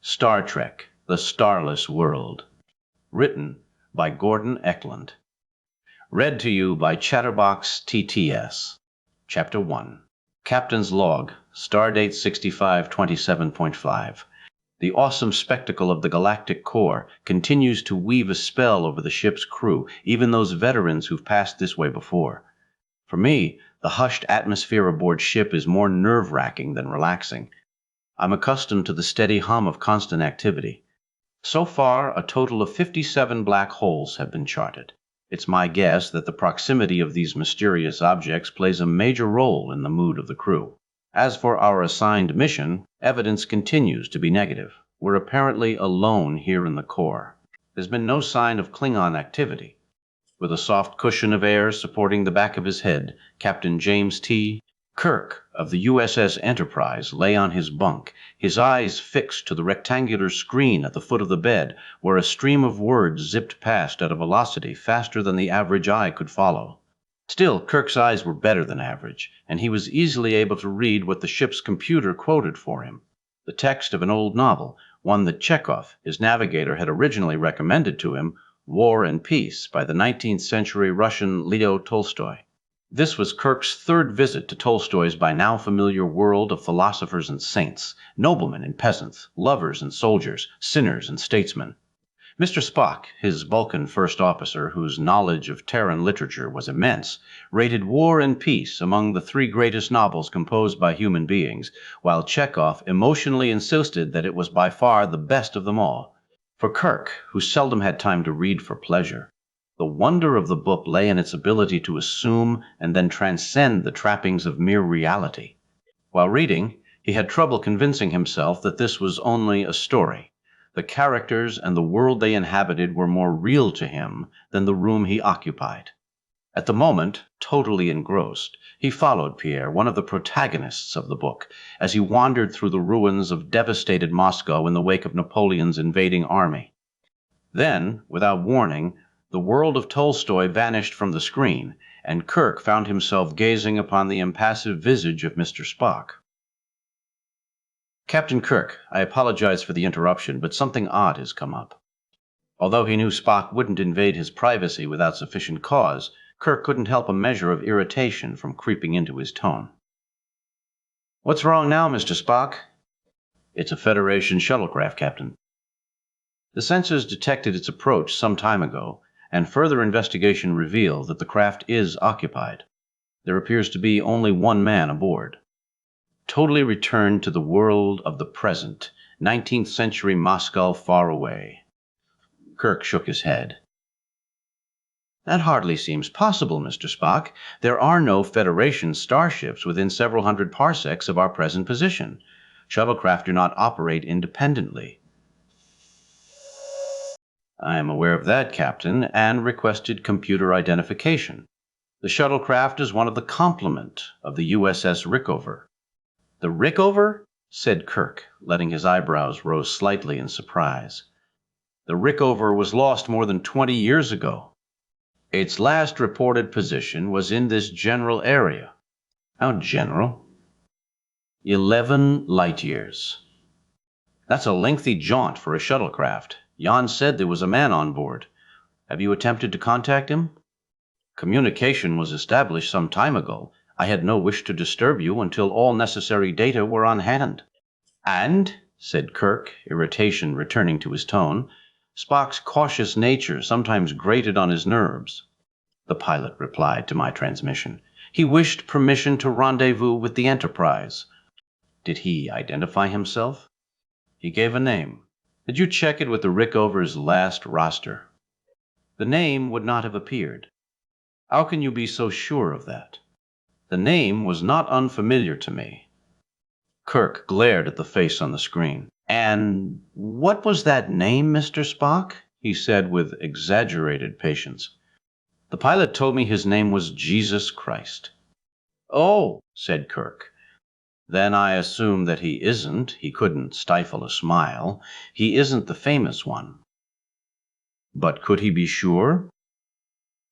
Star Trek: The Starless World. Written by Gordon Eklund. Read to you by Chatterbox TTS. Chapter 1. Captain's Log, Stardate 6527.5. The awesome spectacle of the galactic core continues to weave a spell over the ship's crew, even those veterans who've passed this way before. For me, the hushed atmosphere aboard ship is more nerve-wracking than relaxing. I'm accustomed to the steady hum of constant activity. So far, a total of 57 black holes have been charted. It's my guess that the proximity of these mysterious objects plays a major role in the mood of the crew. As for our assigned mission, evidence continues to be negative. We're apparently alone here in the core. There's been no sign of Klingon activity. With a soft cushion of air supporting the back of his head, Captain James T. Kirk of the USS Enterprise lay on his bunk, his eyes fixed to the rectangular screen at the foot of the bed, where a stream of words zipped past at a velocity faster than the average eye could follow. Still, Kirk's eyes were better than average, and he was easily able to read what the ship's computer quoted for him. The text of an old novel, one that Chekhov, his navigator, had originally recommended to him, War and Peace, by the 19th century Russian Leo Tolstoy. This was Kirk's third visit to Tolstoy's by now familiar world of philosophers and saints, noblemen and peasants, lovers and soldiers, sinners and statesmen. Mr. Spock, his Vulcan first officer, whose knowledge of Terran literature was immense, rated War and Peace among the three greatest novels composed by human beings, while Chekhov emotionally insisted that it was by far the best of them all. For Kirk, who seldom had time to read for pleasure, the wonder of the book lay in its ability to assume and then transcend the trappings of mere reality. While reading, he had trouble convincing himself that this was only a story. The characters and the world they inhabited were more real to him than the room he occupied. At the moment, totally engrossed, he followed Pierre, one of the protagonists of the book, as he wandered through the ruins of devastated Moscow in the wake of Napoleon's invading army. Then, without warning, the world of Tolstoy vanished from the screen, and Kirk found himself gazing upon the impassive visage of Mr. Spock. Captain Kirk, I apologize for the interruption, but something odd has come up. Although he knew Spock wouldn't invade his privacy without sufficient cause, Kirk couldn't help a measure of irritation from creeping into his tone. What's wrong now, Mr. Spock? It's a Federation shuttlecraft, Captain. The sensors detected its approach some time ago, and further investigation revealed that the craft is occupied. There appears to be only one man aboard. Totally returned to the world of the present, 19th century Moscow far away. Kirk shook his head. That hardly seems possible, Mr. Spock. There are no Federation starships within several hundred parsecs of our present position. Shuttlecraft do not operate independently. I am aware of that, Captain, and requested computer identification. The shuttlecraft is one of the complement of the USS Rickover. The Rickover? Said Kirk, letting his eyebrows rose slightly in surprise. The Rickover was lost more than 20 years ago. Its last reported position was in this general area. How general? 11 light years. That's a lengthy jaunt for a shuttlecraft. Jan said there was a man on board. Have you attempted to contact him? Communication was established some time ago. I had no wish to disturb you until all necessary data were on hand. And, said Kirk, irritation returning to his tone, Spock's cautious nature sometimes grated on his nerves. The pilot replied to my transmission. He wished permission to rendezvous with the Enterprise. Did he identify himself? He gave a name. Did you check it with the Rickover's last roster? The name would not have appeared. How can you be so sure of that? The name was not unfamiliar to me. Kirk glared at the face on the screen. And what was that name, Mr. Spock? He said with exaggerated patience. The pilot told me his name was Jesus Christ. Oh, said Kirk. Then I assume that he isn't, he couldn't stifle a smile, he isn't the famous one. But could he be sure?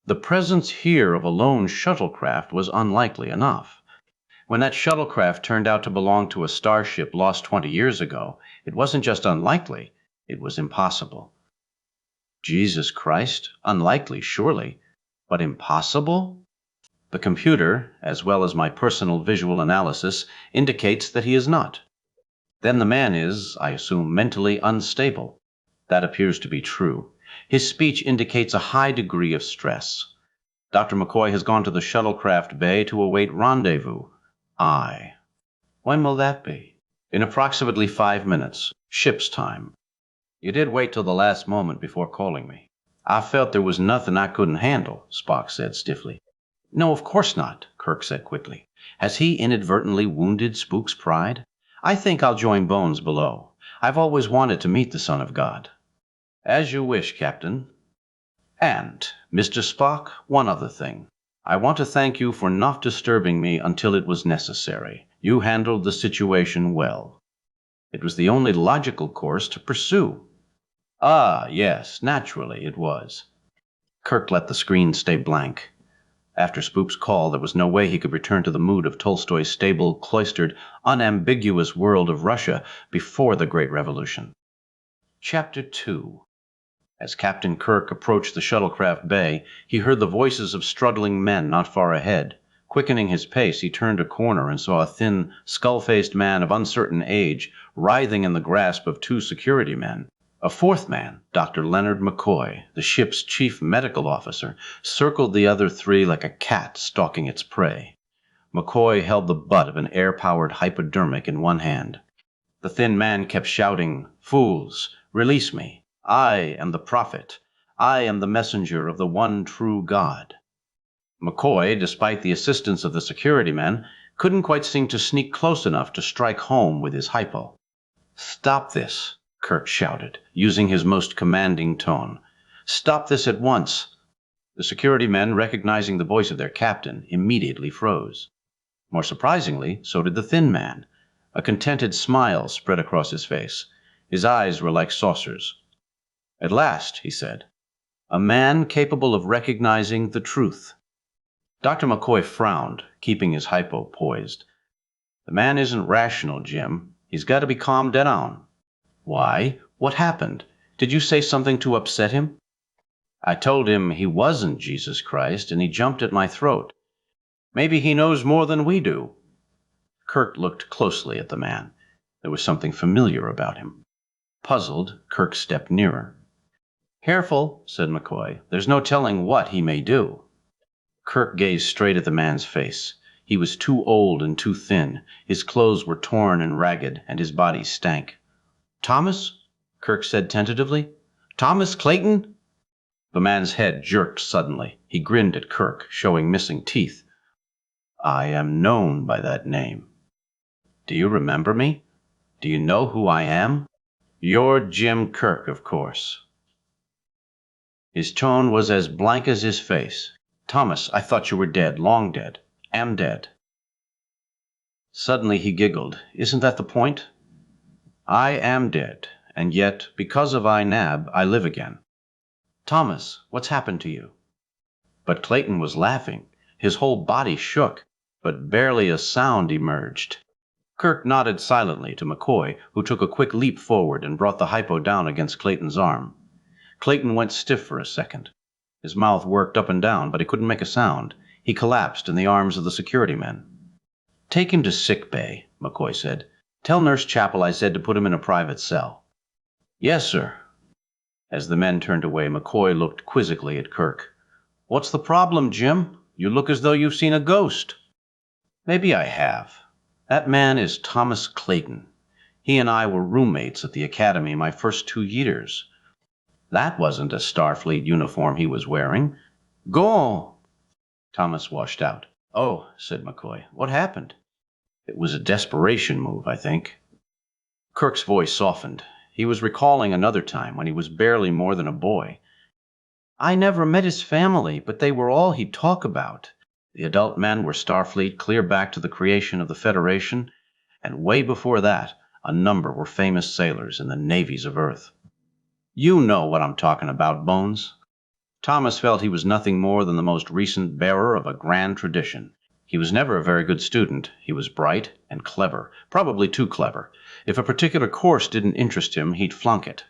The presence here of a lone shuttlecraft was unlikely enough. When that shuttlecraft turned out to belong to a starship lost 20 years ago, it wasn't just unlikely, it was impossible. Jesus Christ, unlikely, surely, but impossible? The computer, as well as my personal visual analysis, indicates that he is not. Then the man is, I assume, mentally unstable. That appears to be true. His speech indicates a high degree of stress. Dr. McCoy has gone to the shuttlecraft bay to await rendezvous. Aye. When will that be? In approximately 5 minutes. Ship's time. You did wait till the last moment before calling me. I felt there was nothing I couldn't handle, Spock said stiffly. No, of course not, Kirk said quickly. Has he inadvertently wounded Spook's pride? I think I'll join Bones below. I've always wanted to meet the Son of God. As you wish, Captain. And, Mr. Spock, one other thing. I want to thank you for not disturbing me until it was necessary. You handled the situation well. It was the only logical course to pursue. Ah, yes, naturally it was. Kirk let the screen stay blank. After Spook's call, there was no way he could return to the mood of Tolstoy's stable, cloistered, unambiguous world of Russia before the Great Revolution. Chapter 2. As Captain Kirk approached the shuttlecraft bay, he heard the voices of struggling men not far ahead. Quickening his pace, he turned a corner and saw a thin, skull-faced man of uncertain age writhing in the grasp of 2 security men. A fourth man, Dr. Leonard McCoy, the ship's chief medical officer, circled the other 3 like a cat stalking its prey. McCoy held the butt of an air-powered hypodermic in one hand. The thin man kept shouting, "Fools, release me. I am the prophet. I am the messenger of the one true God." McCoy, despite the assistance of the security men, couldn't quite seem to sneak close enough to strike home with his hypo. "Stop this," Kirk shouted, using his most commanding tone. "Stop this at once." The security men, recognizing the voice of their captain, immediately froze. More surprisingly, so did the thin man. A contented smile spread across his face. His eyes were like saucers. "At last," he said, "a man capable of recognizing the truth." Dr. McCoy frowned, keeping his hypo poised. "The man isn't rational, Jim. He's got to be calmed down." "Why? What happened? Did you say something to upset him?" "I told him he wasn't Jesus Christ, and he jumped at my throat. Maybe he knows more than we do." Kirk looked closely at the man. There was something familiar about him. Puzzled, Kirk stepped nearer. "Careful," said McCoy. "There's no telling what he may do." Kirk gazed straight at the man's face. He was too old and too thin. His clothes were torn and ragged, and his body stank. "Thomas?" Kirk said tentatively. "Thomas Clayton?" The man's head jerked suddenly. He grinned at Kirk, showing missing teeth. "I am known by that name." "Do you remember me? Do you know who I am?" "You're Jim Kirk, of course." His tone was as blank as his face. "Thomas, I thought you were dead, long dead. Am dead." Suddenly he giggled. "Isn't that the point? I am dead, and yet, because of INAB, I live again." "Thomas, what's happened to you?" But Clayton was laughing. His whole body shook, but barely a sound emerged. Kirk nodded silently to McCoy, who took a quick leap forward and brought the hypo down against Clayton's arm. Clayton went stiff for a second. His mouth worked up and down, but he couldn't make a sound. He collapsed in the arms of the security men. "Take him to sick bay," McCoy said. "Tell Nurse Chapel I said to put him in a private cell." "Yes, sir." As the men turned away, McCoy looked quizzically at Kirk. "What's the problem, Jim? You look as though you've seen a ghost." "Maybe I have. That man is Thomas Clayton. He and I were roommates at the academy my first 2 years. That wasn't a Starfleet uniform he was wearing. Go on." Thomas washed out. "Oh," said McCoy. "What happened?" "It was a desperation move, I think." Kirk's voice softened. He was recalling another time when he was barely more than a boy. "I never met his family, but they were all he'd talk about. The adult men were Starfleet clear back to the creation of the Federation, and way before that, a number were famous sailors in the navies of Earth. You know what I'm talking about, Bones." Thomas felt he was nothing more than the most recent bearer of a grand tradition. He was never a very good student. He was bright and clever, probably too clever. If a particular course didn't interest him, he'd flunk it.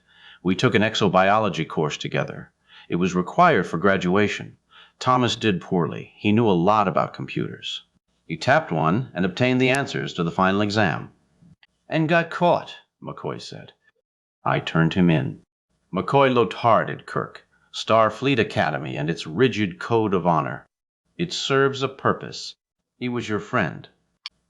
We took an exobiology course together. It was required for graduation. Thomas did poorly. He knew a lot about computers. He tapped one and obtained the answers to the final exam. And got caught, McCoy said. I turned him in. McCoy looked hard at Kirk. Starfleet Academy and its rigid code of honor. It serves a purpose. He was your friend.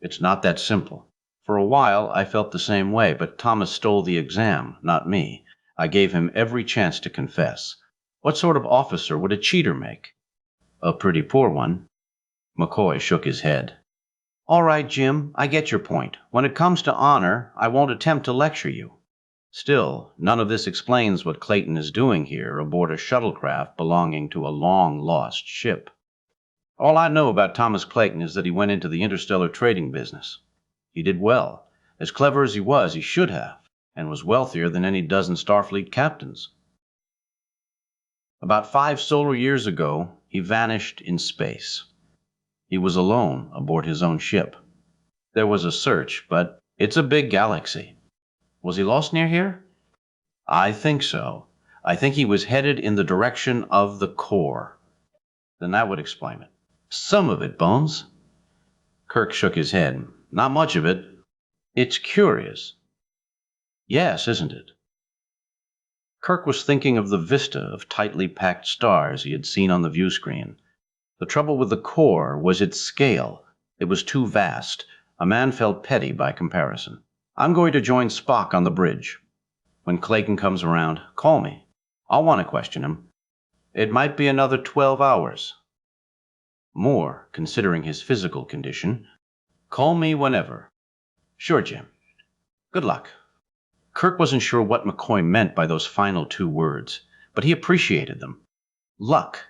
It's not that simple. For a while, I felt the same way, but Thomas stole the exam, not me. I gave him every chance to confess. What sort of officer would a cheater make? A pretty poor one. McCoy shook his head. All right, Jim, I get your point. When it comes to honor, I won't attempt to lecture you. Still, none of this explains what Clayton is doing here aboard a shuttlecraft belonging to a long-lost ship. All I know about Thomas Clayton is that he went into the interstellar trading business. He did well. As clever as he was, he should have, and was wealthier than any dozen Starfleet captains. About 5 solar years ago, he vanished in space. He was alone aboard his own ship. There was a search, but it's a big galaxy. Was he lost near here? I think so. I think he was headed in the direction of the core. Then that would explain it. Some of it, Bones. Kirk shook his head. Not much of it. It's curious. Yes, isn't it? Kirk was thinking of the vista of tightly packed stars he had seen on the view screen. The trouble with the core was its scale. It was too vast. A man felt petty by comparison. I'm going to join Spock on the bridge. When Clayton comes around, call me. I'll want to question him. It might be another 12 hours. More, considering his physical condition. Call me whenever. Sure, Jim. Good luck. Kirk wasn't sure what McCoy meant by those final 2 words, but he appreciated them. Luck.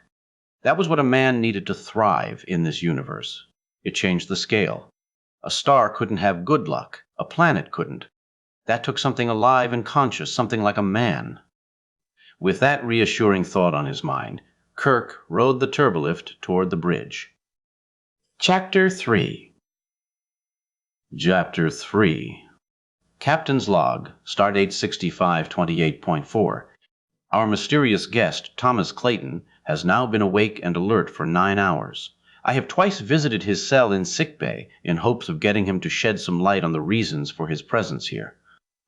That was what a man needed to thrive in this universe. It changed the scale. A star couldn't have good luck. A planet couldn't. That took something alive and conscious, something like a man. With that reassuring thought on his mind, Kirk rode the turbolift toward the bridge. Chapter 3. Chapter 3. Captain's Log, Stardate 6528.4. Our mysterious guest, Thomas Clayton, has now been awake and alert for 9 hours. I have twice visited his cell in sickbay in hopes of getting him to shed some light on the reasons for his presence here.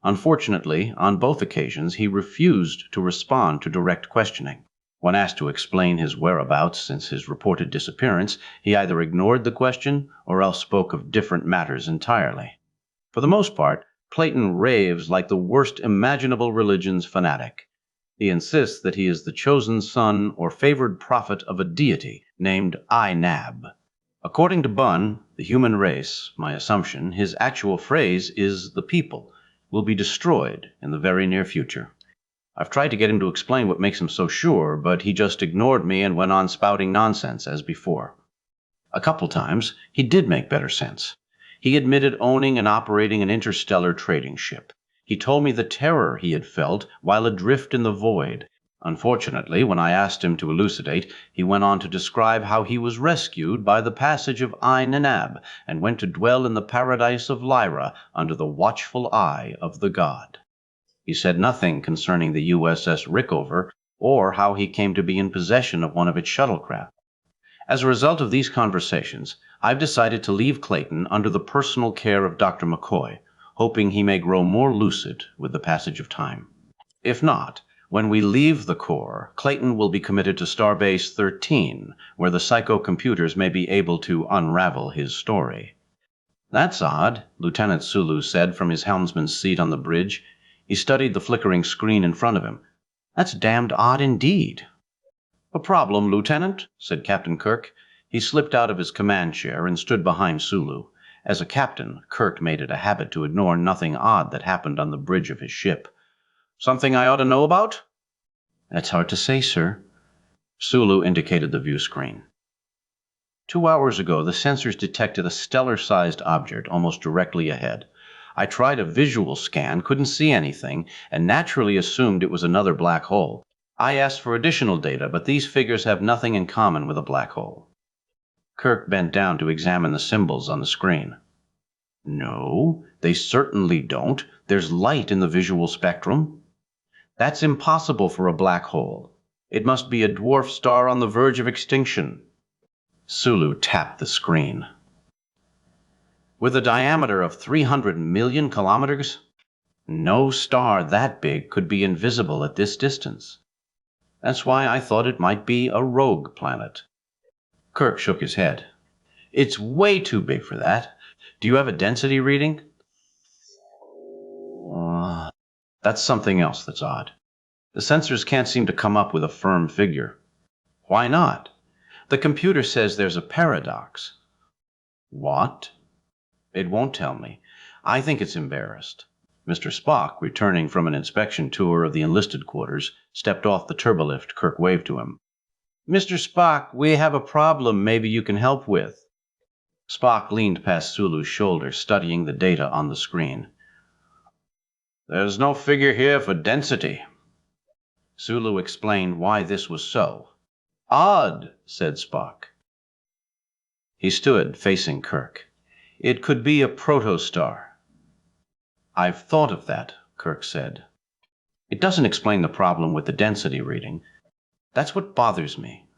Unfortunately, on both occasions, he refused to respond to direct questioning. When asked to explain his whereabouts since his reported disappearance, he either ignored the question or else spoke of different matters entirely. For the most part, Clayton raves like the worst imaginable religion's fanatic. He insists that he is the chosen son or favored prophet of a deity named Inab. According to Bunn, the human race, my assumption, his actual phrase is the people, will be destroyed in the very near future. I've tried to get him to explain what makes him so sure, but he just ignored me and went on spouting nonsense as before. A couple times, he did make better sense. He admitted owning and operating an interstellar trading ship. He told me the terror he had felt while adrift in the void. Unfortunately, when I asked him to elucidate, he went on to describe how he was rescued by the passage of Inab and went to dwell in the paradise of Lyra under the watchful eye of the god. He said nothing concerning the USS Rickover or how he came to be in possession of one of its shuttlecraft. As a result of these conversations, I've decided to leave Clayton under the personal care of Dr. McCoy, hoping he may grow more lucid with the passage of time. If not, when we leave the core, Clayton will be committed to Starbase 13, where the psychocomputers may be able to unravel his story. That's odd, Lieutenant Sulu said from his helmsman's seat on the bridge. He studied the flickering screen in front of him. That's damned odd indeed. A problem, Lieutenant, said Captain Kirk. He slipped out of his command chair and stood behind Sulu. As a captain, Kirk made it a habit to ignore nothing odd that happened on the bridge of his ship. Something I ought to know about? That's hard to say, sir. Sulu indicated the view screen. 2 hours ago, the sensors detected a stellar-sized object almost directly ahead. I tried a visual scan, couldn't see anything, and naturally assumed it was another black hole. I asked for additional data, but these figures have nothing in common with a black hole. Kirk bent down to examine the symbols on the screen. No, they certainly don't. There's light in the visual spectrum. That's impossible for a black hole. It must be a dwarf star on the verge of extinction. Sulu tapped the screen. With a diameter of 300 million kilometers? No star that big could be invisible at this distance. That's why I thought it might be a rogue planet. Kirk shook his head. It's way too big for that. Do you have a density reading? That's something else that's odd. The sensors can't seem to come up with a firm figure. Why not? The computer says there's a paradox. What? It won't tell me. I think it's embarrassed. Mr. Spock, returning from an inspection tour of the enlisted quarters, stepped off the turbolift. Kirk waved to him. Mr. Spock, we have a problem maybe you can help with. Spock leaned past Sulu's shoulder, studying the data on the screen. There's no figure here for density. Sulu explained why this was so. Odd, said Spock. He stood facing Kirk. It could be a protostar. I've thought of that, Kirk said. It doesn't explain the problem with the density reading. That's what bothers me.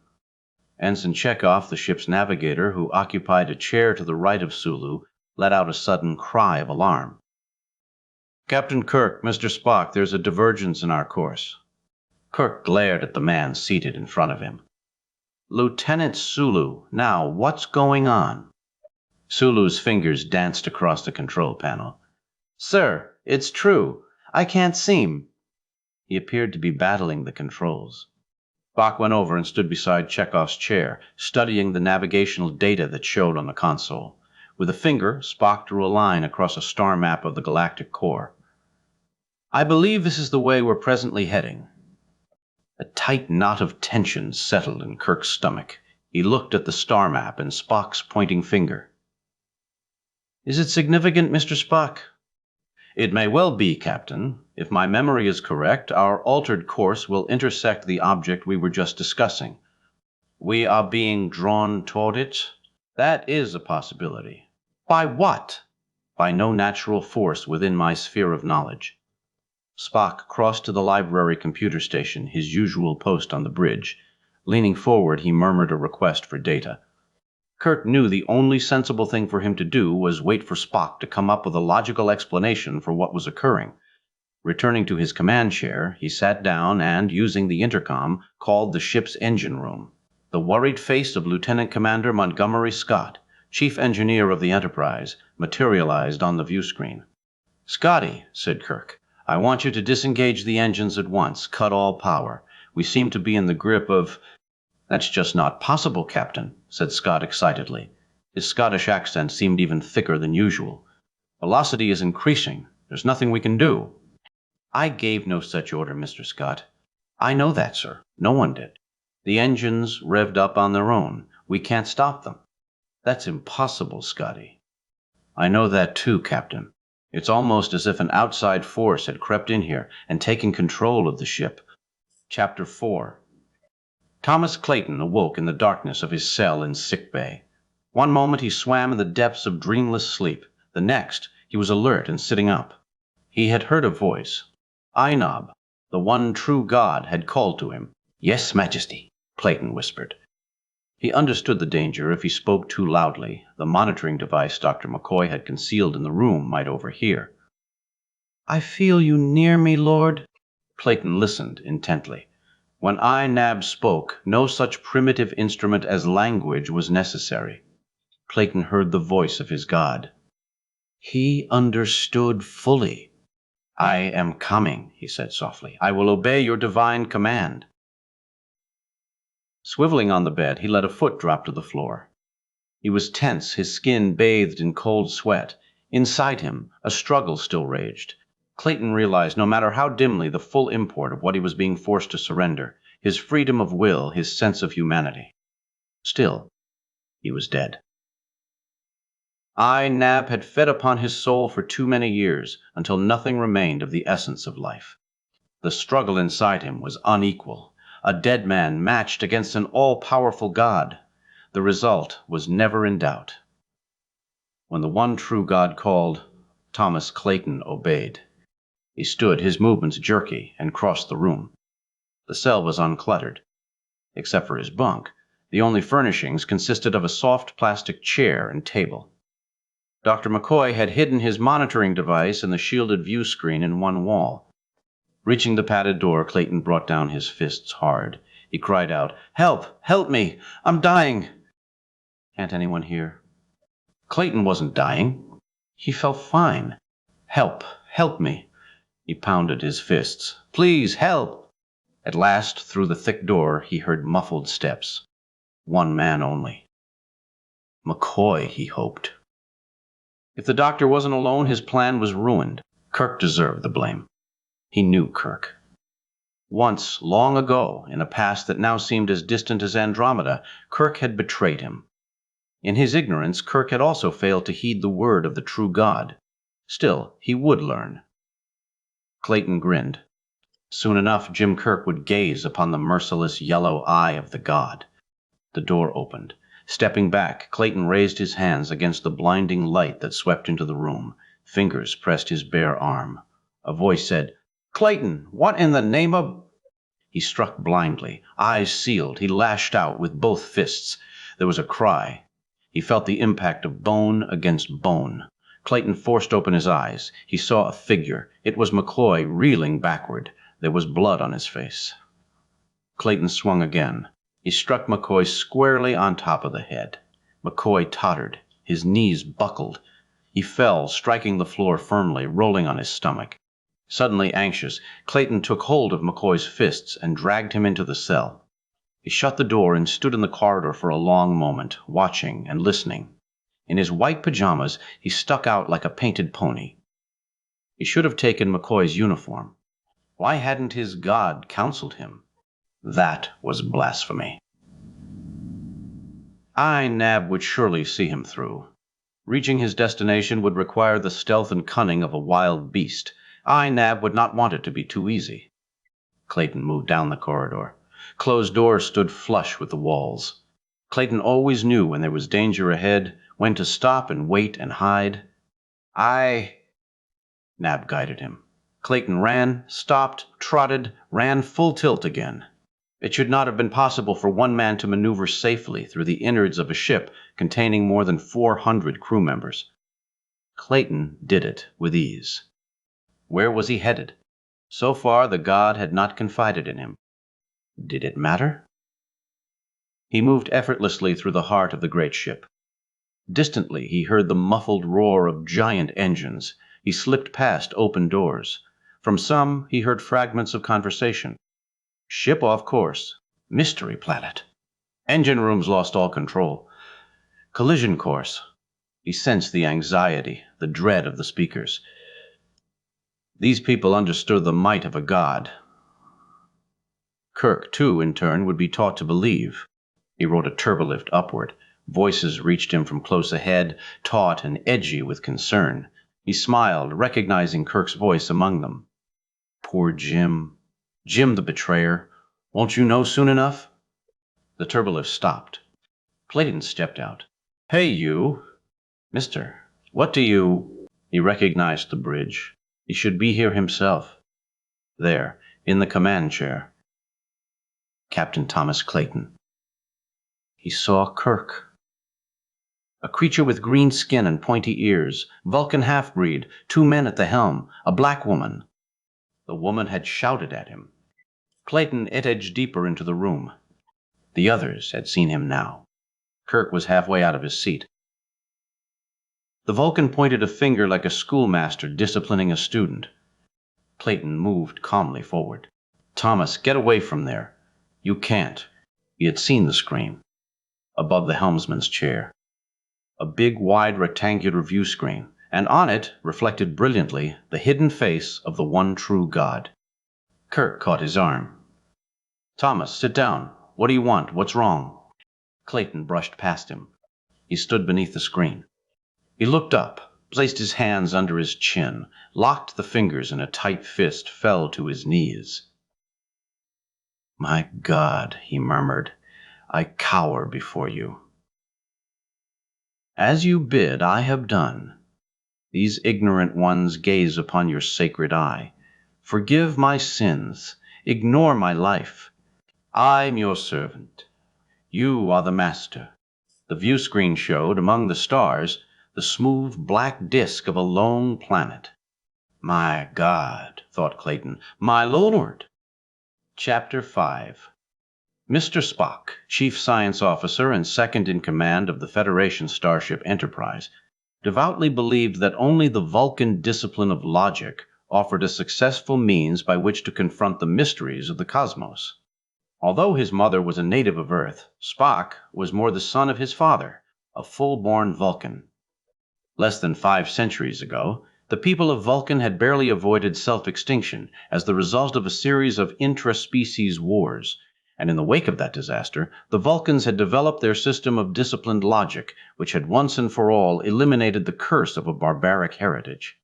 Ensign Chekhov, the ship's navigator, who occupied a chair to the right of Sulu, let out a sudden cry of alarm. Captain Kirk, Mr. Spock, there's a divergence in our course. Kirk glared at the man seated in front of him. Lieutenant Sulu, now what's going on? Sulu's fingers danced across the control panel. Sir, it's true. I can't seem. He appeared to be battling the controls. Spock went over and stood beside Chekhov's chair, studying the navigational data that showed on the console. With a finger, Spock drew a line across a star map of the galactic core. I believe this is the way we're presently heading. A tight knot of tension settled in Kirk's stomach. He looked at the star map and Spock's pointing finger. Is it significant, Mr. Spock? It may well be, Captain. If my memory is correct, our altered course will intersect the object we were just discussing. We are being drawn toward it? That is a possibility. By what? By no natural force within my sphere of knowledge. Spock crossed to the library computer station, his usual post on the bridge. Leaning forward, he murmured a request for data. Kirk knew the only sensible thing for him to do was wait for Spock to come up with a logical explanation for what was occurring. Returning to his command chair, he sat down and, using the intercom, called the ship's engine room. The worried face of Lieutenant Commander Montgomery Scott, chief engineer of the Enterprise, materialized on the view screen. Scotty, said Kirk, I want you to disengage the engines at once, cut all power. We seem to be in the grip of... That's just not possible, Captain, said Scott excitedly. His Scottish accent seemed even thicker than usual. Velocity is increasing. There's nothing we can do. I gave no such order, Mr. Scott. I know that, sir. No one did. The engines revved up on their own. We can't stop them. That's impossible, Scotty. I know that too, Captain. It's almost as if an outside force had crept in here and taken control of the ship. Chapter 4. Thomas Clayton awoke in the darkness of his cell in sick bay. One moment he swam in the depths of dreamless sleep. The next, he was alert and sitting up. He had heard a voice. Inob, the one true God, had called to him. Yes, Majesty, Clayton whispered. He understood the danger if he spoke too loudly. The monitoring device Dr. McCoy had concealed in the room might overhear. I feel you near me, Lord. Clayton listened intently. When Nab spoke, no such primitive instrument as language was necessary. Clayton heard the voice of his God. He understood fully. I am coming, he said softly. I will obey your divine command. Swiveling on the bed, he let a foot drop to the floor. He was tense, his skin bathed in cold sweat. Inside him, a struggle still raged. Clayton realized, no matter how dimly, the full import of what he was being forced to surrender, his freedom of will, his sense of humanity. Still, he was dead. Nab had fed upon his soul for too many years, until nothing remained of the essence of life. The struggle inside him was unequal. A dead man matched against an all-powerful God. The result was never in doubt. When the one true God called, Thomas Clayton obeyed. He stood, his movements jerky, and crossed the room. The cell was uncluttered. Except for his bunk, the only furnishings consisted of a soft plastic chair and table. Dr. McCoy had hidden his monitoring device and the shielded view screen in one wall. Reaching the padded door, Clayton brought down his fists hard. He cried out, "Help! Help me! I'm dying!" "Can't anyone hear?" Clayton wasn't dying. He felt fine. "Help! Help me!" He pounded his fists. "Please, help!" At last, through the thick door, he heard muffled steps. One man only. McCoy, he hoped. If the doctor wasn't alone, his plan was ruined. Kirk deserved the blame. He knew Kirk. Once, long ago, in a past that now seemed as distant as Andromeda, Kirk had betrayed him. In his ignorance, Kirk had also failed to heed the word of the true God. Still, he would learn. Clayton grinned. Soon enough, Jim Kirk would gaze upon the merciless yellow eye of the god. The door opened. Stepping back, Clayton raised his hands against the blinding light that swept into the room. Fingers pressed his bare arm. A voice said, "Clayton, what in the name of—" He struck blindly, eyes sealed. He lashed out with both fists. There was a cry. He felt the impact of bone against bone. Clayton forced open his eyes. He saw a figure. It was McCoy, reeling backward. There was blood on his face. Clayton swung again. He struck McCoy squarely on top of the head. McCoy tottered. His knees buckled. He fell, striking the floor firmly, rolling on his stomach. Suddenly anxious, Clayton took hold of McCoy's fists and dragged him into the cell. He shut the door and stood in the corridor for a long moment, watching and listening. In his white pajamas, he stuck out like a painted pony. He should have taken McCoy's uniform. Why hadn't his God counseled him? That was blasphemy. Nab would surely see him through. Reaching his destination would require the stealth and cunning of a wild beast. Nab would not want it to be too easy. Clayton moved down the corridor. Closed doors stood flush with the walls. Clayton always knew when there was danger ahead, when to stop and wait and hide. Nab guided him. Clayton ran, stopped, trotted, ran full tilt again. It should not have been possible for one man to maneuver safely through the innards of a ship containing more than 400 crew members. Clayton did it with ease. Where was he headed? So far, the god had not confided in him. Did it matter? He moved effortlessly through the heart of the great ship. Distantly, he heard the muffled roar of giant engines. He slipped past open doors. From some, he heard fragments of conversation. Ship off course. Mystery planet. Engine rooms lost all control. Collision course. He sensed the anxiety, the dread of the speakers. These people understood the might of a god. Kirk, too, in turn, would be taught to believe. He rode a turbolift upward. Voices reached him from close ahead, taut and edgy with concern. He smiled, recognizing Kirk's voice among them. Poor Jim. Jim the betrayer. Won't you know soon enough? The turbolift stopped. Clayton stepped out. Hey, you. Mister, what do you... He recognized the bridge. He should be here himself. There, in the command chair. Captain Thomas Clayton. He saw Kirk. A creature with green skin and pointy ears, Vulcan half-breed, 2 men at the helm, a black woman. The woman had shouted at him. Clayton edged deeper into the room. The others had seen him now. Kirk was halfway out of his seat. The Vulcan pointed a finger like a schoolmaster disciplining a student. Clayton moved calmly forward. Thomas, get away from there. You can't. He had seen the screen. Above the helmsman's chair. A big, wide, rectangular view screen, and on it, reflected brilliantly, the hidden face of the one true God. Kirk caught his arm. Thomas, sit down. What do you want? What's wrong? Clayton brushed past him. He stood beneath the screen. He looked up, placed his hands under his chin, locked the fingers in a tight fist, fell to his knees. My God, he murmured, I cower before you. As you bid, I have done. These ignorant ones gaze upon your sacred eye. Forgive my sins. Ignore my life. I'm your servant. You are the master. The view screen showed, among the stars, the smooth black disk of a lone planet. My God, thought Clayton. My Lord. Chapter 5. Mr. Spock, Chief Science Officer and second in command of the Federation starship Enterprise, devoutly believed that only the Vulcan discipline of logic offered a successful means by which to confront the mysteries of the cosmos. Although his mother was a native of Earth, Spock was more the son of his father, a full-born Vulcan. Less than 5 centuries ago, the people of Vulcan had barely avoided self-extinction as the result of a series of intra-species wars, and in the wake of that disaster, the Vulcans had developed their system of disciplined logic, which had once and for all eliminated the curse of a barbaric heritage.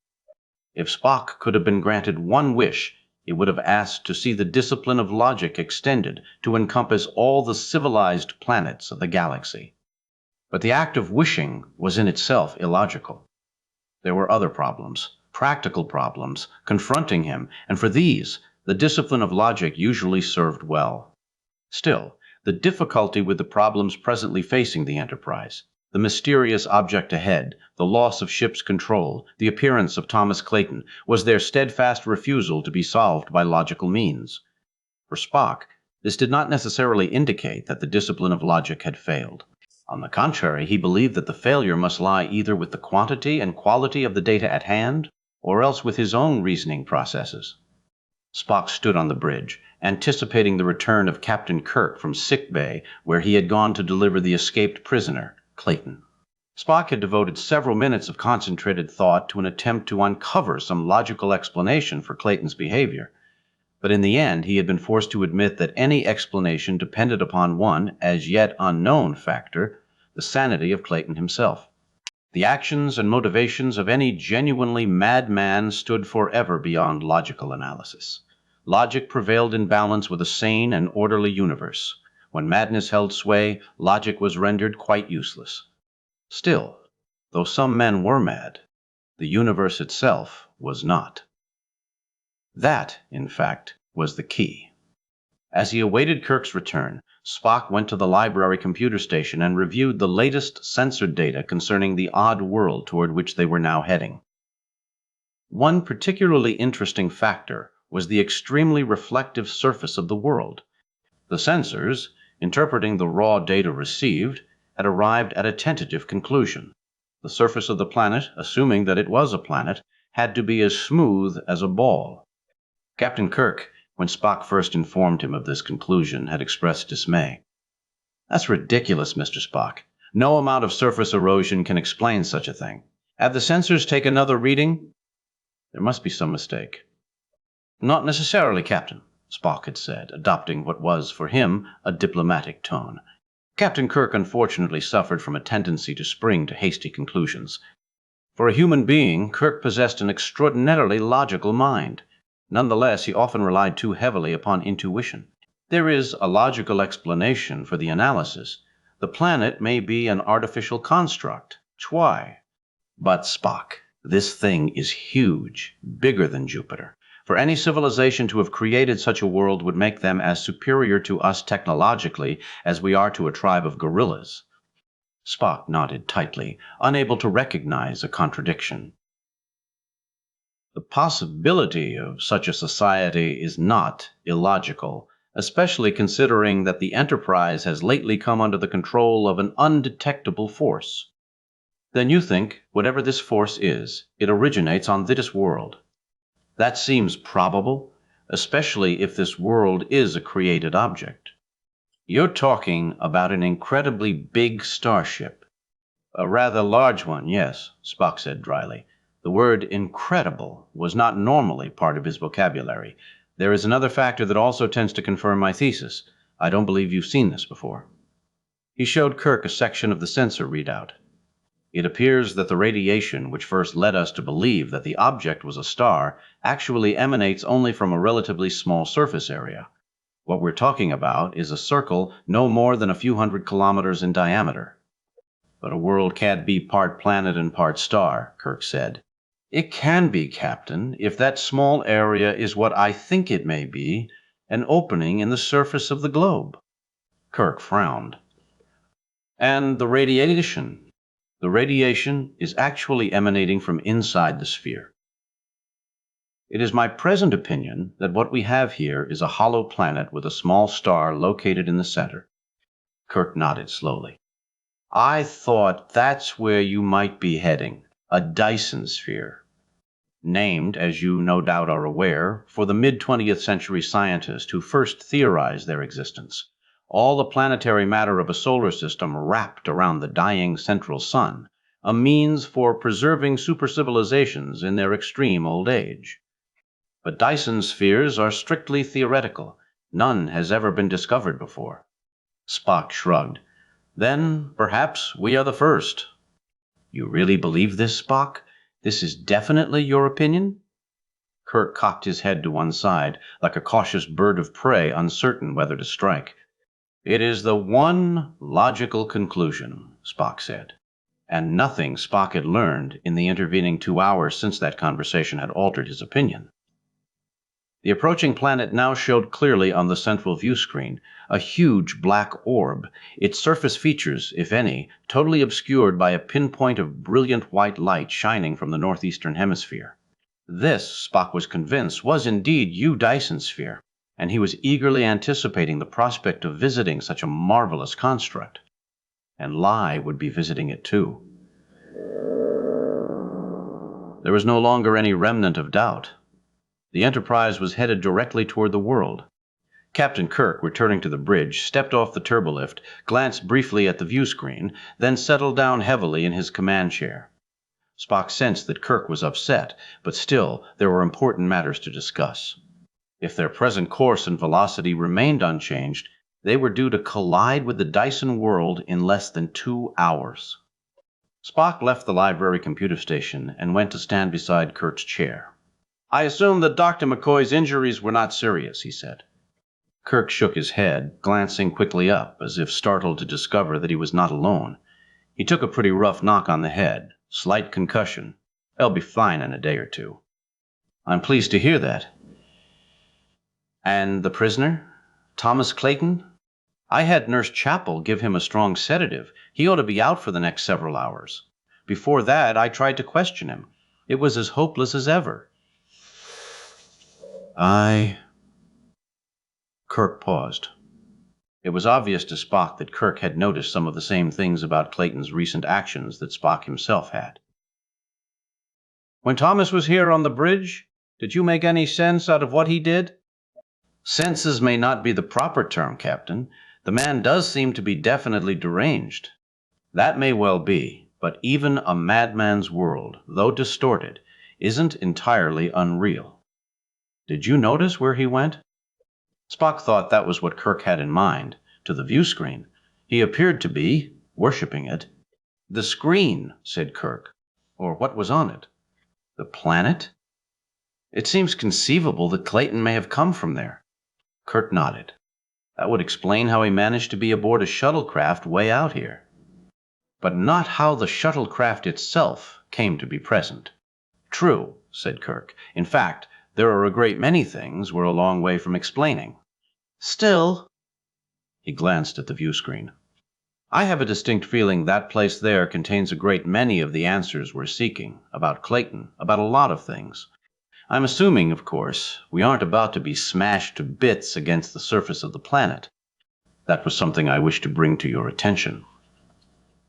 If Spock could have been granted one wish, he would have asked to see the discipline of logic extended to encompass all the civilized planets of the galaxy. But the act of wishing was in itself illogical. There were other problems, practical problems, confronting him, and for these, the discipline of logic usually served well. Still, the difficulty with the problems presently facing the Enterprise, the mysterious object ahead, the loss of ship's control, the appearance of Thomas Clayton, was their steadfast refusal to be solved by logical means. For Spock, this did not necessarily indicate that the discipline of logic had failed. On the contrary, he believed that the failure must lie either with the quantity and quality of the data at hand, or else with his own reasoning processes. Spock stood on the bridge, anticipating the return of Captain Kirk from sick bay, where he had gone to deliver the escaped prisoner, Clayton. Spock had devoted several minutes of concentrated thought to an attempt to uncover some logical explanation for Clayton's behavior, but in the end he had been forced to admit that any explanation depended upon one, as yet unknown, factor, the sanity of Clayton himself. The actions and motivations of any genuinely mad man stood forever beyond logical analysis. Logic prevailed in balance with a sane and orderly universe. When madness held sway, logic was rendered quite useless. Still, though some men were mad, the universe itself was not. That, in fact, was the key. As he awaited Kirk's return, Spock went to the library computer station and reviewed the latest censored data concerning the odd world toward which they were now heading. One particularly interesting factor was the extremely reflective surface of the world. The censors, interpreting the raw data received, had arrived at a tentative conclusion. The surface of the planet, assuming that it was a planet, had to be as smooth as a ball. Captain Kirk, when Spock first informed him of this conclusion, had expressed dismay. "That's ridiculous, Mr. Spock. No amount of surface erosion can explain such a thing. Have the sensors take another reading? There must be some mistake." "Not necessarily, Captain," Spock had said, adopting what was, for him, a diplomatic tone. Captain Kirk unfortunately suffered from a tendency to spring to hasty conclusions. For a human being, Kirk possessed an extraordinarily logical mind. Nonetheless, he often relied too heavily upon intuition. There is a logical explanation for the analysis. The planet may be an artificial construct. Why? But Spock, this thing is huge, bigger than Jupiter. For any civilization to have created such a world would make them as superior to us technologically as we are to a tribe of gorillas. Spock nodded tightly, unable to recognize a contradiction. The possibility of such a society is not illogical, especially considering that the Enterprise has lately come under the control of an undetectable force. Then you think, whatever this force is, it originates on this world. That seems probable, especially if this world is a created object. You're talking about an incredibly big starship. A rather large one, yes, Spock said dryly. The word incredible was not normally part of his vocabulary. There is another factor that also tends to confirm my thesis. I don't believe you've seen this before. He showed Kirk a section of the sensor readout. It appears that the radiation which first led us to believe that the object was a star actually emanates only from a relatively small surface area. What we're talking about is a circle no more than a few hundred kilometers in diameter. But a world can't be part planet and part star, Kirk said. It can be, Captain, if that small area is what I think it may be, an opening in the surface of the globe. Kirk frowned. And the radiation? The radiation is actually emanating from inside the sphere. It is my present opinion that what we have here is a hollow planet with a small star located in the center. Kirk nodded slowly. I thought that's where you might be heading, a Dyson sphere. Named, as you no doubt are aware, for the mid-20th century scientist who first theorized their existence. All the planetary matter of a solar system wrapped around the dying central sun, a means for preserving supercivilizations in their extreme old age. But Dyson spheres are strictly theoretical. None has ever been discovered before. Spock shrugged. Then, perhaps, we are the first. You really believe this, Spock? This is definitely your opinion? Kirk cocked his head to one side, like a cautious bird of prey uncertain whether to strike. It is the one logical conclusion, Spock said. And nothing Spock had learned in the intervening 2 hours since that conversation had altered his opinion. The approaching planet now showed clearly on the central view screen, a huge black orb, its surface features, if any, totally obscured by a pinpoint of brilliant white light shining from the northeastern hemisphere. This, Spock was convinced, was indeed U Dyson sphere, and he was eagerly anticipating the prospect of visiting such a marvelous construct. And Lai would be visiting it too. There was no longer any remnant of doubt. The Enterprise was headed directly toward the world. Captain Kirk, returning to the bridge, stepped off the turbolift, glanced briefly at the view screen, then settled down heavily in his command chair. Spock sensed that Kirk was upset, but still there were important matters to discuss. If their present course and velocity remained unchanged, they were due to collide with the Dyson world in less than 2 hours. Spock left the library computer station and went to stand beside Kirk's chair. I assume that Dr. McCoy's injuries were not serious, he said. Kirk shook his head, glancing quickly up, as if startled to discover that he was not alone. He took a pretty rough knock on the head, slight concussion. They'll be fine in a day or two. I'm pleased to hear that. And the prisoner? Thomas Clayton? I had Nurse Chapel give him a strong sedative. He ought to be out for the next several hours. Before that, I tried to question him. It was as hopeless as ever. Kirk paused. It was obvious to Spock that Kirk had noticed some of the same things about Clayton's recent actions that Spock himself had. When Thomas was here on the bridge, did you make any sense out of what he did? Senses may not be the proper term, Captain. The man does seem to be definitely deranged. That may well be, but even a madman's world, though distorted, isn't entirely unreal. Did you notice where he went? Spock thought that was what Kirk had in mind. To the view screen. He appeared to be worshipping it. The screen, said Kirk. Or what was on it? The planet? It seems conceivable that Clayton may have come from there. Kirk nodded. That would explain how he managed to be aboard a shuttlecraft way out here. But not how the shuttlecraft itself came to be present. True, said Kirk. In fact, there are a great many things we're a long way from explaining. Still, he glanced at the view screen. I have a distinct feeling that place there contains a great many of the answers we're seeking, about Clayton, about a lot of things. I'm assuming, of course, we aren't about to be smashed to bits against the surface of the planet. That was something I wished to bring to your attention.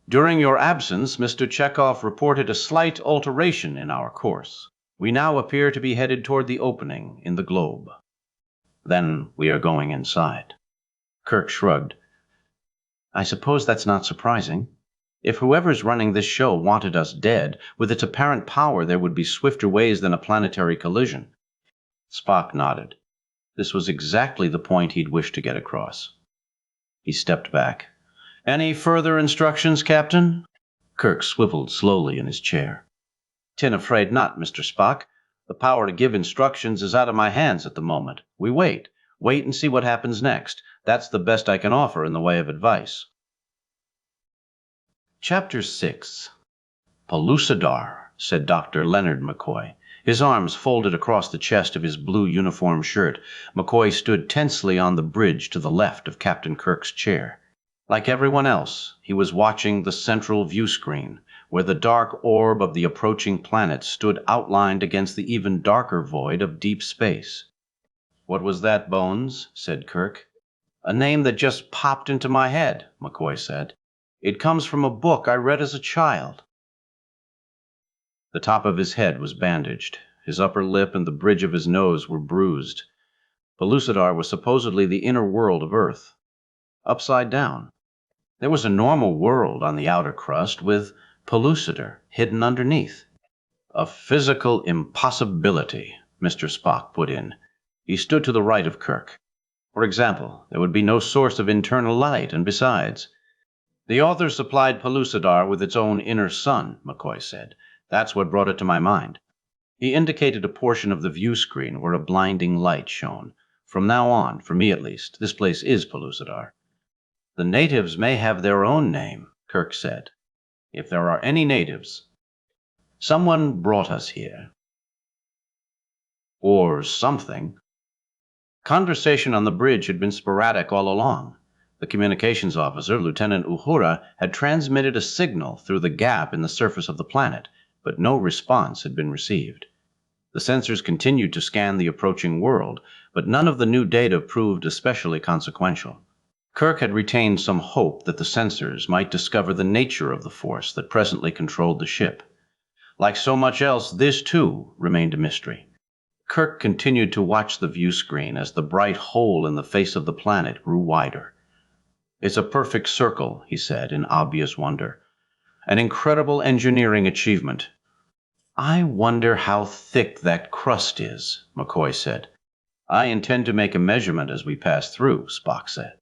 During your absence, Mr. Chekhov reported a slight alteration in our course. We now appear to be headed toward the opening in the globe. Then we are going inside. Kirk shrugged. I suppose that's not surprising. If whoever's running this show wanted us dead, with its apparent power there would be swifter ways than a planetary collision. Spock nodded. This was exactly the point he'd wished to get across. He stepped back. Any further instructions, Captain? Kirk swiveled slowly in his chair. "'Tin afraid not, Mr. Spock. The power to give instructions is out of my hands at the moment. We wait. Wait and see what happens next. That's the best I can offer in the way of advice." Chapter 6. Pellucidar, said Dr. Leonard McCoy. His arms folded across the chest of his blue uniform shirt, McCoy stood tensely on the bridge to the left of Captain Kirk's chair. Like everyone else, he was watching the central view screen, where the dark orb of the approaching planet stood outlined against the even darker void of deep space. "What was that, Bones?" said Kirk. "A name that just popped into my head," McCoy said. "It comes from a book I read as a child." The top of his head was bandaged. His upper lip and the bridge of his nose were bruised. Pellucidar was supposedly the inner world of Earth. Upside down. There was a normal world on the outer crust with Pellucidar hidden underneath. "A physical impossibility," Mr. Spock put in. He stood to the right of Kirk. "For example, there would be no source of internal light, and besides—" "The author supplied Pellucidar with its own inner sun," McCoy said. "That's what brought it to my mind." He indicated a portion of the view screen where a blinding light shone. "From now on, for me at least, this place is Pellucidar." "The natives may have their own name," Kirk said. "If there are any natives. Someone brought us here." Or something. Conversation on the bridge had been sporadic all along. The communications officer, Lieutenant Uhura, had transmitted a signal through the gap in the surface of the planet, but no response had been received. The sensors continued to scan the approaching world, but none of the new data proved especially consequential. Kirk had retained some hope that the sensors might discover the nature of the force that presently controlled the ship. Like so much else, this, too, remained a mystery. Kirk continued to watch the view screen as the bright hole in the face of the planet grew wider. "It's a perfect circle," he said in obvious wonder. "An incredible engineering achievement." "I wonder how thick that crust is," McCoy said. "I intend to make a measurement as we pass through," Spock said.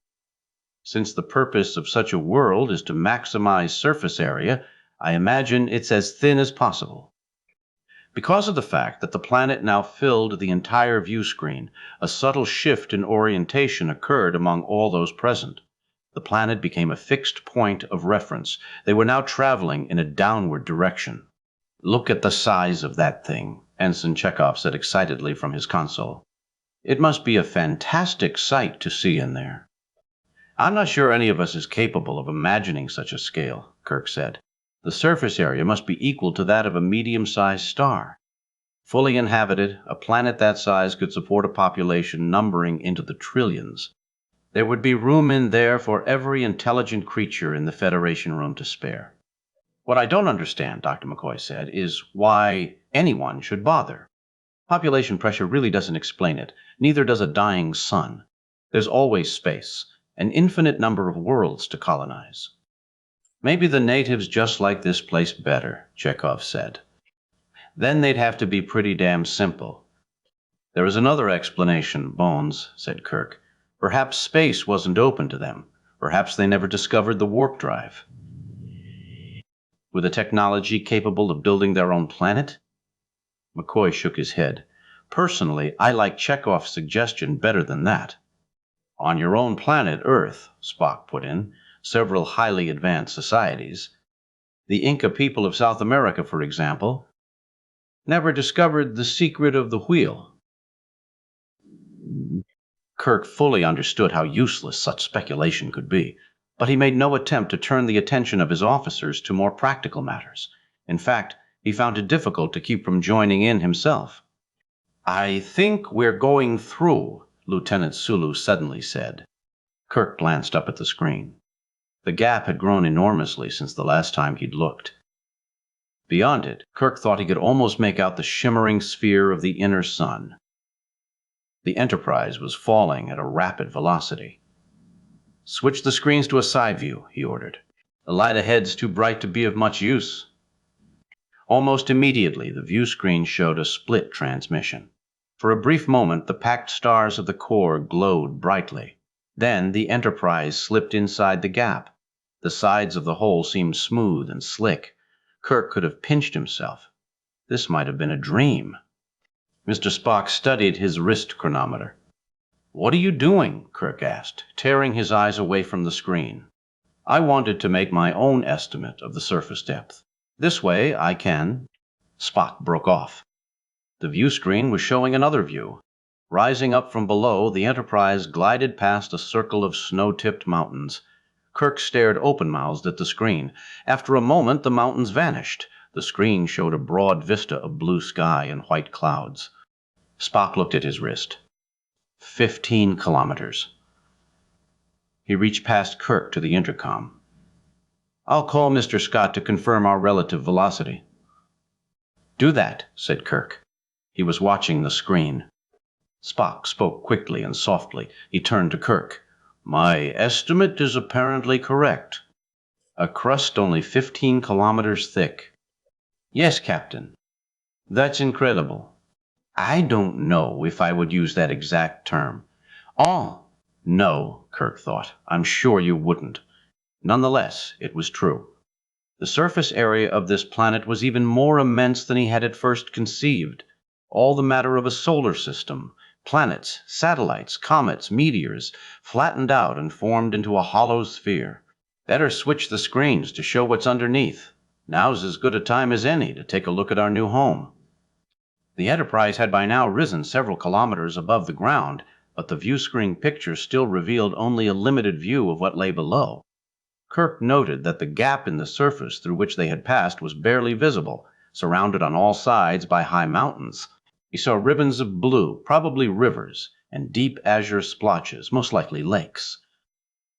"Since the purpose of such a world is to maximize surface area, I imagine it's as thin as possible." Because of the fact that the planet now filled the entire view screen, a subtle shift in orientation occurred among all those present. The planet became a fixed point of reference. They were now traveling in a downward direction. "Look at the size of that thing," Ensign Chekhov said excitedly from his console. "It must be a fantastic sight to see in there." "I'm not sure any of us is capable of imagining such a scale," Kirk said. "The surface area must be equal to that of a medium-sized star. Fully inhabited, a planet that size could support a population numbering into the trillions. There would be room in there for every intelligent creature in the Federation room to spare." "What I don't understand," Dr. McCoy said, "is why anyone should bother. Population pressure really doesn't explain it. Neither does a dying sun. There's always space, an infinite number of worlds to colonize." "Maybe the natives just like this place better," Chekhov said. "Then they'd have to be pretty damn simple." "There is another explanation, Bones," said Kirk. "Perhaps space wasn't open to them. Perhaps they never discovered the warp drive." "With a technology capable of building their own planet?" McCoy shook his head. "Personally, I like Chekhov's suggestion better than that." "On your own planet, Earth," Spock put in, "several highly advanced societies. The Inca people of South America, for example, never discovered the secret of the wheel." Kirk fully understood how useless such speculation could be, but he made no attempt to turn the attention of his officers to more practical matters. In fact, he found it difficult to keep from joining in himself. "I think we're going through," Lieutenant Sulu suddenly said. Kirk glanced up at the screen. The gap had grown enormously since the last time he'd looked. Beyond it, Kirk thought he could almost make out the shimmering sphere of the inner sun. The Enterprise was falling at a rapid velocity. "Switch the screens to a side view," he ordered. "The light ahead's too bright to be of much use." Almost immediately, the view screen showed a split transmission. For a brief moment, the packed stars of the core glowed brightly. Then the Enterprise slipped inside the gap. The sides of the hole seemed smooth and slick. Kirk could have pinched himself. This might have been a dream. Mr. Spock studied his wrist chronometer. "What are you doing?" Kirk asked, tearing his eyes away from the screen. I wanted to make my own estimate of the surface depth. This way I can... Spock broke off. The view screen was showing another view. Rising up from below, the Enterprise glided past a circle of snow-tipped mountains. Kirk stared open-mouthed at the screen. After a moment, the mountains vanished. The screen showed a broad vista of blue sky and white clouds. Spock looked at his wrist. 15 kilometers. He reached past Kirk to the intercom. I'll call Mr. Scott to confirm our relative velocity. Do that, said Kirk. He was watching the screen. Spock spoke quickly and softly. He turned to Kirk. My estimate is apparently correct. A crust only 15 kilometers thick. Yes, Captain. That's incredible. I don't know if I would use that exact term. Oh, no, Kirk thought. I'm sure you wouldn't. Nonetheless, it was true. The surface area of this planet was even more immense than he had at first conceived. All the matter of a solar system, planets, satellites, comets, meteors, flattened out and formed into a hollow sphere. Better switch the screens to show what's underneath. Now's as good a time as any to take a look at our new home. The Enterprise had by now risen several kilometers above the ground, but the view screen picture still revealed only a limited view of what lay below. Kirk noted that the gap in the surface through which they had passed was barely visible, surrounded on all sides by high mountains. He saw ribbons of blue, probably rivers, and deep azure splotches, most likely lakes.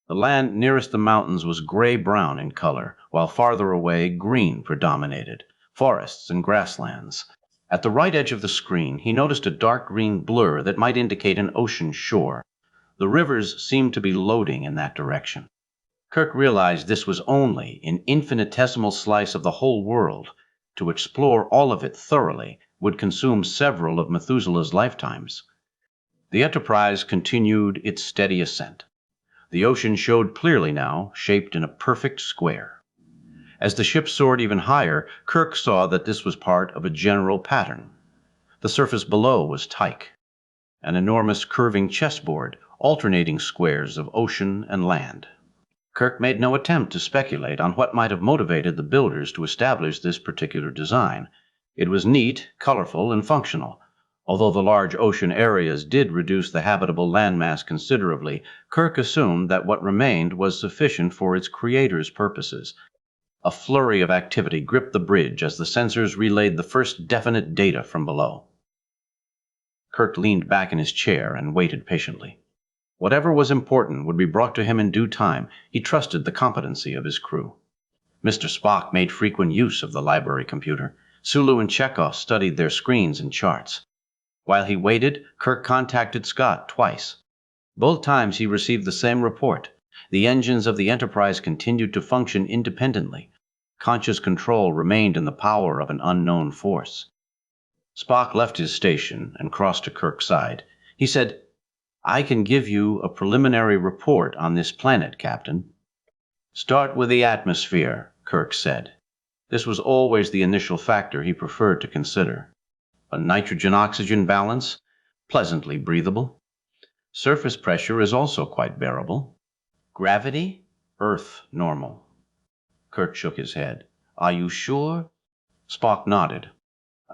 The land nearest the mountains was gray-brown in color, while farther away green predominated, forests and grasslands. At the right edge of the screen, he noticed a dark green blur that might indicate an ocean shore. The rivers seemed to be loading in that direction. Kirk realized this was only an infinitesimal slice of the whole world. To explore all of it thoroughly would consume several of Methuselah's lifetimes. The Enterprise continued its steady ascent. The ocean showed clearly now, shaped in a perfect square. As the ship soared even higher, Kirk saw that this was part of a general pattern. The surface below was Tyche, an enormous curving chessboard, alternating squares of ocean and land. Kirk made no attempt to speculate on what might have motivated the builders to establish this particular design. It was neat, colorful, and functional. Although the large ocean areas did reduce the habitable landmass considerably, Kirk assumed that what remained was sufficient for its creator's purposes. A flurry of activity gripped the bridge as the sensors relayed the first definite data from below. Kirk leaned back in his chair and waited patiently. Whatever was important would be brought to him in due time. He trusted the competency of his crew. Mr. Spock made frequent use of the library computer. Sulu and Chekhov studied their screens and charts. While he waited, Kirk contacted Scott twice. Both times he received the same report. The engines of the Enterprise continued to function independently. Conscious control remained in the power of an unknown force. Spock left his station and crossed to Kirk's side. He said, I can give you a preliminary report on this planet, Captain. Start with the atmosphere, Kirk said. This was always the initial factor he preferred to consider. A nitrogen-oxygen balance, pleasantly breathable. Surface pressure is also quite bearable. Gravity, Earth normal. Kirk shook his head. Are you sure? Spock nodded.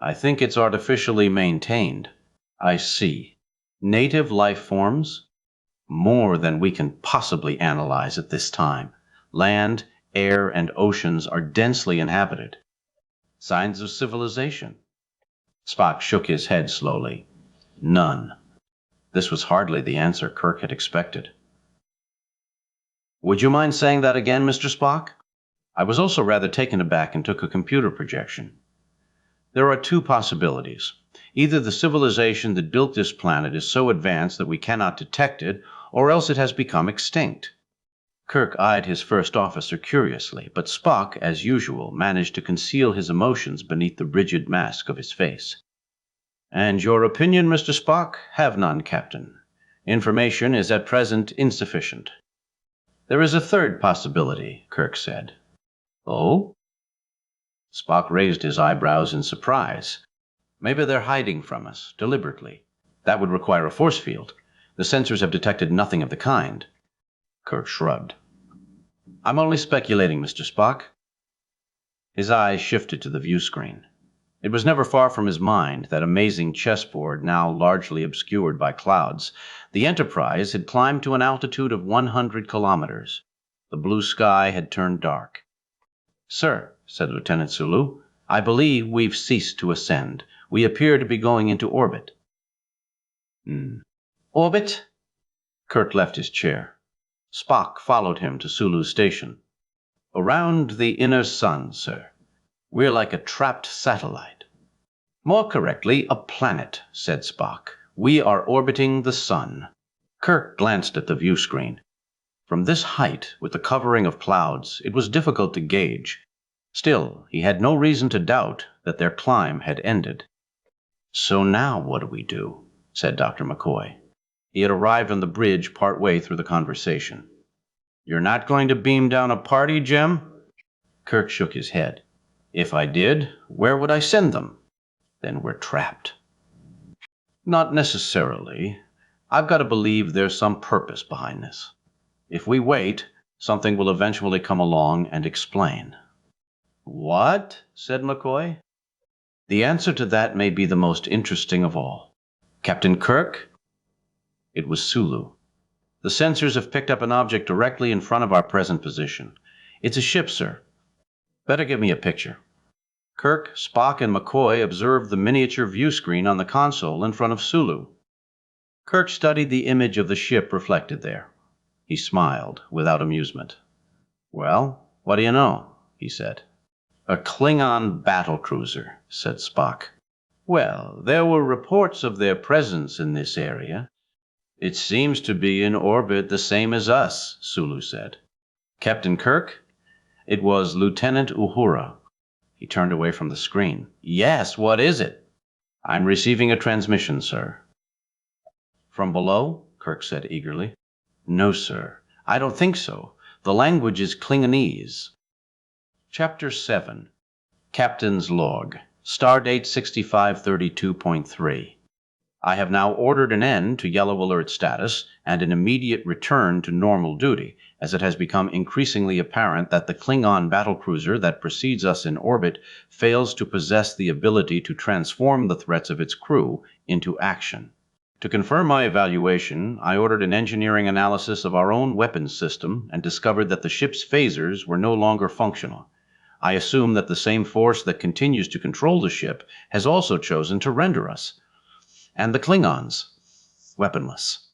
I think it's artificially maintained. I see. Native life forms? More than we can possibly analyze at this time. Land, air, and oceans are densely inhabited. Signs of civilization? Spock shook his head slowly. None. This was hardly the answer Kirk had expected. Would you mind saying that again, Mr. Spock? I was also rather taken aback and took a computer projection. There are two possibilities. Either the civilization that built this planet is so advanced that we cannot detect it, or else it has become extinct. Kirk eyed his first officer curiously, but Spock, as usual, managed to conceal his emotions beneath the rigid mask of his face. And your opinion, Mr. Spock? Have none, Captain. Information is at present insufficient. There is a third possibility, Kirk said. Oh? Spock raised his eyebrows in surprise. Maybe they're hiding from us, deliberately. That would require a force field. The sensors have detected nothing of the kind. Kirk shrugged. I'm only speculating, Mr. Spock. His eyes shifted to the view screen. It was never far from his mind, that amazing chessboard now largely obscured by clouds. The Enterprise had climbed to an altitude of 100 kilometers. The blue sky had turned dark. "Sir," said Lieutenant Sulu, "I believe we've ceased to ascend. We appear to be going into orbit." Orbit? Kirk left his chair. Spock followed him to Sulu's station. "Around the inner sun, sir. We're like a trapped satellite." "More correctly, a planet," said Spock. "We are orbiting the sun." Kirk glanced at the view screen. From this height, with the covering of clouds, it was difficult to gauge. Still, he had no reason to doubt that their climb had ended. "So now what do we do?" said Dr. McCoy. He had arrived on the bridge part way through the conversation. "You're not going to beam down a party, Jem?" Kirk shook his head. "If I did, where would I send them?" "Then we're trapped." "Not necessarily. I've got to believe there's some purpose behind this. If we wait, something will eventually come along and explain." "What?" said McCoy. "The answer to that may be the most interesting of all. Captain Kirk?" It was Sulu. "The sensors have picked up an object directly in front of our present position. It's a ship, sir." "Better give me a picture." Kirk, Spock, and McCoy observed the miniature view screen on the console in front of Sulu. Kirk studied the image of the ship reflected there. He smiled, without amusement. "Well, what do you know?" he said. "A Klingon battlecruiser," said Spock. "Well, there were reports of their presence in this area." "It seems to be in orbit the same as us," Sulu said. "Captain Kirk?" It was Lieutenant Uhura. He turned away from the screen. "Yes, what is it?" "I'm receiving a transmission, sir." "From below?" Kirk said eagerly. "No, sir. I don't think so. The language is Klingonese." Chapter 7. Captain's Log. Stardate 6532.3. I have now ordered an end to yellow alert status and an immediate return to normal duty, as it has become increasingly apparent that the Klingon battlecruiser that precedes us in orbit fails to possess the ability to transform the threats of its crew into action. To confirm my evaluation, I ordered an engineering analysis of our own weapons system and discovered that the ship's phasers were no longer functional. I assume that the same force that continues to control the ship has also chosen to render us, and the Klingons, weaponless.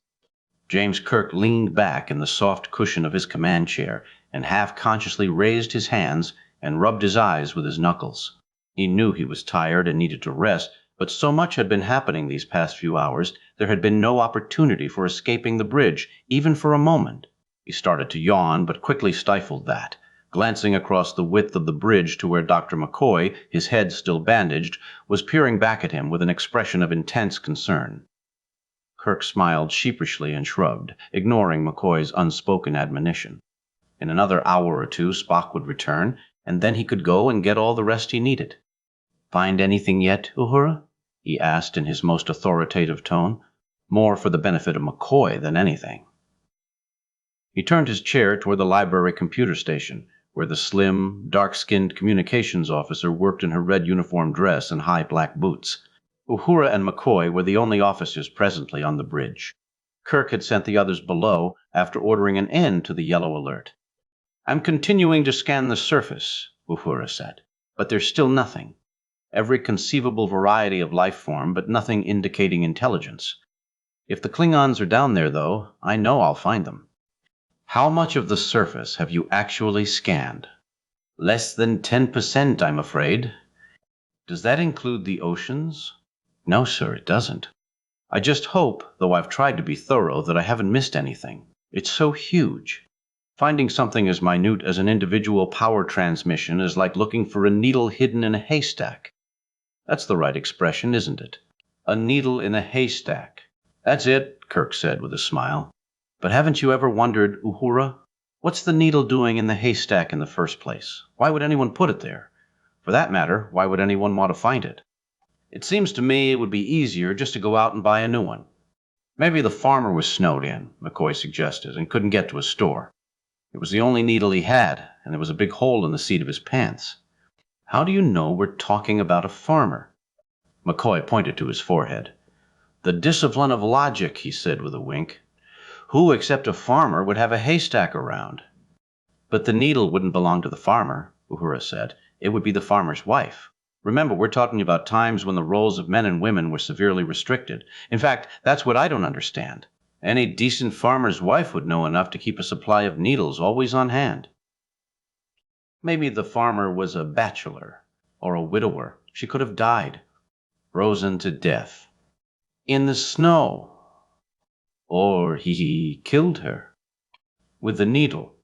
James Kirk leaned back in the soft cushion of his command chair and half-consciously raised his hands and rubbed his eyes with his knuckles. He knew he was tired and needed to rest, but so much had been happening these past few hours, there had been no opportunity for escaping the bridge, even for a moment. He started to yawn, but quickly stifled that. Glancing across the width of the bridge to where Dr. McCoy, his head still bandaged, was peering back at him with an expression of intense concern. Kirk smiled sheepishly and shrugged, ignoring McCoy's unspoken admonition. In another hour or two, Spock would return, and then he could go and get all the rest he needed. "Find anything yet, Uhura?" he asked in his most authoritative tone, more for the benefit of McCoy than anything. He turned his chair toward the library computer station, where the slim, dark-skinned communications officer worked in her red uniform dress and high black boots. Uhura and McCoy were the only officers presently on the bridge. Kirk had sent the others below after ordering an end to the yellow alert. "I'm continuing to scan the surface," Uhura said, "but there's still nothing. Every conceivable variety of life form, but nothing indicating intelligence. If the Klingons are down there, though, I know I'll find them." "How much of the surface have you actually scanned?" "Less than 10%, I'm afraid." "Does that include the oceans?" "No, sir, it doesn't." "I just hope, though I've tried to be thorough, that I haven't missed anything. It's so huge. Finding something as minute as an individual power transmission is like looking for a needle hidden in a haystack." "That's the right expression, isn't it? A needle in a haystack." "That's it," Kirk said with a smile. "But haven't you ever wondered, Uhura, what's the needle doing in the haystack in the first place? Why would anyone put it there? For that matter, why would anyone want to find it?" "It seems to me it would be easier just to go out and buy a new one." "Maybe the farmer was snowed in," McCoy suggested, "and couldn't get to a store." It was the only needle he had, and there was a big hole in the seat of his pants. How do you know we're talking about a farmer? McCoy pointed to his forehead. The discipline of logic, he said with a wink. Who except a farmer would have a haystack around? But the needle wouldn't belong to the farmer, Uhura said. It would be the farmer's wife. Remember, we're talking about times when the roles of men and women were severely restricted. In fact, that's what I don't understand. Any decent farmer's wife would know enough to keep a supply of needles always on hand. Maybe the farmer was a bachelor or a widower. She could have died, frozen to death, in the snow. Or he killed her with the needle.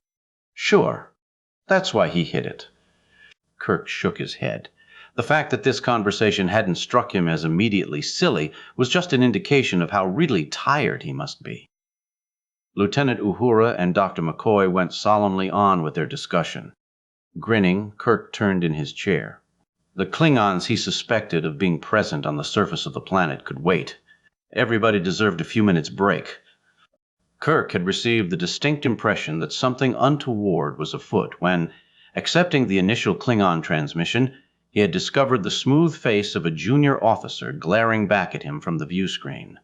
Sure, that's why he hid it. Kirk shook his head. The fact that this conversation hadn't struck him as immediately silly was just an indication of how really tired he must be. Lieutenant Uhura and Dr. McCoy went solemnly on with their discussion. Grinning, Kirk turned in his chair. The Klingons he suspected of being present on the surface of the planet could wait. Everybody deserved a few minutes' break. Kirk had received the distinct impression that something untoward was afoot when, accepting the initial Klingon transmission, he had discovered the smooth face of a junior officer glaring back at him from the view screen.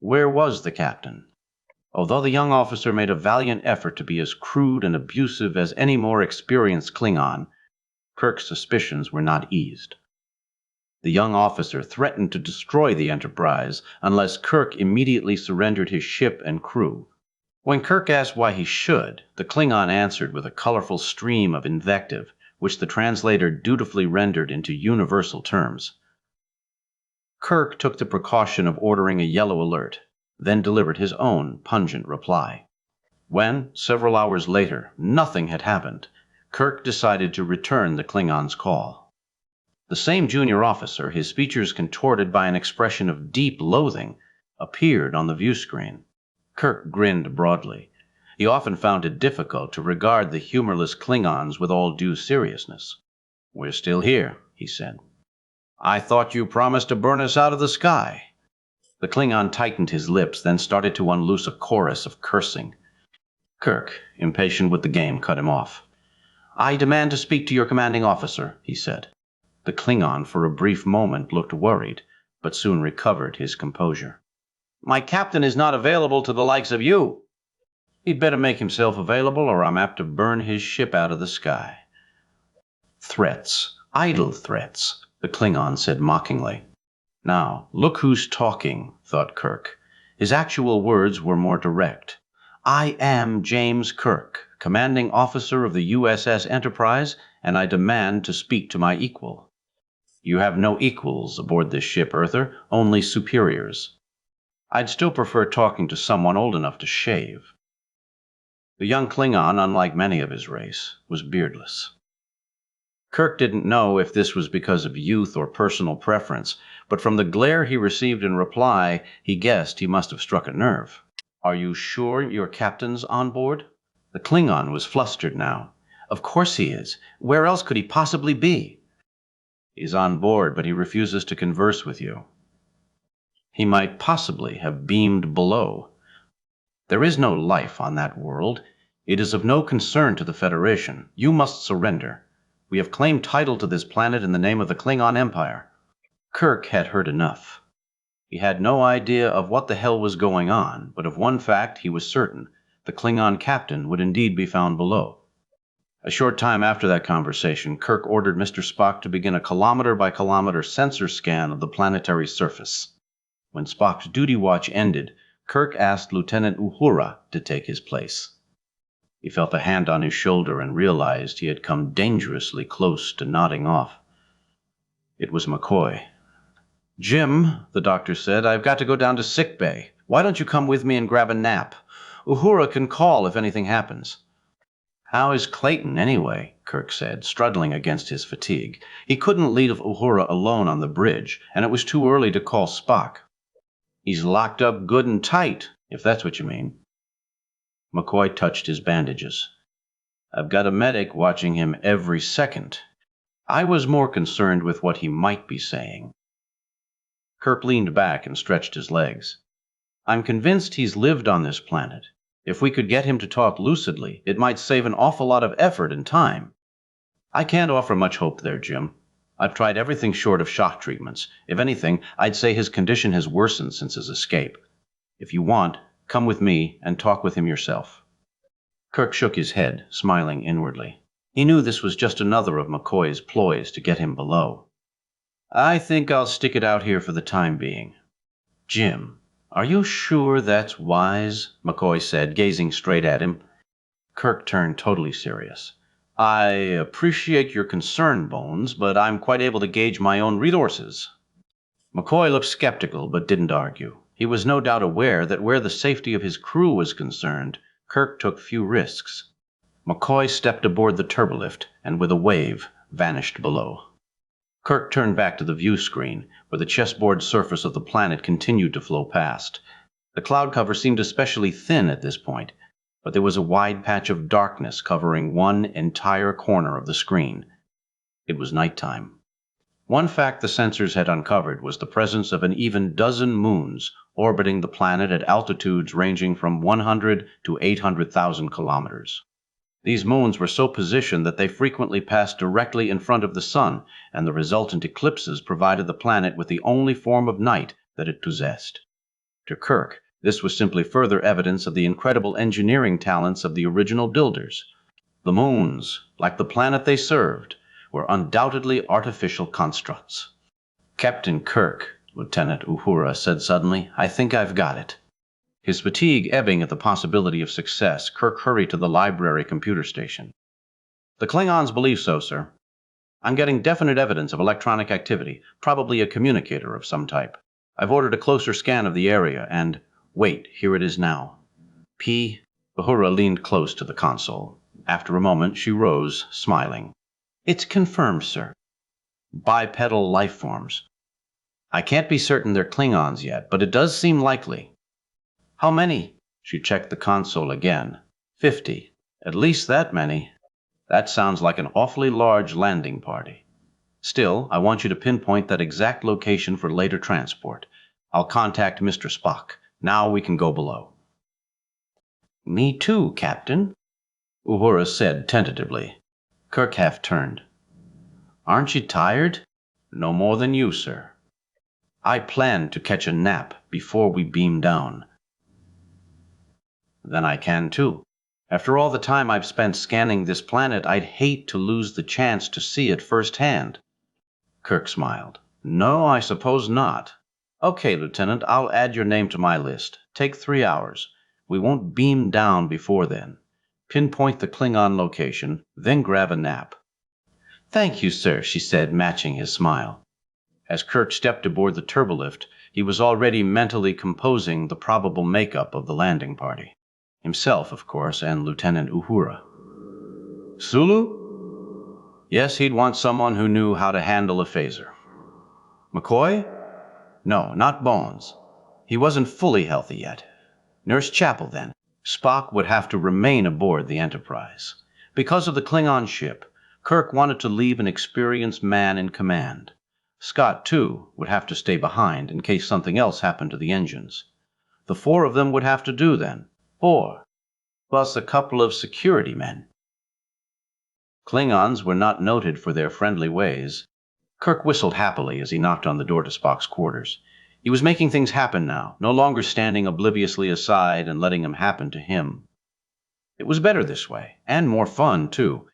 Where was the captain? Although the young officer made a valiant effort to be as crude and abusive as any more experienced Klingon, Kirk's suspicions were not eased. The young officer threatened to destroy the Enterprise unless Kirk immediately surrendered his ship and crew. When Kirk asked why he should, the Klingon answered with a colorful stream of invective, which the translator dutifully rendered into universal terms. Kirk took the precaution of ordering a yellow alert, then delivered his own pungent reply. When, several hours later, nothing had happened, Kirk decided to return the Klingon's call. The same junior officer, his features contorted by an expression of deep loathing, appeared on the view screen. Kirk grinned broadly. He often found it difficult to regard the humorless Klingons with all due seriousness. "We're still here," he said. "I thought you promised to burn us out of the sky." The Klingon tightened his lips, then started to unloose a chorus of cursing. Kirk, impatient with the game, cut him off. "I demand to speak to your commanding officer," he said. The Klingon for a brief moment looked worried, but soon recovered his composure. "My captain is not available to the likes of you." "He'd better make himself available, or I'm apt to burn his ship out of the sky." "Threats, idle threats," the Klingon said mockingly. Now, look who's talking, thought Kirk. His actual words were more direct. "I am James Kirk, commanding officer of the USS Enterprise, and I demand to speak to my equal." "You have no equals aboard this ship, Earther, only superiors." "I'd still prefer talking to someone old enough to shave." The young Klingon, unlike many of his race, was beardless. Kirk didn't know if this was because of youth or personal preference, but from the glare he received in reply, he guessed he must have struck a nerve. "Are you sure your captain's on board?" The Klingon was flustered now. "Of course he is. Where else could he possibly be?" "He's on board, but he refuses to converse with you." "He might possibly have beamed below." "There is no life on that world. It is of no concern to the Federation. You must surrender. We have claimed title to this planet in the name of the Klingon Empire." Kirk had heard enough. He had no idea of what the hell was going on, but of one fact he was certain: the Klingon captain would indeed be found below. A short time after that conversation, Kirk ordered Mr. Spock to begin a kilometer-by-kilometer sensor scan of the planetary surface. When Spock's duty watch ended, Kirk asked Lieutenant Uhura to take his place. He felt a hand on his shoulder and realized he had come dangerously close to nodding off. It was McCoy. "Jim," the doctor said, "I've got to go down to sick bay. Why don't you come with me and grab a nap? Uhura can call if anything happens." "How is Clayton, anyway?" Kirk said, struggling against his fatigue. He couldn't leave Uhura alone on the bridge, and it was too early to call Spock. "He's locked up good and tight, if that's what you mean." McCoy touched his bandages. "I've got a medic watching him every second. I was more concerned with what he might be saying." Kirk leaned back and stretched his legs. "I'm convinced he's lived on this planet. If we could get him to talk lucidly, it might save an awful lot of effort and time. I can't offer much hope there, Jim. I've tried everything short of shock treatments. If anything, I'd say his condition has worsened since his escape. If you want, come with me and talk with him yourself." Kirk shook his head, smiling inwardly. He knew this was just another of McCoy's ploys to get him below. "I think I'll stick it out here for the time being." "Jim, are you sure that's wise?" McCoy said, gazing straight at him. Kirk turned totally serious. "I appreciate your concern, Bones, but I'm quite able to gauge my own resources." McCoy looked skeptical, but didn't argue. He was no doubt aware that where the safety of his crew was concerned, Kirk took few risks. McCoy stepped aboard the turbolift and, with a wave, vanished below. Kirk turned back to the view screen, where the chessboard surface of the planet continued to flow past. The cloud cover seemed especially thin at this point, but there was a wide patch of darkness covering one entire corner of the screen. It was nighttime. One fact the sensors had uncovered was the presence of an even dozen moons orbiting the planet at altitudes ranging from 100 to 800,000 kilometers. These moons were so positioned that they frequently passed directly in front of the sun, and the resultant eclipses provided the planet with the only form of night that it possessed. To Kirk, this was simply further evidence of the incredible engineering talents of the original builders. The moons, like the planet they served, were undoubtedly artificial constructs. "Captain Kirk," Lieutenant Uhura said suddenly, "I think I've got it." His fatigue ebbing at the possibility of success, Kirk hurried to the library computer station. "The Klingons believe so, sir. I'm getting definite evidence of electronic activity, probably a communicator of some type. I've ordered a closer scan of the area, and wait, here it is now." Uhura leaned close to the console. After a moment, she rose, smiling. "It's confirmed, sir. Bipedal life forms. I can't be certain they're Klingons yet, but it does seem likely." "How many?" She checked the console again. 50. At least that many. That sounds like an awfully large landing party. Still, I want you to pinpoint that exact location for later transport. I'll contact Mr. Spock. Now we can go below." "Me too, Captain," Uhura said tentatively. Kirk half turned. "Aren't you tired?" "No more than you, sir." "I plan to catch a nap before we beam down." "Then I can too. After all the time I've spent scanning this planet, I'd hate to lose the chance to see it firsthand." Kirk smiled. "No, I suppose not. Okay, Lieutenant, I'll add your name to my list. Take 3 hours. We won't beam down before then. Pinpoint the Klingon location, then grab a nap." "Thank you, sir," she said, matching his smile. As Kirk stepped aboard the turbolift, he was already mentally composing the probable makeup of the landing party. Himself, of course, and Lieutenant Uhura. Sulu? Yes, he'd want someone who knew how to handle a phaser. McCoy? No, not Bones. He wasn't fully healthy yet. Nurse Chapel, then. Spock would have to remain aboard the Enterprise. Because of the Klingon ship, Kirk wanted to leave an experienced man in command. Scott, too, would have to stay behind in case something else happened to the engines. The 4 of them would have to do then. 4. Plus a couple of security men. Klingons were not noted for their friendly ways. Kirk whistled happily as he knocked on the door to Spock's quarters. He was making things happen now, no longer standing obliviously aside and letting them happen to him. It was better this way, and more fun, too.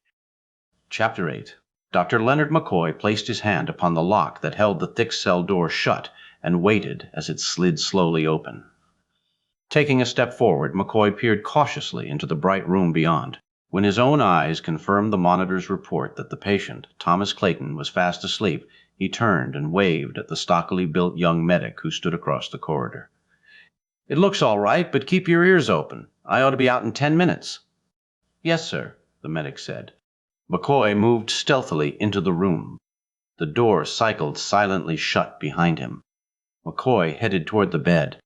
Chapter 8. Dr. Leonard McCoy placed his hand upon the lock that held the thick cell door shut and waited as it slid slowly open. Taking a step forward, McCoy peered cautiously into the bright room beyond. When his own eyes confirmed the monitor's report that the patient, Thomas Clayton, was fast asleep, he turned and waved at the stockily built young medic who stood across the corridor. "It looks all right, but keep your ears open. I ought to be out in 10 minutes. "Yes, sir," the medic said. McCoy moved stealthily into the room. The door cycled silently shut behind him. McCoy headed toward the bed.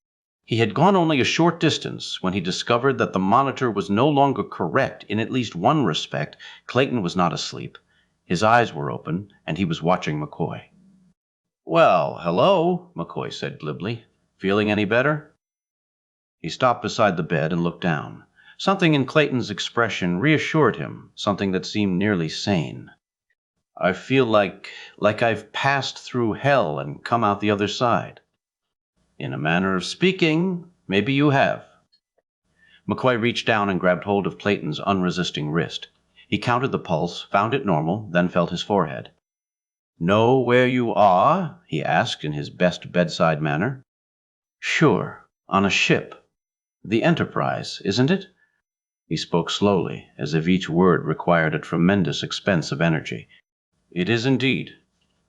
He had gone only a short distance when he discovered that the monitor was no longer correct in at least one respect. Clayton was not asleep. His eyes were open, and he was watching McCoy. "Well, hello," McCoy said glibly. "Feeling any better?" He stopped beside the bed and looked down. Something in Clayton's expression reassured him, something that seemed nearly sane. I feel like I've passed through hell and come out the other side. In a manner of speaking, maybe you have. McCoy reached down and grabbed hold of Clayton's unresisting wrist. He counted the pulse, found it normal, then felt his forehead. Know where you are? He asked in his best bedside manner. Sure, on a ship. The Enterprise, isn't it? He spoke slowly, as if each word required a tremendous expense of energy. It is indeed.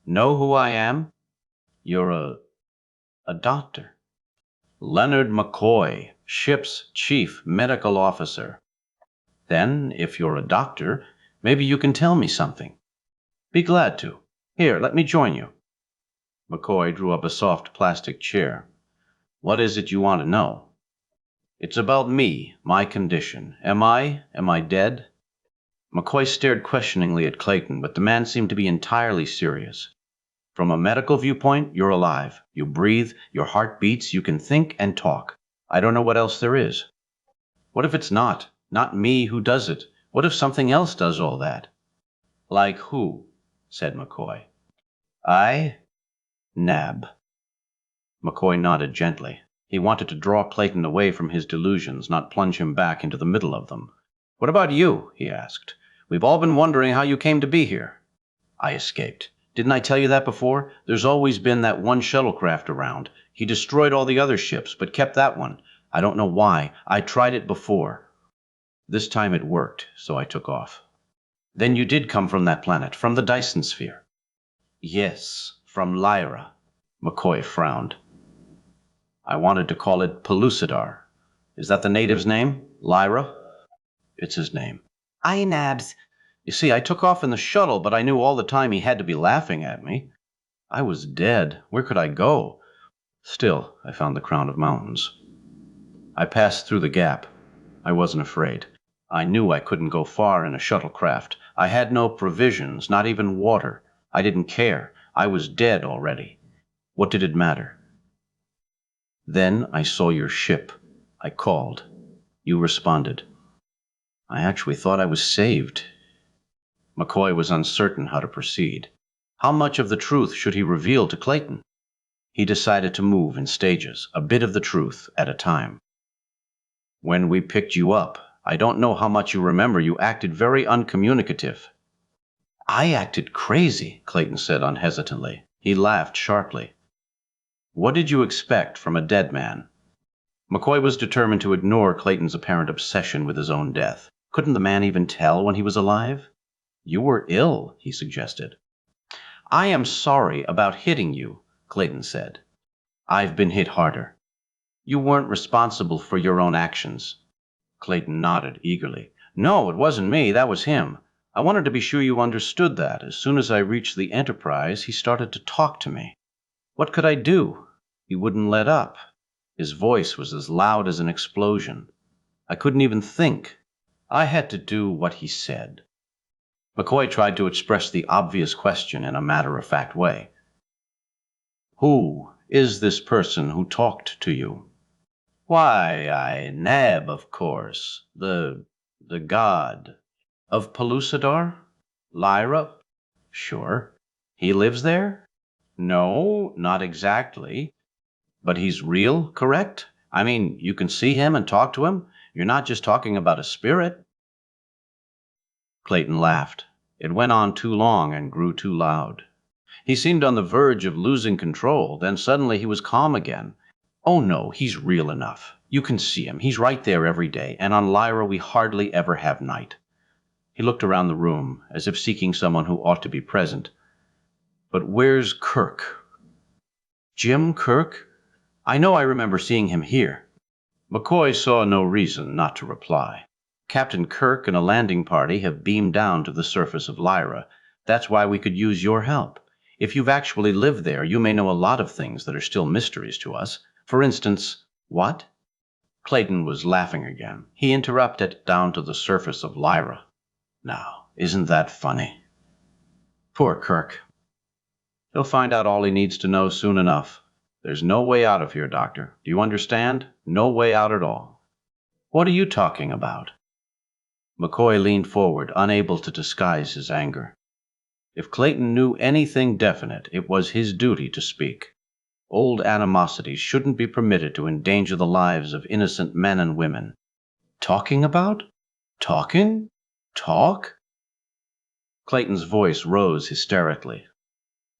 Know who I am? You're a doctor. Leonard McCoy, ship's chief medical officer. Then, if you're a doctor, maybe you can tell me something. Be glad to. Here, let me join you. McCoy drew up a soft plastic chair. What is it you want to know? It's about me, my condition. Am I dead? McCoy stared questioningly at Clayton, but the man seemed to be entirely serious. From a medical viewpoint, you're alive. You breathe, your heart beats, you can think and talk. I don't know what else there is. What if it's not me who does it? What if something else does all that? Like who? Said McCoy. Nab. McCoy nodded gently. He wanted to draw Clayton away from his delusions, not plunge him back into the middle of them. What about you? He asked. We've all been wondering how you came to be here. I escaped. Didn't I tell you that before? There's always been that one shuttlecraft around. He destroyed all the other ships, but kept that one. I don't know why. I tried it before. This time it worked, so I took off. Then you did come from that planet, from the Dyson sphere. Yes, from Lyra. McCoy frowned. I wanted to call it Pellucidar. Is that the native's name? Lyra? It's his name. Aye, Nabs. You see, I took off in the shuttle, but I knew all the time he had to be laughing at me. I was dead. Where could I go? Still, I found the crown of mountains. I passed through the gap. I wasn't afraid. I knew I couldn't go far in a shuttlecraft. I had no provisions, not even water. I didn't care. I was dead already. What did it matter? Then I saw your ship. I called. You responded. I actually thought I was saved. McCoy was uncertain how to proceed. How much of the truth should he reveal to Clayton? He decided to move in stages, a bit of the truth at a time. When we picked you up, I don't know how much you remember, you acted very uncommunicative. I acted crazy, Clayton said unhesitantly. He laughed sharply. What did you expect from a dead man? McCoy was determined to ignore Clayton's apparent obsession with his own death. Couldn't the man even tell when he was alive? You were ill, he suggested. I am sorry about hitting you, Clayton said. I've been hit harder. You weren't responsible for your own actions. Clayton nodded eagerly. No, it wasn't me, that was him. I wanted to be sure you understood that. As soon as I reached the Enterprise, he started to talk to me. What could I do? He wouldn't let up. His voice was as loud as an explosion. I couldn't even think. I had to do what he said. McCoy tried to express the obvious question in a matter-of-fact way. Who is this person who talked to you? Why, Nab, of course. The god. Of Pellucidar? Lyra? Sure. He lives there? No, not exactly. But he's real, correct? I mean, you can see him and talk to him? You're not just talking about a spirit. Clayton laughed. It went on too long and grew too loud. He seemed on the verge of losing control, then suddenly he was calm again. Oh no, he's real enough. You can see him. He's right there every day, and on Lyra we hardly ever have night. He looked around the room, as if seeking someone who ought to be present. But where's Kirk? Jim Kirk? I know I remember seeing him here. McCoy saw no reason not to reply. Captain Kirk and a landing party have beamed down to the surface of Lyra. That's why we could use your help. If you've actually lived there, you may know a lot of things that are still mysteries to us. For instance, what? Clayton was laughing again. He interrupted, down to the surface of Lyra. Now, isn't that funny? Poor Kirk. He'll find out all he needs to know soon enough. There's no way out of here, Doctor. Do you understand? No way out at all. What are you talking about? McCoy leaned forward, unable to disguise his anger. If Clayton knew anything definite, it was his duty to speak. Old animosities shouldn't be permitted to endanger the lives of innocent men and women. Talking about? Talking? Talk? Clayton's voice rose hysterically.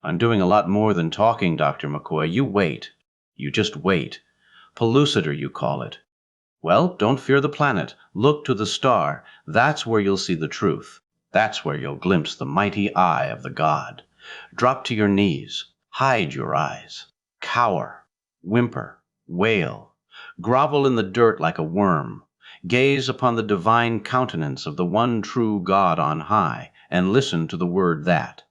I'm doing a lot more than talking, Dr. McCoy. You wait. You just wait. Pellucidar, you call it. Well, don't fear the planet. Look to the star. That's where you'll see the truth. That's where you'll glimpse the mighty eye of the god. Drop to your knees. Hide your eyes. Cower. Whimper. Wail. Grovel in the dirt like a worm. Gaze upon the divine countenance of the one true God on high, and listen to the word that.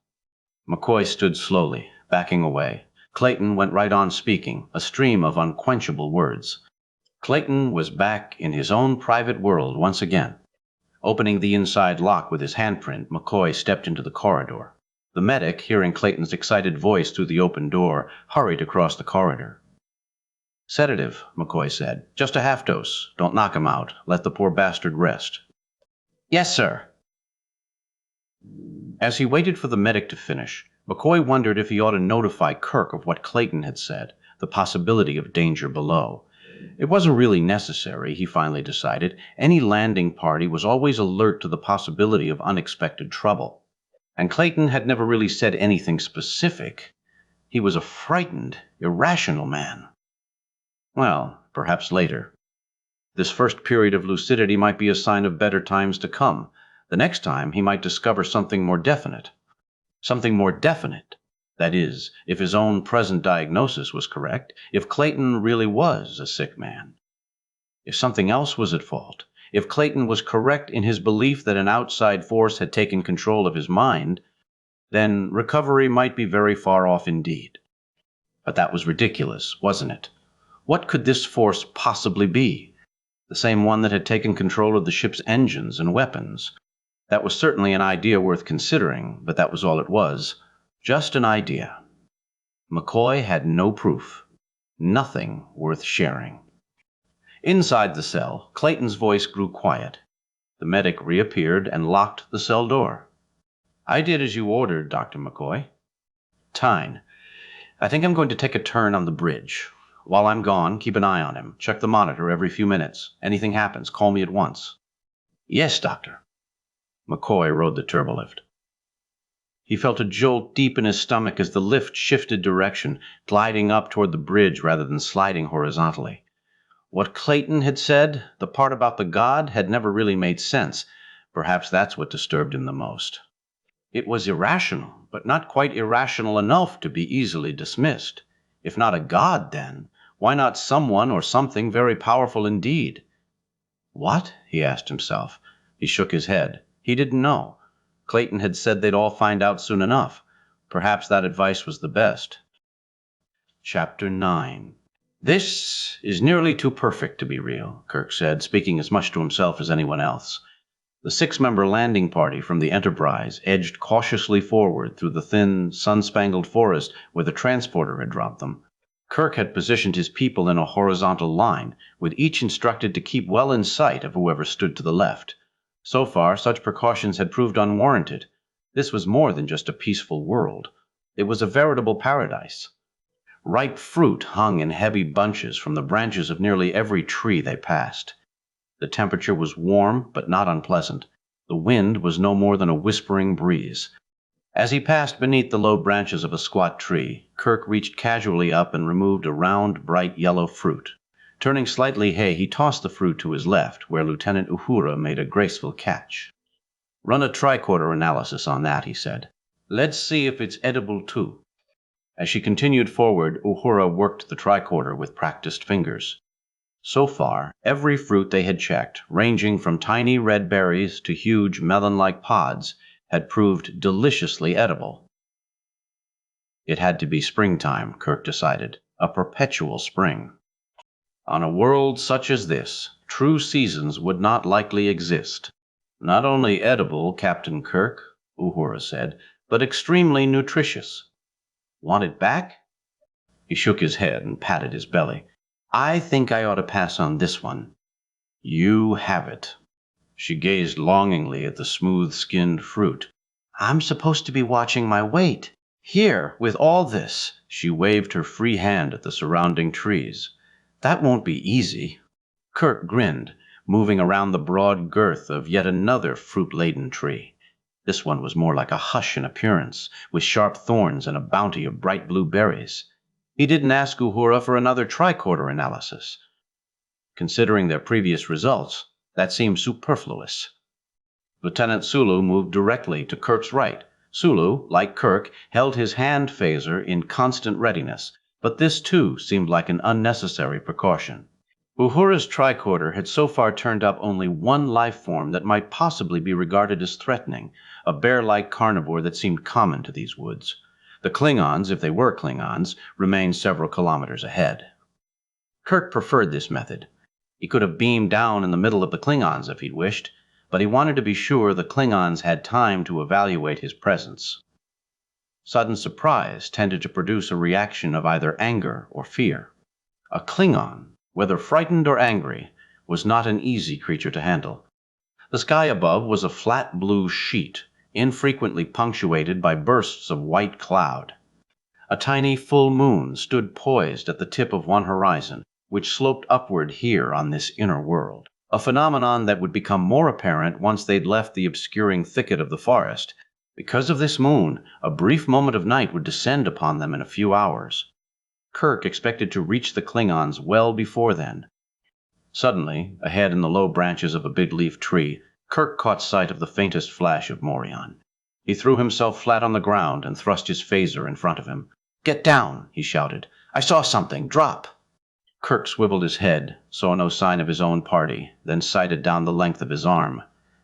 McCoy stood slowly, backing away. Clayton went right on speaking, a stream of unquenchable words. Clayton was back in his own private world once again. Opening the inside lock with his handprint, McCoy stepped into the corridor. The medic, hearing Clayton's excited voice through the open door, hurried across the corridor. Sedative, McCoy said. Just a half dose. Don't knock him out. Let the poor bastard rest. Yes, sir. As he waited for the medic to finish, McCoy wondered if he ought to notify Kirk of what Clayton had said, the possibility of danger below. It wasn't really necessary, he finally decided. Any landing party was always alert to the possibility of unexpected trouble. And Clayton had never really said anything specific. He was a frightened, irrational man. Well, perhaps later. This first period of lucidity might be a sign of better times to come. The next time, he might discover something more definite. Something more definite. That is, if his own present diagnosis was correct, if Clayton really was a sick man. If something else was at fault, if Clayton was correct in his belief that an outside force had taken control of his mind, then recovery might be very far off indeed. But that was ridiculous, wasn't it? What could this force possibly be? The same one that had taken control of the ship's engines and weapons. That was certainly an idea worth considering, but that was all it was. Just an idea. McCoy had no proof. Nothing worth sharing. Inside the cell, Clayton's voice grew quiet. The medic reappeared and locked the cell door. I did as you ordered, Dr. McCoy. Tyne, I think I'm going to take a turn on the bridge. While I'm gone, keep an eye on him. Check the monitor every few minutes. Anything happens, call me at once. Yes, Doctor. McCoy rode the turbolift. He felt a jolt deep in his stomach as the lift shifted direction, gliding up toward the bridge rather than sliding horizontally. What Clayton had said, the part about the god, had never really made sense. Perhaps that's what disturbed him the most. It was irrational, but not quite irrational enough to be easily dismissed. If not a god, then, why not someone or something very powerful indeed? What? He asked himself. He shook his head. He didn't know. Clayton had said they'd all find out soon enough. Perhaps that advice was the best. Chapter 9. This is nearly too perfect to be real, Kirk said, speaking as much to himself as anyone else. The 6-member landing party from the Enterprise edged cautiously forward through the thin, sun-spangled forest where the transporter had dropped them. Kirk had positioned his people in a horizontal line, with each instructed to keep well in sight of whoever stood to the left. So far, such precautions had proved unwarranted. This was more than just a peaceful world. It was a veritable paradise. Ripe fruit hung in heavy bunches from the branches of nearly every tree they passed. The temperature was warm, but not unpleasant. The wind was no more than a whispering breeze. As he passed beneath the low branches of a squat tree, Kirk reached casually up and removed a round, bright yellow fruit. Turning slightly hay, he tossed the fruit to his left, where Lieutenant Uhura made a graceful catch. Run a tricorder analysis on that, he said. Let's see if it's edible too. As she continued forward, Uhura worked the tricorder with practiced fingers. So far, every fruit they had checked, ranging from tiny red berries to huge melon-like pods, had proved deliciously edible. It had to be springtime, Kirk decided, a perpetual spring. On a world such as this, true seasons would not likely exist. Not only edible, Captain Kirk, Uhura said, but extremely nutritious. Want it back? He shook his head and patted his belly. I think I ought to pass on this one. You have it. She gazed longingly at the smooth-skinned fruit. I'm supposed to be watching my weight. Here, with all this, she waved her free hand at the surrounding trees. That won't be easy. Kirk grinned, moving around the broad girth of yet another fruit-laden tree. This one was more like a hush in appearance, with sharp thorns and a bounty of bright blue berries. He didn't ask Uhura for another tricorder analysis. Considering their previous results, that seemed superfluous. Lieutenant Sulu moved directly to Kirk's right. Sulu, like Kirk, held his hand phaser in constant readiness, but this too seemed like an unnecessary precaution. Uhura's tricorder had so far turned up only one life form that might possibly be regarded as threatening, a bear-like carnivore that seemed common to these woods. The Klingons, if they were Klingons, remained several kilometers ahead. Kirk preferred this method. He could have beamed down in the middle of the Klingons if he'd wished, but he wanted to be sure the Klingons had time to evaluate his presence. Sudden surprise tended to produce a reaction of either anger or fear. A Klingon, whether frightened or angry, was not an easy creature to handle. The sky above was a flat blue sheet, infrequently punctuated by bursts of white cloud. A tiny full moon stood poised at the tip of one horizon, which sloped upward here on this inner world, a phenomenon that would become more apparent once they'd left the obscuring thicket of the forest. Because of this moon, a brief moment of night would descend upon them in a few hours. Kirk expected to reach the Klingons well before then. Suddenly, ahead in the low branches of a big-leaf tree, Kirk caught sight of the faintest flash of Morion. He threw himself flat on the ground and thrust his phaser in front of him. "Get down!" he shouted. "I saw something. Drop!" Kirk swiveled his head, saw no sign of his own party, then sighted down the length of his arm.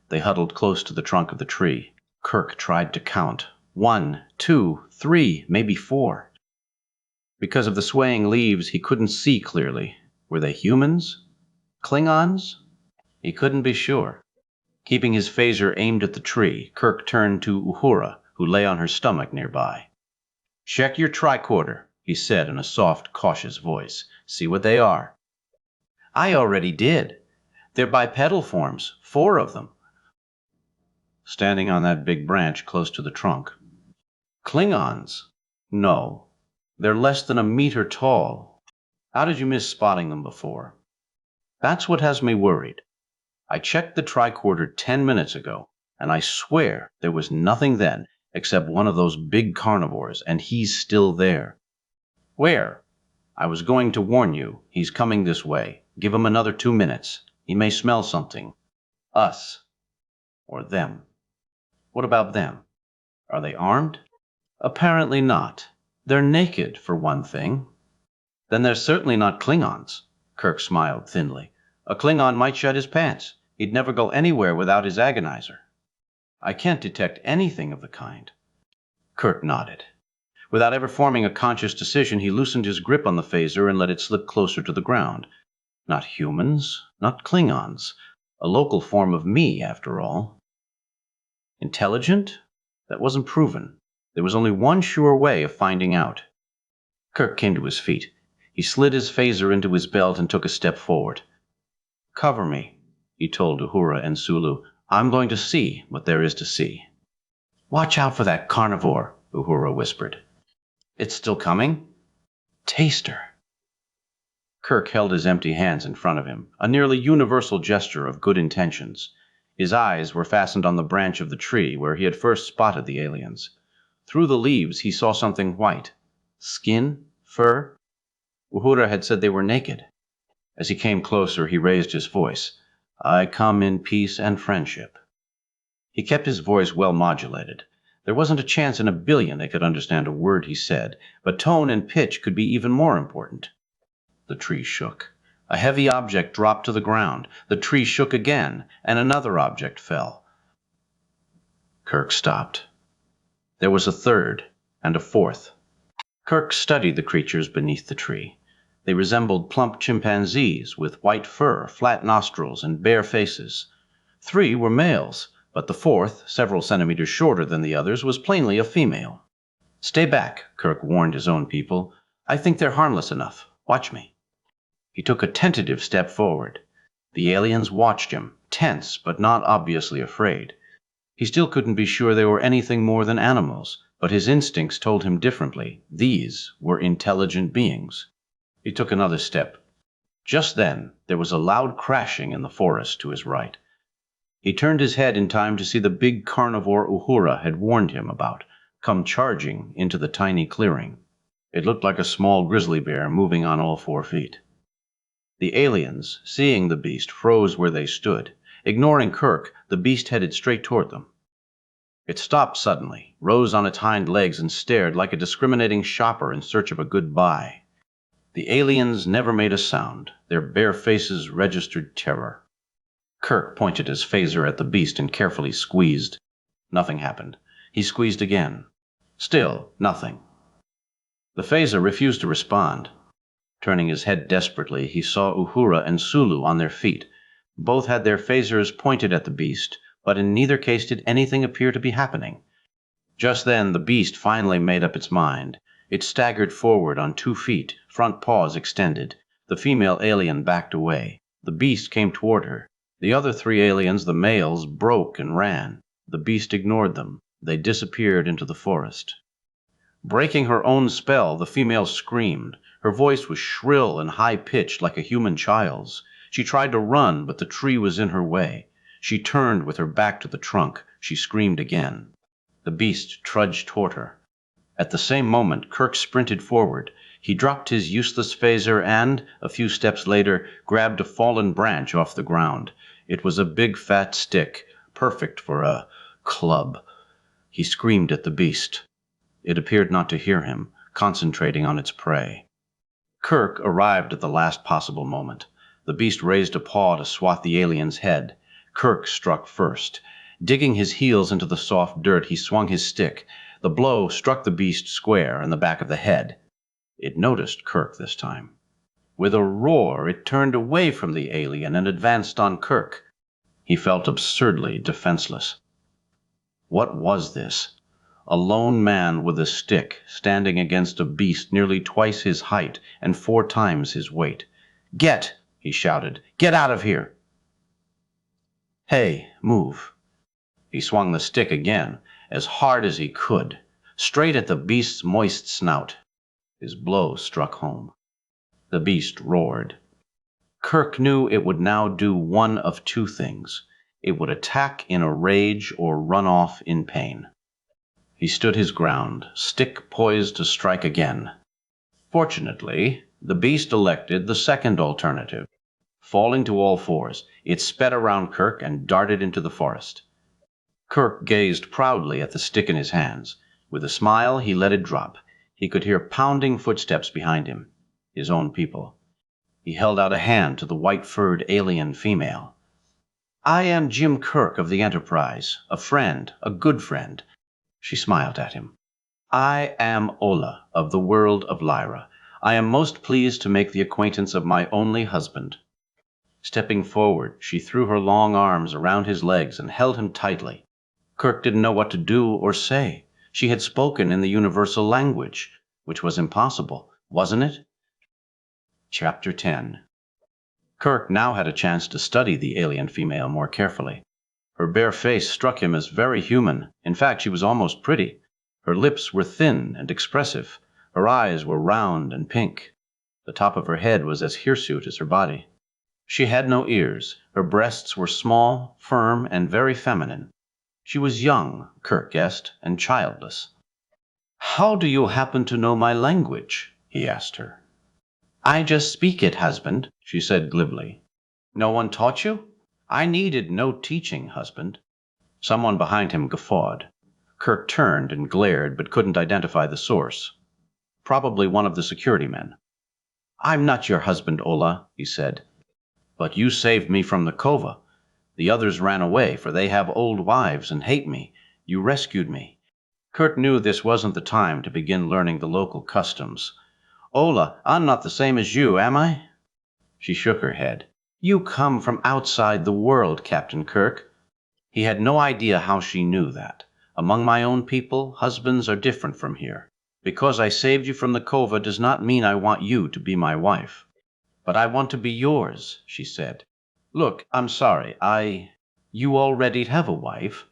They huddled close to the trunk of the tree. Kirk tried to count. 1, 2, 3, maybe 4. Because of the swaying leaves, he couldn't see clearly. Were they humans? Klingons? He couldn't be sure. Keeping his phaser aimed at the tree, Kirk turned to Uhura, who lay on her stomach nearby. "Check your tricorder," he said in a soft, cautious voice. "See what they are." "I already did. They're bipedal forms, 4 of them. Standing on that big branch close to the trunk. Klingons? No. They're less than a meter tall. How did you miss spotting them before?" "That's what has me worried. I checked the tricorder 10 minutes ago, and I swear there was nothing then except one of those big carnivores, and he's still there." "Where?" "I was going to warn you. He's coming this way. Give him another 2 minutes. He may smell something. Us. Or them." "What about them? Are they armed?" "Apparently not. They're naked, for one thing." "Then they're certainly not Klingons." Kirk smiled thinly. "A Klingon might shed his pants. He'd never go anywhere without his agonizer." "I can't detect anything of the kind." Kirk nodded. Without ever forming a conscious decision, he loosened his grip on the phaser and let it slip closer to the ground. Not humans, not Klingons. A local form of me, after all. Intelligent? That wasn't proven. There was only one sure way of finding out. Kirk came to his feet. He slid his phaser into his belt and took a step forward. "Cover me," he told Uhura and Sulu. "I'm going to see what there is to see." "Watch out for that carnivore," Uhura whispered. "It's still coming?" "Taste her." Kirk held his empty hands in front of him, a nearly universal gesture of good intentions. His eyes were fastened on the branch of the tree where he had first spotted the aliens. Through the leaves he saw something white. Skin? Fur? Uhura had said they were naked. As he came closer, he raised his voice. "I come in peace and friendship." He kept his voice well modulated. There wasn't a chance in a billion they could understand a word he said, but tone and pitch could be even more important. The tree shook. A heavy object dropped to the ground. The tree shook again, and another object fell. Kirk stopped. There was a third, and a fourth. Kirk studied the creatures beneath the tree. They resembled plump chimpanzees with white fur, flat nostrils, and bare faces. 3 were males, but the fourth, several centimeters shorter than the others, was plainly a female. "Stay back," Kirk warned his own people. "I think they're harmless enough. Watch me." He took a tentative step forward. The aliens watched him, tense but not obviously afraid. He still couldn't be sure they were anything more than animals, but his instincts told him differently. These were intelligent beings. He took another step. Just then, there was a loud crashing in the forest to his right. He turned his head in time to see the big carnivore Uhura had warned him about come charging into the tiny clearing. It looked like a small grizzly bear moving on all 4 feet. The aliens, seeing the beast, froze where they stood. Ignoring Kirk, the beast headed straight toward them. It stopped suddenly, rose on its hind legs, and stared like a discriminating shopper in search of a good buy. The aliens never made a sound. Their bare faces registered terror. Kirk pointed his phaser at the beast and carefully squeezed. Nothing happened. He squeezed again. Still nothing. The phaser refused to respond. Turning his head desperately, he saw Uhura and Sulu on their feet. Both had their phasers pointed at the beast, but in neither case did anything appear to be happening. Just then the beast finally made up its mind. It staggered forward on 2 feet, front paws extended. The female alien backed away. The beast came toward her. The other 3 aliens, the males, broke and ran. The beast ignored them. They disappeared into the forest. Breaking her own spell, the female screamed. Her voice was shrill and high-pitched like a human child's. She tried to run, but the tree was in her way. She turned with her back to the trunk. She screamed again. The beast trudged toward her. At the same moment, Kirk sprinted forward. He dropped his useless phaser and, a few steps later, grabbed a fallen branch off the ground. It was a big fat stick, perfect for a club. He screamed at the beast. It appeared not to hear him, concentrating on its prey. Kirk arrived at the last possible moment. The beast raised a paw to swat the alien's head. Kirk struck first. Digging his heels into the soft dirt, he swung his stick. The blow struck the beast square in the back of the head. It noticed Kirk this time. With a roar, it turned away from the alien and advanced on Kirk. He felt absurdly defenseless. What was this? A lone man with a stick standing against a beast nearly twice his height and 4 times his weight. "Get!" he shouted. "Get out of here!" "Hey, move." He swung the stick again, as hard as he could, straight at the beast's moist snout. His blow struck home. The beast roared. Kirk knew it would now do one of 2 things. It would attack in a rage or run off in pain. He stood his ground, stick poised to strike again. Fortunately, the beast elected the second alternative. Falling to all 4s, it sped around Kirk and darted into the forest. Kirk gazed proudly at the stick in his hands. With a smile, he let it drop. He could hear pounding footsteps behind him. His own people. He held out a hand to the white-furred alien female. "I am Jim Kirk of the Enterprise, a friend, a good friend." She smiled at him. "I am Ola of the world of Lyra. I am most pleased to make the acquaintance of my only husband." Stepping forward, she threw her long arms around his legs and held him tightly. Kirk didn't know what to do or say. She had spoken in the universal language, which was impossible, wasn't it? Chapter 10. Kirk now had a chance to study the alien female more carefully. Her bare face struck him as very human. In fact, she was almost pretty. Her lips were thin and expressive. Her eyes were round and pink. The top of her head was as hirsute as her body. She had no ears. Her breasts were small, firm, and very feminine. She was young, Kirk guessed, and childless. "How do you happen to know my language?" he asked her. "I just speak it, husband," she said glibly. "No one taught you?" "I needed no teaching, husband." Someone behind him guffawed. Kirk turned and glared, but couldn't identify the source. Probably one of the security men. "I'm not your husband, Ola," he said. "But you saved me from the Kova. The others ran away, for they have old wives and hate me. You rescued me." Kirk knew this wasn't the time to begin learning the local customs. "Ola, I'm not the same as you, am I?" She shook her head. "You come from outside the world, Captain Kirk." He had no idea how she knew that. "Among my own people, husbands are different from here. Because I saved you from the Kova does not mean I want you to be my wife." "But I want to be yours," she said. Look, I'm sorry, You already have a wife?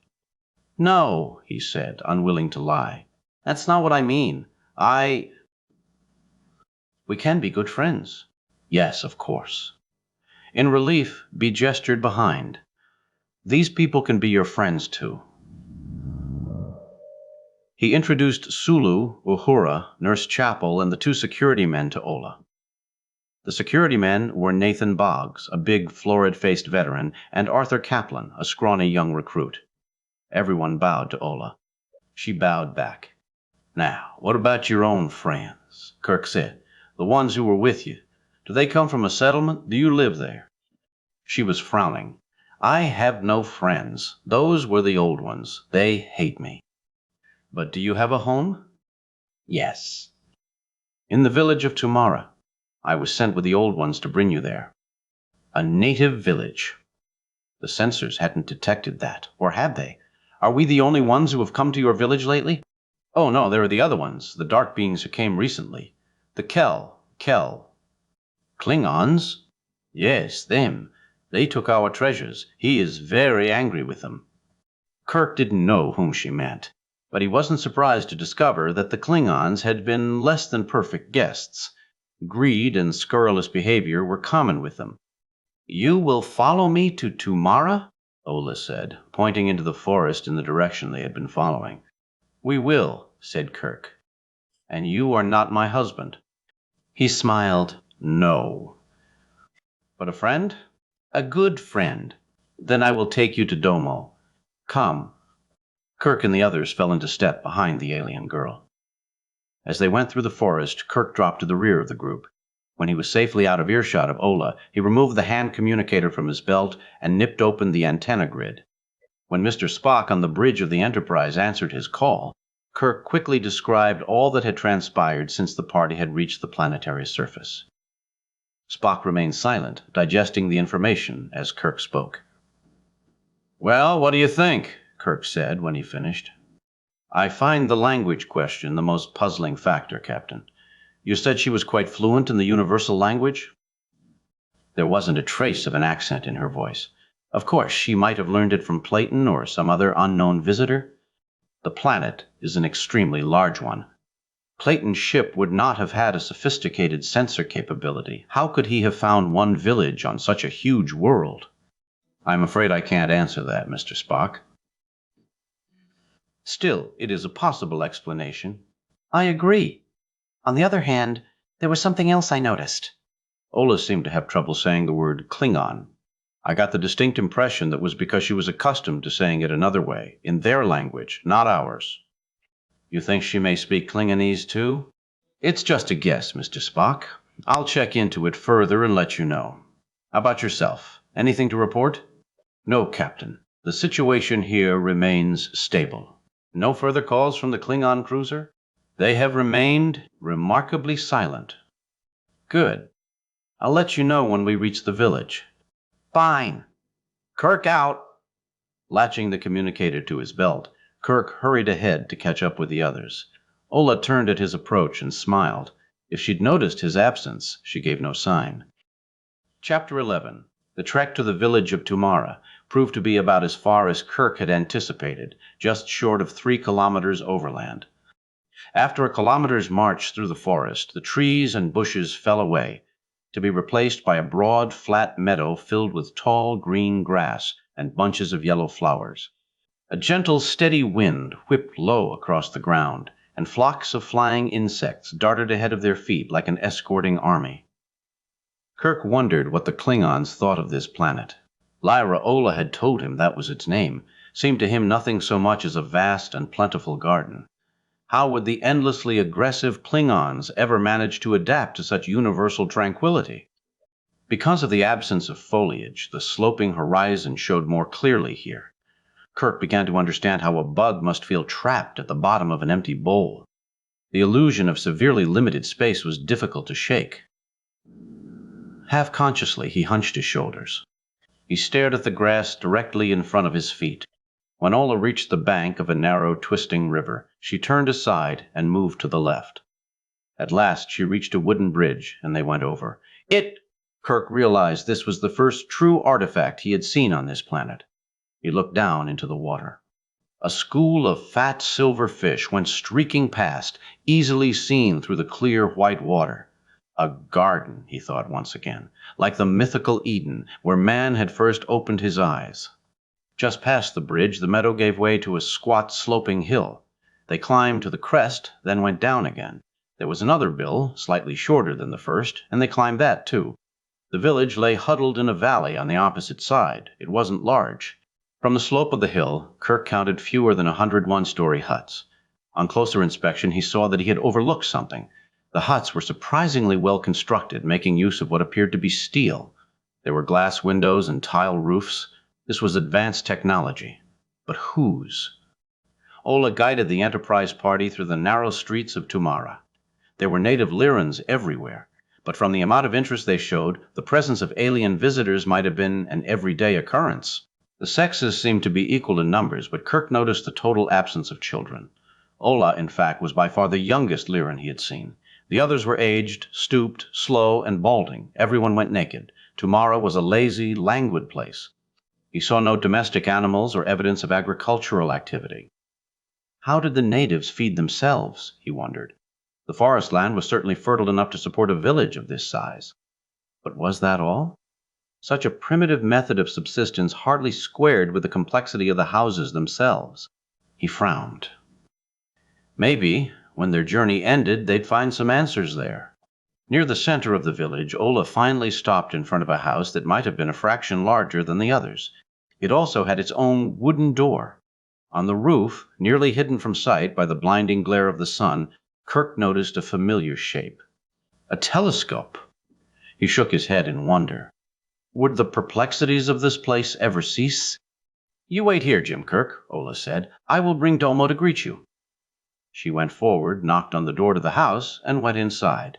No, he said, unwilling to lie. That's not what I mean. We can be good friends. Yes, of course. In relief, be gestured behind. These people can be your friends too. He introduced Sulu, Uhura, Nurse Chapel, and the two security men to Ola. The security men were Nathan Boggs, a big, florid-faced veteran, and Arthur Kaplan, a scrawny young recruit. Everyone bowed to Ola. She bowed back. Now, what about your own friends? Kirk said. The ones who were with you. Do they come from a settlement? Do you live there? She was frowning. I have no friends. Those were the old ones. They hate me. But do you have a home? Yes. In the village of Tumara. I was sent with the old ones to bring you there. A native village. The sensors hadn't detected that, or had they? Are we the only ones who have come to your village lately? Oh no, there are the other ones, the dark beings who came recently. The Kel. Klingons? Yes, them. They took our treasures. He is very angry with them. Kirk didn't know whom she meant, but he wasn't surprised to discover that the Klingons had been less than perfect guests. Greed and scurrilous behavior were common with them. You will follow me to Tumara? Ola said, pointing into the forest in the direction they had been following. We will, said Kirk. And you are not my husband. He smiled. No. But a friend? A good friend. Then I will take you to Domo. Come. Kirk and the others fell into step behind the alien girl. As they went through the forest, Kirk dropped to the rear of the group. When he was safely out of earshot of Ola, he removed the hand communicator from his belt and nipped open the antenna grid. When Mr. Spock on the bridge of the Enterprise answered his call, Kirk quickly described all that had transpired since the party had reached the planetary surface. Spock remained silent, digesting the information as Kirk spoke. Well, what do you think? Kirk said when he finished. I find the language question the most puzzling factor, Captain. You said she was quite fluent in the universal language? There wasn't a trace of an accent in her voice. Of course, she might have learned it from Platon or some other unknown visitor. The planet is an extremely large one. Clayton's ship would not have had a sophisticated sensor capability. How could he have found one village on such a huge world? I'm afraid I can't answer that, Mr. Spock. Still, it is a possible explanation. I agree. On the other hand, there was something else I noticed. Ola seemed to have trouble saying the word Klingon. I got the distinct impression that was because she was accustomed to saying it another way, in their language, not ours. You think she may speak Klingonese too? It's just a guess, Mr. Spock. I'll check into it further and let you know. How about yourself? Anything to report? No, Captain. The situation here remains stable. No further calls from the Klingon cruiser? They have remained remarkably silent. Good. I'll let you know when we reach the village. Fine. Kirk out. Latching the communicator to his belt, Kirk hurried ahead to catch up with the others. Ola turned at his approach and smiled. If she'd noticed his absence, she gave no sign. Chapter 11. The trek to the village of Tumara proved to be about as far as Kirk had anticipated, just short of 3 kilometers overland. After a kilometer's march through the forest, the trees and bushes fell away, to be replaced by a broad, flat meadow filled with tall, green grass and bunches of yellow flowers. A gentle, steady wind whipped low across the ground, and flocks of flying insects darted ahead of their feet like an escorting army. Kirk wondered what the Klingons thought of this planet. Lyra Ola had told him that was its name, seemed to him nothing so much as a vast and plentiful garden. How would the endlessly aggressive Klingons ever manage to adapt to such universal tranquility? Because of the absence of foliage, the sloping horizon showed more clearly here. Kirk began to understand how a bug must feel trapped at the bottom of an empty bowl. The illusion of severely limited space was difficult to shake. Half consciously, he hunched his shoulders. He stared at the grass directly in front of his feet. When Ola reached the bank of a narrow, twisting river, she turned aside and moved to the left. At last she reached a wooden bridge, and they went over. Kirk realized this was the first true artifact he had seen on this planet. He looked down into the water. A school of fat silver fish went streaking past, easily seen through the clear white water. A garden, he thought once again, like the mythical Eden, where man had first opened his eyes. Just past the bridge, the meadow gave way to a squat, sloping hill. They climbed to the crest, then went down again. There was another bill, slightly shorter than the first, and they climbed that too. The village lay huddled in a valley on the opposite side. It wasn't large. From the slope of the hill, Kirk counted fewer than 100 one-story huts. On closer inspection, he saw that he had overlooked something. The huts were surprisingly well constructed, making use of what appeared to be steel. There were glass windows and tile roofs. This was advanced technology. But whose? Ola guided the Enterprise party through the narrow streets of Tumara. There were native Lyrans everywhere, but from the amount of interest they showed, the presence of alien visitors might have been an everyday occurrence. The sexes seemed to be equal in numbers, but Kirk noticed the total absence of children. Ola, in fact, was by far the youngest Lyran he had seen. The others were aged, stooped, slow, and balding. Everyone went naked. Tumara was a lazy, languid place. He saw no domestic animals or evidence of agricultural activity. How did the natives feed themselves, he wondered. The forest land was certainly fertile enough to support a village of this size. But was that all? Such a primitive method of subsistence hardly squared with the complexity of the houses themselves. He frowned. Maybe, when their journey ended, they'd find some answers there. Near the center of the village, Ola finally stopped in front of a house that might have been a fraction larger than the others. It also had its own wooden door. On the roof, nearly hidden from sight by the blinding glare of the sun, Kirk noticed a familiar shape. A telescope! He shook his head in wonder. Would the perplexities of this place ever cease? "You wait here, Jim Kirk," Ola said. "I will bring Domo to greet you." She went forward, knocked on the door to the house, and went inside.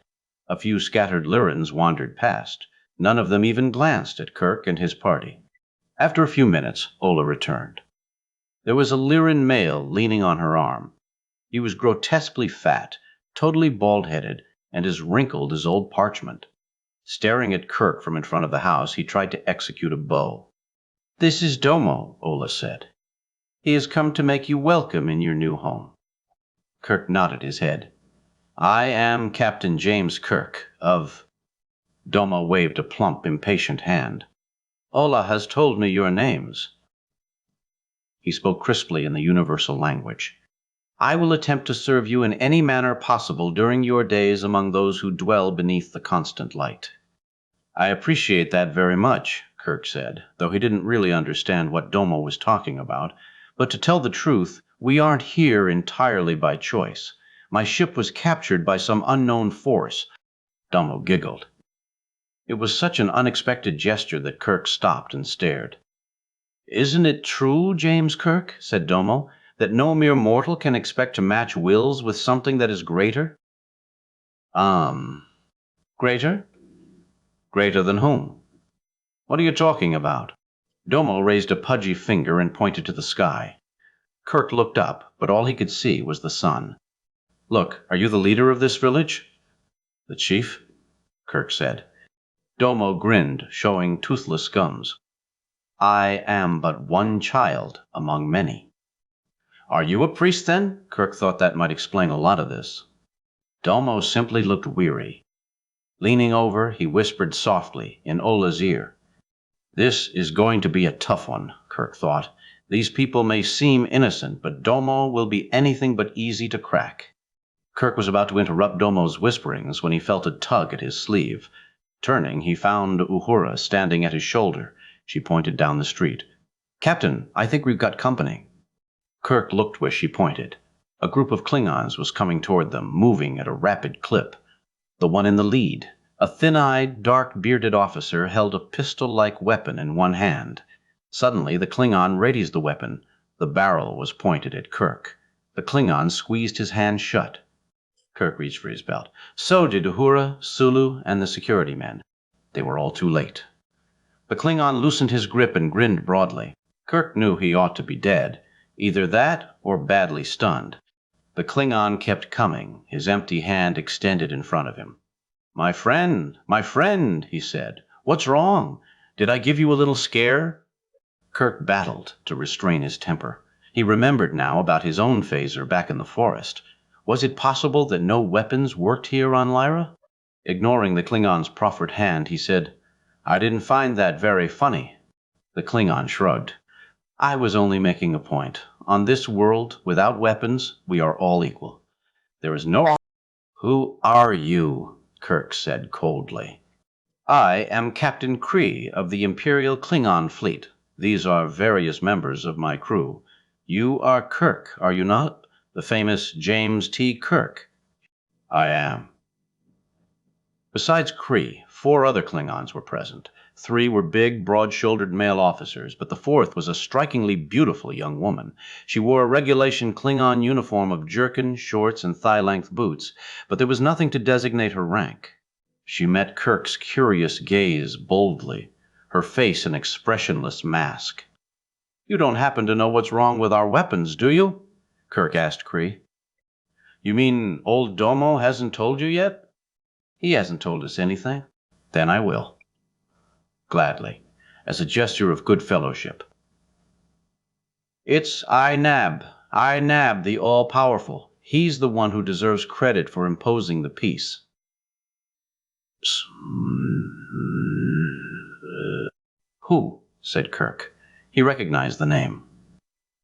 A few scattered Lyrans wandered past. None of them even glanced at Kirk and his party. After a few minutes, Ola returned. There was a Lyran male leaning on her arm. He was grotesquely fat, totally bald-headed, and as wrinkled as old parchment. Staring at Kirk from in front of the house, he tried to execute a bow. "This is Domo," Ola said. "He has come to make you welcome in your new home." Kirk nodded his head. "I am Captain James Kirk, of—" Domo waved a plump, impatient hand. "Ola has told me your names." He spoke crisply in the universal language. "I will attempt to serve you in any manner possible during your days among those who dwell beneath the constant light." "I appreciate that very much," Kirk said, though he didn't really understand what Domo was talking about. "But to tell the truth, we aren't here entirely by choice. My ship was captured by some unknown force." Domo giggled. It was such an unexpected gesture that Kirk stopped and stared. "Isn't it true, James Kirk," said Domo, "that no mere mortal can expect to match wills with something that is greater?" Greater? Greater than whom? What are you talking about?" Domo raised a pudgy finger and pointed to the sky. Kirk looked up, but all he could see was the sun. "Look, are you the leader of this village?" "The chief," Kirk said. Domo grinned, showing toothless gums. "I am but one child among many." "Are you a priest, then?" Kirk thought that might explain a lot of this. Domo simply looked weary. Leaning over, he whispered softly in Ola's ear. "This is going to be a tough one," Kirk thought. "These people may seem innocent, but Domo will be anything but easy to crack." Kirk was about to interrupt Domo's whisperings when he felt a tug at his sleeve. Turning, he found Uhura standing at his shoulder. She pointed down the street. "Captain, I think we've got company." Kirk looked where she pointed. A group of Klingons was coming toward them, moving at a rapid clip. The one in the lead, a thin-eyed, dark-bearded officer, held a pistol-like weapon in one hand. Suddenly, the Klingon raised the weapon. The barrel was pointed at Kirk. The Klingon squeezed his hand shut. Kirk reached for his belt. So did Uhura, Sulu, and the security men. They were all too late. The Klingon loosened his grip and grinned broadly. Kirk knew he ought to be dead. Either that or badly stunned. The Klingon kept coming, his empty hand extended in front of him. My friend, he said. What's wrong? Did I give you a little scare? Kirk battled to restrain his temper. He remembered now about his own phaser back in the forest. Was it possible that no weapons worked here on Lyra? Ignoring the Klingon's proffered hand, he said, I didn't find that very funny. The Klingon shrugged. I was only making a point. On this world, without weapons, we are all equal. There is no... Who are you? Kirk said coldly. I am Captain Kree of the Imperial Klingon Fleet. These are various members of my crew. You are Kirk, are you not? The famous James T. Kirk. I am. Besides Kree, 4 other Klingons were present. 3 were big, broad-shouldered male officers, but the 4th was a strikingly beautiful young woman. She wore a regulation Klingon uniform of jerkin, shorts, and thigh-length boots, but there was nothing to designate her rank. She met Kirk's curious gaze boldly, her face an expressionless mask. You don't happen to know what's wrong with our weapons, do you? Kirk asked Kree. You mean old Domo hasn't told you yet? He hasn't told us anything. Then I will. Gladly, as a gesture of good fellowship. It's Inab the all-powerful. He's the one who deserves credit for imposing the peace. Who? Said Kirk. He recognized the name.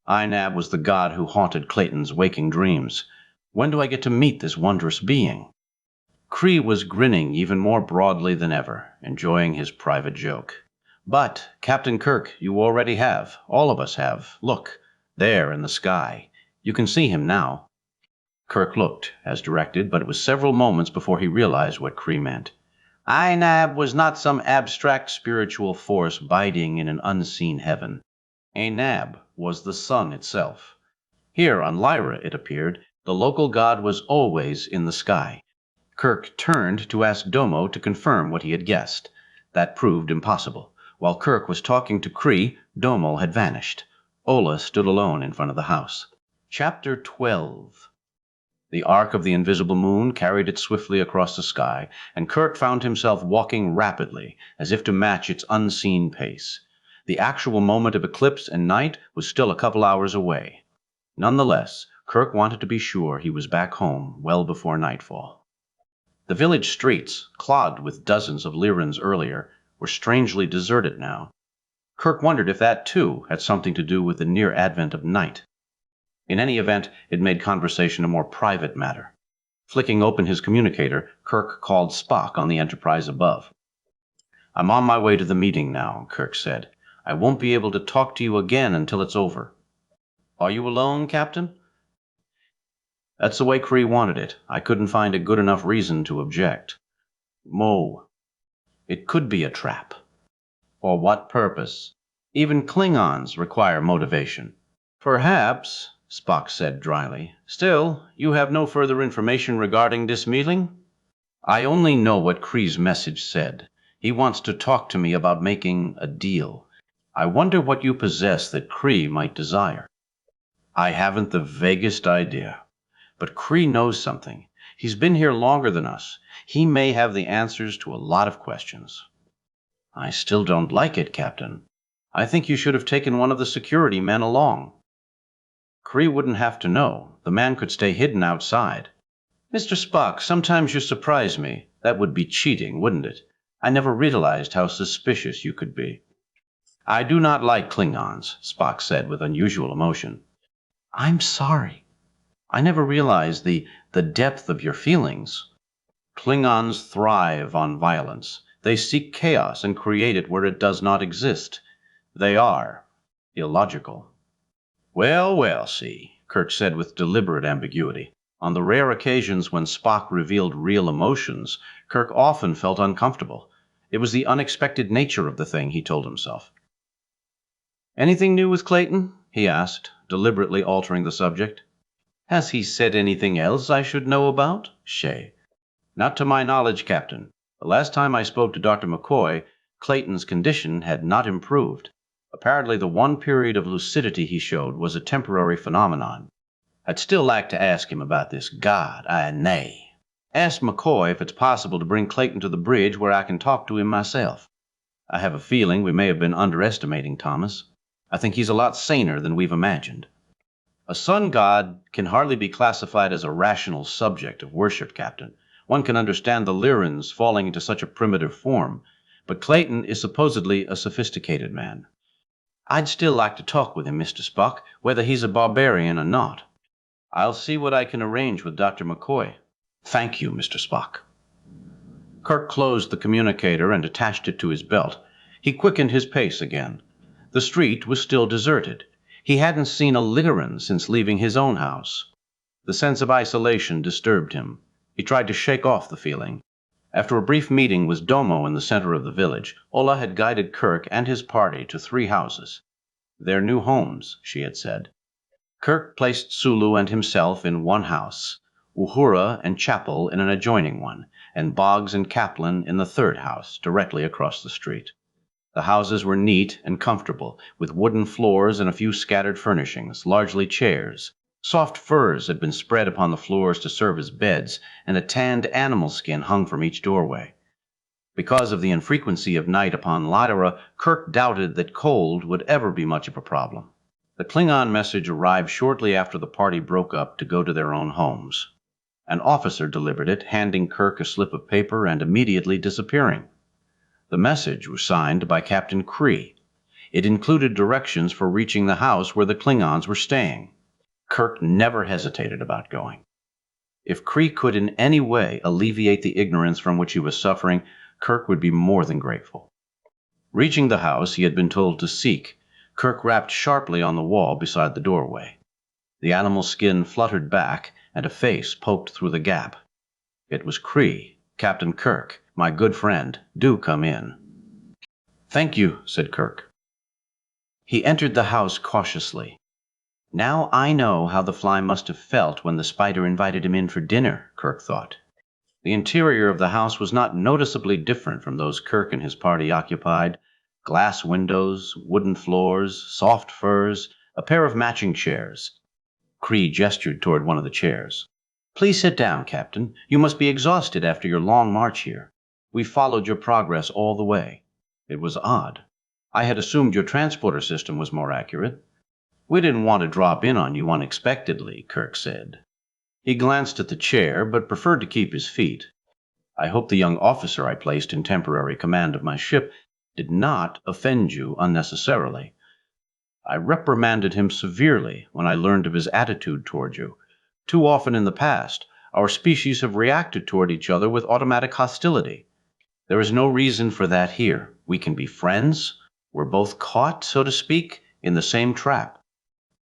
Inab was the god who haunted Clayton's waking dreams. When do I get to meet this wondrous being? Kree was grinning even more broadly than ever, enjoying his private joke. But, Captain Kirk, you already have. All of us have. Look, there in the sky. You can see him now. Kirk looked, as directed, but it was several moments before he realized what Kree meant. Inab was not some abstract spiritual force biding in an unseen heaven. Inab was the sun itself. Here on Lyra, it appeared, the local god was always in the sky. Kirk turned to ask Domo to confirm what he had guessed. That proved impossible. While Kirk was talking to Kree, Domo had vanished. Ola stood alone in front of the house. Chapter 12. The arc of the invisible moon carried it swiftly across the sky, and Kirk found himself walking rapidly, as if to match its unseen pace. The actual moment of eclipse and night was still a couple hours away. Nonetheless, Kirk wanted to be sure he was back home well before nightfall. The village streets, clogged with dozens of Lyrans earlier, were strangely deserted now. Kirk wondered if that, too, had something to do with the near advent of night. In any event, it made conversation a more private matter. Flicking open his communicator, Kirk called Spock on the Enterprise above. I'm on my way to the meeting now, Kirk said. I won't be able to talk to you again until it's over. Are you alone, Captain? That's the way Kree wanted it. I couldn't find a good enough reason to object. Mo. It could be a trap. For what purpose? Even Klingons require motivation. Perhaps, Spock said dryly. Still, you have no further information regarding this meeting? I only know what Kree's message said. He wants to talk to me about making a deal. I wonder what you possess that Kree might desire. I haven't the vaguest idea. But Kree knows something. He's been here longer than us. He may have the answers to a lot of questions. I still don't like it, Captain. I think you should have taken one of the security men along. Kree wouldn't have to know. The man could stay hidden outside. Mr. Spock, sometimes you surprise me. That would be cheating, wouldn't it? I never realized how suspicious you could be. I do not like Klingons, Spock said with unusual emotion. I'm sorry. I never realized the depth of your feelings. Klingons thrive on violence. They seek chaos and create it where it does not exist. They are illogical. Well, see, Kirk said with deliberate ambiguity. On the rare occasions when Spock revealed real emotions, Kirk often felt uncomfortable. It was the unexpected nature of the thing, he told himself. Anything new with Clayton? He asked, deliberately altering the subject. Has he said anything else I should know about? Shay. Not to my knowledge, Captain. The last time I spoke to Dr. McCoy, Clayton's condition had not improved. Apparently the one period of lucidity he showed was a temporary phenomenon. I'd still like to ask him about this god, Nay. Ask McCoy if it's possible to bring Clayton to the bridge where I can talk to him myself. I have a feeling we may have been underestimating Thomas. I think he's a lot saner than we've imagined. A sun god can hardly be classified as a rational subject of worship, Captain. One can understand the Lyrans falling into such a primitive form, but Clayton is supposedly a sophisticated man. I'd still like to talk with him, Mr. Spock, whether he's a barbarian or not. I'll see what I can arrange with Dr. McCoy. Thank you, Mr. Spock. Kirk closed the communicator and attached it to his belt. He quickened his pace again. The street was still deserted. He hadn't seen a Lyran since leaving his own house. The sense of isolation disturbed him. He tried to shake off the feeling. After a brief meeting with Domo in the center of the village, Ola had guided Kirk and his party to 3 houses. Their new homes, she had said. Kirk placed Sulu and himself in one house, Uhura and Chapel in an adjoining one, and Boggs and Kaplan in the 3rd house, directly across the street. The houses were neat and comfortable, with wooden floors and a few scattered furnishings, largely chairs. Soft furs had been spread upon the floors to serve as beds, and a tanned animal skin hung from each doorway. Because of the infrequency of night upon Lyra, Kirk doubted that cold would ever be much of a problem. The Klingon message arrived shortly after the party broke up to go to their own homes. An officer delivered it, handing Kirk a slip of paper and immediately disappearing. The message was signed by Captain Kree. It included directions for reaching the house where the Klingons were staying. Kirk never hesitated about going. If Kree could in any way alleviate the ignorance from which he was suffering, Kirk would be more than grateful. Reaching the house he had been told to seek, Kirk rapped sharply on the wall beside the doorway. The animal skin fluttered back, and a face poked through the gap. It was Kree. Captain Kirk, my good friend, do come in. Thank you, said Kirk. He entered the house cautiously. Now I know how the fly must have felt when the spider invited him in for dinner, Kirk thought. The interior of the house was not noticeably different from those Kirk and his party occupied. Glass windows, wooden floors, soft furs, a pair of matching chairs. Kree gestured toward one of the chairs. Please sit down, Captain. You must be exhausted after your long march here. We followed your progress all the way. It was odd. I had assumed your transporter system was more accurate. We didn't want to drop in on you unexpectedly, Kirk said. He glanced at the chair, but preferred to keep his feet. I hope the young officer I placed in temporary command of my ship did not offend you unnecessarily. I reprimanded him severely when I learned of his attitude toward you. Too often in the past, our species have reacted toward each other with automatic hostility. There is no reason for that here. We can be friends. We're both caught, so to speak, in the same trap.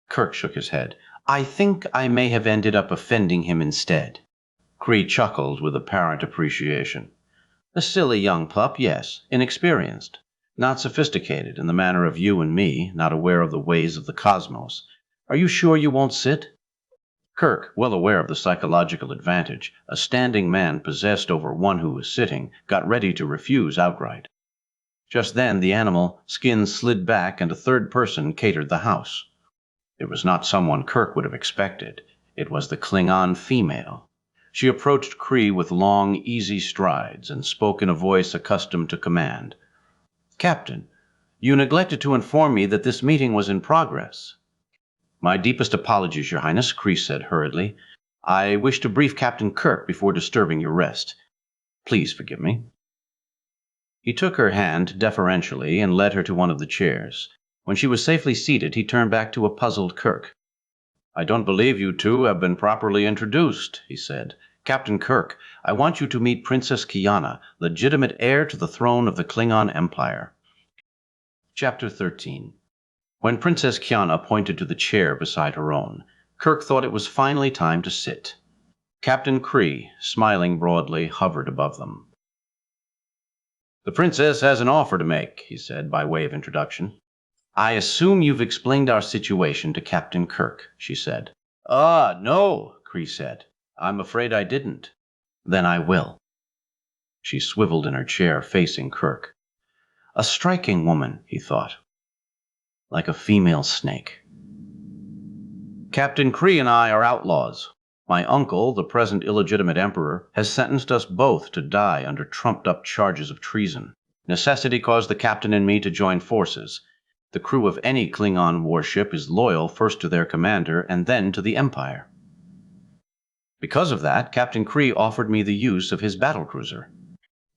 Kirk shook his head. I think I may have ended up offending him instead. Kree chuckled with apparent appreciation. A silly young pup, yes, inexperienced, not sophisticated in the manner of you and me, not aware of the ways of the cosmos. Are you sure you won't sit? Kirk, well aware of the psychological advantage a standing man possessed over one who was sitting, got ready to refuse outright. Just then the animal skin slid back and a 3rd person catered the house. It was not someone Kirk would have expected. It was the Klingon female. She approached Kree with long, easy strides and spoke in a voice accustomed to command. Captain, you neglected to inform me that this meeting was in progress. My deepest apologies, Your Highness, Kree said hurriedly. I wish to brief Captain Kirk before disturbing your rest. Please forgive me. He took her hand deferentially and led her to one of the chairs. When she was safely seated, he turned back to a puzzled Kirk. I don't believe you two have been properly introduced, he said. Captain Kirk, I want you to meet Princess Kiana, legitimate heir to the throne of the Klingon Empire. Chapter 13. When Princess Kiana pointed to the chair beside her own, Kirk thought it was finally time to sit. Captain Kree, smiling broadly, hovered above them. The princess has an offer to make, he said by way of introduction. I assume you've explained our situation to Captain Kirk, she said. No, Kree said. I'm afraid I didn't. Then I will. She swiveled in her chair, facing Kirk. A striking woman, he thought. Like a female snake. Captain Kree and I are outlaws. My uncle, the present illegitimate emperor, has sentenced us both to die under trumped-up charges of treason. Necessity caused the captain and me to join forces. The crew of any Klingon warship is loyal first to their commander and then to the Empire. Because of that, Captain Kree offered me the use of his battlecruiser.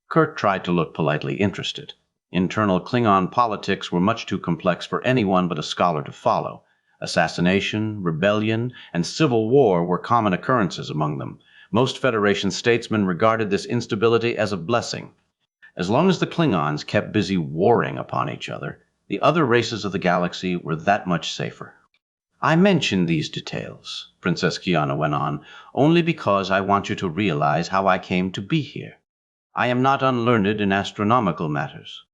Kirk tried to look politely interested. Internal Klingon politics were much too complex for anyone but a scholar to follow. Assassination, rebellion, and civil war were common occurrences among them. Most Federation statesmen regarded this instability as a blessing. As long as the Klingons kept busy warring upon each other, the other races of the galaxy were that much safer. I mention these details, Princess Kiana went on, only because I want you to realize how I came to be here. I am not unlearned in astronomical matters.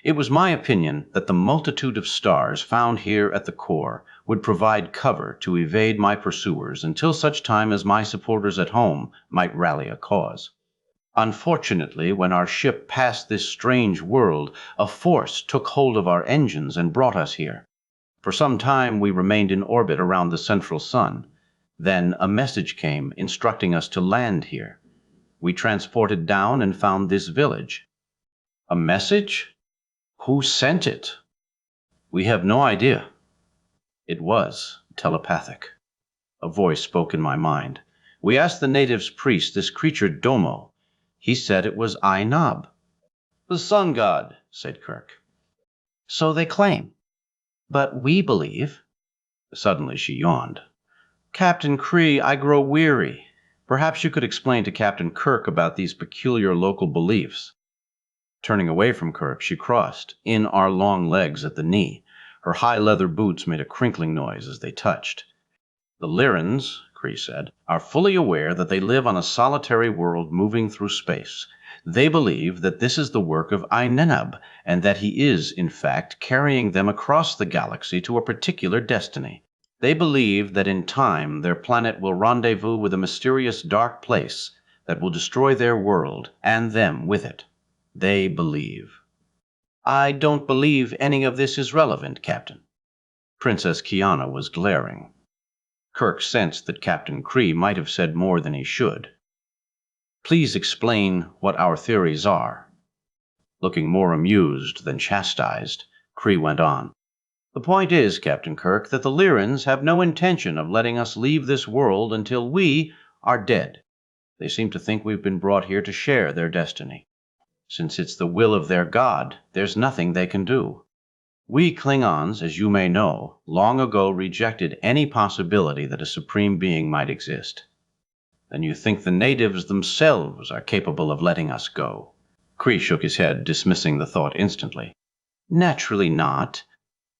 It was my opinion that the multitude of stars found here at the core would provide cover to evade my pursuers until such time as my supporters at home might rally a cause. Unfortunately, when our ship passed this strange world, a force took hold of our engines and brought us here. For some time we remained in orbit around the central sun. Then a message came instructing us to land here. We transported down and found this village. A message? Who sent it? We have no idea. It was telepathic. A voice spoke in my mind. We asked the natives' priest, this creature Domo. He said it was Ainab. The sun god, said Kirk. So they claim. But we believe. Suddenly she yawned. Captain Kree, I grow weary. Perhaps you could explain to Captain Kirk about these peculiar local beliefs. Turning away from Kirk, she crossed, in our long legs at the knee. Her high leather boots made a crinkling noise as they touched. The Lyrans, Kree said, are fully aware that they live on a solitary world moving through space. They believe that this is the work of Ainenab, and that he is, in fact, carrying them across the galaxy to a particular destiny. They believe that in time their planet will rendezvous with a mysterious dark place that will destroy their world and them with it. They believe. I don't believe any of this is relevant, Captain. Princess Kiana was glaring. Kirk sensed that Captain Kree might have said more than he should. Please explain what our theories are. Looking more amused than chastised, Kree went on. The point is, Captain Kirk, that the Lyrans have no intention of letting us leave this world until we are dead. They seem to think we've been brought here to share their destiny. Since it's the will of their god, there's nothing they can do. We Klingons, as you may know, long ago rejected any possibility that a supreme being might exist. Then you think the natives themselves are capable of letting us go? Kree shook his head, dismissing the thought instantly. Naturally not.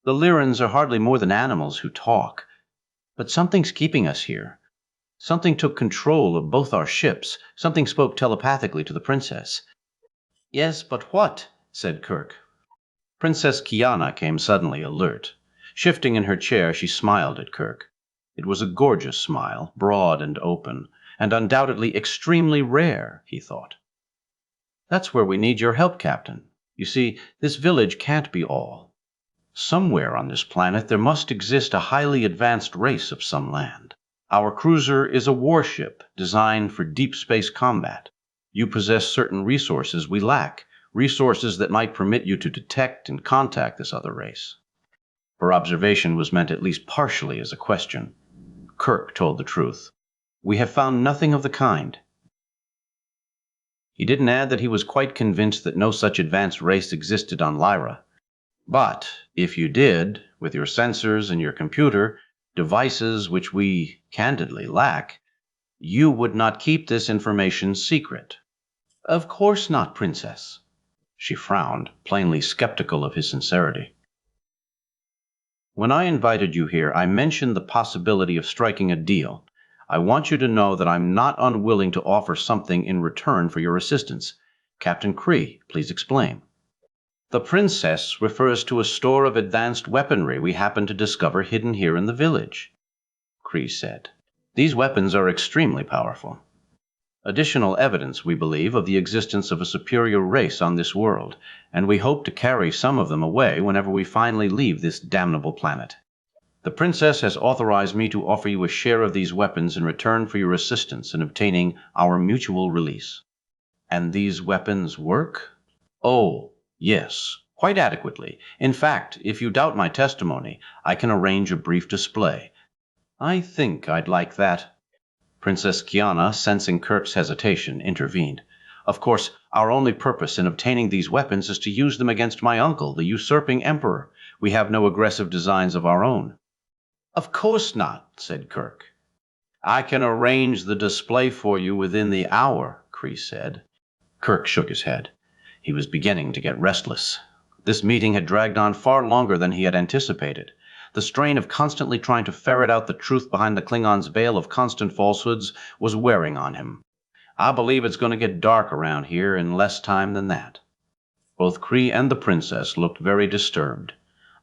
The Lyrans are hardly more than animals who talk. But something's keeping us here. Something took control of both our ships. Something spoke telepathically to the princess. Yes, but what? Said Kirk. Princess Kiana came suddenly alert. Shifting in her chair, she smiled at Kirk. It was a gorgeous smile, broad and open, and undoubtedly extremely rare, he thought. That's where we need your help, Captain. You see, this village can't be all. Somewhere on this planet there must exist a highly advanced race of some land. Our cruiser is a warship designed for deep space combat. You possess certain resources we lack, resources that might permit you to detect and contact this other race. Her observation was meant at least partially as a question. Kirk told the truth. We have found nothing of the kind. He didn't add that he was quite convinced that no such advanced race existed on Lyra. But if you did, with your sensors and your computer, devices which we candidly lack, you would not keep this information secret. Of course not, Princess. She frowned, plainly skeptical of his sincerity. When I invited you here, I mentioned the possibility of striking a deal. I want you to know that I'm not unwilling to offer something in return for your assistance. Captain Kree, please explain. The princess refers to a store of advanced weaponry we happen to discover hidden here in the village, Kree said. These weapons are extremely powerful. Additional evidence, we believe, of the existence of a superior race on this world, and we hope to carry some of them away whenever we finally leave this damnable planet. The princess has authorized me to offer you a share of these weapons in return for your assistance in obtaining our mutual release. And these weapons work? Oh, Yes, quite adequately. In fact, if you doubt my testimony, I can arrange a brief display. I think I'd like that. Princess Kiana, sensing Kirk's hesitation, intervened. Of course, our only purpose in obtaining these weapons is to use them against my uncle, the usurping emperor. We have no aggressive designs of our own. Of course not, said Kirk. I can arrange the display for you within the hour, Kree said. Kirk shook his head. He was beginning to get restless. This meeting had dragged on far longer than he had anticipated. The strain of constantly trying to ferret out the truth behind the Klingons' veil of constant falsehoods was wearing on him. I believe it's going to get dark around here in less time than that. Both Kree and the princess looked very disturbed.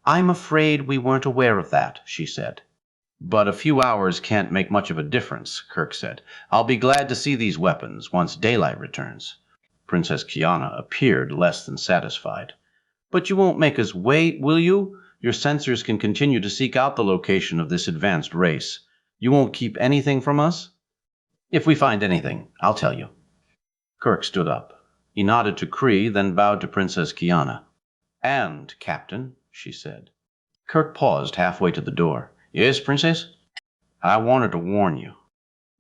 I'm afraid we weren't aware of that, she said. But a few hours can't make much of a difference, Kirk said. I'll be glad to see these weapons once daylight returns. Princess Kiana appeared less than satisfied. But you won't make us wait, will you? Your sensors can continue to seek out the location of this advanced race. You won't keep anything from us? If we find anything, I'll tell you. Kirk stood up. He nodded to Kree, then bowed to Princess Kiana. And, Captain, she said. Kirk paused halfway to the door. Yes, Princess? I wanted to warn you.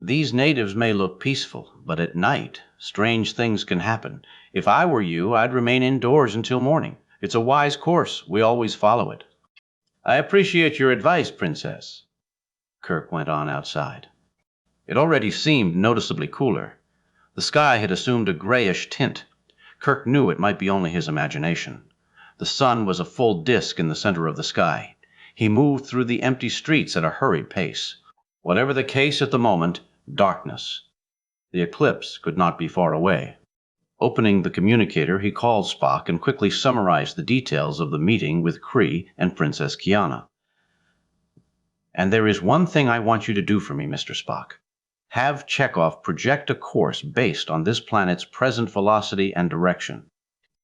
These natives may look peaceful, but at night, strange things can happen. If I were you, I'd remain indoors until morning. It's a wise course. We always follow it. I appreciate your advice, Princess. Kirk went on outside. It already seemed noticeably cooler. The sky had assumed a grayish tint. Kirk knew it might be only his imagination. The sun was a full disk in the center of the sky. He moved through the empty streets at a hurried pace. Whatever the case at the moment, darkness. The eclipse could not be far away. Opening the communicator, he called Spock and quickly summarized the details of the meeting with Kree and Princess Kiana. And there is one thing I want you to do for me, Mr. Spock. Have Chekhov project a course based on this planet's present velocity and direction.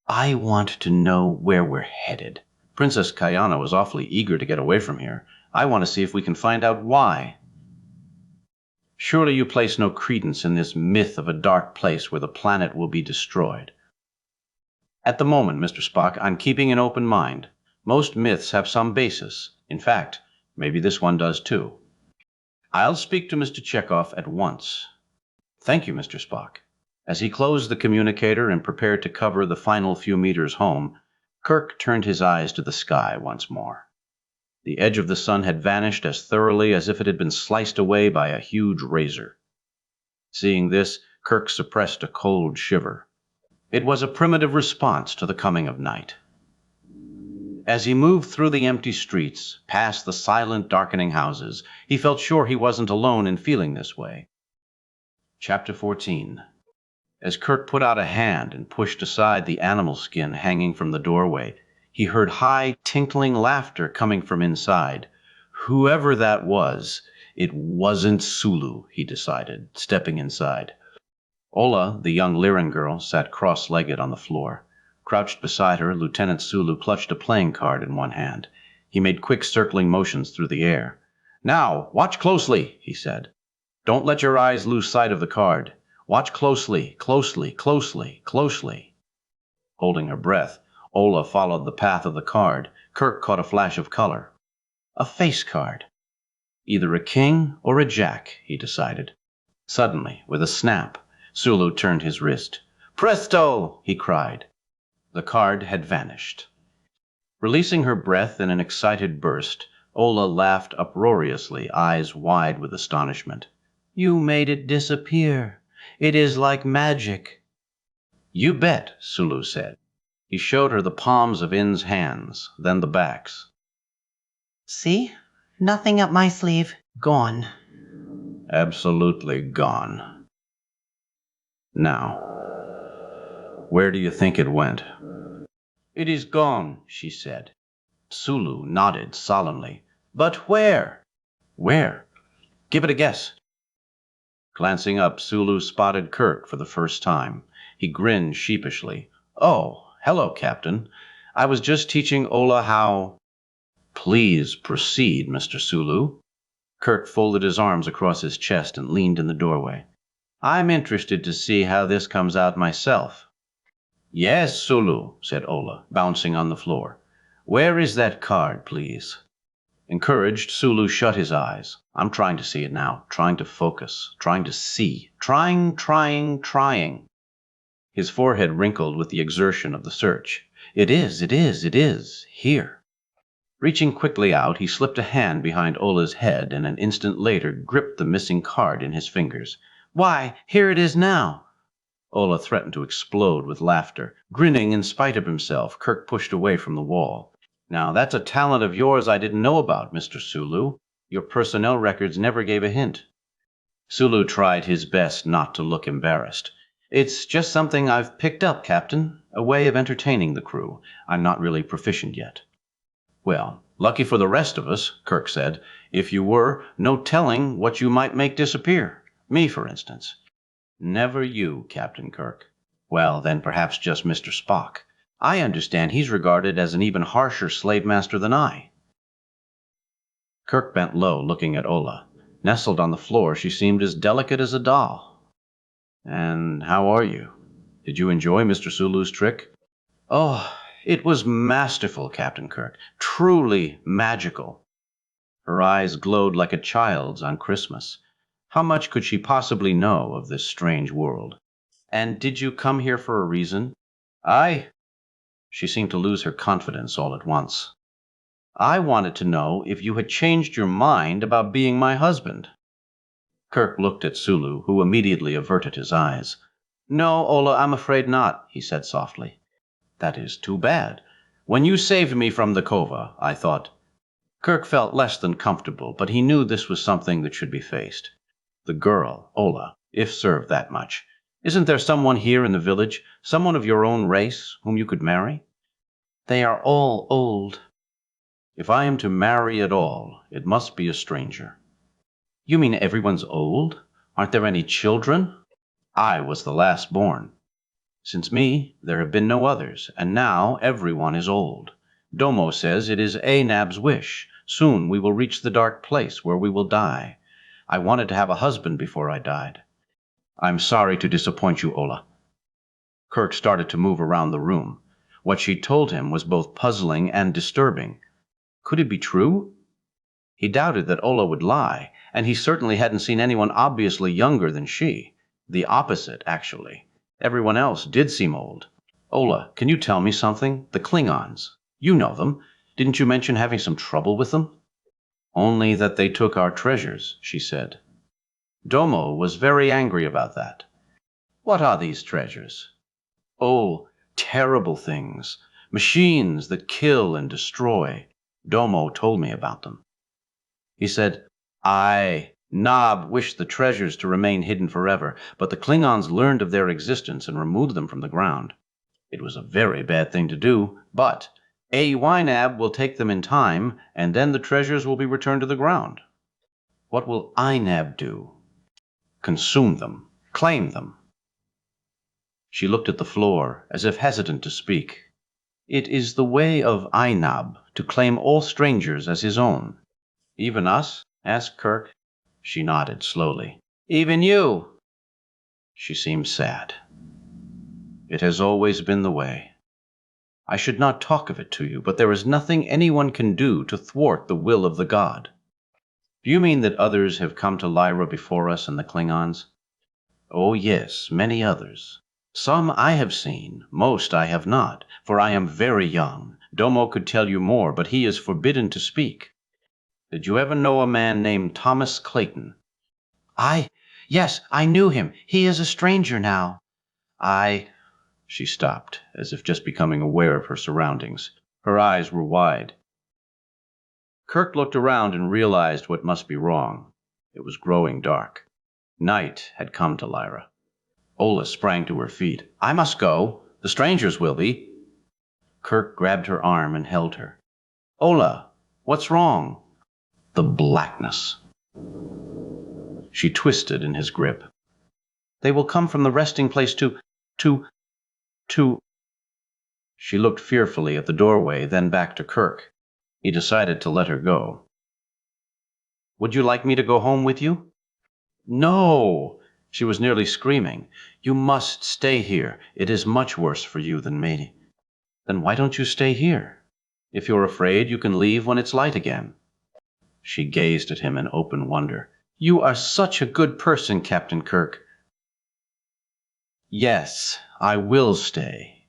I want to know where we're headed. Princess Kiana was awfully eager to get away from here. I want to see if we can find out why. Surely you place no credence in this myth of a dark place where the planet will be destroyed. At the moment, Mr. Spock, I'm keeping an open mind. Most myths have some basis. In fact, maybe this one does too. I'll speak to Mr. Chekhov at once. Thank you, Mr. Spock. As he closed the communicator and prepared to cover the final few meters home, Kirk turned his eyes to the sky once more. The edge of the sun had vanished as thoroughly as if it had been sliced away by a huge razor. Seeing this, Kirk suppressed a cold shiver. It was a primitive response to the coming of night. As he moved through the empty streets, past the silent, darkening houses, he felt sure he wasn't alone in feeling this way. Chapter 14. As Kirk put out a hand and pushed aside the animal skin hanging from the doorway, he heard high, tinkling laughter coming from inside. Whoever that was, it wasn't Sulu, he decided, stepping inside. Ola, the young Lyran girl, sat cross-legged on the floor. Crouched beside her, Lieutenant Sulu clutched a playing card in one hand. He made quick circling motions through the air. Now, watch closely, he said. Don't let your eyes lose sight of the card. Watch closely, closely, closely, closely. Holding her breath, Ola followed the path of the card. Kirk caught a flash of color. A face card. Either a king or a jack, he decided. Suddenly, with a snap, Sulu turned his wrist. Presto! He cried. The card had vanished. Releasing her breath in an excited burst, Ola laughed uproariously, eyes wide with astonishment. You made it disappear. It is like magic. You bet, Sulu said. He showed her the palms of In's hands, then the backs. See? Nothing up my sleeve. Gone. Absolutely gone. Now, where do you think it went? It is gone, she said. Sulu nodded solemnly. But where? Where? Give it a guess. Glancing up, Sulu spotted Kirk for the first time. He grinned sheepishly. Oh, hello, Captain. I was just teaching Ola how... Please proceed, Mr. Sulu. Kirk folded his arms across his chest and leaned in the doorway. I'm interested to see how this comes out myself. Yes, Sulu, said Ola, bouncing on the floor. Where is that card, please? Encouraged, Sulu shut his eyes. I'm trying to see it now, trying to focus, trying to see, trying. His forehead wrinkled with the exertion of the search. It is, here. Reaching quickly out, he slipped a hand behind Ola's head and an instant later gripped the missing card in his fingers. Why, here it is now! Ola threatened to explode with laughter. Grinning in spite of himself, Kirk pushed away from the wall. Now, that's a talent of yours I didn't know about, Mr. Sulu. Your personnel records never gave a hint. Sulu tried his best not to look embarrassed. It's just something I've picked up, Captain. A way of entertaining the crew. I'm not really proficient yet. Well, lucky for the rest of us, Kirk said. If you were, no telling what you might make disappear. Me, for instance. Never you, Captain Kirk. Well, then perhaps just Mr. Spock. I understand he's regarded as an even harsher slave master than I. Kirk bent low, looking at Ola. Nestled on the floor, she seemed as delicate as a doll. And how are you? Did you enjoy Mr. Sulu's trick? Oh, it was masterful, Captain Kirk. Truly magical. Her eyes glowed like a child's on Christmas. How much could she possibly know of this strange world? And did you come here for a reason? She seemed to lose her confidence all at once. I wanted to know if you had changed your mind about being my husband. Kirk looked at Sulu, who immediately averted his eyes. No, Ola, I'm afraid not, he said softly. That is too bad. When you saved me from the cova, I thought. Kirk felt less than comfortable, but he knew this was something that should be faced. The girl, Ola, if served that much. Isn't there someone here in the village, someone of your own race, whom you could marry? They are all old. If I am to marry at all, it must be a stranger. You mean everyone's old? Aren't there any children? I was the last born. Since me, there have been no others, and now everyone is old. Domo says it is Anab's wish. Soon we will reach the dark place where we will die. I wanted to have a husband before I died. I'm sorry to disappoint you, Ola. Kirk started to move around the room. What she told him was both puzzling and disturbing. Could it be true? He doubted that Ola would lie, and he certainly hadn't seen anyone obviously younger than she. The opposite, actually. Everyone else did seem old. Ola, can you tell me something? The Klingons. You know them. Didn't you mention having some trouble with them? Only that they took our treasures, she said. Domo was very angry about that. What are these treasures? Oh, terrible things. Machines that kill and destroy. Domo told me about them. He said, Nob wished the treasures to remain hidden forever, but the Klingons learned of their existence and removed them from the ground. It was a very bad thing to do, but Ynab will take them in time, and then the treasures will be returned to the ground. What will Inab do? Consume them, claim them. She looked at the floor, as if hesitant to speak. It is the way of Inab to claim all strangers as his own. Even us? Asked Kirk. She nodded slowly. Even you? She seemed sad. It has always been the way. I should not talk of it to you, but there is nothing anyone can do to thwart the will of the god. Do you mean that others have come to Lyra before us and the Klingons? Oh yes, many others. Some I have seen, most I have not, for I am very young. Domo could tell you more, but he is forbidden to speak. Did you ever know a man named Thomas Clayton? Yes, I knew him. He is a stranger now. She stopped, as if just becoming aware of her surroundings. Her eyes were wide. Kirk looked around and realized what must be wrong. It was growing dark. Night had come to Lyra. Ola sprang to her feet. I must go. The strangers will be. Kirk grabbed her arm and held her. Ola, what's wrong? The blackness. She twisted in his grip. They will come from the resting place to... She looked fearfully at the doorway, then back to Kirk. He decided to let her go. Would you like me to go home with you? No! She was nearly screaming. "You must stay here. It is much worse for you than me." "Then why don't you stay here? If you're afraid, you can leave when it's light again." She gazed at him in open wonder. "You are such a good person, Captain Kirk." "Yes, I will stay.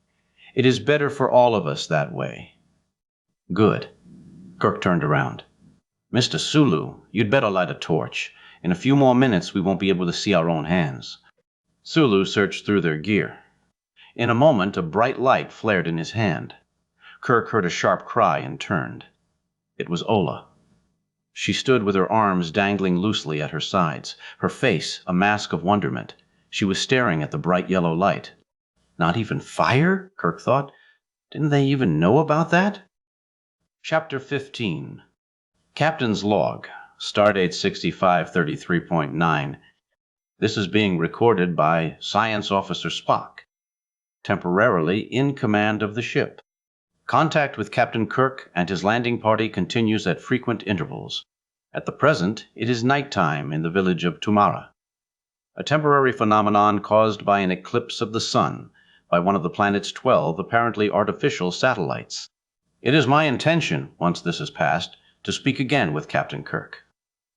It is better for all of us that way." "Good." Kirk turned around. "Mr. Sulu, you'd better light a torch. In a few more minutes we won't be able to see our own hands." Sulu searched through their gear. In a moment a bright light flared in his hand. Kirk heard a sharp cry and turned. It was Ola. She stood with her arms dangling loosely at her sides, her face a mask of wonderment. She was staring at the bright yellow light. Not even fire? Kirk thought. Didn't they even know about that? Chapter 15. Captain's Log, Stardate 6533.9. This is being recorded by Science Officer Spock, temporarily in command of the ship. Contact with Captain Kirk and his landing party continues at frequent intervals. At the present, it is nighttime in the village of Tumara, a temporary phenomenon caused by an eclipse of the sun by one of the planet's 12 apparently artificial satellites. It is my intention, once this is past, to speak again with Captain Kirk.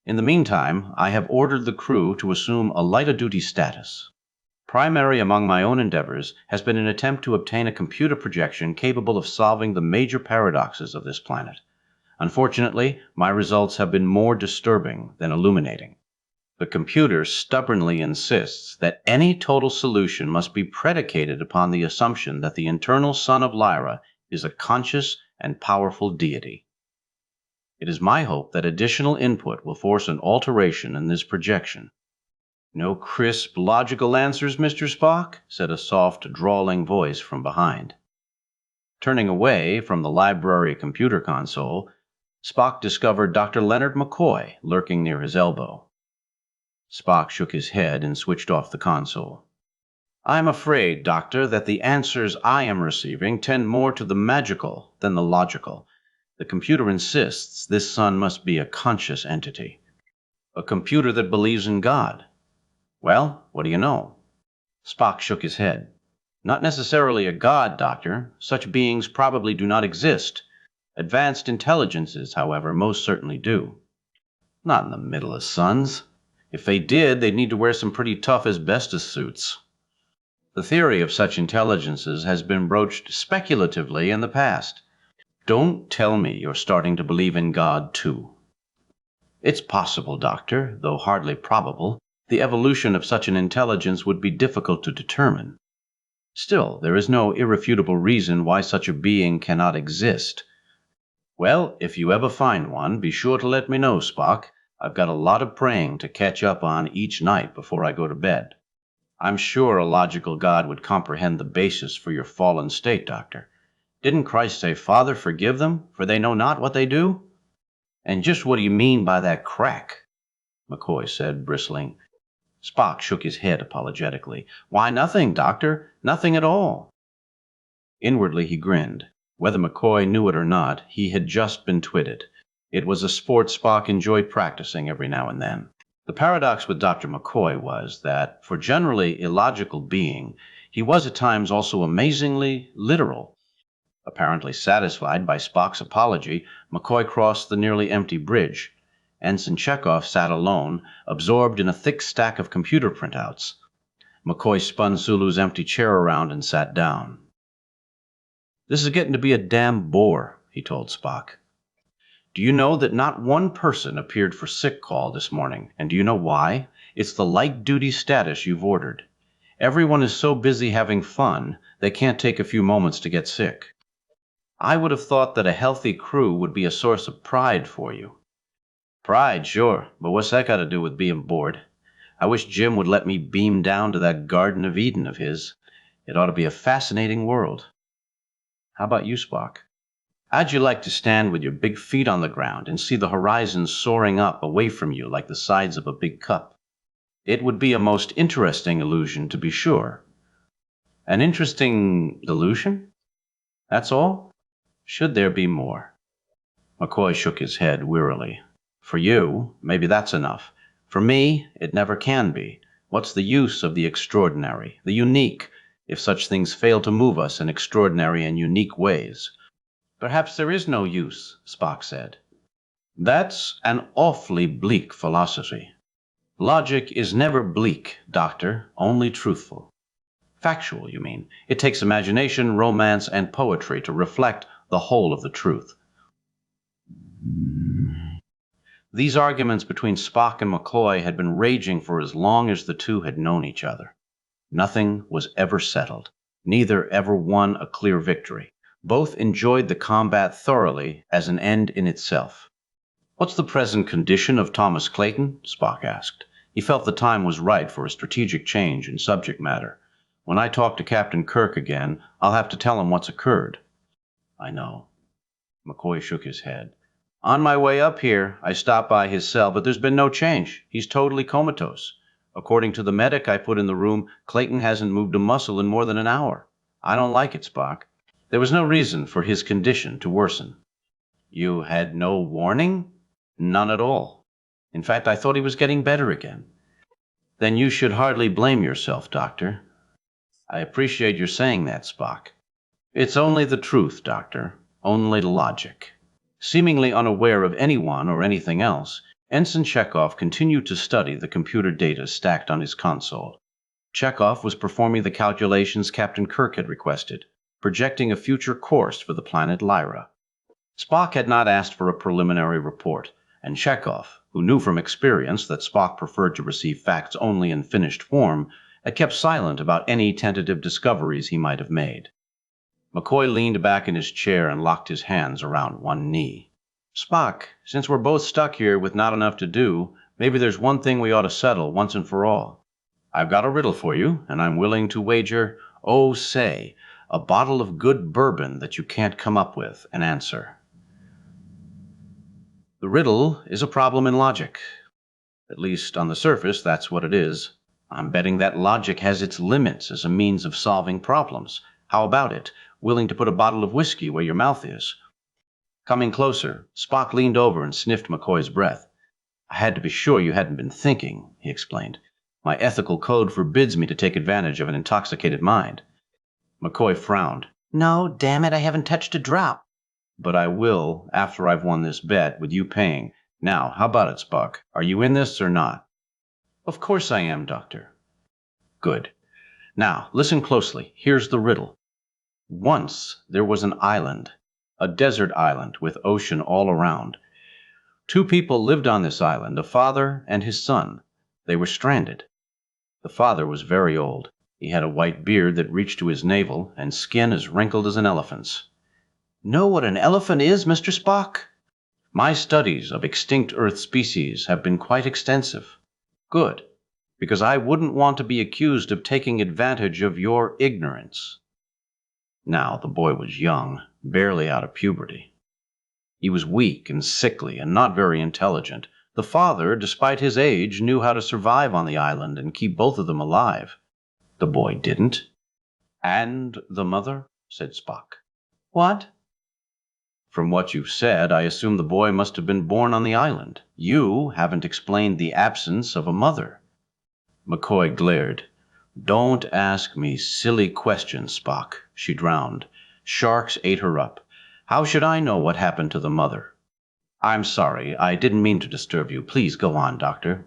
In the meantime, I have ordered the crew to assume a light-o-duty status. Primary among my own endeavors has been an attempt to obtain a computer projection capable of solving the major paradoxes of this planet. Unfortunately, my results have been more disturbing than illuminating. The computer stubbornly insists that any total solution must be predicated upon the assumption that the internal sun of Lyra is a conscious and powerful deity. It is my hope that additional input will force an alteration in this projection. "No crisp, logical answers, Mr. Spock?" said a soft, drawling voice from behind. Turning away from the library computer console, Spock discovered Dr. Leonard McCoy lurking near his elbow. Spock shook his head and switched off the console. "I'm afraid, Doctor, that the answers I am receiving tend more to the magical than the logical. The computer insists this sun must be a conscious entity. A computer that believes in God. Well, what do you know?" Spock shook his head. "Not necessarily a god, Doctor. Such beings probably do not exist. Advanced intelligences, however, most certainly do. Not in the middle of suns. If they did, they'd need to wear some pretty tough asbestos suits." The theory of such intelligences has been broached speculatively in the past. Don't tell me you're starting to believe in God, too. "It's possible, Doctor, though hardly probable. The evolution of such an intelligence would be difficult to determine. Still, there is no irrefutable reason why such a being cannot exist." "Well, if you ever find one, be sure to let me know, Spock. I've got a lot of praying to catch up on each night before I go to bed." "I'm sure a logical God would comprehend the basis for your fallen state, Doctor. Didn't Christ say, 'Father, forgive them, for they know not what they do'?" "And just what do you mean by that crack?" McCoy said, bristling. Spock shook his head apologetically. "Why, nothing, Doctor. Nothing at all." Inwardly he grinned. Whether McCoy knew it or not, he had just been twitted. It was a sport Spock enjoyed practicing every now and then. The paradox with Dr. McCoy was that, for generally illogical being, he was at times also amazingly literal. Apparently satisfied by Spock's apology, McCoy crossed the nearly empty bridge. Ensign Chekhov sat alone, absorbed in a thick stack of computer printouts. McCoy spun Sulu's empty chair around and sat down. "This is getting to be a damn bore," he told Spock. "Do you know that not one person appeared for sick call this morning? And do you know why? It's the light duty status you've ordered. Everyone is so busy having fun, they can't take a few moments to get sick. I would have thought that a healthy crew would be a source of pride for you." "Pride, sure, but what's that got to do with being bored? I wish Jim would let me beam down to that Garden of Eden of his. It ought to be a fascinating world. How about you, Spock? How'd you like to stand with your big feet on the ground and see the horizon soaring up away from you like the sides of a big cup? It would be a most interesting illusion, to be sure." "An interesting illusion? That's all? Should there be more?" McCoy shook his head wearily. "For you, maybe that's enough. For me, it never can be. What's the use of the extraordinary, the unique, if such things fail to move us in extraordinary and unique ways? Perhaps there is no use, Spock said. That's an awfully bleak philosophy. Logic is never bleak, Doctor, only truthful. Factual, you mean. It takes imagination, romance, and poetry to reflect the whole of the truth. These arguments between Spock and McCoy had been raging for as long as the two had known each other. Nothing was ever settled. Neither ever won a clear victory. Both enjoyed the combat thoroughly as an end in itself. What's the present condition of Thomas Clayton? Spock asked. He felt the time was right for a strategic change in subject matter. When I talk to Captain Kirk again, I'll have to tell him what's occurred. I know. McCoy shook his head. On my way up here, I stopped by his cell, but there's been no change. He's totally comatose. According to the medic I put in the room, Clayton hasn't moved a muscle in more than an hour. I don't like it, Spock. There was no reason for his condition to worsen. You had no warning? None at all. In fact, I thought he was getting better again. Then you should hardly blame yourself, Doctor. I appreciate your saying that, Spock. It's only the truth, Doctor. Only logic. Seemingly unaware of anyone or anything else, Ensign Chekhov continued to study the computer data stacked on his console. Chekhov was performing the calculations Captain Kirk had requested, projecting a future course for the planet Lyra. Spock had not asked for a preliminary report, and Chekhov, who knew from experience that Spock preferred to receive facts only in finished form, had kept silent about any tentative discoveries he might have made. McCoy leaned back in his chair and locked his hands around one knee. Spock, since we're both stuck here with not enough to do, maybe there's one thing we ought to settle once and for all. I've got a riddle for you, and I'm willing to wager, oh, say, a bottle of good bourbon that you can't come up with an answer. The riddle is a problem in logic. At least on the surface, that's what it is. I'm betting that logic has its limits as a means of solving problems. How about it? Willing to put a bottle of whiskey where your mouth is? Coming closer, Spock leaned over and sniffed McCoy's breath. I had to be sure you hadn't been thinking, he explained. My ethical code forbids me to take advantage of an intoxicated mind. McCoy frowned. No, damn it, I haven't touched a drop. But I will after I've won this bet, with you paying. Now, how about it, Spock? Are you in this or not? Of course I am, Doctor. Good. Now, listen closely. Here's the riddle. Once there was an island, a desert island with ocean all around. Two people lived on this island, a father and his son. They were stranded. The father was very old. He had a white beard that reached to his navel and skin as wrinkled as an elephant's. Know what an elephant is, Mr. Spock? My studies of extinct Earth species have been quite extensive. Good, because I wouldn't want to be accused of taking advantage of your ignorance. Now, the boy was young, barely out of puberty. He was weak and sickly and not very intelligent. The father, despite his age, knew how to survive on the island and keep both of them alive. The boy didn't. And the mother? Said Spock. What? From what you've said, I assume the boy must have been born on the island. You haven't explained the absence of a mother. McCoy glared. Don't ask me silly questions, Spock. She drowned. Sharks ate her up. How should I know what happened to the mother? I'm sorry, I didn't mean to disturb you. Please go on, Doctor.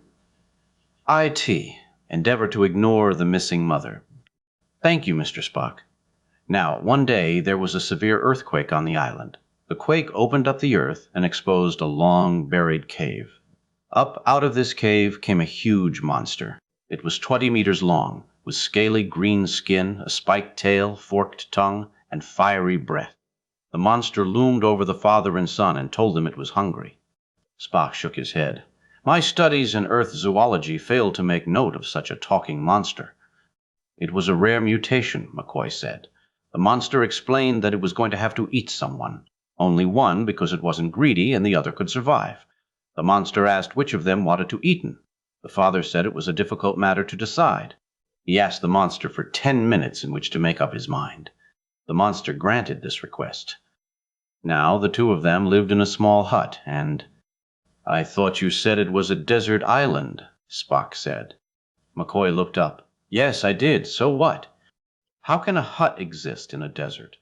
IT. Endeavor to ignore the missing mother. Thank you, Mr. Spock. Now, one day there was a severe earthquake on the island. The quake opened up the earth and exposed a long, buried cave. Up out of this cave came a huge monster. It was 20 meters long, with scaly green skin, a spiked tail, forked tongue, and fiery breath. The monster loomed over the father and son and told them it was hungry. Spock shook his head. My studies in Earth zoology failed to make note of such a talking monster. It was a rare mutation, McCoy said. The monster explained that it was going to have to eat someone. Only one, because it wasn't greedy and the other could survive. The monster asked which of them wanted to be eaten. The father said it was a difficult matter to decide. He asked the monster for 10 minutes in which to make up his mind. The monster granted this request. Now the two of them lived in a small hut, and... I thought you said it was a desert island, Spock said. McCoy looked up. Yes, I did. So what? How can a hut exist in a desert?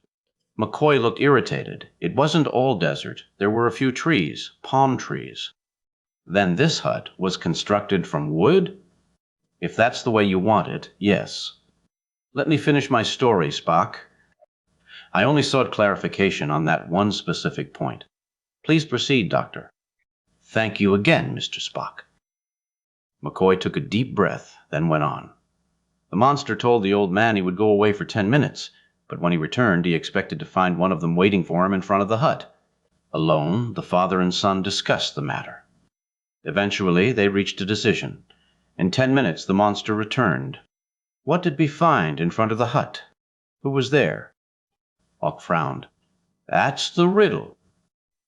McCoy looked irritated. It wasn't all desert. There were a few trees, palm trees. Then this hut was constructed from wood? If that's the way you want it, yes. Let me finish my story, Spock. I only sought clarification on that one specific point. Please proceed, Doctor. Thank you again, Mr. Spock. McCoy took a deep breath, then went on. The monster told the old man he would go away for 10 minutes, but when he returned, he expected to find one of them waiting for him in front of the hut. Alone, the father and son discussed the matter. Eventually, they reached a decision. In 10 minutes, the monster returned. What did we find in front of the hut? Who was there? Hawk frowned. That's the riddle.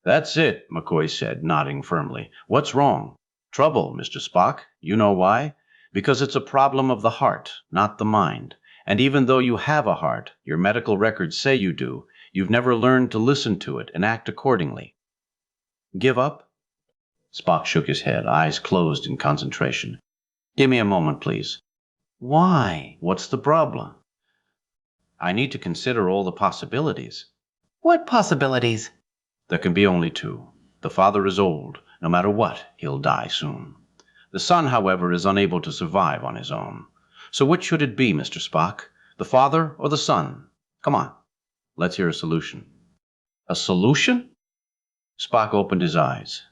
That's it, McCoy said, nodding firmly. What's wrong? Trouble, Mr. Spock. You know why? Because it's a problem of the heart, not the mind. And even though you have a heart, your medical records say you do, you've never learned to listen to it and act accordingly. Give up? Spock shook his head, eyes closed in concentration. Give me a moment, please. Why? What's the problem? I need to consider all the possibilities. What possibilities? There can be only two. The father is old. No matter what, he'll die soon. The son, however, is unable to survive on his own. So which should it be, Mr. Spock? The father or the son? Come on. Let's hear a solution. A solution? Spock opened his eyes.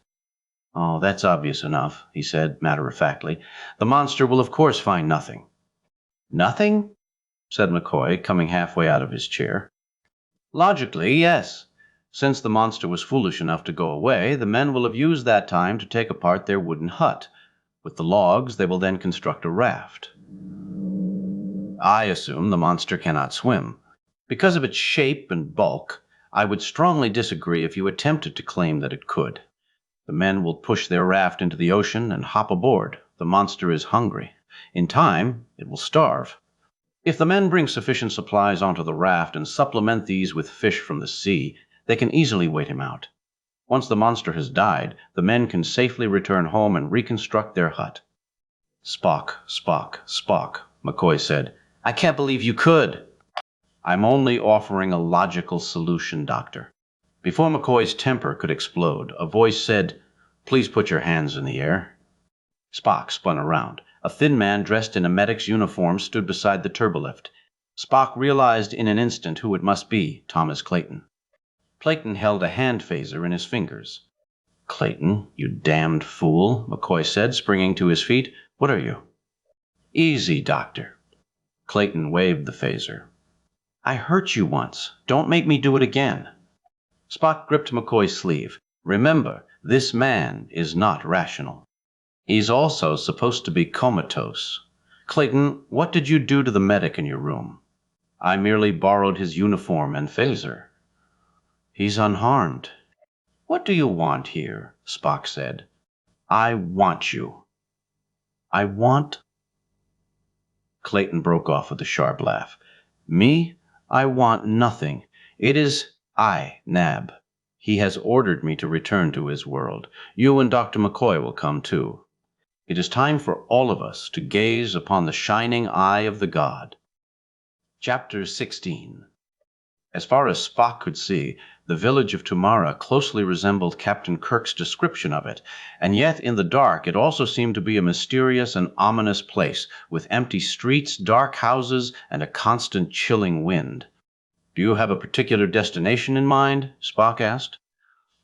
Oh, that's obvious enough, he said matter-of-factly. The monster will of course find nothing. Nothing? Said McCoy, coming halfway out of his chair. Logically, yes. Since the monster was foolish enough to go away, the men will have used that time to take apart their wooden hut. With the logs, they will then construct a raft. I assume the monster cannot swim. Because of its shape and bulk, I would strongly disagree if you attempted to claim that it could. The men will push their raft into the ocean and hop aboard. The monster is hungry. In time, it will starve. If the men bring sufficient supplies onto the raft and supplement these with fish from the sea, they can easily wait him out. Once the monster has died, the men can safely return home and reconstruct their hut. Spock, Spock, Spock, McCoy said. I can't believe you could. I'm only offering a logical solution, Doctor. Before McCoy's temper could explode, a voice said, Please put your hands in the air. Spock spun around. A thin man dressed in a medic's uniform stood beside the turbolift. Spock realized in an instant who it must be, Thomas Clayton. Clayton held a hand phaser in his fingers. Clayton, you damned fool, McCoy said, springing to his feet. What are you? Easy, Doctor. Clayton waved the phaser. I hurt you once. Don't make me do it again. Spock gripped McCoy's sleeve. Remember, this man is not rational. He's also supposed to be comatose. Clayton, what did you do to the medic in your room? I merely borrowed his uniform and phaser. He's unharmed. What do you want here? Spock said. I want you. I want... Clayton broke off with a sharp laugh. Me? I want nothing. It is I, Nab. He has ordered me to return to his world. You and Dr. McCoy will come too. It is time for all of us to gaze upon the shining eye of the god. Chapter 16. As far as Spock could see, the village of Tumara closely resembled Captain Kirk's description of it, and yet in the dark it also seemed to be a mysterious and ominous place, with empty streets, dark houses, and a constant chilling wind. Do you have a particular destination in mind? Spock asked.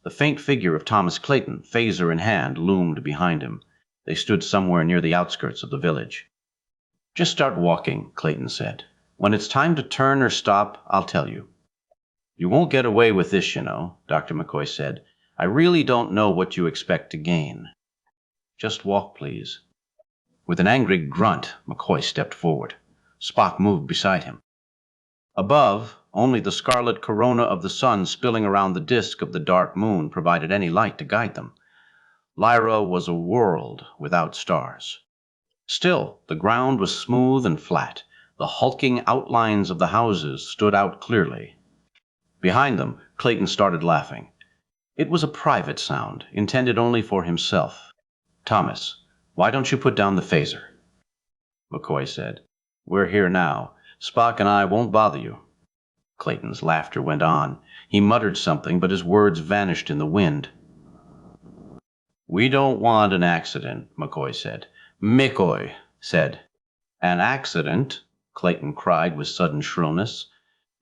The faint figure of Thomas Clayton, phaser in hand, loomed behind him. They stood somewhere near the outskirts of the village. Just start walking, Clayton said. When it's time to turn or stop, I'll tell you. You won't get away with this, you know, Dr. McCoy said. I really don't know what you expect to gain. Just walk, please. With an angry grunt, McCoy stepped forward. Spock moved beside him. Above, only the scarlet corona of the sun spilling around the disk of the dark moon provided any light to guide them. Lyra was a world without stars. Still, the ground was smooth and flat. The hulking outlines of the houses stood out clearly. Behind them, Clayton started laughing. It was a private sound, intended only for himself. Thomas, why don't you put down the phaser? McCoy said. "We're here now. Spock and I won't bother you." Clayton's laughter went on. He muttered something, but his words vanished in the wind. "We don't want an accident," McCoy said. "McCoy said." "An accident?" Clayton cried with sudden shrillness.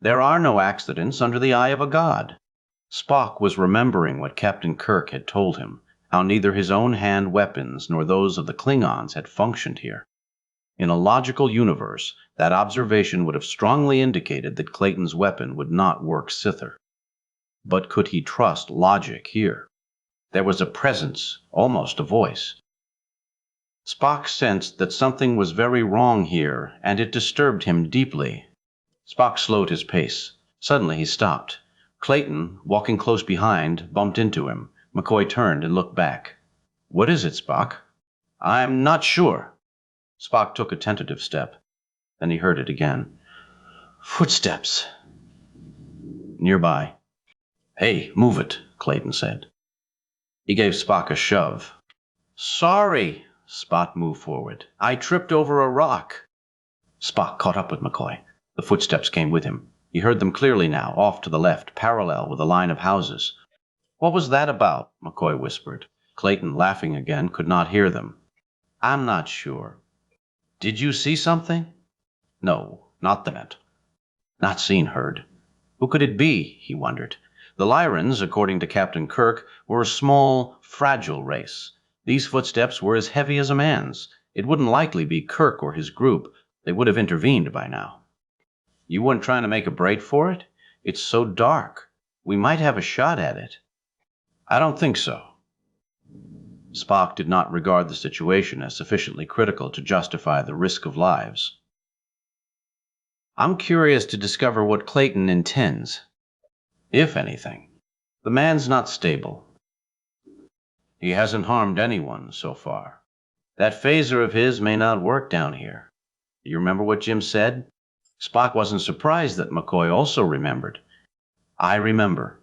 "There are no accidents under the eye of a god." Spock was remembering what Captain Kirk had told him, how neither his own hand weapons nor those of the Klingons had functioned here. In a logical universe, that observation would have strongly indicated that Clayton's weapon would not work thither. But could he trust logic here? There was a presence, almost a voice. Spock sensed that something was very wrong here, and it disturbed him deeply. Spock slowed his pace. Suddenly he stopped. Clayton, walking close behind, bumped into him. McCoy turned and looked back. "What is it, Spock?" "I'm not sure." Spock took a tentative step. Then he heard it again. Footsteps. Nearby. "Hey, move it," Clayton said. He gave Spock a shove. "Sorry." Spock moved forward. "I tripped over a rock." Spock caught up with McCoy. The footsteps came with him. He heard them clearly now, off to the left, parallel with a line of houses. "What was that about?" McCoy whispered. Clayton, laughing again, could not hear them. "I'm not sure." "Did you see something?" "No, not that." Not seen, heard. Who could it be, he wondered. The Lyrans, according to Captain Kirk, were a small, fragile race. These footsteps were as heavy as a man's. It wouldn't likely be Kirk or his group. They would have intervened by now. "You weren't trying to make a break for it? It's so dark. We might have a shot at it." "I don't think so." Spock did not regard the situation as sufficiently critical to justify the risk of lives. "I'm curious to discover what Clayton intends. If anything. The man's not stable. He hasn't harmed anyone so far. That phaser of his may not work down here. Do you remember what Jim said?" Spock wasn't surprised that McCoy also remembered. "I remember.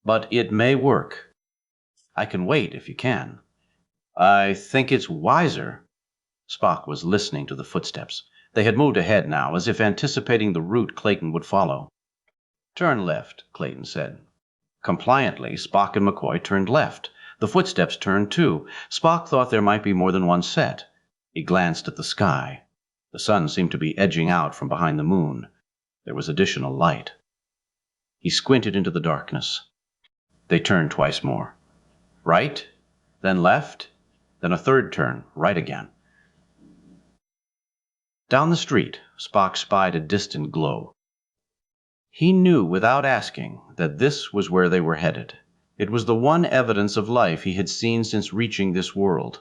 But it may work. I can wait if you can." "I think it's wiser." Spock was listening to the footsteps. They had moved ahead now, as if anticipating the route Clayton would follow. "Turn left," Clayton said. Compliantly, Spock and McCoy turned left. The footsteps turned too. Spock thought there might be more than one set. He glanced at the sky. The sun seemed to be edging out from behind the moon. There was additional light. He squinted into the darkness. They turned twice more. Right, then left, then a third turn, right again. Down the street, Spock spied a distant glow. He knew without asking that this was where they were headed. It was the one evidence of life he had seen since reaching this world.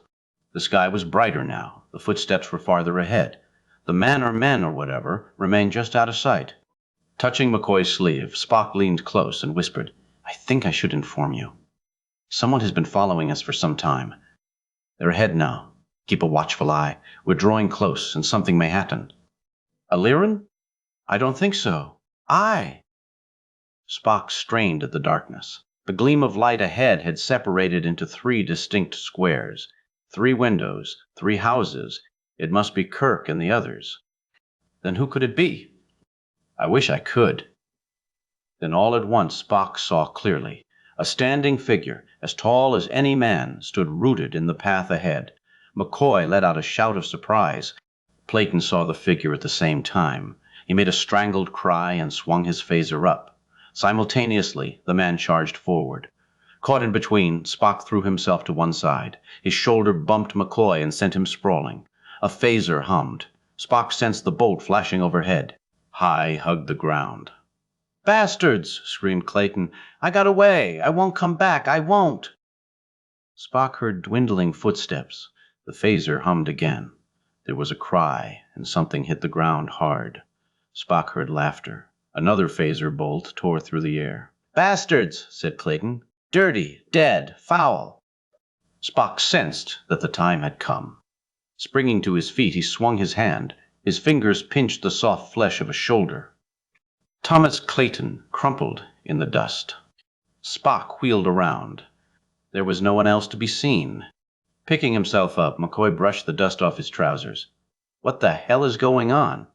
The sky was brighter now. The footsteps were farther ahead. The man or men or whatever remained just out of sight. Touching McCoy's sleeve, Spock leaned close and whispered, "I think I should inform you. Someone has been following us for some time. They're ahead now. Keep a watchful eye. We're drawing close, and something may happen." "A Lyran?" "I don't think so." "Aye." Spock strained at the darkness. The gleam of light ahead had separated into 3 distinct squares. 3 windows, 3 houses. It must be Kirk and the others. Then who could it be? "I wish I could." Then all at once Spock saw clearly. A standing figure, as tall as any man, stood rooted in the path ahead. McCoy let out a shout of surprise. Clayton saw the figure at the same time. He made a strangled cry and swung his phaser up. Simultaneously, the man charged forward. Caught in between, Spock threw himself to one side. His shoulder bumped McCoy and sent him sprawling. A phaser hummed. Spock sensed the bolt flashing overhead. High hugged the ground. "Bastards!" screamed Clayton. "I got away! I won't come back! I won't!" Spock heard dwindling footsteps. The phaser hummed again. There was a cry, and something hit the ground hard. Spock heard laughter. Another phaser bolt tore through the air. "Bastards!" said Clayton. "Dirty, dead, foul!" Spock sensed that the time had come. Springing to his feet, he swung his hand. His fingers pinched the soft flesh of a shoulder. Thomas Clayton crumpled in the dust. Spock wheeled around. There was no one else to be seen. Picking himself up, McCoy brushed the dust off his trousers. What the hell is going on?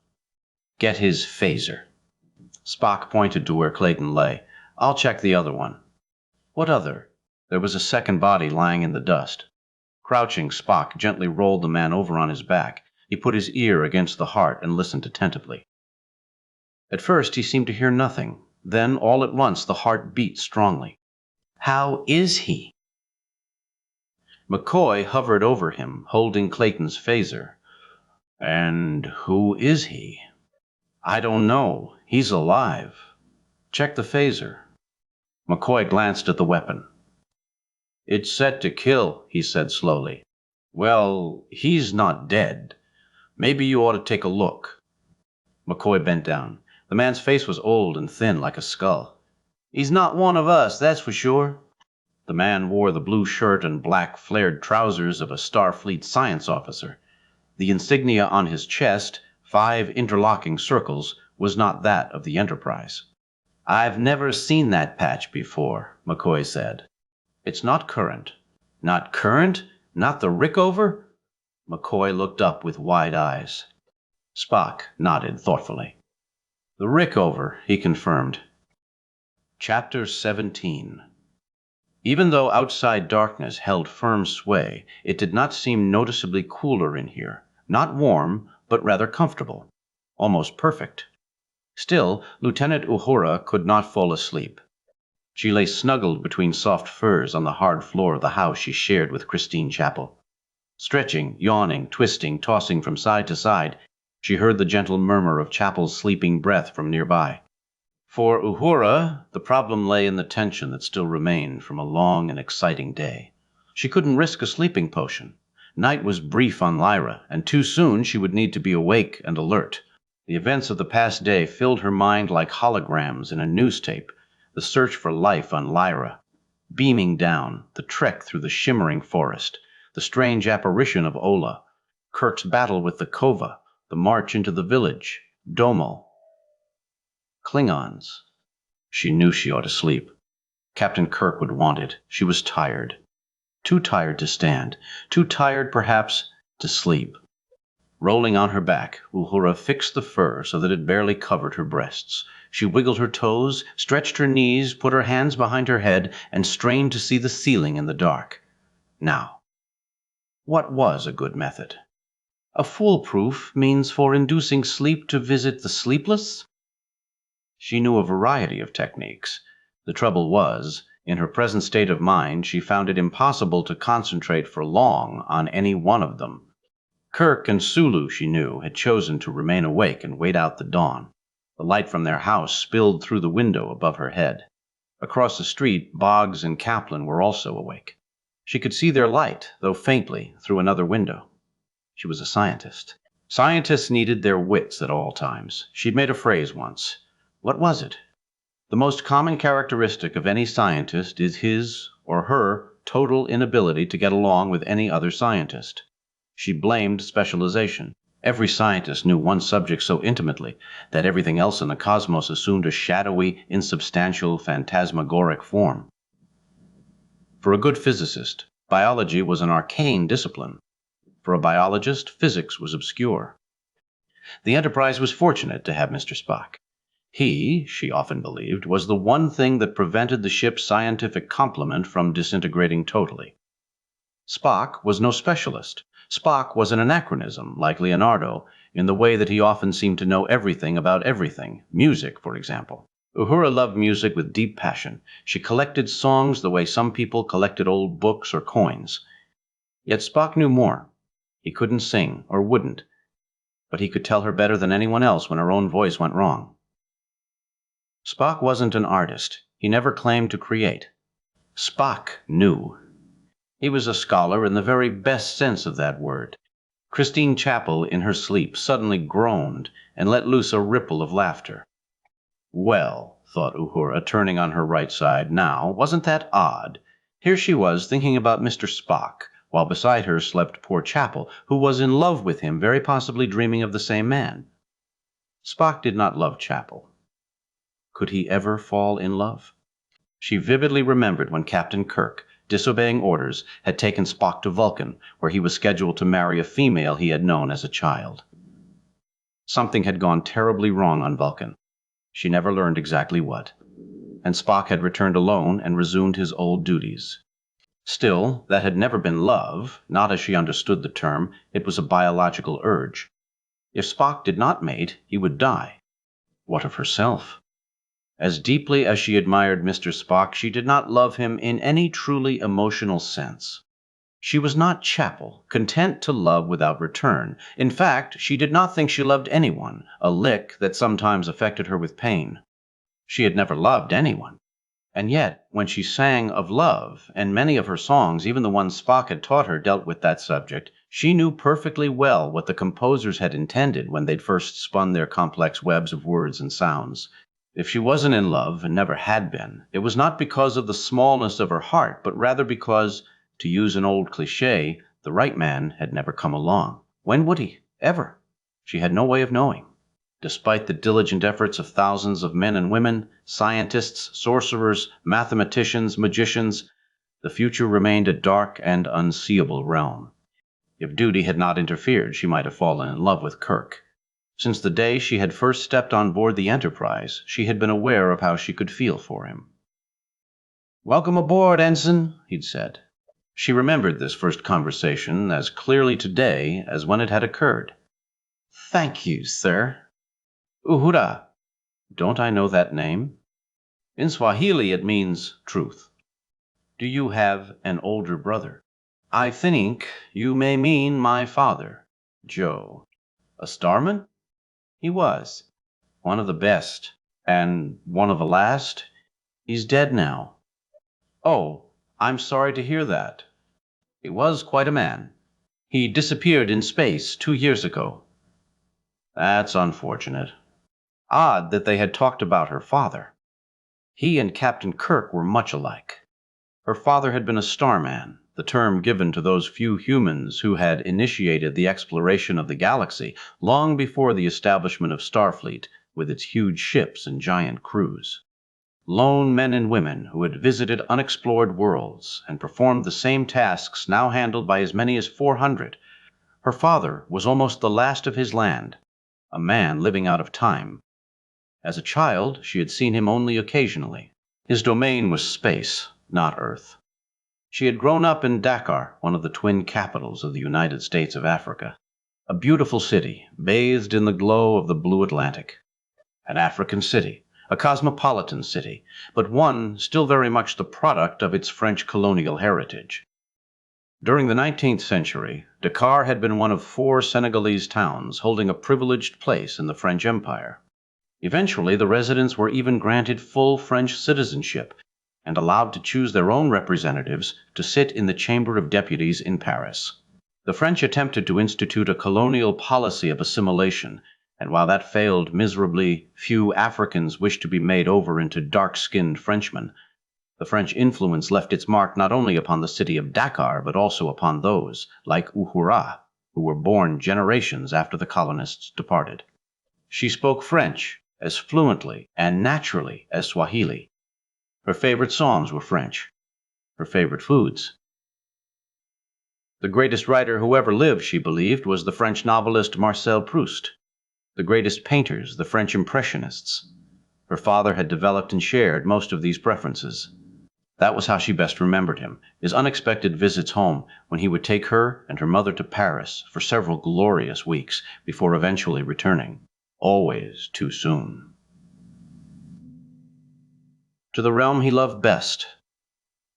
Get his phaser. Spock pointed to where Clayton lay. I'll check the other one. What other? There was a second body lying in the dust. Crouching, Spock gently rolled the man over on his back. He put his ear against the heart and listened attentively. At first he seemed to hear nothing. Then, all at once, the heart beat strongly. How is he? McCoy hovered over him, holding Clayton's phaser. And who is he? I don't know. He's alive. Check the phaser. McCoy glanced at the weapon. It's set to kill, he said slowly. Well, he's not dead. Maybe you ought to take a look. McCoy bent down. The man's face was old and thin like a skull. He's not one of us, that's for sure. The man wore the blue shirt and black flared trousers of a Starfleet science officer. The insignia on his chest, 5 interlocking circles, was not that of the Enterprise. I've never seen that patch before, McCoy said. It's not current. Not current? Not the Rickover? McCoy looked up with wide eyes. Spock nodded thoughtfully. The Rickover, he confirmed. Chapter 17. Even though outside darkness held firm sway, it did not seem noticeably cooler in here. Not warm, but rather comfortable. Almost perfect. Still, Lieutenant Uhura could not fall asleep. She lay snuggled between soft furs on the hard floor of the house she shared with Christine Chapel. Stretching, yawning, twisting, tossing from side to side, she heard the gentle murmur of Chapel's sleeping breath from nearby. For Uhura, the problem lay in the tension that still remained from a long and exciting day. She couldn't risk a sleeping potion. Night was brief on Lyra, and too soon she would need to be awake and alert. The events of the past day filled her mind like holograms in a news tape. The search for life on Lyra. Beaming down, the trek through the shimmering forest, the strange apparition of Ola, Kirk's battle with the Kova, the march into the village, Domo. Klingons. She knew she ought to sleep. Captain Kirk would want it. She was tired. Too tired to stand. Too tired, perhaps, to sleep. Rolling on her back, Uhura fixed the fur so that it barely covered her breasts. She wiggled her toes, stretched her knees, put her hands behind her head, and strained to see the ceiling in the dark. Now, what was a good method? A foolproof means for inducing sleep to visit the sleepless? She knew a variety of techniques. The trouble was, in her present state of mind, she found it impossible to concentrate for long on any one of them. Kirk and Sulu, she knew, had chosen to remain awake and wait out the dawn. The light from their house spilled through the window above her head. Across the street, Boggs and Kaplan were also awake. She could see their light, though faintly, through another window. She was a scientist. Scientists needed their wits at all times. She'd made a phrase once. What was it? The most common characteristic of any scientist is his or her total inability to get along with any other scientist. She blamed specialization. Every scientist knew one subject so intimately that everything else in the cosmos assumed a shadowy, insubstantial, phantasmagoric form. For a good physicist, biology was an arcane discipline. For a biologist, physics was obscure. The Enterprise was fortunate to have Mr. Spock. He, she often believed, was the one thing that prevented the ship's scientific complement from disintegrating totally. Spock was no specialist. Spock was an anachronism, like Leonardo, in the way that he often seemed to know everything about everything, music, for example. Uhura loved music with deep passion. She collected songs the way some people collected old books or coins. Yet Spock knew more. He couldn't sing, or wouldn't, but he could tell her better than anyone else when her own voice went wrong. Spock wasn't an artist. He never claimed to create. Spock knew. He was a scholar in the very best sense of that word. Christine Chapel, in her sleep, suddenly groaned and let loose a ripple of laughter. Well, thought Uhura, turning on her right side, now, wasn't that odd? Here she was thinking about Mr. Spock, while beside her slept poor Chapel, who was in love with him, very possibly dreaming of the same man. Spock did not love Chapel. Could he ever fall in love? She vividly remembered when Captain Kirk, disobeying orders, had taken Spock to Vulcan, where he was scheduled to marry a female he had known as a child. Something had gone terribly wrong on Vulcan. She never learned exactly what. And Spock had returned alone and resumed his old duties. Still, that had never been love, not as she understood the term. It was a biological urge. If Spock did not mate, he would die. What of herself? As deeply as she admired Mr. Spock, she did not love him in any truly emotional sense. She was not Chapel, content to love without return. In fact, she did not think she loved anyone, a lick that sometimes affected her with pain. She had never loved anyone. And yet, when she sang of love, and many of her songs, even the ones Spock had taught her, dealt with that subject, she knew perfectly well what the composers had intended when they'd first spun their complex webs of words and sounds. If she wasn't in love, and never had been, it was not because of the smallness of her heart, but rather because, to use an old cliché, the right man had never come along. When would he? Ever? She had no way of knowing. Despite the diligent efforts of thousands of men and women, scientists, sorcerers, mathematicians, magicians, the future remained a dark and unseeable realm. If duty had not interfered, she might have fallen in love with Kirk. Since the day she had first stepped on board the Enterprise, she had been aware of how she could feel for him. "Welcome aboard, Ensign," he'd said. She remembered this first conversation as clearly today as when it had occurred. "Thank you, sir." "Uhura. Don't I know that name? In Swahili it means truth. Do you have an older brother? I think you may mean my father, Joe. A starman? He was. One of the best. And one of the last? He's dead now. Oh, I'm sorry to hear that. He was quite a man. He disappeared in space 2 years ago. That's unfortunate. Odd that they had talked about her father. He and Captain Kirk were much alike. Her father had been a starman, the term given to those few humans who had initiated the exploration of the galaxy long before the establishment of Starfleet with its huge ships and giant crews. Lone men and women who had visited unexplored worlds and performed the same tasks now handled by as many as 400. Her father was almost the last of his land, a man living out of time. As a child, she had seen him only occasionally. His domain was space, not Earth. She had grown up in Dakar, one of the twin capitals of the United States of Africa. A beautiful city, bathed in the glow of the blue Atlantic. An African city, a cosmopolitan city, but one still very much the product of its French colonial heritage. During the 19th century, Dakar had been one of 4 Senegalese towns holding a privileged place in the French Empire. Eventually, the residents were even granted full French citizenship and allowed to choose their own representatives to sit in the Chamber of Deputies in Paris. The French attempted to institute a colonial policy of assimilation, and while that failed miserably, few Africans wished to be made over into dark-skinned Frenchmen. The French influence left its mark not only upon the city of Dakar, but also upon those, like Uhura, who were born generations after the colonists departed. She spoke French as fluently and naturally as Swahili. Her favorite songs were French. Her favorite foods. The greatest writer who ever lived, she believed, was the French novelist Marcel Proust. The greatest painters, the French Impressionists. Her father had developed and shared most of these preferences. That was how she best remembered him, his unexpected visits home, when he would take her and her mother to Paris for several glorious weeks before eventually returning. Always too soon. To the realm he loved best.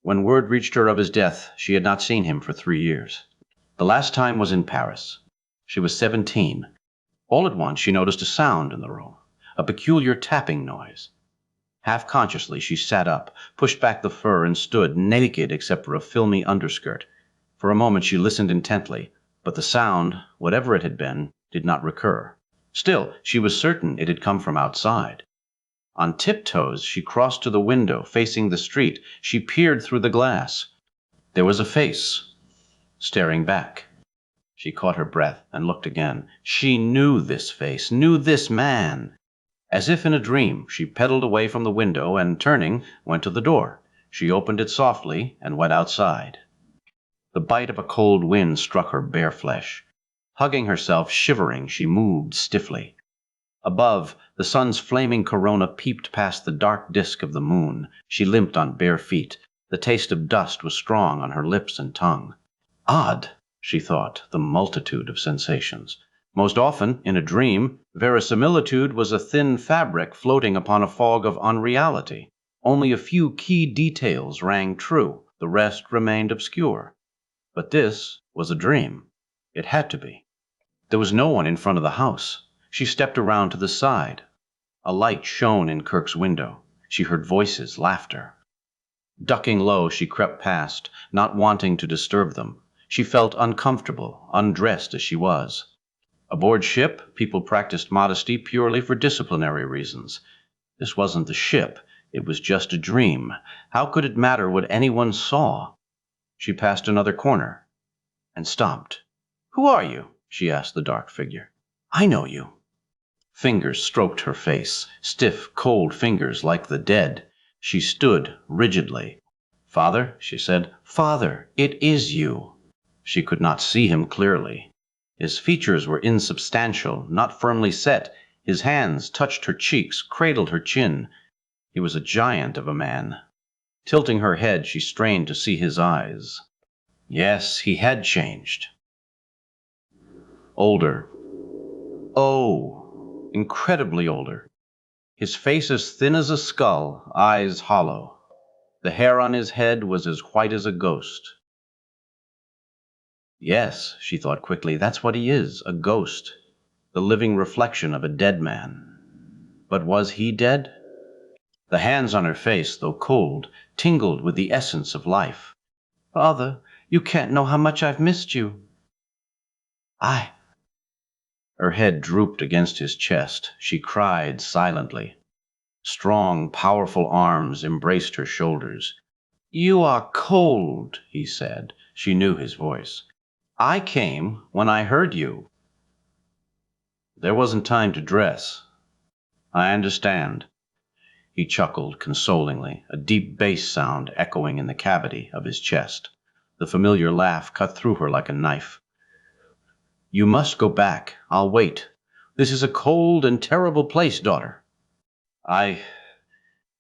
When word reached her of his death, she had not seen him for 3 years. The last time was in Paris. She was 17. All at once she noticed a sound in the room, a peculiar tapping noise. Half-consciously she sat up, pushed back the fur, and stood naked except for a filmy underskirt. For a moment she listened intently, but the sound, whatever it had been, did not recur. Still, she was certain it had come from outside. On tiptoes, she crossed to the window, facing the street. She peered through the glass. There was a face, staring back. She caught her breath and looked again. She knew this face, knew this man. As if in a dream, she pedaled away from the window and, turning, went to the door. She opened it softly and went outside. The bite of a cold wind struck her bare flesh. Hugging herself, shivering, she moved stiffly. Above, the sun's flaming corona peeped past the dark disk of the moon. She limped on bare feet. The taste of dust was strong on her lips and tongue. Odd, she thought, the multitude of sensations. Most often, in a dream, verisimilitude was a thin fabric floating upon a fog of unreality. Only a few key details rang true, the rest remained obscure. But this was a dream. It had to be. There was no one in front of the house. She stepped around to the side. A light shone in Kirk's window. She heard voices, laughter. Ducking low, she crept past, not wanting to disturb them. She felt uncomfortable, undressed as she was. Aboard ship, people practiced modesty purely for disciplinary reasons. This wasn't the ship. It was just a dream. How could it matter what anyone saw? She passed another corner and stopped. "Who are you?" she asked the dark figure. "I know you." Fingers stroked her face, stiff, cold fingers like the dead. She stood rigidly. "Father," she said, "Father, it is you." She could not see him clearly. His features were insubstantial, not firmly set. His hands touched her cheeks, cradled her chin. He was a giant of a man. Tilting her head, she strained to see his eyes. Yes, he had changed. Older. Oh, incredibly older. His face as thin as a skull, eyes hollow. The hair on his head was as white as a ghost. Yes, she thought quickly, that's what he is, a ghost, the living reflection of a dead man. But was he dead? The hands on her face, though cold, tingled with the essence of life. "Father, you can't know how much I've missed you." Her head drooped against his chest. She cried silently. Strong, powerful arms embraced her shoulders. "You are cold," he said. She knew his voice. "I came when I heard you." There wasn't time to dress. "I understand." He chuckled consolingly, a deep bass sound echoing in the cavity of his chest. The familiar laugh cut through her like a knife. "You must go back. I'll wait. This is a cold and terrible place, daughter." I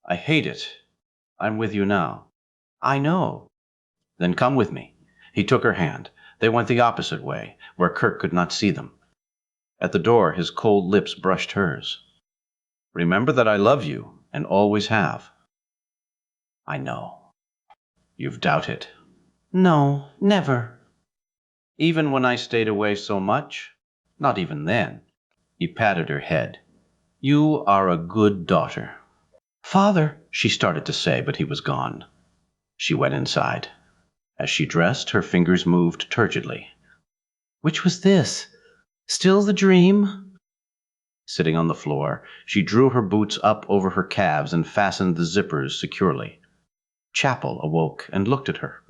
hate it. I'm with you now." "I know." "Then come with me." He took her hand. They went the opposite way, where Kirk could not see them. At the door, his cold lips brushed hers. "Remember that I love you, and always have." "I know." "You've doubted." No, never. "Even when I stayed away so much?" "Not even then." He patted her head. "You are a good daughter." "Father," She started to say, but he was gone. She went inside. As she dressed, her fingers moved turgidly. which was this? Still the dream? Sitting on the floor, she drew her boots up over her calves and fastened the zippers securely. Chapel awoke and looked at her.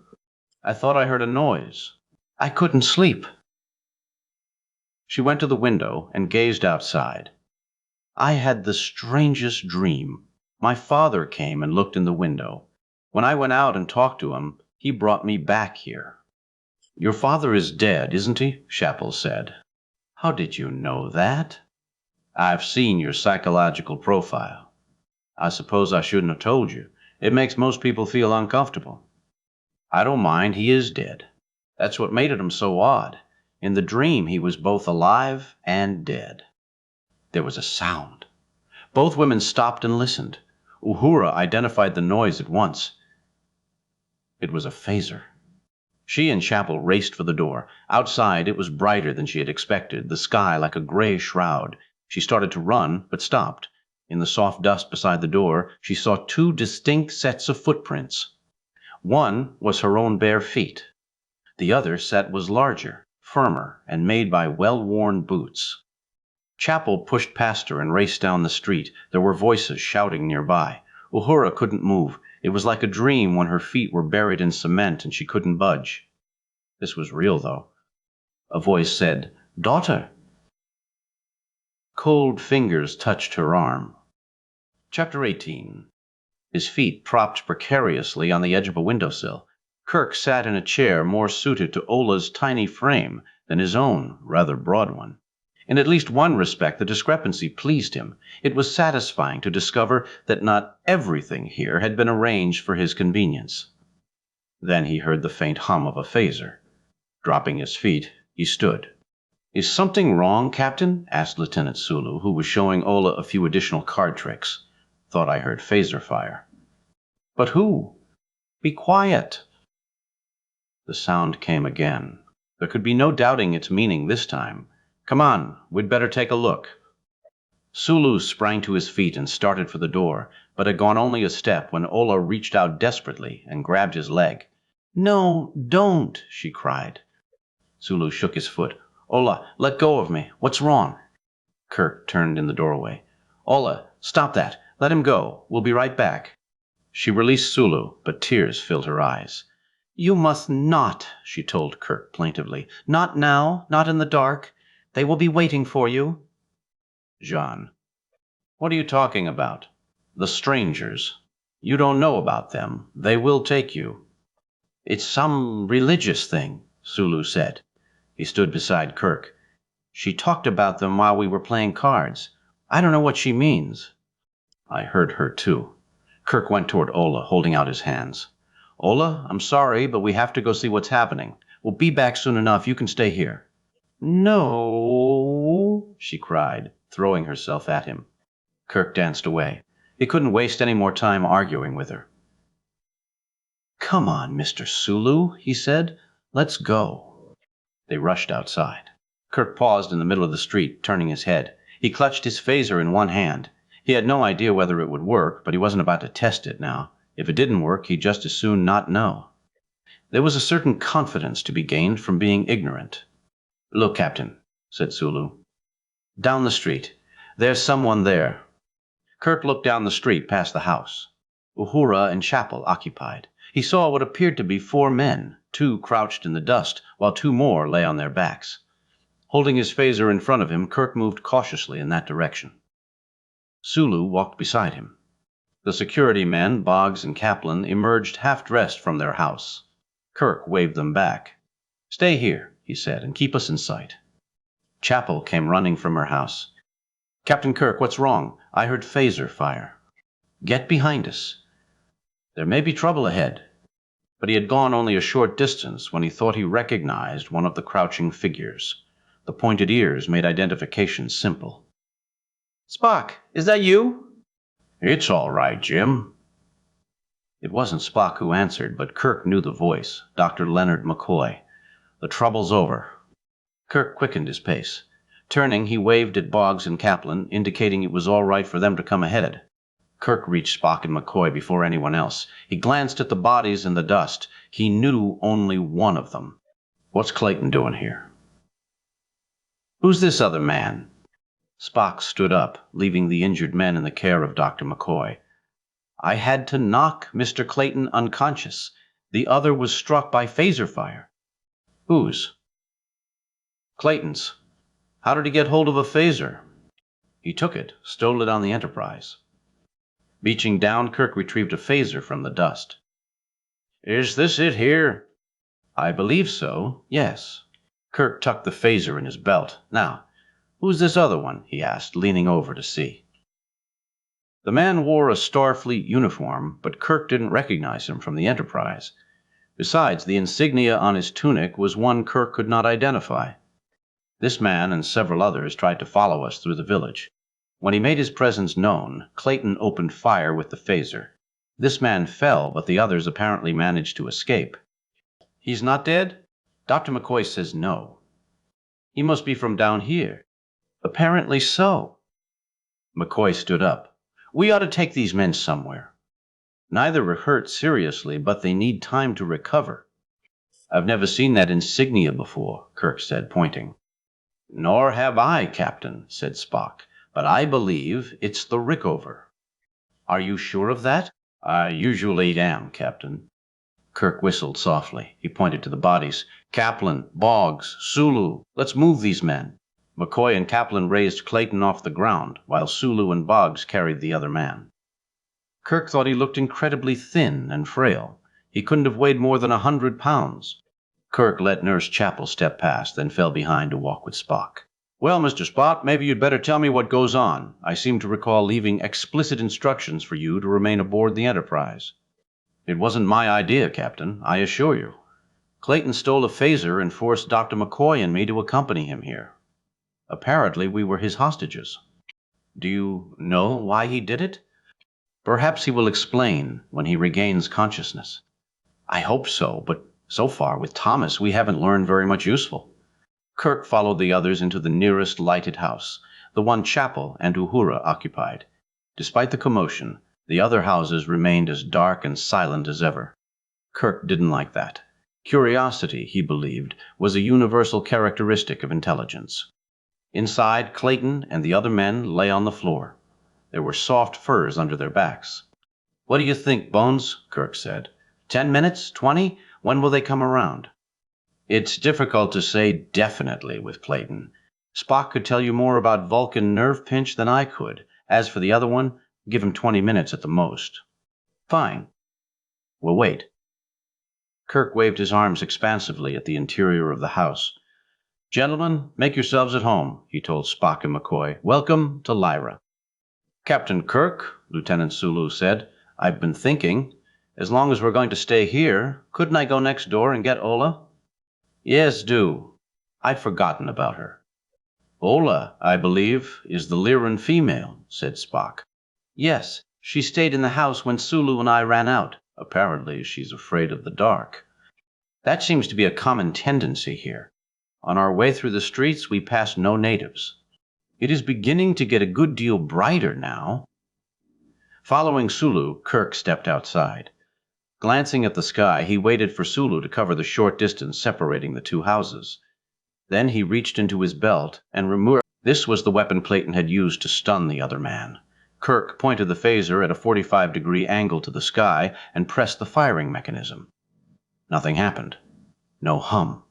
"I thought I heard a noise." I couldn't sleep. She went to the window and gazed outside. "I had the strangest dream. My father came and looked in the window. When I went out and talked to him, he brought me back here." "Your father is dead, isn't he?" Chapel said. "How did you know that?" "I've seen your psychological profile. I suppose I shouldn't have told you. It makes most people feel uncomfortable." "I don't mind. He is dead. That's what made him so odd. In the dream, he was both alive and dead." There was a sound. Both women stopped and listened. Uhura identified the noise at once. It was a phaser. She and Chapel raced for the door. Outside, it was brighter than she had expected, the sky like a gray shroud. She started to run, but stopped. In the soft dust beside the door, she saw two distinct sets of footprints. One was her own bare feet. The other set was larger, firmer, and made by well-worn boots. Chapel pushed past her and raced down the street. There were voices shouting nearby. Uhura couldn't move. It was like a dream when her feet were buried in cement and she couldn't budge. This was real, though. A voice said, "Daughter." Cold fingers touched her arm. Chapter 18. His feet propped precariously on the edge of a windowsill. Kirk sat in a chair more suited to Ola's tiny frame than his own rather broad one. In at least one respect, the discrepancy pleased him. It was satisfying to discover that not everything here had been arranged for his convenience. Then he heard the faint hum of a phaser. Dropping his feet, he stood. "Is something wrong, Captain?" asked Lieutenant Sulu, who was showing Ola a few additional card tricks. "Thought I heard phaser fire." "But who?" "Be quiet." The sound came again. There could be no doubting its meaning this time. "Come on, we'd better take a look." Sulu sprang to his feet and started for the door, but had gone only a step when Ola reached out desperately and grabbed his leg. "No, don't!" she cried. Sulu shook his foot. "Ola, let go of me. What's wrong?" Kirk turned in the doorway. "Ola, stop that. Let him go. We'll be right back." She released Sulu, but tears filled her eyes. "You must not," she told Kirk plaintively. "Not now, not in the dark. They will be waiting for you." "Jean." "What are you talking about?" "The strangers. You don't know about them. They will take you." "It's some religious thing," Sulu said. He stood beside Kirk. "She talked about them while we were playing cards. I don't know what she means." "I heard her too." Kirk went toward Ola, holding out his hands. "Ola, I'm sorry, but we have to go see what's happening. We'll be back soon enough. You can stay here." "No," she cried, throwing herself at him. Kirk danced away. He couldn't waste any more time arguing with her. "Come on, Mr. Sulu," he said. "Let's go." They rushed outside. Kirk paused in the middle of the street, turning his head. He clutched his phaser in one hand. He had no idea whether it would work, but he wasn't about to test it now. If it didn't work, he'd just as soon not know. There was a certain confidence to be gained from being ignorant. "Look, Captain," said Sulu. "Down the street. There's someone there." Kirk looked down the street past the house. Uhura and Chapel occupied. He saw what appeared to be 4 men, 2 crouched in the dust, while 2 more lay on their backs. Holding his phaser in front of him, Kirk moved cautiously in that direction. Sulu walked beside him. The security men, Boggs and Kaplan, emerged half-dressed from their house. Kirk waved them back. "Stay here," he said, "and keep us in sight." Chapel came running from her house. "Captain Kirk, what's wrong? I heard phaser fire." "Get behind us." "There may be trouble ahead." But he had gone only a short distance when he thought he recognized one of the crouching figures. The pointed ears made identification simple. "Spock, is that you?" "It's all right, Jim." It wasn't Spock who answered, but Kirk knew the voice, Dr. Leonard McCoy. "The trouble's over." Kirk quickened his pace. Turning, he waved at Boggs and Kaplan, indicating it was all right for them to come ahead. Kirk reached Spock and McCoy before anyone else. He glanced at the bodies in the dust. He knew only one of them. "What's Clayton doing here?" "Who's this other man?" Spock stood up, leaving the injured men in the care of Dr. McCoy. "I had to knock Mr. Clayton unconscious. The other was struck by phaser fire." "Whose?" "Clayton's." "How did he get hold of a phaser?" "He took it, stole it on the Enterprise." Reaching down, Kirk retrieved a phaser from the dust. "Is this it here?" "I believe so, yes." Kirk tucked the phaser in his belt. "Now, who's this other one?" he asked, leaning over to see. The man wore a Starfleet uniform, but Kirk didn't recognize him from the Enterprise. Besides, the insignia on his tunic was one Kirk could not identify. This man and several others tried to follow us through the village. When he made his presence known, Clayton opened fire with the phaser. This man fell, but the others apparently managed to escape. "He's not dead?" "Dr. McCoy says no." "He must be from down here." "Apparently so." McCoy stood up. "We ought to take these men somewhere." "Neither are hurt seriously, but they need time to recover." "I've never seen that insignia before," Kirk said, pointing. "Nor have I, Captain," said Spock, "but I believe it's the Rickover." "Are you sure of that?" "I usually am, Captain." Kirk whistled softly. He pointed to the bodies. "Kaplan, Boggs, Sulu, let's move these men." McCoy and Kaplan raised Clayton off the ground, while Sulu and Boggs carried the other man. Kirk thought he looked incredibly thin and frail. He couldn't have weighed more than 100 pounds. Kirk let Nurse Chapel step past, then fell behind to walk with Spock. Well, Mr. Spot, maybe you'd better tell me what goes on. I seem to recall leaving explicit instructions for you to remain aboard the Enterprise. It wasn't my idea, Captain, I assure you. Clayton stole a phaser and forced Dr. McCoy and me to accompany him here. Apparently, we were his hostages. Do you know why he did it? Perhaps he will explain when he regains consciousness. I hope so, but so far with Thomas, we haven't learned very much useful. Kirk followed the others into the nearest lighted house, the one Chapel and Uhura occupied. Despite the commotion, the other houses remained as dark and silent as ever. Kirk didn't like that. Curiosity, he believed, was a universal characteristic of intelligence. Inside, Clayton and the other men lay on the floor. There were soft furs under their backs. "What do you think, Bones?" Kirk said. 10 minutes? 20? When will they come around? It's difficult to say definitely with Clayton. Spock could tell you more about Vulcan nerve pinch than I could. As for the other one, give him 20 minutes at the most. Fine. We'll wait. Kirk waved his arms expansively at the interior of the house. "Gentlemen, make yourselves at home," he told Spock and McCoy. "Welcome to Lyra." "Captain Kirk," Lieutenant Sulu said, "I've been thinking, as long as we're going to stay here, couldn't I go next door and get Ola?" "Yes, do. I'd forgotten about her." "Ola, I believe, is the Lyran female," said Spock. "Yes, she stayed in the house when Sulu and I ran out. Apparently, she's afraid of the dark. That seems to be a common tendency here. On our way through the streets, we pass no natives. It is beginning to get a good deal brighter now." Following Sulu, Kirk stepped outside. Glancing at the sky, he waited for Sulu to cover the short distance separating the two houses. Then he reached into his belt and removed. This was the weapon Clayton had used to stun the other man. Kirk pointed the phaser at a 45-degree angle to the sky and pressed the firing mechanism. Nothing happened. No hum.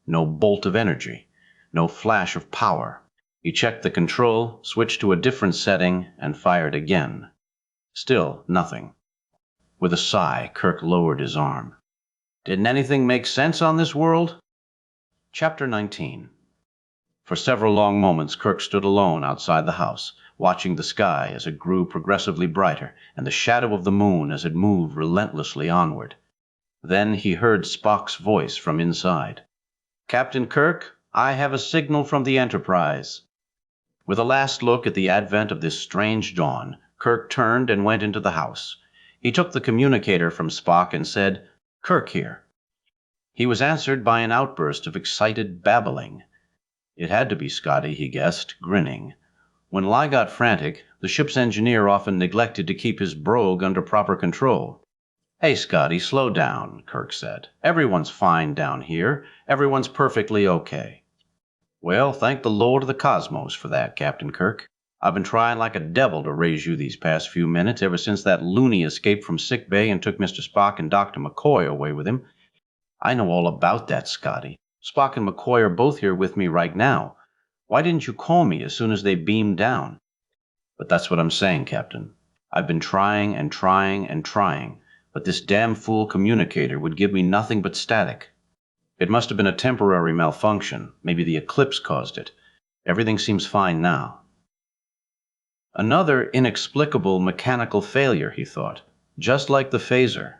No bolt of energy. No flash of power. He checked the control, switched to a different setting, and fired again. Still nothing. With a sigh, Kirk lowered his arm. Didn't anything make sense on this world? Chapter 19. For several long moments, Kirk stood alone outside the house, watching the sky as it grew progressively brighter and the shadow of the moon as it moved relentlessly onward. Then he heard Spock's voice from inside. "Captain Kirk, I have a signal from the Enterprise." With a last look at the advent of this strange dawn, Kirk turned and went into the house. He took the communicator from Spock and said, "Kirk here." He was answered by an outburst of excited babbling. It had to be Scotty, he guessed, grinning. When Lai got frantic, the ship's engineer often neglected to keep his brogue under proper control. "Hey, Scotty, slow down," Kirk said. "Everyone's fine down here. Everyone's perfectly okay." "Well, thank the Lord of the Cosmos for that, Captain Kirk. I've been trying like a devil to raise you these past few minutes ever since that loony escaped from sick bay and took Mr. Spock and Dr. McCoy away with him. I know all about that, Scotty. Spock and McCoy are both here with me right now. Why didn't you call me as soon as they beamed down?" "But that's what I'm saying, Captain. I've been trying and trying and trying, but this damn fool communicator would give me nothing but static. It must have been a temporary malfunction. Maybe the eclipse caused it. Everything seems fine now." Another inexplicable mechanical failure, he thought, just like the phaser.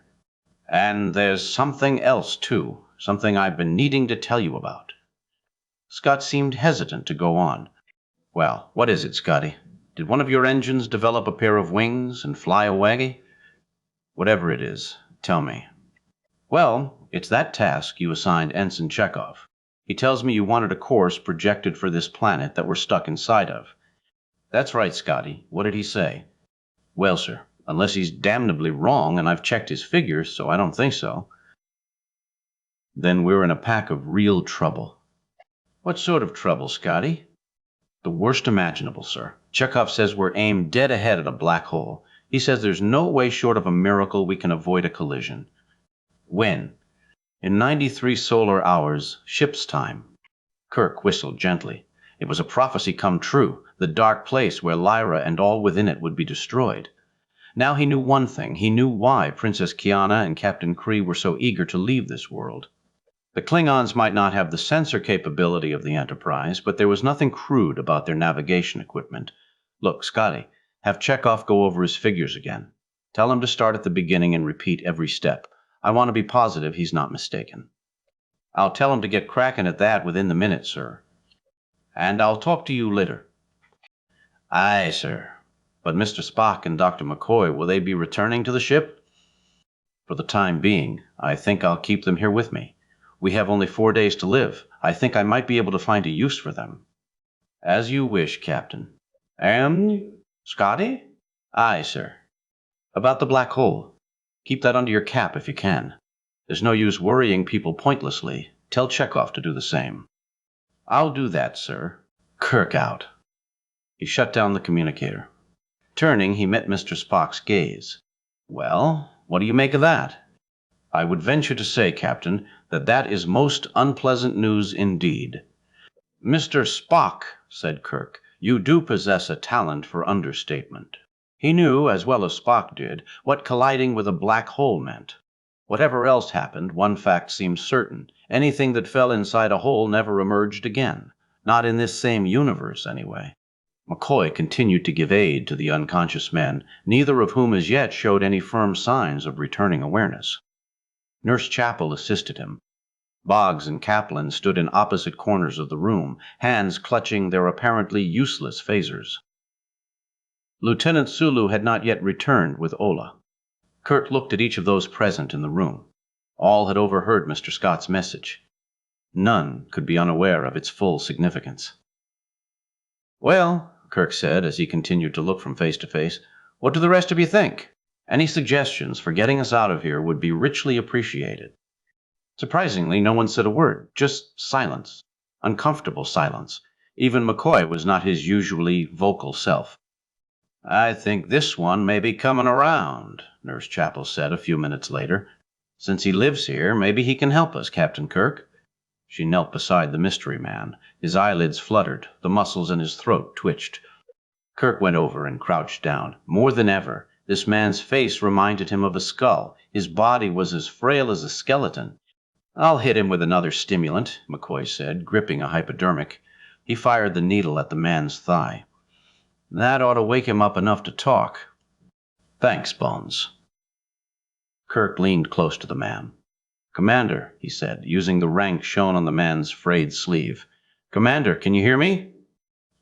"And there's something else, too, something I've been needing to tell you about." Scott seemed hesitant to go on. "Well, what is it, Scotty? Did one of your engines develop a pair of wings and fly away?" "Whatever it is, tell me." "Well, it's that task you assigned Ensign Chekhov. He tells me you wanted a course projected for this planet that we're stuck inside of." "That's right, Scotty. What did he say?" "Well, sir, unless he's damnably wrong, and I've checked his figures, so I don't think so." "Then we're in a pack of real trouble." "What sort of trouble, Scotty?" "The worst imaginable, sir. Chekhov says we're aimed dead ahead at a black hole. He says there's no way short of a miracle we can avoid a collision." "When?" "In 93 solar hours, ship's time." Kirk whistled gently. It was a prophecy come true, the dark place where Lyra and all within it would be destroyed. Now he knew one thing. He knew why Princess Kiana and Captain Kree were so eager to leave this world. The Klingons might not have the sensor capability of the Enterprise, but there was nothing crude about their navigation equipment. Look, Scotty, have Chekhov go over his figures again. Tell him to start at the beginning and repeat every step. I want to be positive he's not mistaken. I'll tell him to get cracking at that within the minute, sir. And I'll talk to you later. Aye, sir. But Mr. Spock and Dr. McCoy, will they be returning to the ship? For the time being, I think I'll keep them here with me. We have only 4 days to live. I think I might be able to find a use for them. As you wish, Captain. And Scotty? Aye, sir. About the black hole. Keep that under your cap if you can. There's no use worrying people pointlessly. Tell Chekhov to do the same. I'll do that, sir. Kirk out. He shut down the communicator. Turning, he met Mr. Spock's gaze. Well, what do you make of that? I would venture to say, Captain, that is most unpleasant news indeed. Mr. Spock, said Kirk, you do possess a talent for understatement. He knew, as well as Spock did, what colliding with a black hole meant. Whatever else happened, one fact seemed certain. Anything that fell inside a hole never emerged again. Not in this same universe, anyway. McCoy continued to give aid to the unconscious men, neither of whom as yet showed any firm signs of returning awareness. Nurse Chapel assisted him. Boggs and Kaplan stood in opposite corners of the room, hands clutching their apparently useless phasers. Lieutenant Sulu had not yet returned with Ola. Kirk looked at each of those present in the room. All had overheard Mr. Scott's message. None could be unaware of its full significance. Well, Kirk said as he continued to look from face to face, what do the rest of you think? Any suggestions for getting us out of here would be richly appreciated. Surprisingly, no one said a word, just silence. Uncomfortable silence. Even McCoy was not his usually vocal self. I think this one may be coming around, Nurse Chapel said a few minutes later. Since he lives here, maybe he can help us, Captain Kirk. She knelt beside the mystery man. His eyelids fluttered, the muscles in his throat twitched. Kirk went over and crouched down. More than ever, this man's face reminded him of a skull. His body was as frail as a skeleton. I'll hit him with another stimulant, McCoy said, gripping a hypodermic. He fired the needle at the man's thigh. That ought to wake him up enough to talk. Thanks, Bones. Kirk leaned close to the man. Commander, he said, using the rank shown on the man's frayed sleeve. Commander, can you hear me?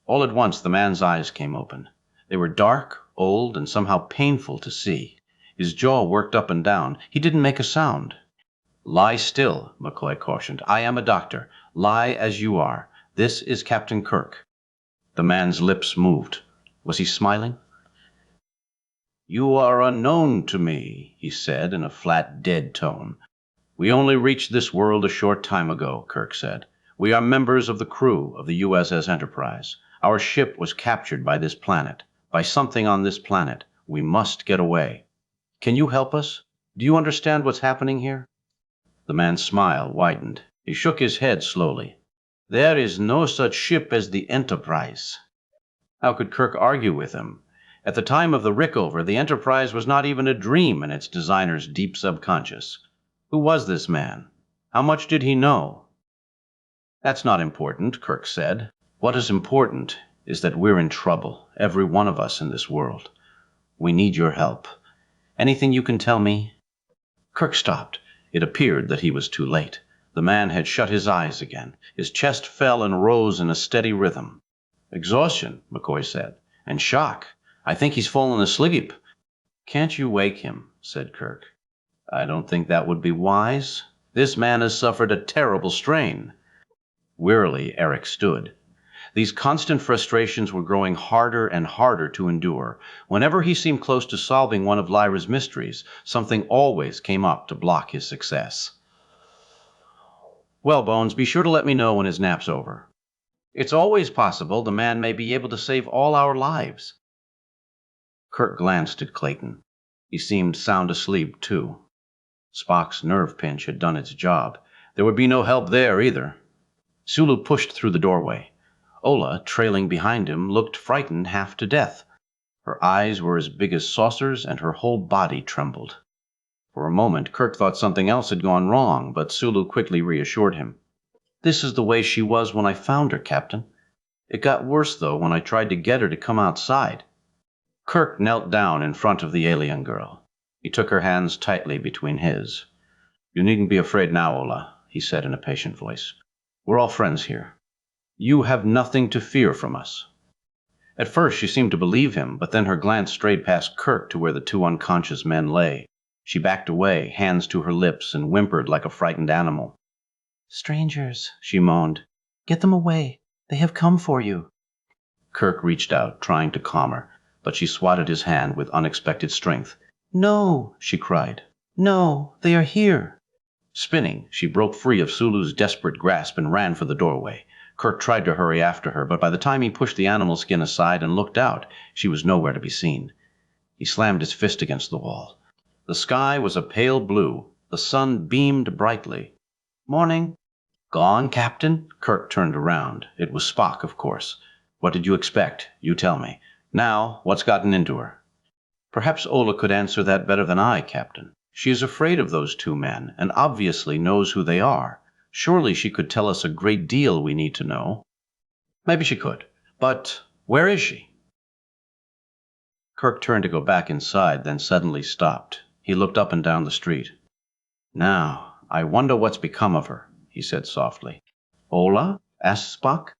All at once the man's eyes came open. They were dark, old, and somehow painful to see. His jaw worked up and down. He didn't make a sound. Lie still, McCoy cautioned. I am a doctor. Lie as you are. This is Captain Kirk. The man's lips moved. Was he smiling? You are unknown to me, he said in a flat, dead tone. We only reached this world a short time ago, Kirk said. We are members of the crew of the USS Enterprise. Our ship was captured by this planet, by something on this planet. We must get away. Can you help us? Do you understand what's happening here? The man's smile widened. He shook his head slowly. There is no such ship as the Enterprise. How could Kirk argue with him? At the time of the Rickover, the Enterprise was not even a dream in its designer's deep subconscious. Who was this man? How much did he know? That's not important, Kirk said. What is important is that we're in trouble, every one of us in this world. We need your help. Anything you can tell me? Kirk stopped. It appeared that he was too late. The man had shut his eyes again. His chest fell and rose in a steady rhythm. Exhaustion, McCoy said, and shock. I think he's fallen asleep. Can't you wake him? Said Kirk. I don't think that would be wise. This man has suffered a terrible strain. Wearily, Eric stood. These constant frustrations were growing harder and harder to endure. Whenever he seemed close to solving one of Lyra's mysteries, something always came up to block his success. Well, Bones, be sure to let me know when his nap's over. It's always possible the man may be able to save all our lives. Kirk glanced at Clayton. He seemed sound asleep, too. Spock's nerve pinch had done its job. There would be no help there, either. Sulu pushed through the doorway. Ola, trailing behind him, looked frightened half to death. Her eyes were as big as saucers, and her whole body trembled. For a moment, Kirk thought something else had gone wrong, but Sulu quickly reassured him. "This is the way she was when I found her, Captain. It got worse, though, when I tried to get her to come outside." Kirk knelt down in front of the alien girl. He took her hands tightly between his. "You needn't be afraid now, Ola," he said in a patient voice. "We're all friends here. You have nothing to fear from us." At first she seemed to believe him, but then her glance strayed past Kirk to where the two unconscious men lay. She backed away, hands to her lips, and whimpered like a frightened animal. "Strangers," she moaned. "Get them away. They have come for you." Kirk reached out, trying to calm her, but she swatted his hand with unexpected strength. "No," she cried. "No, they are here." Spinning, she broke free of Sulu's desperate grasp and ran for the doorway. Kirk tried to hurry after her, but by the time he pushed the animal skin aside and looked out, she was nowhere to be seen. He slammed his fist against the wall. The sky was a pale blue. The sun beamed brightly. "Morning." "Gone, Captain?" Kirk turned around. It was Spock, of course. "What did you expect? You tell me. Now, what's gotten into her?" "Perhaps Ola could answer that better than I, Captain. She is afraid of those two men, and obviously knows who they are. Surely she could tell us a great deal we need to know." "Maybe she could. But where is she?" Kirk turned to go back inside, then suddenly stopped. He looked up and down the street. "Now, I wonder what's become of her," he said softly. "Ola?" asked Spock.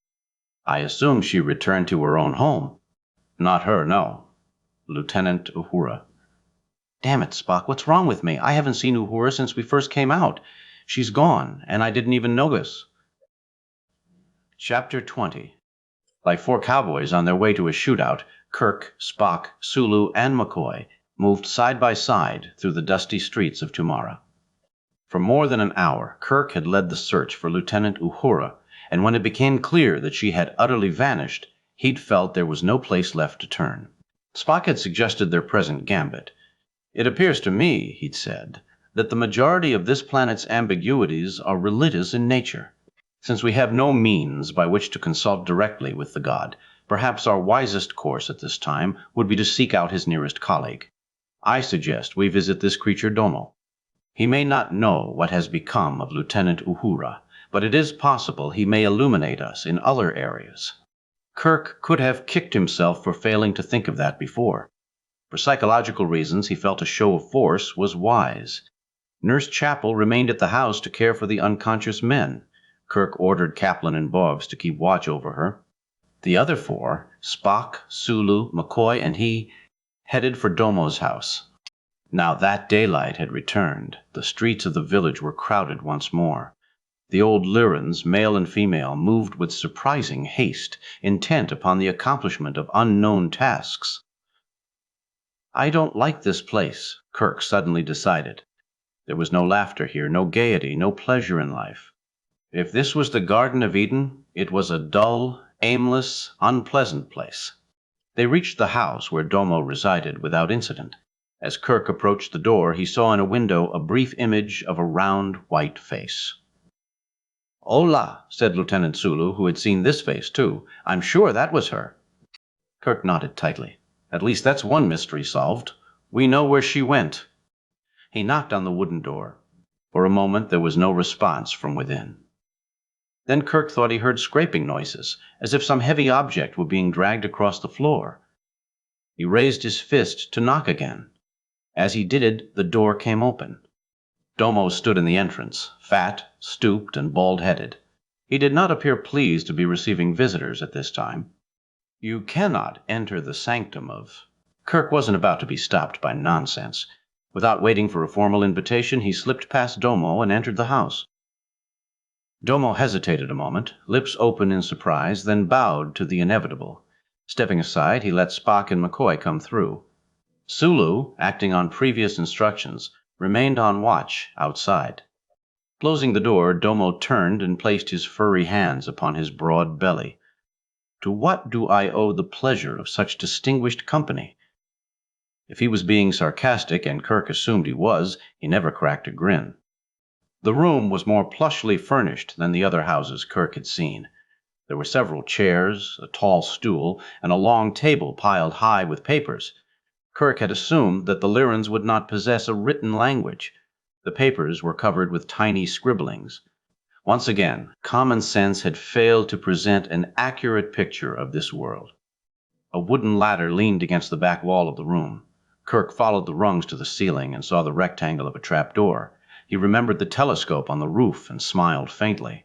"I assume she returned to her own home." "Not her, no. Lieutenant Uhura." "Damn it, Spock, what's wrong with me? I haven't seen Uhura since we first came out. She's gone, and I didn't even notice." Chapter 20. Like four cowboys on their way to a shootout, Kirk, Spock, Sulu, and McCoy moved side by side through the dusty streets of Tumara. For more than an hour, Kirk had led the search for Lieutenant Uhura, and when it became clear that she had utterly vanished, he'd felt there was no place left to turn. Spock had suggested their present gambit. "It appears to me," he'd said, "that the majority of this planet's ambiguities are religious in nature. Since we have no means by which to consult directly with the god, perhaps our wisest course at this time would be to seek out his nearest colleague. I suggest we visit this creature Domo. He may not know what has become of Lieutenant Uhura, but it is possible he may illuminate us in other areas." Kirk could have kicked himself for failing to think of that before. For psychological reasons, he felt a show of force was wise. Nurse Chapel remained at the house to care for the unconscious men. Kirk ordered Kaplan and Boggs to keep watch over her. The other four, Spock, Sulu, McCoy, and he, headed for Domo's house. Now that daylight had returned, the streets of the village were crowded once more. The old Lyrans, male and female, moved with surprising haste, intent upon the accomplishment of unknown tasks. "I don't like this place," Kirk suddenly decided. There was no laughter here, no gaiety, no pleasure in life. If this was the Garden of Eden, it was a dull, aimless, unpleasant place. They reached the house where Domo resided without incident. As Kirk approached the door, he saw in a window a brief image of a round, white face. "Ola," said Lieutenant Sulu, who had seen this face too. "I'm sure that was her." Kirk nodded tightly. "At least that's one mystery solved. We know where she went." He knocked on the wooden door. For a moment there was no response from within. Then Kirk thought he heard scraping noises, as if some heavy object were being dragged across the floor. He raised his fist to knock again. As he did it, the door came open. Domo stood in the entrance, fat, stooped, and bald-headed. He did not appear pleased to be receiving visitors at this time. "You cannot enter the sanctum of—" Kirk wasn't about to be stopped by nonsense. Without waiting for a formal invitation, he slipped past Domo and entered the house. Domo hesitated a moment, lips open in surprise, then bowed to the inevitable. Stepping aside, he let Spock and McCoy come through. Sulu, acting on previous instructions, remained on watch outside. Closing the door, Domo turned and placed his furry hands upon his broad belly. "To what do I owe the pleasure of such distinguished company?" If he was being sarcastic, and Kirk assumed he was, he never cracked a grin. The room was more plushly furnished than the other houses Kirk had seen. There were several chairs, a tall stool, and a long table piled high with papers. Kirk had assumed that the Lyrans would not possess a written language. The papers were covered with tiny scribblings. Once again, common sense had failed to present an accurate picture of this world. A wooden ladder leaned against the back wall of the room. Kirk followed the rungs to the ceiling and saw the rectangle of a trapdoor. He remembered the telescope on the roof and smiled faintly.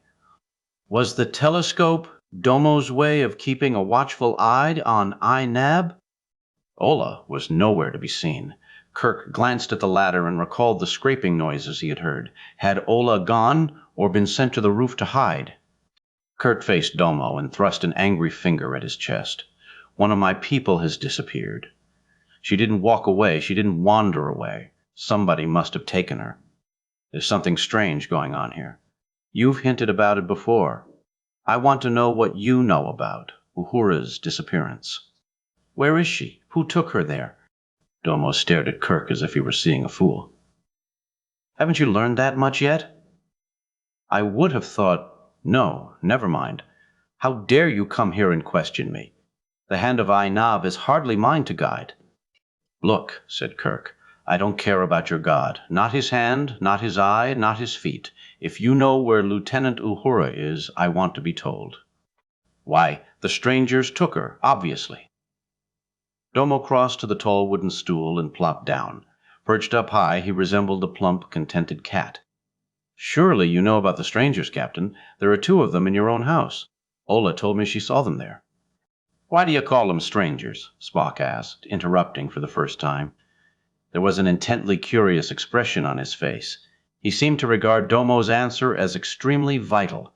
Was the telescope Domo's way of keeping a watchful eye on Inab? Ola was nowhere to be seen. Kirk glanced at the ladder and recalled the scraping noises he had heard. Had Ola gone or been sent to the roof to hide? Kirk faced Domo and thrust an angry finger at his chest. One of my people has disappeared. She didn't walk away. She didn't wander away. Somebody must have taken her. There's something strange going on here. You've hinted about it before. I want to know what you know about Uhura's disappearance. Where is she? Who took her there? Domo stared at Kirk as if he were seeing a fool. Haven't you learned that much yet? I would have thought, no, never mind. How dare you come here and question me? The hand of Inab is hardly mine to guide. Look, said Kirk, I don't care about your god. Not his hand, not his eye, not his feet. If you know where Lieutenant Uhura is, I want to be told. Why, the strangers took her, obviously. Domo crossed to the tall wooden stool and plopped down. Perched up high, he resembled a plump, contented cat. Surely you know about the strangers, Captain. There are 2 of them in your own house. Ola told me she saw them there. Why do you call them strangers? Spock asked, interrupting for the first time. There was an intently curious expression on his face. He seemed to regard Domo's answer as extremely vital.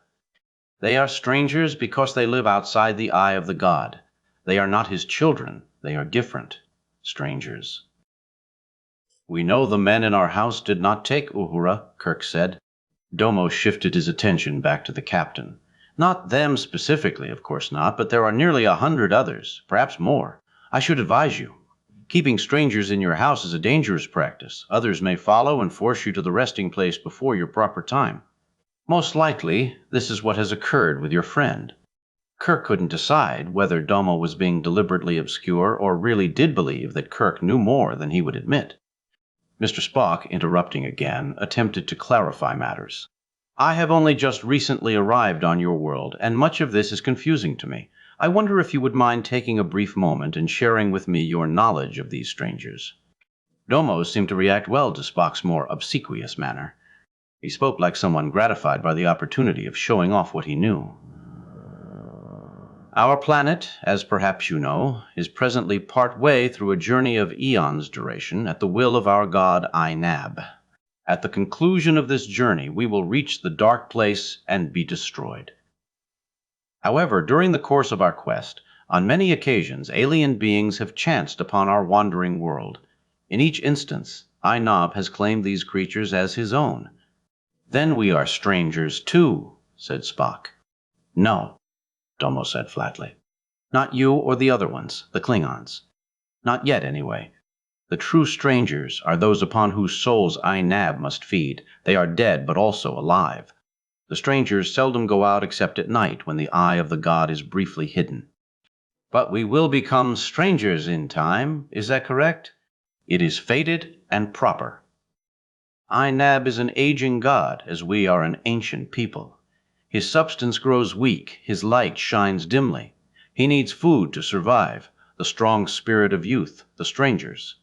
They are strangers because they live outside the eye of the god. They are not his children. They are different. Strangers. We know the men in our house did not take Uhura, Kirk said. Domo shifted his attention back to the captain. Not them specifically, of course not, but there are nearly 100 others, perhaps more. I should advise you. Keeping strangers in your house is a dangerous practice. Others may follow and force you to the resting place before your proper time. Most likely, this is what has occurred with your friend. Kirk couldn't decide whether Domo was being deliberately obscure or really did believe that Kirk knew more than he would admit. Mr. Spock, interrupting again, attempted to clarify matters. I have only just recently arrived on your world, and much of this is confusing to me. I wonder if you would mind taking a brief moment and sharing with me your knowledge of these strangers. Domo seemed to react well to Spock's more obsequious manner. He spoke like someone gratified by the opportunity of showing off what he knew. Our planet, as perhaps you know, is presently part way through a journey of eons' duration at the will of our god Inab. At the conclusion of this journey, we will reach the dark place and be destroyed. However, during the course of our quest, on many occasions alien beings have chanced upon our wandering world. In each instance, Inab has claimed these creatures as his own. Then we are strangers too, said Spock. No, Domo said flatly. Not you or the other ones, the Klingons. Not yet, anyway. The true strangers are those upon whose souls Inab must feed. They are dead, but also alive. The strangers seldom go out except at night, when the eye of the god is briefly hidden. But we will become strangers in time, is that correct? It is fated and proper. Inab is an aging god, as we are an ancient people. His substance grows weak, his light shines dimly. He needs food to survive, the strong spirit of youth, the strangers.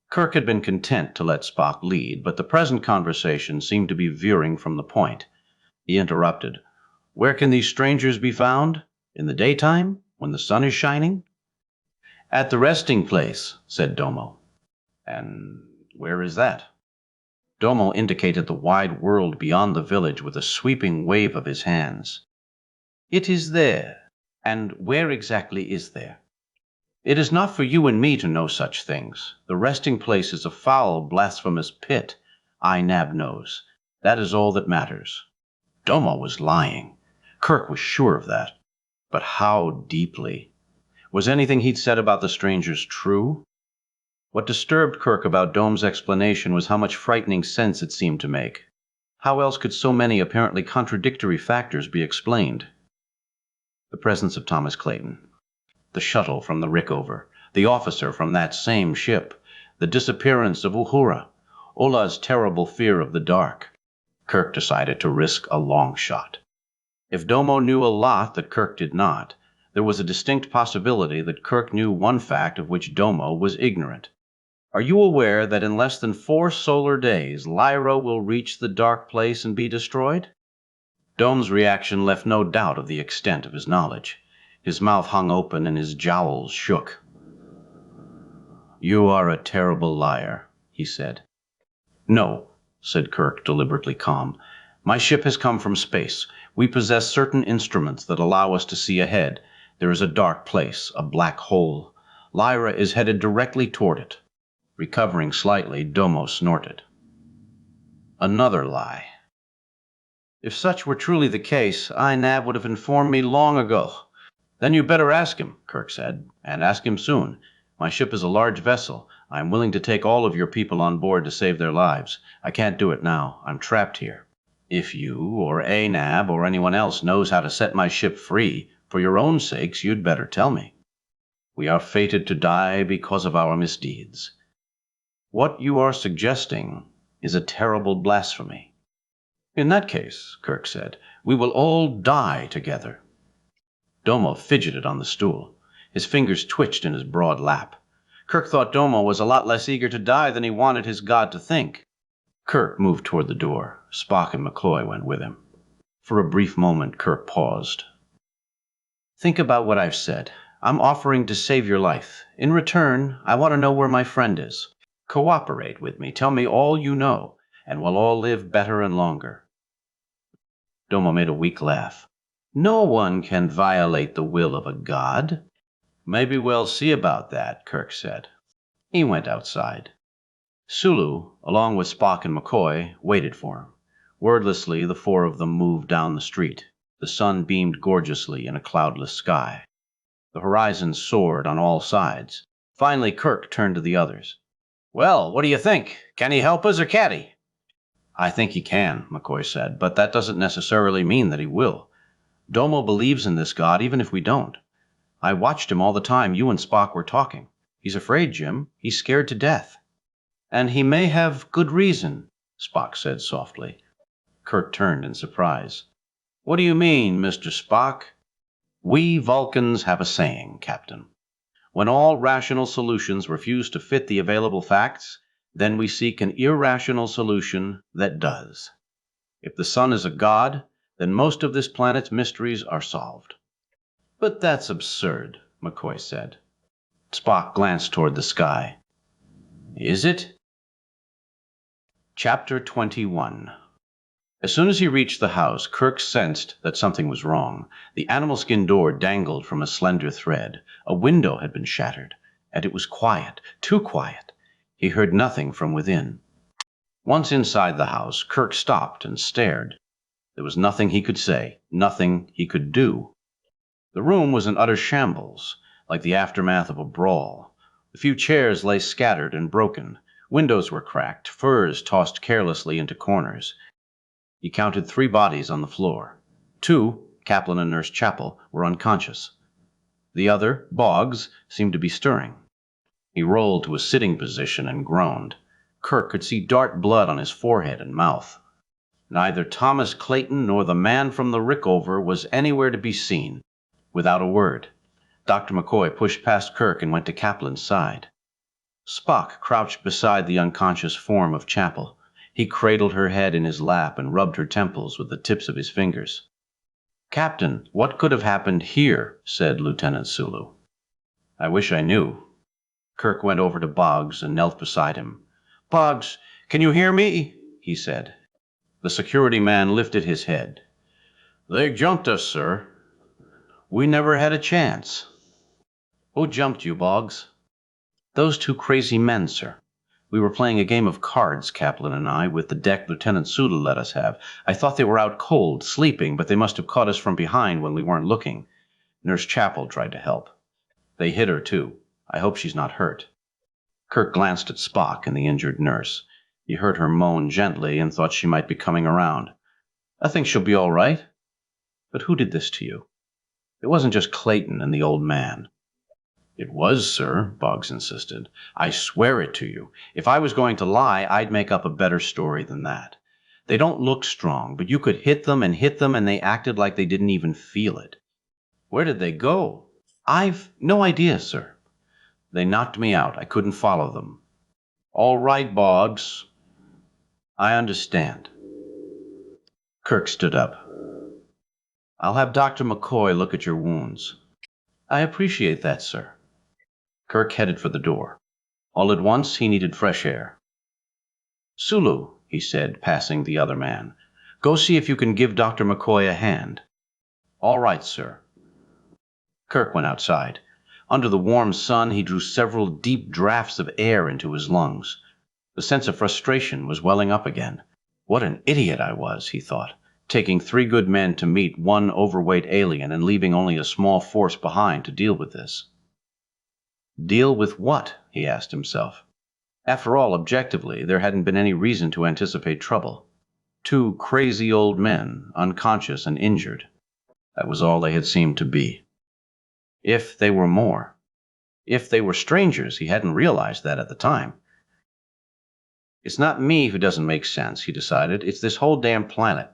Kirk had been content to let Spock lead, but the present conversation seemed to be veering from the point. He interrupted. Where can these strangers be found? In the daytime, when the sun is shining? At the resting place, said Domo. And where is that? Domo indicated the wide world beyond the village with a sweeping wave of his hands. It is there. And where exactly is there? It is not for you and me to know such things. The resting place is a foul, blasphemous pit. Inab knows. That is all that matters. Domo was lying. Kirk was sure of that. But how deeply? Was anything he'd said about the strangers true? What disturbed Kirk about Dome's explanation was how much frightening sense it seemed to make. How else could so many apparently contradictory factors be explained? The presence of Thomas Clayton. The shuttle from the Rickover. the officer from that same ship, the disappearance of Uhura, Ola's terrible fear of the dark. Kirk decided to risk a long shot. If Domo knew a lot that Kirk did not, there was a distinct possibility that Kirk knew one fact of which Domo was ignorant. Are you aware that in less than 4 solar days, Lyra will reach the dark place and be destroyed? Dome's reaction left no doubt of the extent of his knowledge. His mouth hung open and his jowls shook. "You are a terrible liar," he said. "No," said Kirk, deliberately calm. "My ship has come from space. We possess certain instruments that allow us to see ahead. There is a dark place, a black hole. Lyra is headed directly toward it." Recovering slightly, Domo snorted. "Another lie." "If such were truly the case, Inab would have informed me long ago." "Then you better ask him," Kirk said, "and ask him soon. My ship is a large vessel. I am willing to take all of your people on board to save their lives. I can't do it now. I'm trapped here. If you or Anab or anyone else knows how to set my ship free, for your own sakes, you'd better tell me. We are fated to die because of our misdeeds. What you are suggesting is a terrible blasphemy." "In that case," Kirk said, "we will all die together." Domo fidgeted on the stool. His fingers twitched in his broad lap. Kirk thought Domo was a lot less eager to die than he wanted his god to think. Kirk moved toward the door. Spock and McCoy went with him. For a brief moment, Kirk paused. "Think about what I've said. I'm offering to save your life. In return, I want to know where my friend is. Cooperate with me. Tell me all you know, and we'll all live better and longer." Domo made a weak laugh. "No one can violate the will of a god." "Maybe we'll see about that," Kirk said. He went outside. Sulu, along with Spock and McCoy, waited for him. Wordlessly, the 4 of them moved down the street. The sun beamed gorgeously in a cloudless sky. The horizon soared on all sides. Finally, Kirk turned to the others. "Well, what do you think? Can he help us or can't he?" "I think he can," McCoy said, "but that doesn't necessarily mean that he will. Domo believes in this god even if we don't. I watched him all the time you and Spock were talking. He's afraid, Jim. He's scared to death." "And he may have good reason," Spock said softly. Kirk turned in surprise. "What do you mean, Mr. Spock?" "We Vulcans have a saying, Captain. When all rational solutions refuse to fit the available facts, then we seek an irrational solution that does. If the sun is a god, then most of this planet's mysteries are solved." "But that's absurd," McCoy said. Spock glanced toward the sky. "Is it?" Chapter 21. As soon as he reached the house, Kirk sensed that something was wrong. The animal skin door dangled from a slender thread. A window had been shattered, and it was quiet, too quiet. He heard nothing from within. Once inside the house, Kirk stopped and stared. There was nothing he could say, nothing he could do. The room was in utter shambles, like the aftermath of a brawl. A few chairs lay scattered and broken. Windows were cracked, furs tossed carelessly into corners. He counted 3 bodies on the floor. 2, Kaplan and Nurse Chapel, were unconscious. The other, Boggs, seemed to be stirring. He rolled to a sitting position and groaned. Kirk could see dark blood on his forehead and mouth. Neither Thomas Clayton nor the man from the Rickover was anywhere to be seen. Without a word, Dr. McCoy pushed past Kirk and went to Kaplan's side. Spock crouched beside the unconscious form of Chapel. He cradled her head in his lap and rubbed her temples with the tips of his fingers. "Captain, what could have happened here?" said Lieutenant Sulu. "I wish I knew." Kirk went over to Boggs and knelt beside him. "Boggs, can you hear me?" he said. The security man lifted his head. "They jumped us, sir." "We never had a chance." "Who jumped you, Boggs?" "Those 2 crazy men, sir. We were playing a game of cards, Kaplan and I, with the deck Lieutenant Sulu let us have. I thought they were out cold, sleeping, but they must have caught us from behind when we weren't looking. Nurse Chapel tried to help. They hit her, too. I hope she's not hurt." Kirk glanced at Spock and the injured nurse. He heard her moan gently and thought she might be coming around. "I think she'll be all right." "But who did this to you?" "It wasn't just Clayton and the old man." It was, sir, Boggs insisted. I swear it to you. If I was going to lie, I'd make up a better story than that. They don't look strong, but you could hit them, and they acted like they didn't even feel it. Where did they go? I've no idea, sir. They knocked me out. I couldn't follow them. All right, Boggs. I understand. Kirk stood up. I'll have Dr. McCoy look at your wounds. I appreciate that, sir. Kirk headed for the door. All at once, he needed fresh air. Sulu, he said, passing the other man, go see if you can give Dr. McCoy a hand. All right, sir. Kirk went outside. Under the warm sun, he drew several deep draughts of air into his lungs. The sense of frustration was welling up again. What an idiot I was, he thought, taking 3 good men to meet one overweight alien and leaving only a small force behind to deal with this. Deal with what? He asked himself. After all, objectively, there hadn't been any reason to anticipate trouble. 2 crazy old men, unconscious and injured. That was all they had seemed to be. If they were more. If they were strangers, he hadn't realized that at the time. It's not me who doesn't make sense, he decided. It's this whole damn planet.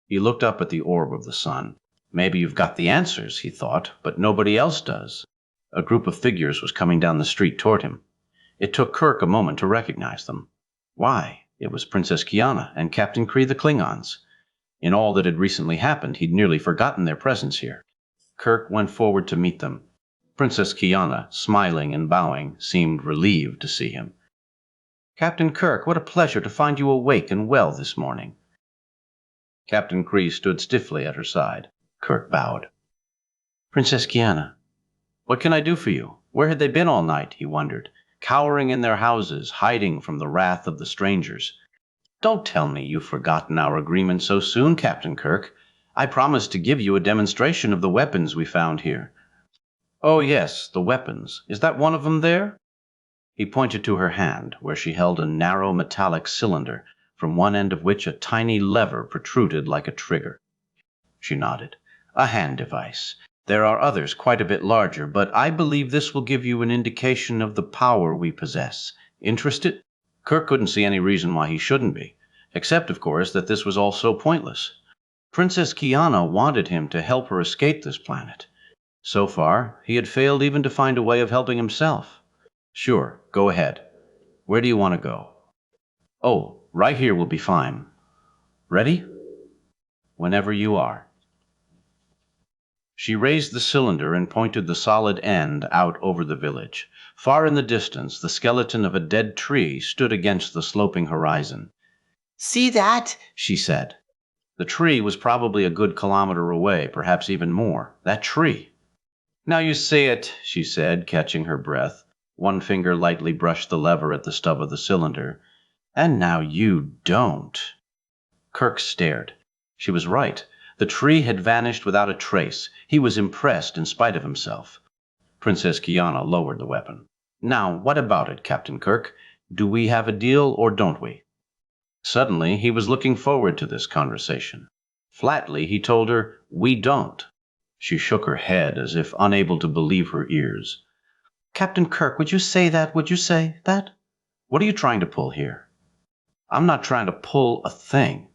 He looked up at the orb of the sun. Maybe you've got the answers, he thought, but nobody else does. A group of figures was coming down the street toward him. It took Kirk a moment to recognize them. Why, it was Princess Kiana and Captain Kree the Klingons. In all that had recently happened, he'd nearly forgotten their presence here. Kirk went forward to meet them. Princess Kiana, smiling and bowing, seemed relieved to see him. Captain Kirk, what a pleasure to find you awake and well this morning. Captain Kree stood stiffly at her side. Kirk bowed. Princess Kiana, what can I do for you? Where had they been all night, he wondered, cowering in their houses, hiding from the wrath of the strangers. Don't tell me you've forgotten our agreement so soon, Captain Kirk. I promised to give you a demonstration of the weapons we found here. Oh, yes, the weapons. Is that one of them there? He pointed to her hand, where she held a narrow metallic cylinder, from one end of which a tiny lever protruded like a trigger. She nodded. A hand device. There are others quite a bit larger, but I believe this will give you an indication of the power we possess. Interested? Kirk couldn't see any reason why he shouldn't be, except, of course, that this was all so pointless. Princess Kiana wanted him to help her escape this planet. So far, he had failed even to find a way of helping himself. Sure, go ahead. Where do you want to go? Oh, right here will be fine. Ready? Whenever you are. She raised the cylinder and pointed the solid end out over the village. Far in the distance, the skeleton of a dead tree stood against the sloping horizon. See that? She said. The tree was probably a good kilometer away, perhaps even more. That tree. Now you see it, she said, catching her breath. One finger lightly brushed the lever at the stub of the cylinder. And now you don't. Kirk stared. She was right. The tree had vanished without a trace. He was impressed in spite of himself. Princess Kiana lowered the weapon. Now, what about it, Captain Kirk? Do we have a deal or don't we? Suddenly, he was looking forward to this conversation. Flatly, he told her, we don't. She shook her head as if unable to believe her ears. Captain Kirk, would you say that? Would you say that? What are you trying to pull here? I'm not trying to pull a thing.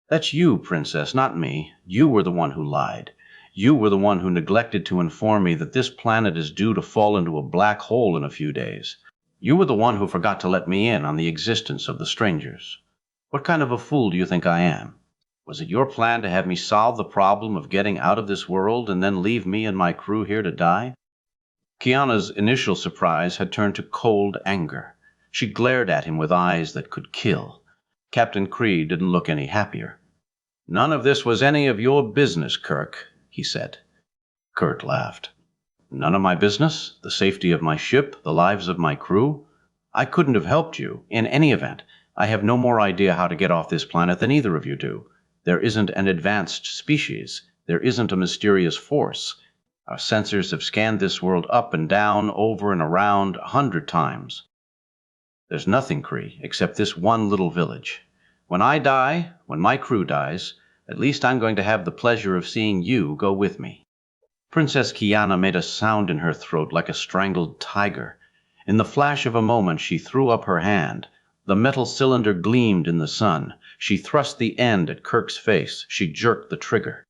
That's you, Princess, not me. You were the one who lied. You were the one who neglected to inform me that this planet is due to fall into a black hole in a few days. You were the one who forgot to let me in on the existence of the strangers. What kind of a fool do you think I am? Was it your plan to have me solve the problem of getting out of this world and then leave me and my crew here to die? Kiana's initial surprise had turned to cold anger. She glared at him with eyes that could kill. Captain Kree didn't look any happier. None of this was any of your business, Kirk, he said. Kirk laughed. None of my business? The safety of my ship? The lives of my crew? I couldn't have helped you. In any event, I have no more idea how to get off this planet than either of you do. There isn't an advanced species. There isn't a mysterious force. Our sensors have scanned this world up and down, over and around, 100 times. There's nothing, Kree, except this one little village. When I die, when my crew dies, at least I'm going to have the pleasure of seeing you go with me. Princess Kiana made a sound in her throat like a strangled tiger. In the flash of a moment, she threw up her hand. The metal cylinder gleamed in the sun. She thrust the end at Kirk's face. She jerked the trigger.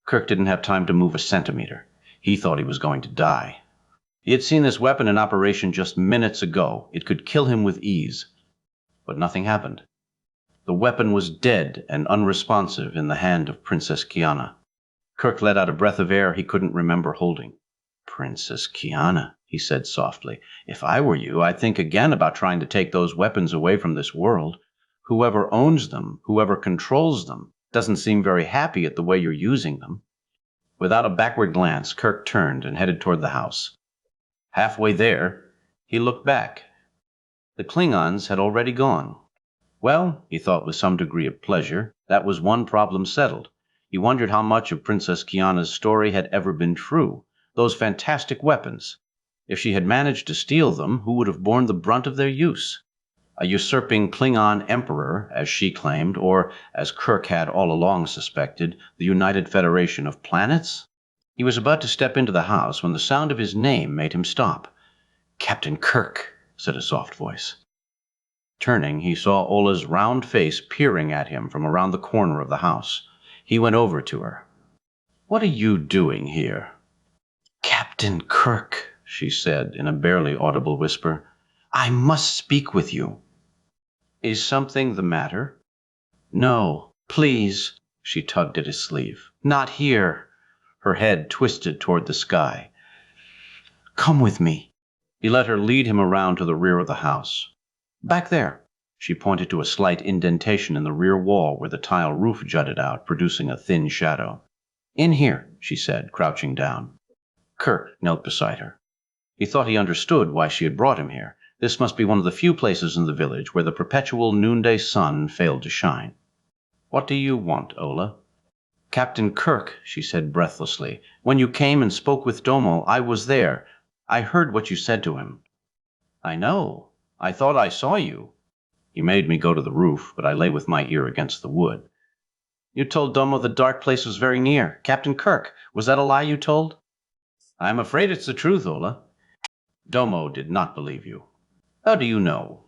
Kirk didn't have time to move a centimeter. He thought he was going to die. He had seen this weapon in operation just minutes ago. It could kill him with ease. But nothing happened. The weapon was dead and unresponsive in the hand of Princess Kiana. Kirk let out a breath of air he couldn't remember holding. "Princess Kiana," he said softly, "if I were you, I'd think again about trying to take those weapons away from this world. Whoever owns them, whoever controls them, doesn't seem very happy at the way you're using them." Without a backward glance, Kirk turned and headed toward the house. Halfway there, he looked back. The Klingons had already gone. Well, he thought with some degree of pleasure, that was one problem settled. He wondered how much of Princess Kiana's story had ever been true. Those fantastic weapons. If she had managed to steal them, who would have borne the brunt of their use? A usurping Klingon emperor, as she claimed, or, as Kirk had all along suspected, the United Federation of Planets? He was about to step into the house when the sound of his name made him stop. "Captain Kirk," said a soft voice. Turning, he saw Ola's round face peering at him from around the corner of the house. He went over to her. "What are you doing here?" "Captain Kirk," she said in a barely audible whisper, "I must speak with you." "Is something the matter?" "No, please." She tugged at his sleeve. "Not here." Her head twisted toward the sky. "Come with me." He let her lead him around to the rear of the house. "Back there." She pointed to a slight indentation in the rear wall where the tile roof jutted out, producing a thin shadow. "In here," she said, crouching down. Kirk knelt beside her. He thought he understood why she had brought him here. This must be one of the few places in the village where the perpetual noonday sun failed to shine. "What do you want, Ola?" "Captain Kirk," she said breathlessly, "when you came and spoke with Domo, I was there. I heard what you said to him." "I know. I thought I saw you." "He made me go to the roof, but I lay with my ear against the wood." "You told Domo the dark place was very near. Captain Kirk, was that a lie you told?" "I'm afraid it's the truth, Ola." "Domo did not believe you." "How do you know?"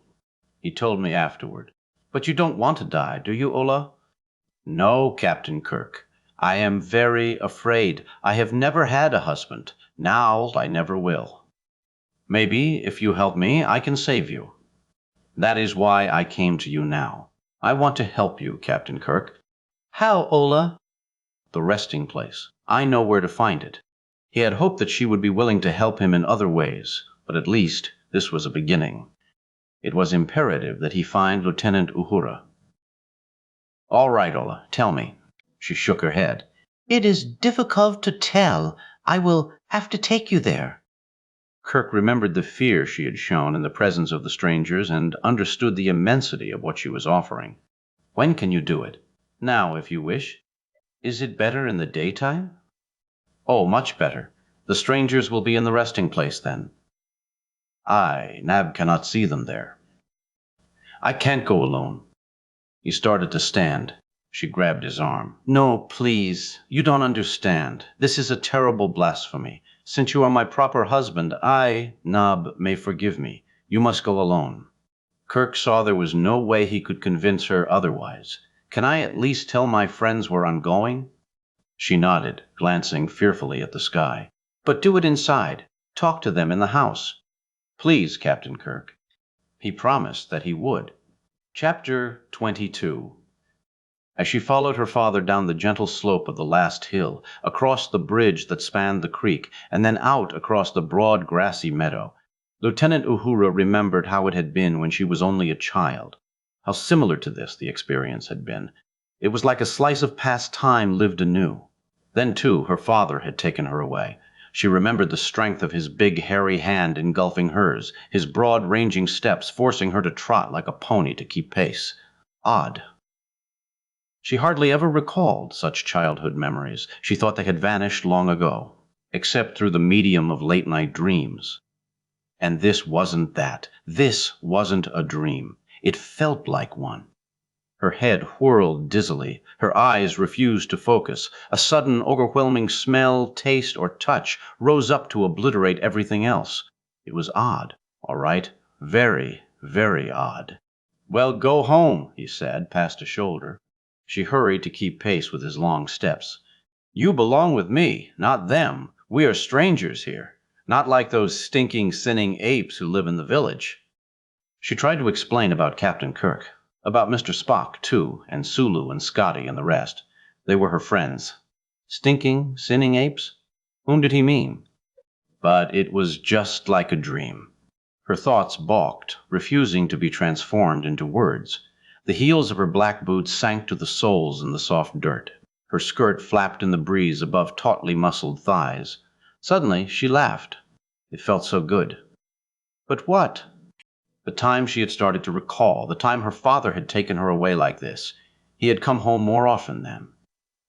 "He told me afterward." "But you don't want to die, do you, Ola?" "No, Captain Kirk. I am very afraid. I have never had a husband. Now I never will. Maybe, if you help me, I can save you. That is why I came to you now. I want to help you, Captain Kirk." "How, Ola?" "The resting place. I know where to find it." He had hoped that she would be willing to help him in other ways, but at least this was a beginning. It was imperative that he find Lieutenant Uhura. "All right, Ola, tell me." She shook her head. "It is difficult to tell. I will have to take you there." Kirk remembered the fear she had shown in the presence of the strangers and understood the immensity of what she was offering. "When can you do it?" "Now, if you wish." "Is it better in the daytime?" "Oh, much better. The strangers will be in the resting place then." Nab cannot see them there." "I can't go alone." He started to stand. She grabbed his arm. "No, please. You don't understand. This is a terrible blasphemy. Since you are my proper husband, Nab, may forgive me. You must go alone." Kirk saw there was no way he could convince her otherwise. "Can I at least tell my friends where I'm going?" She nodded, glancing fearfully at the sky. "But do it inside. Talk to them in the house." "Please, Captain Kirk." He promised that he would. Chapter 22. As she followed her father down the gentle slope of the last hill, across the bridge that spanned the creek, and then out across the broad grassy meadow, Lieutenant Uhura remembered how it had been when she was only a child. How similar to this the experience had been. It was like a slice of past time lived anew. Then, too, her father had taken her away. She remembered the strength of his big, hairy hand engulfing hers, his broad-ranging steps forcing her to trot like a pony to keep pace. Odd. She hardly ever recalled such childhood memories. She thought they had vanished long ago, except through the medium of late-night dreams. And this wasn't that. This wasn't a dream. It felt like one. Her head whirled dizzily. Her eyes refused to focus. A sudden, overwhelming smell, taste, or touch rose up to obliterate everything else. It was odd, all right. Very, very odd. "Well, go home," he said, past a shoulder. She hurried to keep pace with his long steps. "You belong with me, not them. We are strangers here. Not like those stinking, sinning apes who live in the village." She tried to explain about Captain Kirk. About Mr. Spock, too, and Sulu and Scotty and the rest. They were her friends. Stinking, sinning apes? Whom did he mean? But it was just like a dream. Her thoughts balked, refusing to be transformed into words. The heels of her black boots sank to the soles in the soft dirt. Her skirt flapped in the breeze above tautly muscled thighs. Suddenly, she laughed. It felt so good. But what? The time she had started to recall, the time her father had taken her away like this. He had come home more often then.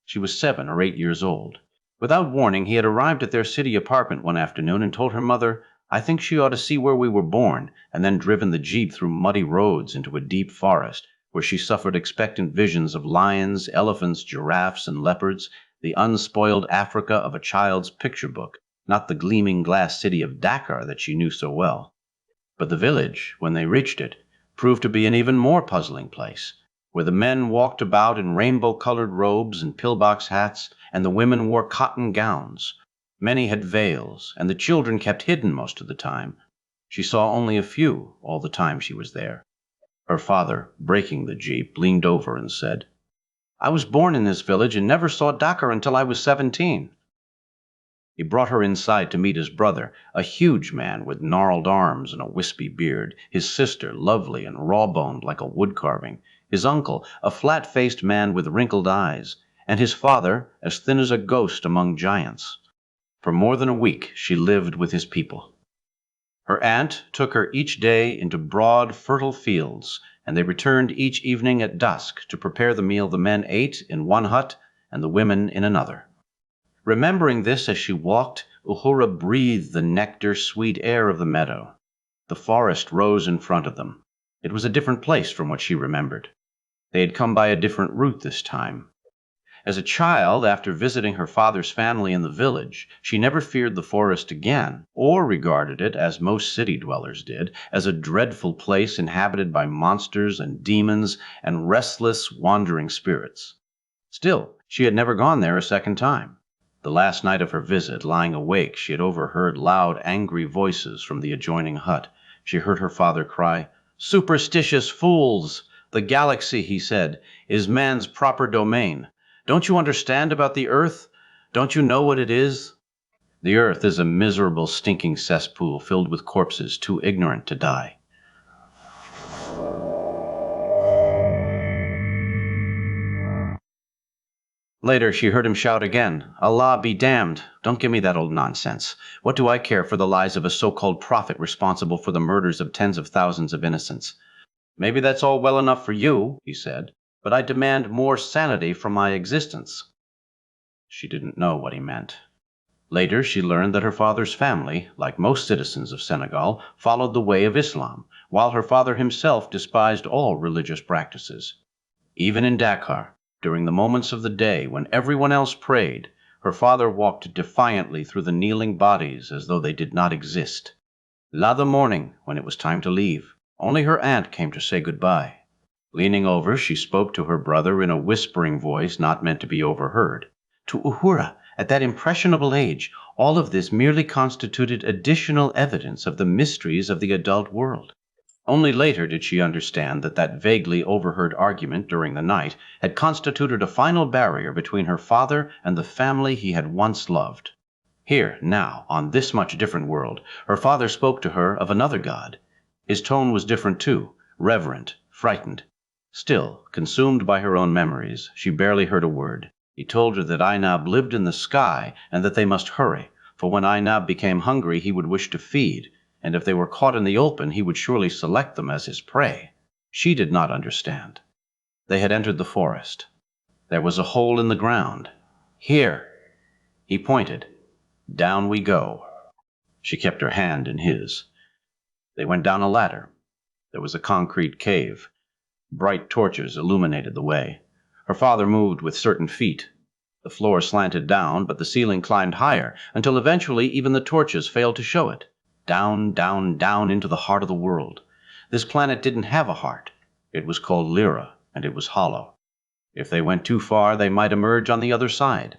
She was 7 or 8 years old. Without warning, he had arrived at their city apartment one afternoon and told her mother, "I think she ought to see where we were born," and then driven the jeep through muddy roads into a deep forest, where she suffered expectant visions of lions, elephants, giraffes, and leopards, the unspoiled Africa of a child's picture book, not the gleaming glass city of Dakar that she knew so well. But the village, when they reached it, proved to be an even more puzzling place, where the men walked about in rainbow-colored robes and pillbox hats, and the women wore cotton gowns. Many had veils, and the children kept hidden most of the time. She saw only a few all the time she was there. Her father, braking the jeep, leaned over and said, "I was born in this village and never saw Dakar until I was 17. He brought her inside to meet his brother, a huge man with gnarled arms and a wispy beard, his sister, lovely and raw-boned like a wood-carving, his uncle, a flat-faced man with wrinkled eyes, and his father, as thin as a ghost among giants. For more than a week she lived with his people. Her aunt took her each day into broad, fertile fields, and they returned each evening at dusk to prepare the meal the men ate in one hut and the women in another. Remembering this as she walked, Uhura breathed the nectar-sweet air of the meadow. The forest rose in front of them. It was a different place from what she remembered. They had come by a different route this time. As a child, after visiting her father's family in the village, she never feared the forest again, or regarded it, as most city dwellers did, as a dreadful place inhabited by monsters and demons and restless, wandering spirits. Still, she had never gone there a second time. The last night of her visit, lying awake, she had overheard loud, angry voices from the adjoining hut. She heard her father cry, "Superstitious fools! The galaxy," he said, "is man's proper domain. Don't you understand about the Earth? Don't you know what it is? The Earth is a miserable, stinking cesspool filled with corpses too ignorant to die." Later, she heard him shout again, "Allah be damned! Don't give me that old nonsense. What do I care for the lies of a so-called prophet responsible for the murders of tens of thousands of innocents?" "Maybe that's all well enough for you," he said, "but I demand more sanity from my existence." She didn't know what he meant. Later, she learned that her father's family, like most citizens of Senegal, followed the way of Islam, while her father himself despised all religious practices. Even in Dakar, during the moments of the day when everyone else prayed, her father walked defiantly through the kneeling bodies as though they did not exist. The morning, when it was time to leave, only her aunt came to say goodbye. Leaning over, she spoke to her brother in a whispering voice not meant to be overheard. To Uhura, at that impressionable age, all of this merely constituted additional evidence of the mysteries of the adult world. Only later did she understand that that vaguely overheard argument during the night had constituted a final barrier between her father and the family he had once loved. Here, now, on this much different world, her father spoke to her of another God. His tone was different too, reverent, frightened. Still, consumed by her own memories, she barely heard a word. He told her that Ainab lived in the sky and that they must hurry, for when Ainab became hungry he would wish to feed, and if they were caught in the open he would surely select them as his prey. She did not understand. They had entered the forest. There was a hole in the ground. "Here." He pointed. "Down we go." She kept her hand in his. They went down a ladder. There was a concrete cave. Bright torches illuminated the way. Her father moved with certain feet. The floor slanted down, but the ceiling climbed higher, until eventually even the torches failed to show it. Down, down, down into the heart of the world. This planet didn't have a heart. It was called Lyra, and it was hollow. If they went too far, they might emerge on the other side.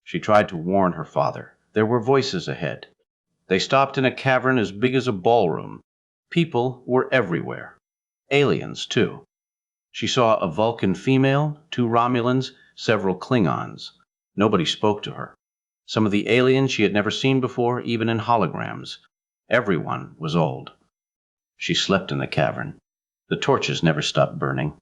She tried to warn her father. There were voices ahead. They stopped in a cavern as big as a ballroom. People were everywhere. Aliens, too. She saw a Vulcan female, 2 Romulans, several Klingons. Nobody spoke to her. Some of the aliens she had never seen before, even in holograms. Everyone was old. She slept in the cavern. The torches never stopped burning.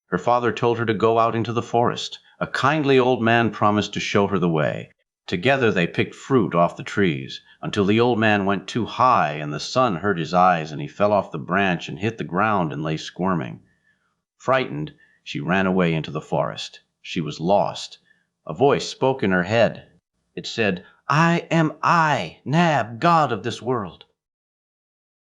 Her father told her to go out into the forest. A kindly old man promised to show her the way. Together they picked fruit off the trees, until the old man went too high and the sun hurt his eyes and he fell off the branch and hit the ground and lay squirming. Frightened, she ran away into the forest. She was lost. A voice spoke in her head. It said, "I am I, Nab, god of this world."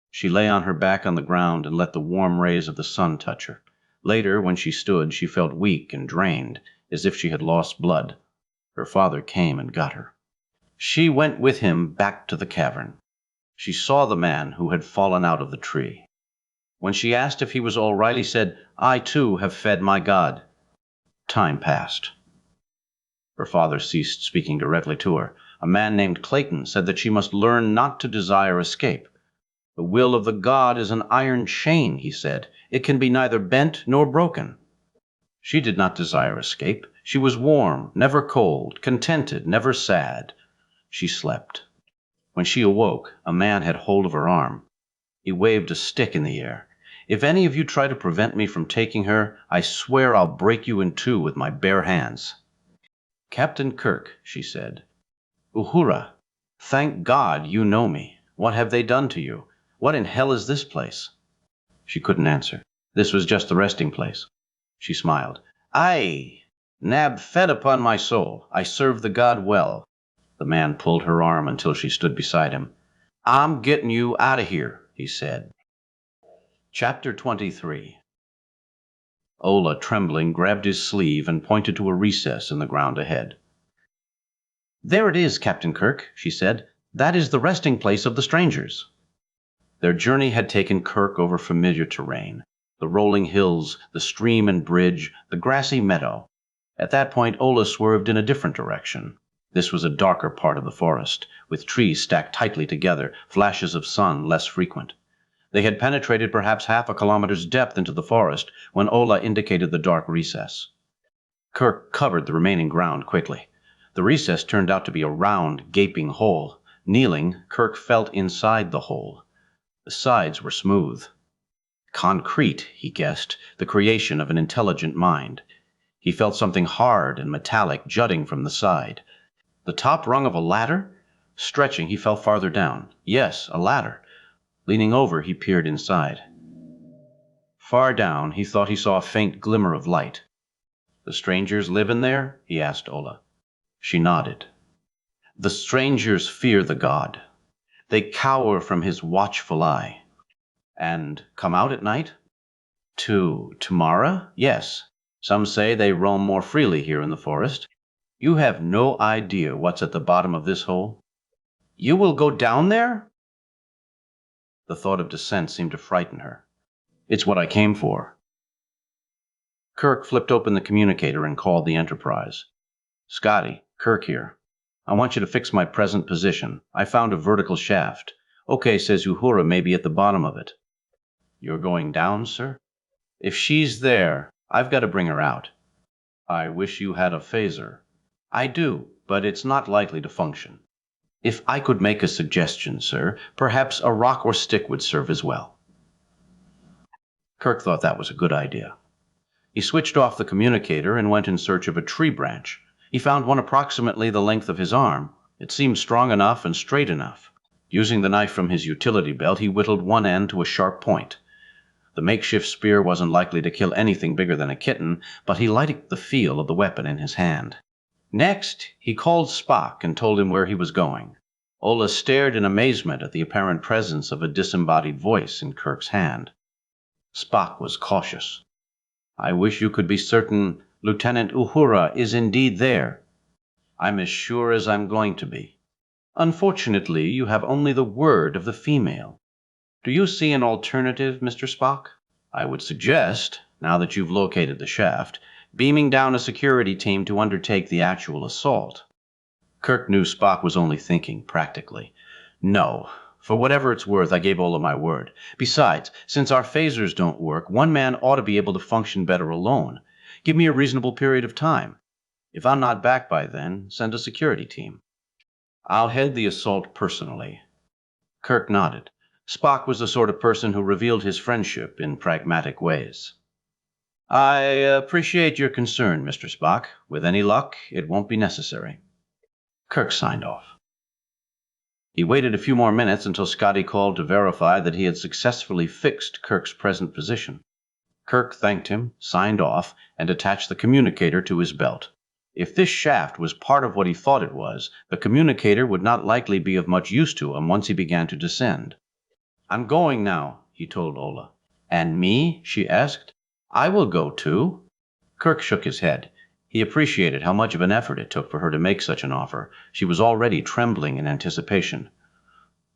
She lay on her back on the ground and let the warm rays of the sun touch her. Later, when she stood, she felt weak and drained, as if she had lost blood. Her father came and got her. She went with him back to the cavern. She saw the man who had fallen out of the tree. When she asked if he was all right, he said, "I too have fed my god." Time passed. Her father ceased speaking directly to her. A man named Clayton said that she must learn not to desire escape. The will of the god is an iron chain, he said. It can be neither bent nor broken. She did not desire escape. She was warm, never cold, contented, never sad. She slept. When she awoke, a man had hold of her arm. He waved a stick in the air. "If any of you try to prevent me from taking her, I swear I'll break you in 2 with my bare hands." "Captain Kirk," she said. "Uhura, thank God you know me. What have they done to you? What in hell is this place?" She couldn't answer. This was just the resting place. She smiled. "Aye, Nab fed upon my soul. I serve the god well." The man pulled her arm until she stood beside him. "I'm getting you out of here," he said. Chapter 23. Ola, trembling, grabbed his sleeve and pointed to a recess in the ground ahead. "There it is, Captain Kirk," she said. "That is the resting place of the strangers." Their journey had taken Kirk over familiar terrain. The rolling hills, the stream and bridge, the grassy meadow. At that point, Ola swerved in a different direction. This was a darker part of the forest, with trees stacked tightly together, flashes of sun less frequent. They had penetrated perhaps half a kilometer's depth into the forest when Ola indicated the dark recess. Kirk covered the remaining ground quickly. The recess turned out to be a round, gaping hole. Kneeling, Kirk felt inside the hole. The sides were smooth. Concrete, he guessed, the creation of an intelligent mind. He felt something hard and metallic jutting from the side. The top rung of a ladder? Stretching, he fell farther down. Yes, a ladder. Leaning over, he peered inside. Far down, he thought he saw a faint glimmer of light. "The strangers live in there?" he asked Ola. She nodded. "The strangers fear the god. They cower from his watchful eye." "And come out at night?" "To Tamara? Yes. Some say they roam more freely here in the forest. You have no idea what's at the bottom of this hole." "You will go down there?" The thought of descent seemed to frighten her. "It's what I came for." Kirk flipped open the communicator and called the Enterprise. "Scotty, Kirk here. I want you to fix my present position. I found a vertical shaft. OK says Uhura may be at the bottom of it." "You're going down, sir?" "If she's there, I've got to bring her out." "I wish you had a phaser." "I do, but it's not likely to function." "If I could make a suggestion, sir, perhaps a rock or stick would serve as well." Kirk thought that was a good idea. He switched off the communicator and went in search of a tree branch. He found one approximately the length of his arm. It seemed strong enough and straight enough. Using the knife from his utility belt, he whittled one end to a sharp point. The makeshift spear wasn't likely to kill anything bigger than a kitten, but he liked the feel of the weapon in his hand. Next, he called Spock and told him where he was going. Ola stared in amazement at the apparent presence of a disembodied voice in Kirk's hand. Spock was cautious. "I wish you could be certain Lieutenant Uhura is indeed there." "I'm as sure as I'm going to be." "Unfortunately, you have only the word of the female. Do you see an alternative, Mr. Spock? I would suggest, now that you've located the shaft, beaming down a security team to undertake the actual assault." Kirk knew Spock was only thinking practically. "No. For whatever it's worth, I gave Ola my word. Besides, since our phasers don't work, one man ought to be able to function better alone. Give me a reasonable period of time. If I'm not back by then, send a security team. I'll head the assault personally." Kirk nodded. Spock was the sort of person who revealed his friendship in pragmatic ways. "I appreciate your concern, Mr. Spock. With any luck, it won't be necessary." Kirk signed off. He waited a few more minutes until Scotty called to verify that he had successfully fixed Kirk's present position. Kirk thanked him, signed off, and attached the communicator to his belt. If this shaft was part of what he thought it was, the communicator would not likely be of much use to him once he began to descend. "I'm going now," he told Ola. "And me?" she asked. "I will go too." Kirk shook his head. He appreciated how much of an effort it took for her to make such an offer. She was already trembling in anticipation.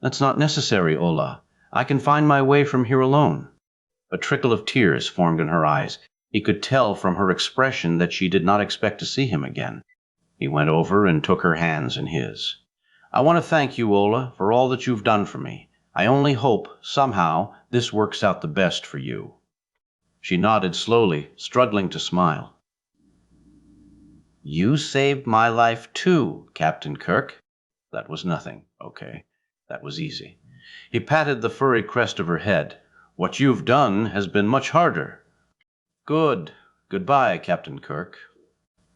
"That's not necessary, Ola. I can find my way from here alone." A trickle of tears formed in her eyes. He could tell from her expression that she did not expect to see him again. He went over and took her hands in his. "I want to thank you, Ola, for all that you've done for me. I only hope, somehow, this works out the best for you." She nodded slowly, struggling to smile. "You saved my life too, Captain Kirk." That was nothing. Okay. That was easy. He patted the furry crest of her head. "What you've done has been much harder." "Good. Goodbye, Captain Kirk."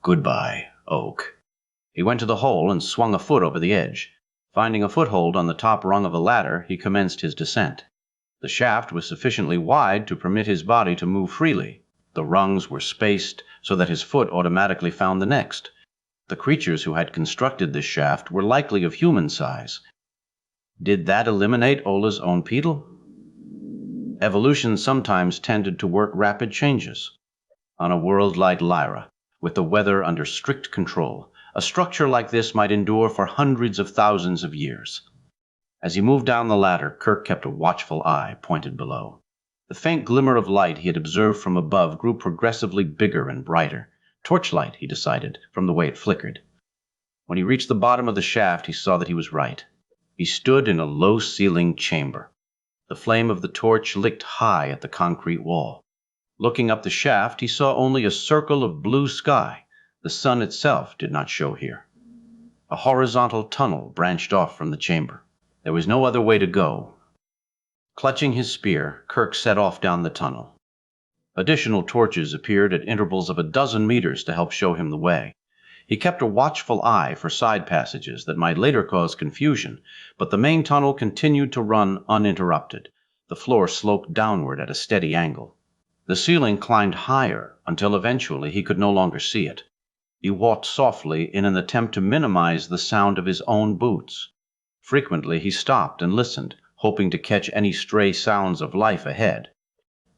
"Goodbye, Oak." He went to the hole and swung a foot over the edge. Finding a foothold on the top rung of a ladder, he commenced his descent. The shaft was sufficiently wide to permit his body to move freely. The rungs were spaced so that his foot automatically found the next. The creatures who had constructed this shaft were likely of human size. Did that eliminate Ola's own pedal? Evolution sometimes tended to work rapid changes. On a world like Lyra, with the weather under strict control, a structure like this might endure for hundreds of thousands of years. As he moved down the ladder, Kirk kept a watchful eye pointed below. The faint glimmer of light he had observed from above grew progressively bigger and brighter. Torchlight, he decided, from the way it flickered. When he reached the bottom of the shaft, he saw that he was right. He stood in a low-ceilinged chamber. The flame of the torch licked high at the concrete wall. Looking up the shaft, he saw only a circle of blue sky. The sun itself did not show here. A horizontal tunnel branched off from the chamber. There was no other way to go. Clutching his spear, Kirk set off down the tunnel. Additional torches appeared at intervals of a dozen meters to help show him the way. He kept a watchful eye for side passages that might later cause confusion, but the main tunnel continued to run uninterrupted. The floor sloped downward at a steady angle. The ceiling climbed higher until eventually he could no longer see it. He walked softly in an attempt to minimize the sound of his own boots. Frequently he stopped and listened, hoping to catch any stray sounds of life ahead.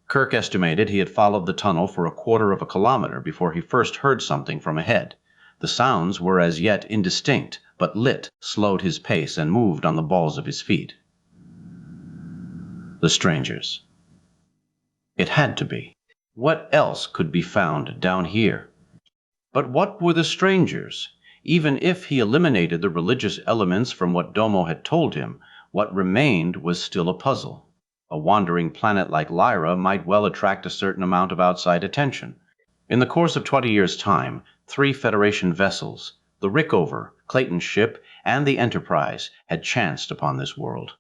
Kirk estimated he had followed the tunnel for a quarter of a kilometer before he first heard something from ahead. The sounds were as yet indistinct, but Lit slowed his pace and moved on the balls of his feet. The strangers. It had to be. What else could be found down here? But what were the strangers? Even if he eliminated the religious elements from what Domo had told him, what remained was still a puzzle. A wandering planet like Lyra might well attract a certain amount of outside attention. In the course of 20 years' time, 3 Federation vessels, the Rickover, Clayton's ship, and the Enterprise, had chanced upon this world.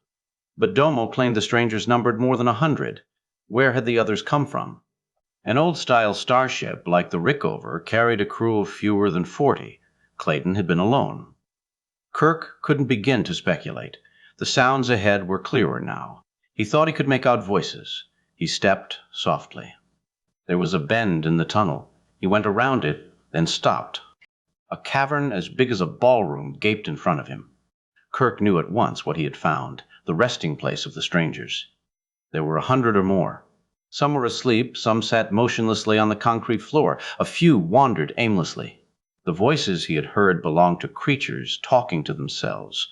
But Domo claimed the strangers numbered more than 100. Where had the others come from? An old-style starship like the Rickover carried a crew of fewer than 40. Clayton had been alone. Kirk couldn't begin to speculate. The sounds ahead were clearer now. He thought he could make out voices. He stepped softly. There was a bend in the tunnel. He went around it, then stopped. A cavern as big as a ballroom gaped in front of him. Kirk knew at once what he had found, the resting place of the strangers. There were 100 or more. Some were asleep, some sat motionlessly on the concrete floor. A few wandered aimlessly. The voices he had heard belonged to creatures talking to themselves.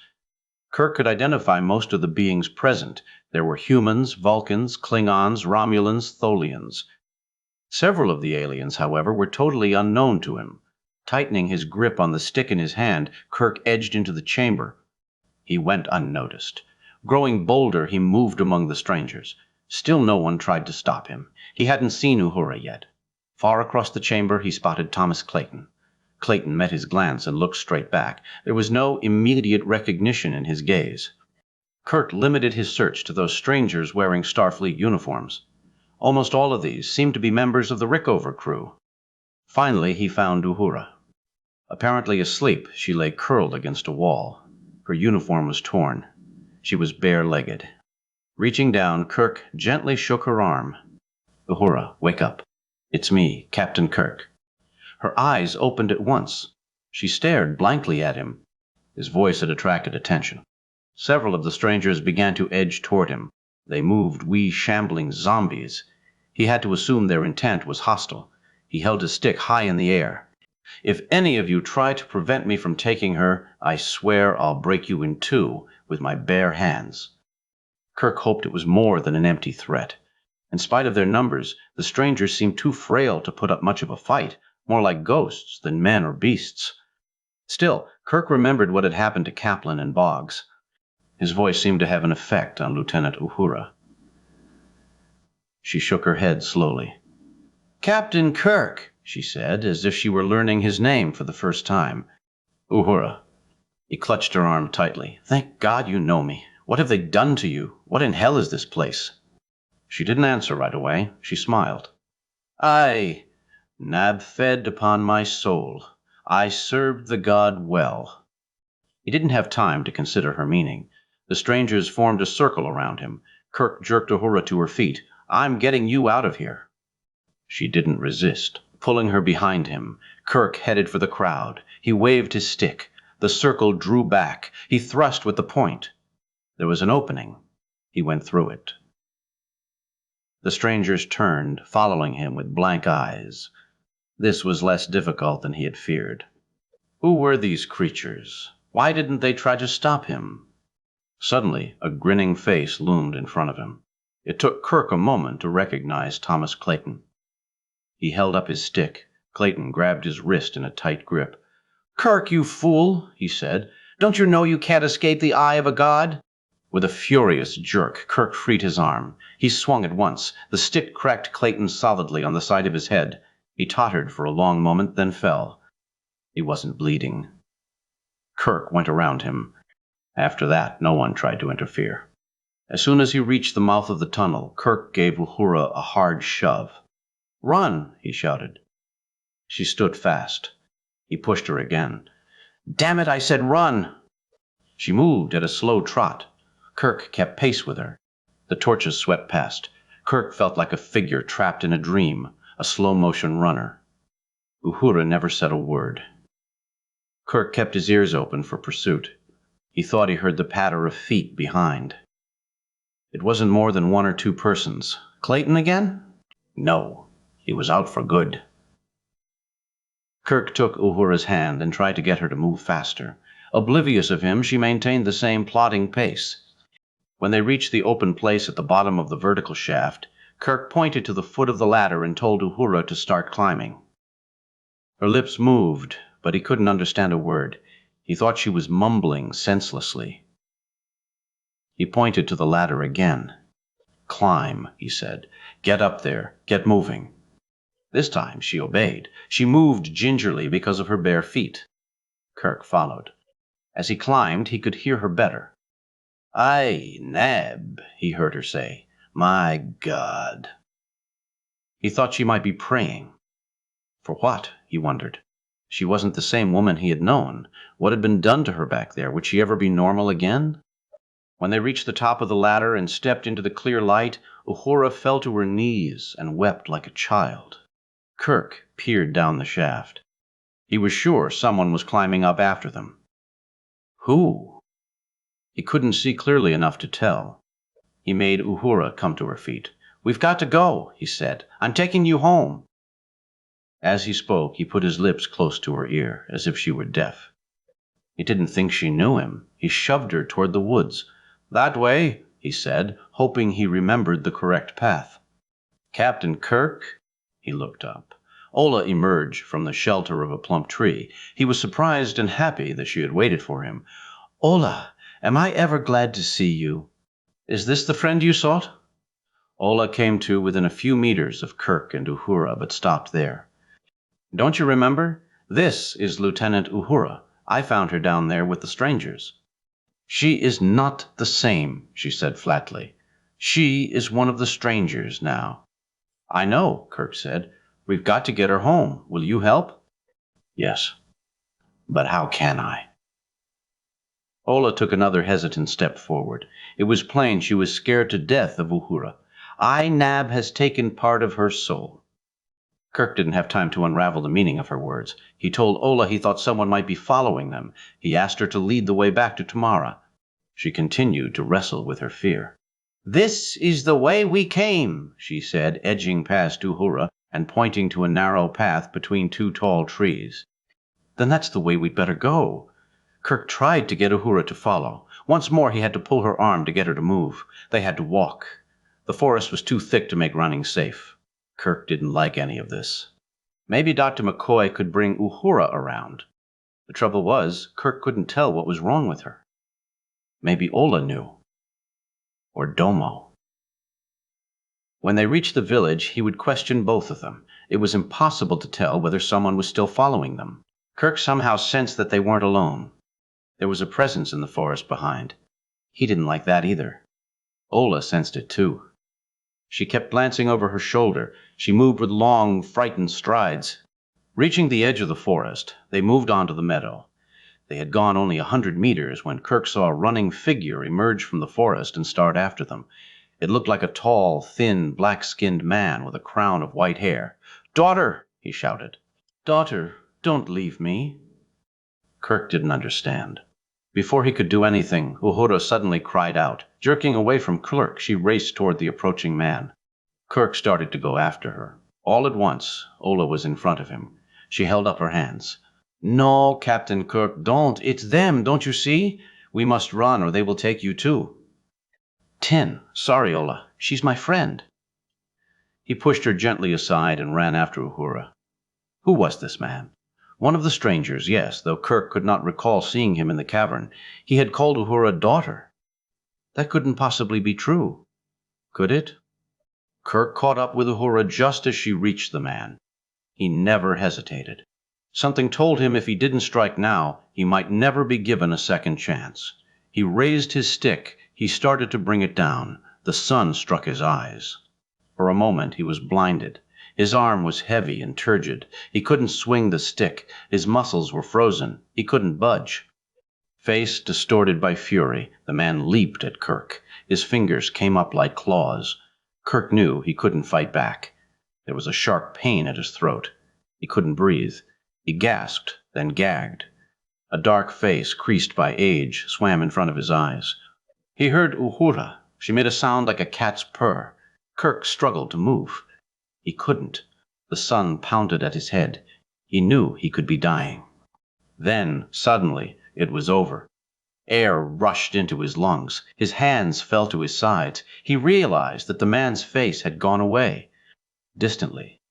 Kirk could identify most of the beings present. There were humans, Vulcans, Klingons, Romulans, Tholians. Several of the aliens, however, were totally unknown to him. Tightening his grip on the stick in his hand, Kirk edged into the chamber. He went unnoticed. Growing bolder, he moved among the strangers. Still no one tried to stop him. He hadn't seen Uhura yet. Far across the chamber, he spotted Thomas Clayton. Clayton met his glance and looked straight back. There was no immediate recognition in his gaze. Kirk limited his search to those strangers wearing Starfleet uniforms. Almost all of these seemed to be members of the Rickover crew. Finally, he found Uhura. Apparently asleep, she lay curled against a wall. Her uniform was torn. She was bare-legged. Reaching down, Kirk gently shook her arm. "Uhura, wake up. It's me, Captain Kirk." Her eyes opened at once. She stared blankly at him. His voice had attracted attention. Several of the strangers began to edge toward him. They moved wee shambling zombies. He had to assume their intent was hostile. He held his stick high in the air. "If any of you try to prevent me from taking her, I swear I'll break you in two with my bare hands." Kirk hoped it was more than an empty threat. In spite of their numbers, the strangers seemed too frail to put up much of a fight, more like ghosts than men or beasts. Still, Kirk remembered what had happened to Kaplan and Boggs. His voice seemed to have an effect on Lieutenant Uhura. She shook her head slowly. "Captain Kirk," she said, as if she were learning his name for the first time. "Uhura." He clutched her arm tightly. "Thank God you know me. What have they done to you? What in hell is this place?" She didn't answer right away. She smiled. "I, Nab fed upon my soul. I served the god well." He didn't have time to consider her meaning. The strangers formed a circle around him. Kirk jerked Uhura to her feet. "I'm getting you out of here." She didn't resist. Pulling her behind him, Kirk headed for the crowd. He waved his stick. The circle drew back. He thrust with the point. There was an opening. He went through it. The strangers turned, following him with blank eyes. This was less difficult than he had feared. Who were these creatures? Why didn't they try to stop him? Suddenly, a grinning face loomed in front of him. It took Kirk a moment to recognize Thomas Clayton. He held up his stick. Clayton grabbed his wrist in a tight grip. "Kirk, you fool," he said. "Don't you know you can't escape the eye of a god?" With a furious jerk, Kirk freed his arm. He swung at once. The stick cracked Clayton solidly on the side of his head. He tottered for a long moment, then fell. He wasn't bleeding. Kirk went around him. After that, no one tried to interfere. As soon as he reached the mouth of the tunnel, Kirk gave Uhura a hard shove. "Run!" he shouted. She stood fast. He pushed her again. "Damn it, I said run!" She moved at a slow trot. Kirk kept pace with her. The torches swept past. Kirk felt like a figure trapped in a dream, a slow-motion runner. Uhura never said a word. Kirk kept his ears open for pursuit. He thought he heard the patter of feet behind. It wasn't more than one or two persons. Clayton again? No, he was out for good. Kirk took Uhura's hand and tried to get her to move faster. Oblivious of him, she maintained the same plodding pace. When they reached the open place at the bottom of the vertical shaft, Kirk pointed to the foot of the ladder and told Uhura to start climbing. Her lips moved, but he couldn't understand a word. He thought she was mumbling senselessly. He pointed to the ladder again. "Climb," he said. "Get up there. Get moving." This time she obeyed. She moved gingerly because of her bare feet. Kirk followed. As he climbed, he could hear her better. "Aye, Nab," he heard her say. "My God." He thought she might be praying. For what, he wondered. She wasn't the same woman he had known. What had been done to her back there? Would she ever be normal again? When they reached the top of the ladder and stepped into the clear light, Uhura fell to her knees and wept like a child. Kirk peered down the shaft. He was sure someone was climbing up after them. Who? He couldn't see clearly enough to tell. He made Uhura come to her feet. "We've got to go," he said. "I'm taking you home." As he spoke, he put his lips close to her ear, as if she were deaf. He didn't think she knew him. He shoved her toward the woods. "That way," he said, hoping he remembered the correct path. "Captain Kirk?" He looked up. Ola emerged from the shelter of a plump tree. He was surprised and happy that she had waited for him. "Ola, am I ever glad to see you. Is this the friend you sought?" Ola came to within a few meters of Kirk and Uhura, but stopped there. "Don't you remember? This is Lieutenant Uhura. I found her down there with the strangers." "She is not the same," she said flatly. "She is one of the strangers now." "I know," Kirk said. "We've got to get her home. Will you help?" "Yes. But how can I?" Ola took another hesitant step forward. It was plain she was scared to death of Uhura. "Nab has taken part of her soul." Kirk didn't have time to unravel the meaning of her words. He told Ola he thought someone might be following them. He asked her to lead the way back to Tamara. She continued to wrestle with her fear. "This is the way we came," she said, edging past Uhura and pointing to a narrow path between two tall trees. "Then that's the way we'd better go." Kirk tried to get Uhura to follow. Once more he had to pull her arm to get her to move. They had to walk. The forest was too thick to make running safe. Kirk didn't like any of this. Maybe Dr. McCoy could bring Uhura around. The trouble was, Kirk couldn't tell what was wrong with her. Maybe Ola knew. Or Domo. When they reached the village, he would question both of them. It was impossible to tell whether someone was still following them. Kirk somehow sensed that they weren't alone. There was a presence in the forest behind. He didn't like that either. Ola sensed it too. She kept glancing over her shoulder. She moved with long, frightened strides. Reaching the edge of the forest, they moved on to the meadow. They had gone only 100 meters when Kirk saw a running figure emerge from the forest and start after them. It looked like a tall, thin, black-skinned man with a crown of white hair. "Daughter!" he shouted. "Daughter, don't leave me." Kirk didn't understand. Before he could do anything, Uhura suddenly cried out. Jerking away from Kirk, she raced toward the approaching man. Kirk started to go after her. All at once, Ola was in front of him. She held up her hands. "No, Captain Kirk, don't. It's them, don't you see? We must run or they will take you too." "Tin, sorry, Ola. She's my friend." He pushed her gently aside and ran after Uhura. Who was this man? One of the strangers, yes, though Kirk could not recall seeing him in the cavern. He had called Uhura daughter. That couldn't possibly be true. Could it? Kirk caught up with Uhura just as she reached the man. He never hesitated. Something told him if he didn't strike now, he might never be given a second chance. He raised his stick. He started to bring it down. The sun struck his eyes. For a moment he was blinded. His arm was heavy and turgid. He couldn't swing the stick. His muscles were frozen. He couldn't budge. Face distorted by fury, the man leaped at Kirk. His fingers came up like claws. Kirk knew he couldn't fight back. There was a sharp pain at his throat. He couldn't breathe. He gasped, then gagged. A dark face, creased by age, swam in front of his eyes. He heard Uhura. She made a sound like a cat's purr. Kirk struggled to move. He couldn't. The sun pounded at his head. He knew he could be dying. Then, suddenly, it was over. Air rushed into his lungs. His hands fell to his sides. He realized that the man's face had gone away. Distantly,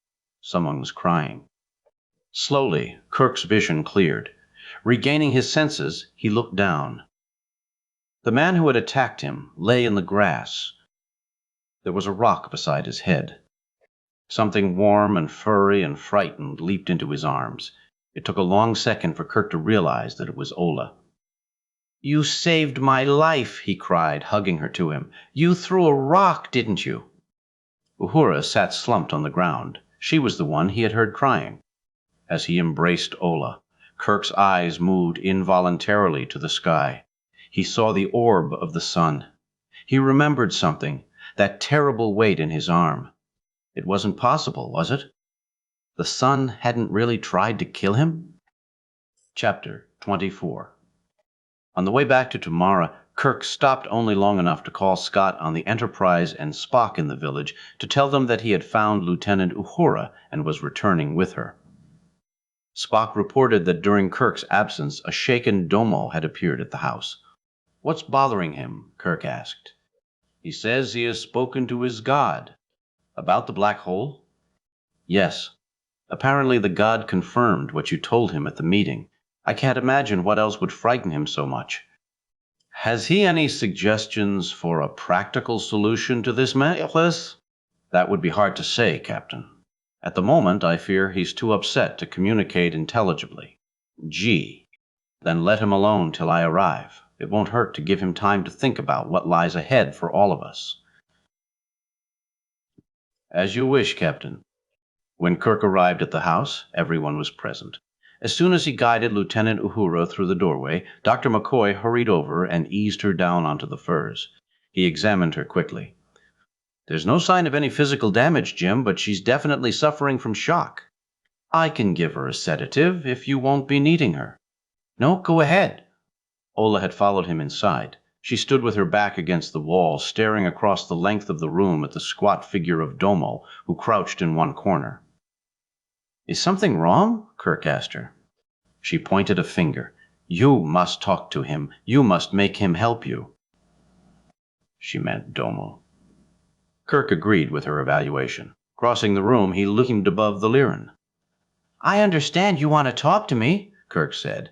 someone was crying. Slowly, Kirk's vision cleared. Regaining his senses, he looked down. The man who had attacked him lay in the grass. There was a rock beside his head. Something warm and furry and frightened leaped into his arms. It took a long second for Kirk to realize that it was Ola. "You saved my life," he cried, hugging her to him. "You threw a rock, didn't you?" Uhura sat slumped on the ground. She was the one he had heard crying. As he embraced Ola, Kirk's eyes moved involuntarily to the sky. He saw the orb of the sun. He remembered something, that terrible weight in his arm. It wasn't possible, was it? The sun hadn't really tried to kill him? Chapter 24. On the way back to Tamara, Kirk stopped only long enough to call Scott on the Enterprise and Spock in the village to tell them that he had found Lieutenant Uhura and was returning with her. Spock reported that during Kirk's absence, a shaken Domo had appeared at the house. "What's bothering him?" Kirk asked. "He says he has spoken to his god." "About the black hole?" "Yes. Apparently the god confirmed what you told him at the meeting. I can't imagine what else would frighten him so much." "Has he any suggestions for a practical solution to this mess?" "That would be hard to say, Captain. At the moment, I fear he's too upset to communicate intelligibly." "Gee. Then let him alone till I arrive. It won't hurt to give him time to think about what lies ahead for all of us." "As you wish, Captain." When Kirk arrived at the house, everyone was present. As soon as he guided Lieutenant Uhura through the doorway, Dr. McCoy hurried over and eased her down onto the furs. He examined her quickly. "There's no sign of any physical damage, Jim, but she's definitely suffering from shock. I can give her a sedative if you won't be needing her." "No, go ahead." Ola had followed him inside. She stood with her back against the wall, staring across the length of the room at the squat figure of Domo, who crouched in one corner. "Is something wrong?" Kirk asked her. She pointed a finger. "You must talk to him. You must make him help you." She meant Domo. Kirk agreed with her evaluation. Crossing the room, he loomed above the Lyran. "I understand you want to talk to me," Kirk said.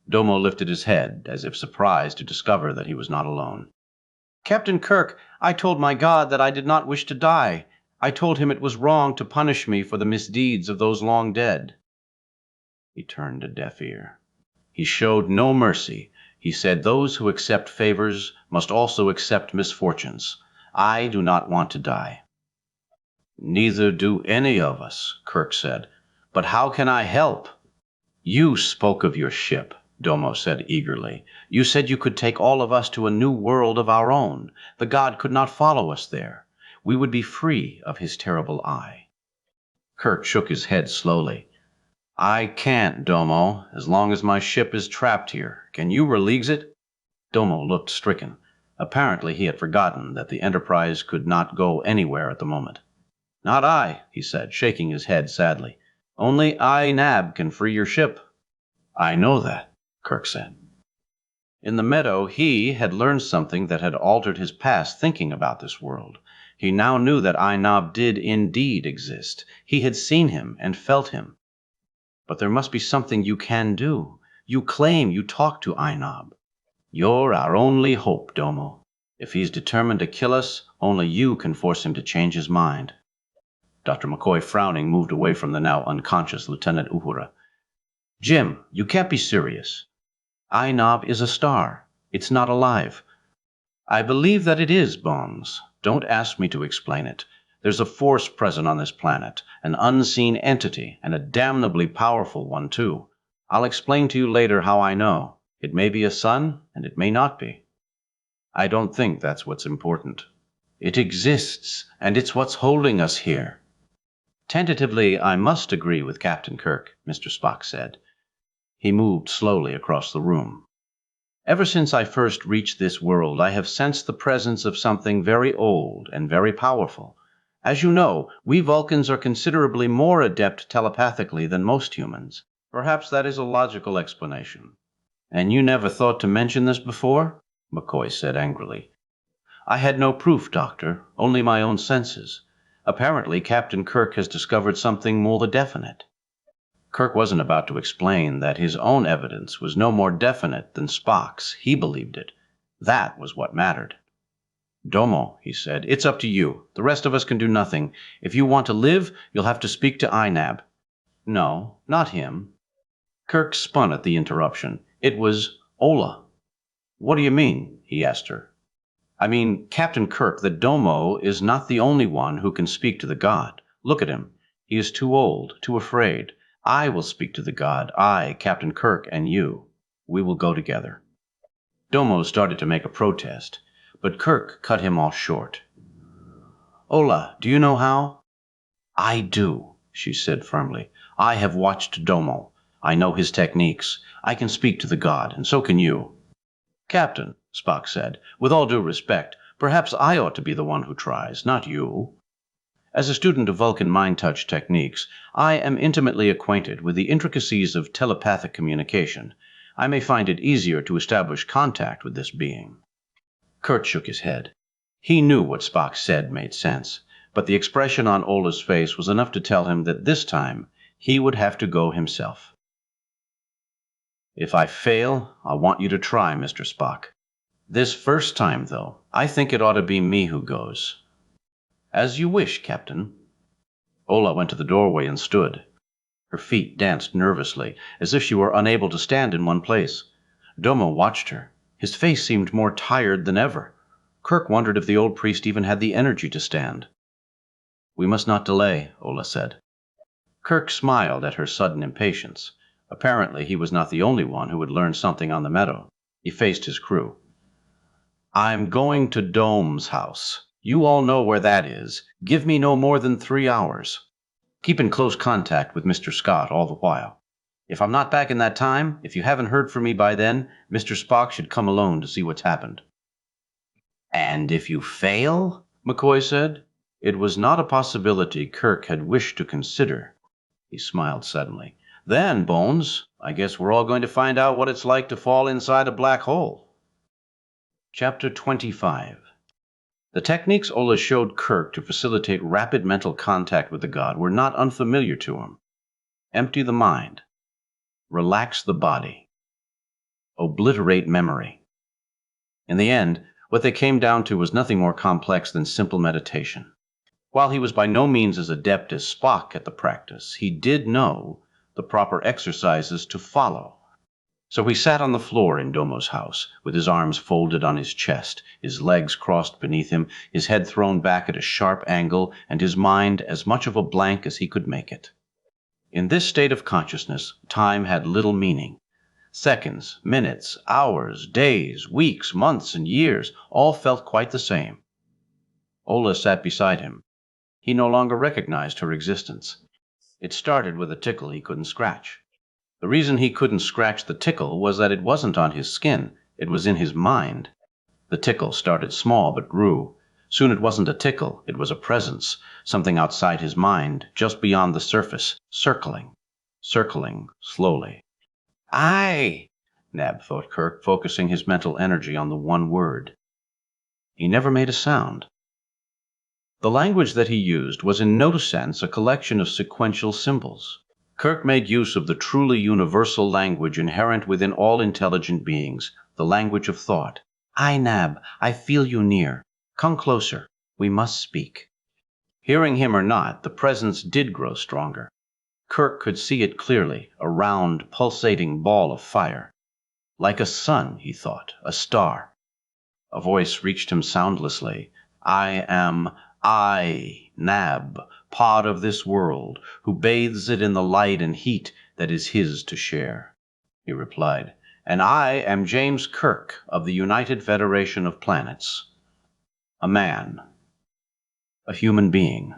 Domo lifted his head, as if surprised to discover that he was not alone. "Captain Kirk, I told my God that I did not wish to die. I told him it was wrong to punish me for the misdeeds of those long dead." He turned a deaf ear. He showed no mercy. He said those who accept favors must also accept misfortunes. I do not want to die. "Neither do any of us," Kirk said. "But how can I help?" "You spoke of your ship," Domo said eagerly. "You said you could take all of us to a new world of our own. The god could not follow us there. We would be free of his terrible eye." Kirk shook his head slowly. "I can't, Domo, as long as my ship is trapped here. Can you release it?" Domo looked stricken. Apparently he had forgotten that the Enterprise could not go anywhere at the moment. "Not I," he said, shaking his head sadly. "Only I-Nab can free your ship." "I know that," Kirk said. In the meadow, he had learned something that had altered his past thinking about this world. He now knew that I-Nab did indeed exist. He had seen him and felt him. "But there must be something you can do. You claim you talk to I-Nab." "You're our only hope, Domo. If he's determined to kill us, only you can force him to change his mind." Dr. McCoy, frowning, moved away from the now unconscious Lieutenant Uhura. "Jim, you can't be serious. I-Nab is a star. It's not alive." "I believe that it is, Bones. Don't ask me to explain it. There's a force present on this planet, an unseen entity, and a damnably powerful one, too. I'll explain to you later how I know. It may be a sun, and it may not be. I don't think that's what's important. It exists, and it's what's holding us here." "Tentatively, I must agree with Captain Kirk," Mr. Spock said. He moved slowly across the room. "Ever since I first reached this world, I have sensed the presence of something very old and very powerful. As you know, we Vulcans are considerably more adept telepathically than most humans. Perhaps that is a logical explanation." "And you never thought to mention this before?" McCoy said angrily. "I had no proof, Doctor, only my own senses. Apparently, Captain Kirk has discovered something more definite." Kirk wasn't about to explain that his own evidence was no more definite than Spock's. He believed it. That was what mattered. "Domo," he said, "it's up to you. The rest of us can do nothing. If you want to live, you'll have to speak to I-Nab." "No, not him." Kirk spun at the interruption. It was Ola. "What do you mean?" he asked her. "I mean, Captain Kirk, the Domo is not the only one who can speak to the god. Look at him. He is too old, too afraid. I will speak to the god, I, Captain Kirk, and you. We will go together." Domo started to make a protest, but Kirk cut him off short. "Ola, do you know how?" "I do," she said firmly. "I have watched Domo. I know his techniques. I can speak to the god, and so can you." "Captain," Spock said. "With all due respect, perhaps I ought to be the one who tries, not you. As a student of Vulcan mind-touch techniques, I am intimately acquainted with the intricacies of telepathic communication. I may find it easier to establish contact with this being." Kirk shook his head. He knew what Spock said made sense, but the expression on Ola's face was enough to tell him that this time he would have to go himself. "If I fail, I want you to try, Mr. Spock. This first time, though, I think it ought to be me who goes." "As you wish, Captain." Ola went to the doorway and stood. Her feet danced nervously, as if she were unable to stand in one place. Domo watched her. His face seemed more tired than ever. Kirk wondered if the old priest even had the energy to stand. "We must not delay," Ola said. Kirk smiled at her sudden impatience. Apparently he was not the only one who had learned something on the meadow. He faced his crew. "I'm going to Dome's house. You all know where that is. Give me no more than 3 hours. Keep in close contact with Mr. Scott all the while. If I'm not back in that time, if you haven't heard from me by then, Mr. Spock should come alone to see what's happened." "And if you fail?" McCoy said. It was not a possibility Kirk had wished to consider. He smiled suddenly. "Then, Bones, I guess we're all going to find out what it's like to fall inside a black hole." Chapter 25. The techniques Ola showed Kirk to facilitate rapid mental contact with the god were not unfamiliar to him. Empty the mind. Relax the body. Obliterate memory. In the end, what they came down to was nothing more complex than simple meditation. While he was by no means as adept as Spock at the practice, he did know the proper exercises to follow. So he sat on the floor in Domo's house, with his arms folded on his chest, his legs crossed beneath him, his head thrown back at a sharp angle, and his mind as much of a blank as he could make it. In this state of consciousness, time had little meaning. Seconds, minutes, hours, days, weeks, months, and years all felt quite the same. Ola sat beside him. He no longer recognized her existence. It started with a tickle he couldn't scratch. The reason he couldn't scratch the tickle was that it wasn't on his skin, it was in his mind. The tickle started small but grew. Soon it wasn't a tickle, it was a presence, something outside his mind, just beyond the surface, circling slowly. "Aye," Nab thought Kirk, focusing his mental energy on the one word. He never made a sound. The language that he used was in no sense a collection of sequential symbols. Kirk made use of the truly universal language inherent within all intelligent beings, the language of thought. "Aye, Nab, I feel you near. Come closer. We must speak." Hearing him or not, the presence did grow stronger. Kirk could see it clearly, a round, pulsating ball of fire. Like a sun, he thought, a star. A voice reached him soundlessly. "I am I, Nab, pod of this world, who bathes it in the light and heat that is his to share," he replied. "And I am James Kirk of the United Federation of Planets. A man. A human being.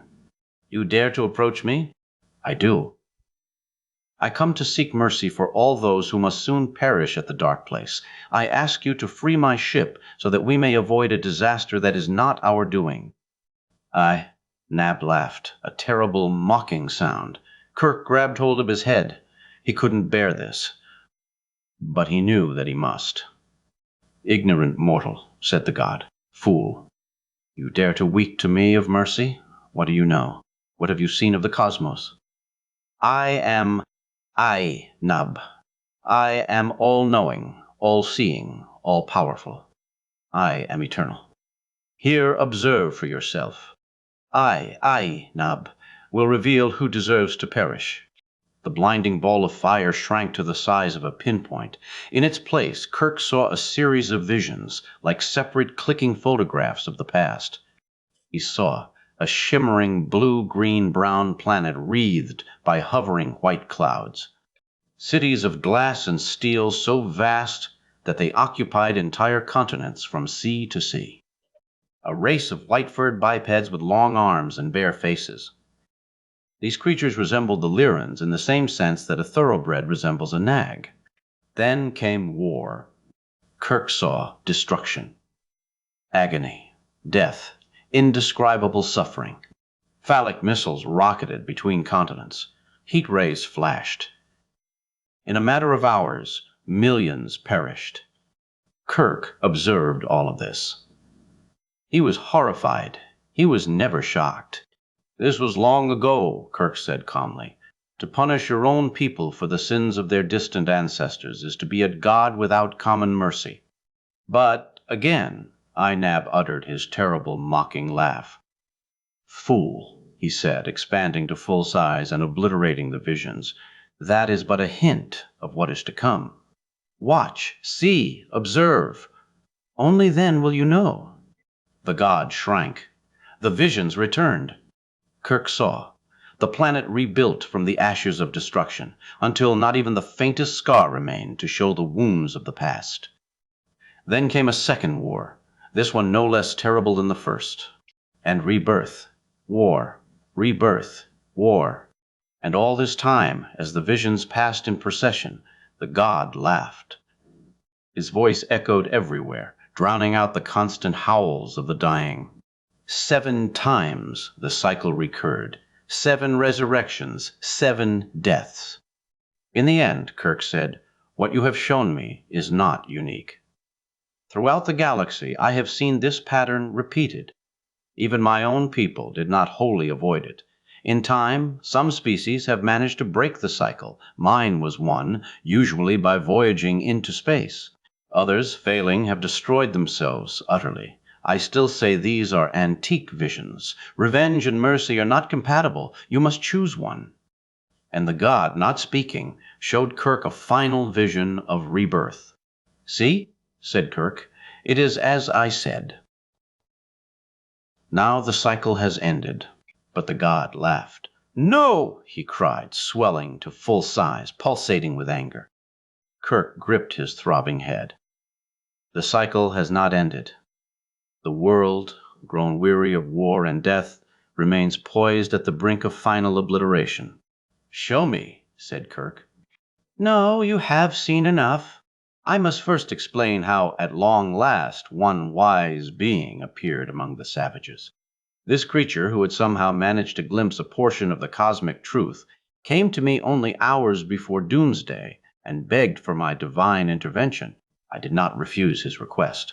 You dare to approach me?" "I do." "I come to seek mercy for all those who must soon perish at the dark place. I ask you to free my ship so that we may avoid a disaster that is not our doing." Nab laughed, a terrible, mocking sound. Kirk grabbed hold of his head. He couldn't bear this, but he knew that he must. "Ignorant mortal," said the god. "Fool. You dare to weep to me of mercy? What do you know? What have you seen of the cosmos?" I, Nab. I am all-knowing, all-seeing, all-powerful. I am eternal. Here observe for yourself. I, Nab, will reveal who deserves to perish." The blinding ball of fire shrank to the size of a pinpoint. In its place, Kirk saw a series of visions, like separate clicking photographs of the past. He saw a shimmering blue-green-brown planet wreathed by hovering white clouds. Cities of glass and steel so vast that they occupied entire continents from sea to sea. A race of white-furred bipeds with long arms and bare faces. These creatures resembled the Lyrans in the same sense that a thoroughbred resembles a nag. Then came war. Kirk saw destruction, agony, death, indescribable suffering. Phallic missiles rocketed between continents. Heat rays flashed. In a matter of hours, millions perished. Kirk observed all of this. He was horrified. He was never shocked. "This was long ago," Kirk said calmly. "To punish your own people for the sins of their distant ancestors is to be a god without common mercy." But, again, Inab uttered his terrible mocking laugh. "Fool," he said, expanding to full size and obliterating the visions. "That is but a hint of what is to come. Watch, see, observe. Only then will you know." The god shrank. The visions returned. Kirk saw. The planet rebuilt from the ashes of destruction, until not even the faintest scar remained to show the wounds of the past. Then came a second war, this one no less terrible than the first. And rebirth, war, rebirth, war. And all this time, as the visions passed in procession, the god laughed. His voice echoed everywhere, drowning out the constant howls of the dying. 7 times the cycle recurred, 7 resurrections, 7 deaths. In the end, Kirk said, what you have shown me is not unique. Throughout the galaxy, I have seen this pattern repeated. Even my own people did not wholly avoid it. In time, some species have managed to break the cycle. Mine was one, usually by voyaging into space. Others, failing, have destroyed themselves utterly. I still say these are antique visions. Revenge and mercy are not compatible. You must choose one. And the god, not speaking, showed Kirk a final vision of rebirth. "See," said Kirk, "it is as I said." Now the cycle has ended, but the god laughed. "No!" he cried, swelling to full size, pulsating with anger. Kirk gripped his throbbing head. The cycle has not ended. The world, grown weary of war and death, remains poised at the brink of final obliteration. "Show me," said Kirk. "No, you have seen enough. I must first explain how at long last one wise being appeared among the savages. This creature, who had somehow managed to glimpse a portion of the cosmic truth, came to me only hours before doomsday and begged for my divine intervention. I did not refuse his request.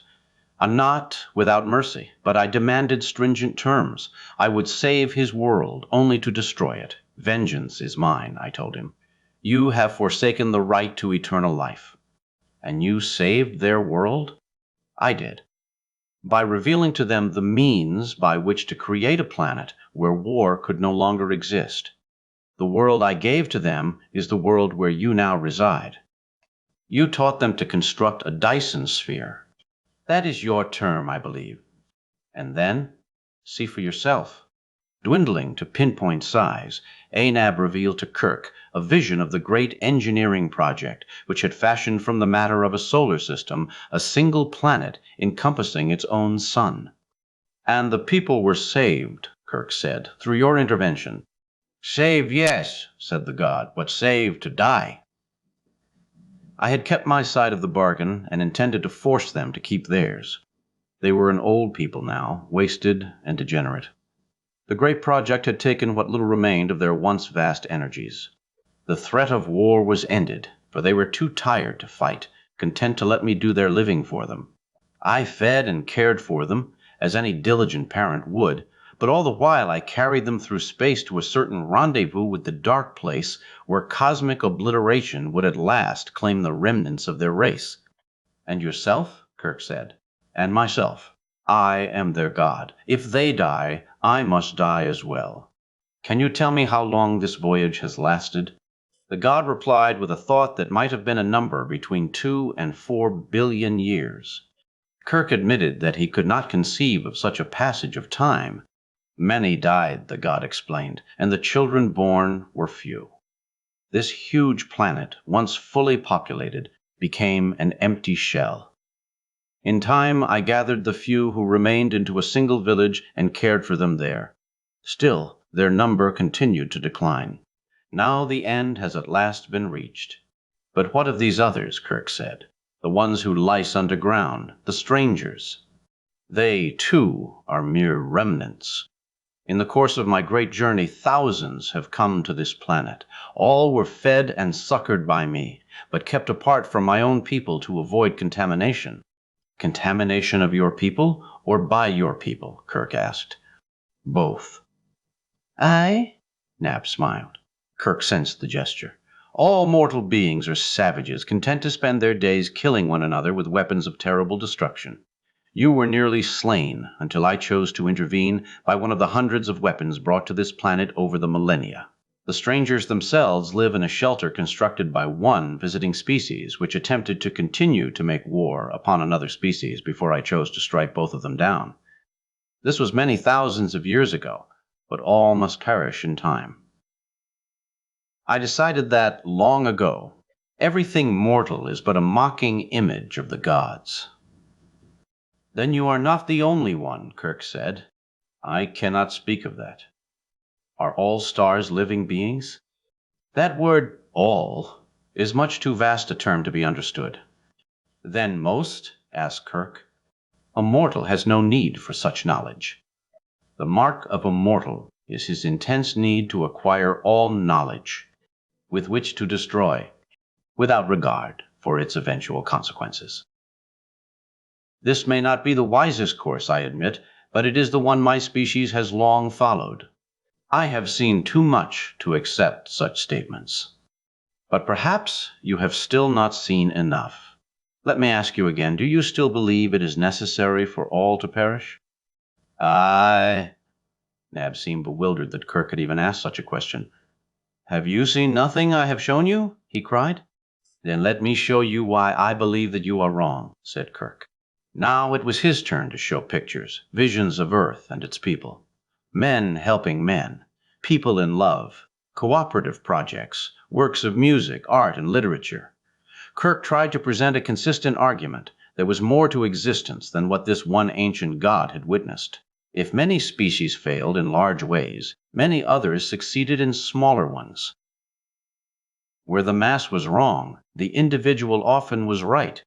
Not without mercy, but I demanded stringent terms. I would save his world, only to destroy it. Vengeance is mine, I told him. You have forsaken the right to eternal life. And you saved their world? I did. By revealing to them the means by which to create a planet where war could no longer exist. The world I gave to them is the world where you now reside. You taught them to construct a Dyson sphere. That is your term, I believe. And then, see for yourself. Dwindling to pinpoint size, Anab revealed to Kirk a vision of the great engineering project which had fashioned from the matter of a solar system a single planet encompassing its own sun. "And the people were saved," Kirk said, "through your intervention." "Saved, yes," said the god, "but saved to die." I had kept my side of the bargain and intended to force them to keep theirs. They were an old people now, wasted and degenerate. The great project had taken what little remained of their once vast energies. The threat of war was ended, for they were too tired to fight, content to let me do their living for them. I fed and cared for them, as any diligent parent would, but all the while I carried them through space to a certain rendezvous with the dark place where cosmic obliteration would at last claim the remnants of their race. "And yourself?" Kirk said. "And myself. I am their god. If they die, I must die as well. Can you tell me how long this voyage has lasted?" The god replied with a thought that might have been a number between 2 and 4 billion years. Kirk admitted that he could not conceive of such a passage of time. Many died, the god explained, and the children born were few. This huge planet, once fully populated, became an empty shell. In time, I gathered the few who remained into a single village and cared for them there. Still, their number continued to decline. Now the end has at last been reached. "But what of these others?" Kirk said. the ones who lice underground, the strangers. They, too, are mere remnants. In the course of my great journey, thousands have come to this planet. All were fed and succored by me, but kept apart from my own people to avoid contamination. Contamination of your people, or by your people? Kirk asked. Both. I? Nab smiled. Kirk sensed the gesture. All mortal beings are savages, content to spend their days killing one another with weapons of terrible destruction. You were nearly slain until I chose to intervene by one of the hundreds of weapons brought to this planet over the millennia. The strangers themselves live in a shelter constructed by one visiting species, which attempted to continue to make war upon another species before I chose to strike both of them down. This was many thousands of years ago, but all must perish in time. I decided that, long ago, everything mortal is but a mocking image of the gods. Then you are not the only one, Kirk said. I cannot speak of that. Are all stars living beings? That word, all, is much too vast a term to be understood. Then most? Asked Kirk. A mortal has no need for such knowledge. The mark of a mortal is his intense need to acquire all knowledge, with which to destroy, without regard for its eventual consequences. This may not be the wisest course, I admit, but it is the one my species has long followed. I have seen too much to accept such statements. But perhaps you have still not seen enough. Let me ask you again, do you still believe it is necessary for all to perish? Nab seemed bewildered that Kirk had even asked such a question. Have you seen nothing I have shown you? He cried. Then let me show you why I believe that you are wrong, said Kirk. Now it was his turn to show pictures, visions of Earth and its people. Men helping men, people in love, cooperative projects, works of music, art, and literature. Kirk tried to present a consistent argument. There was more to existence than what this one ancient god had witnessed. If many species failed in large ways, many others succeeded in smaller ones. Where the mass was wrong, the individual often was right.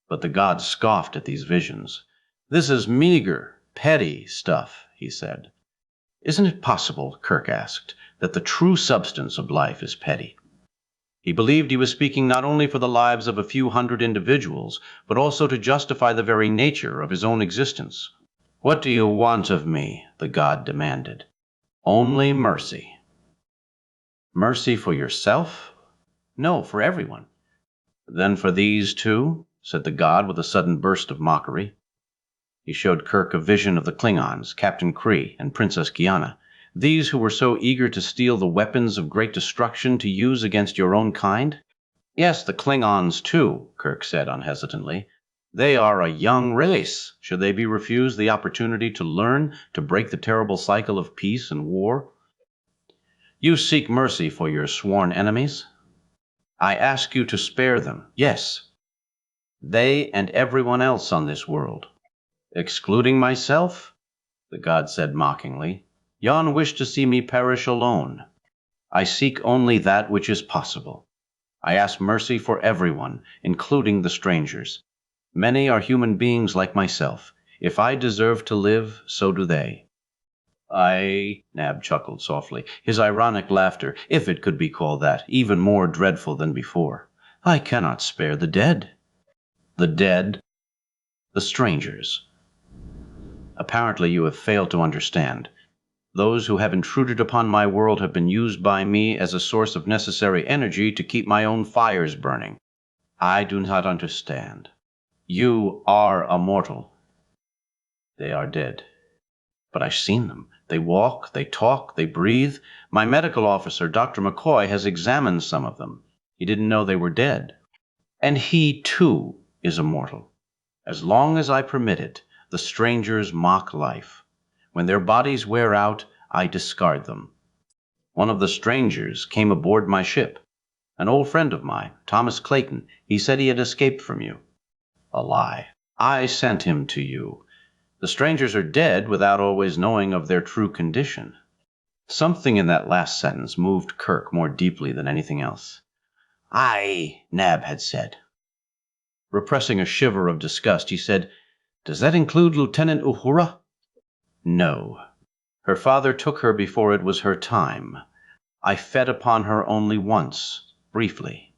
But the god scoffed at these visions. This is meager, petty stuff, he said. Isn't it possible, Kirk asked, that the true substance of life is petty? He believed he was speaking not only for the lives of a few hundred individuals, but also to justify the very nature of his own existence. What do you want of me? The god demanded. Only mercy. Mercy for yourself? No, for everyone. Then for these too? Said the god with a sudden burst of mockery. He showed Kirk a vision of the Klingons, Captain Kree, and Princess Kiana, these who were so eager to steal the weapons of great destruction to use against your own kind? Yes, the Klingons too, Kirk said unhesitantly. They are a young race. Should they be refused the opportunity to learn, to break the terrible cycle of peace and war? You seek mercy for your sworn enemies? I ask you to spare them, yes. They and everyone else on this world. Excluding myself? The god said mockingly. Yon wish to see me perish alone. I seek only that which is possible. I ask mercy for everyone, including the strangers. Many are human beings like myself. If I deserve to live, so do they. Nab chuckled softly, his ironic laughter, if it could be called that, even more dreadful than before. I cannot spare the dead. The dead? The strangers. Apparently you have failed to understand. Those who have intruded upon my world have been used by me as a source of necessary energy to keep my own fires burning. I do not understand. You are a mortal. They are dead. But I've seen them. They walk, they talk, they breathe. My medical officer, Dr. McCoy, has examined some of them. He didn't know they were dead. And he, too, is immortal. As long as I permit it, the strangers mock life. When their bodies wear out, I discard them. One of the strangers came aboard my ship. An old friend of mine, Thomas Clayton. He said he had escaped from you. A lie. I sent him to you. The strangers are dead without always knowing of their true condition. Something in that last sentence moved Kirk more deeply than anything else. Nab had said. Repressing a shiver of disgust, he said, "Does that include Lieutenant Uhura?" "No. Her father took her before it was her time. I fed upon her only once, briefly.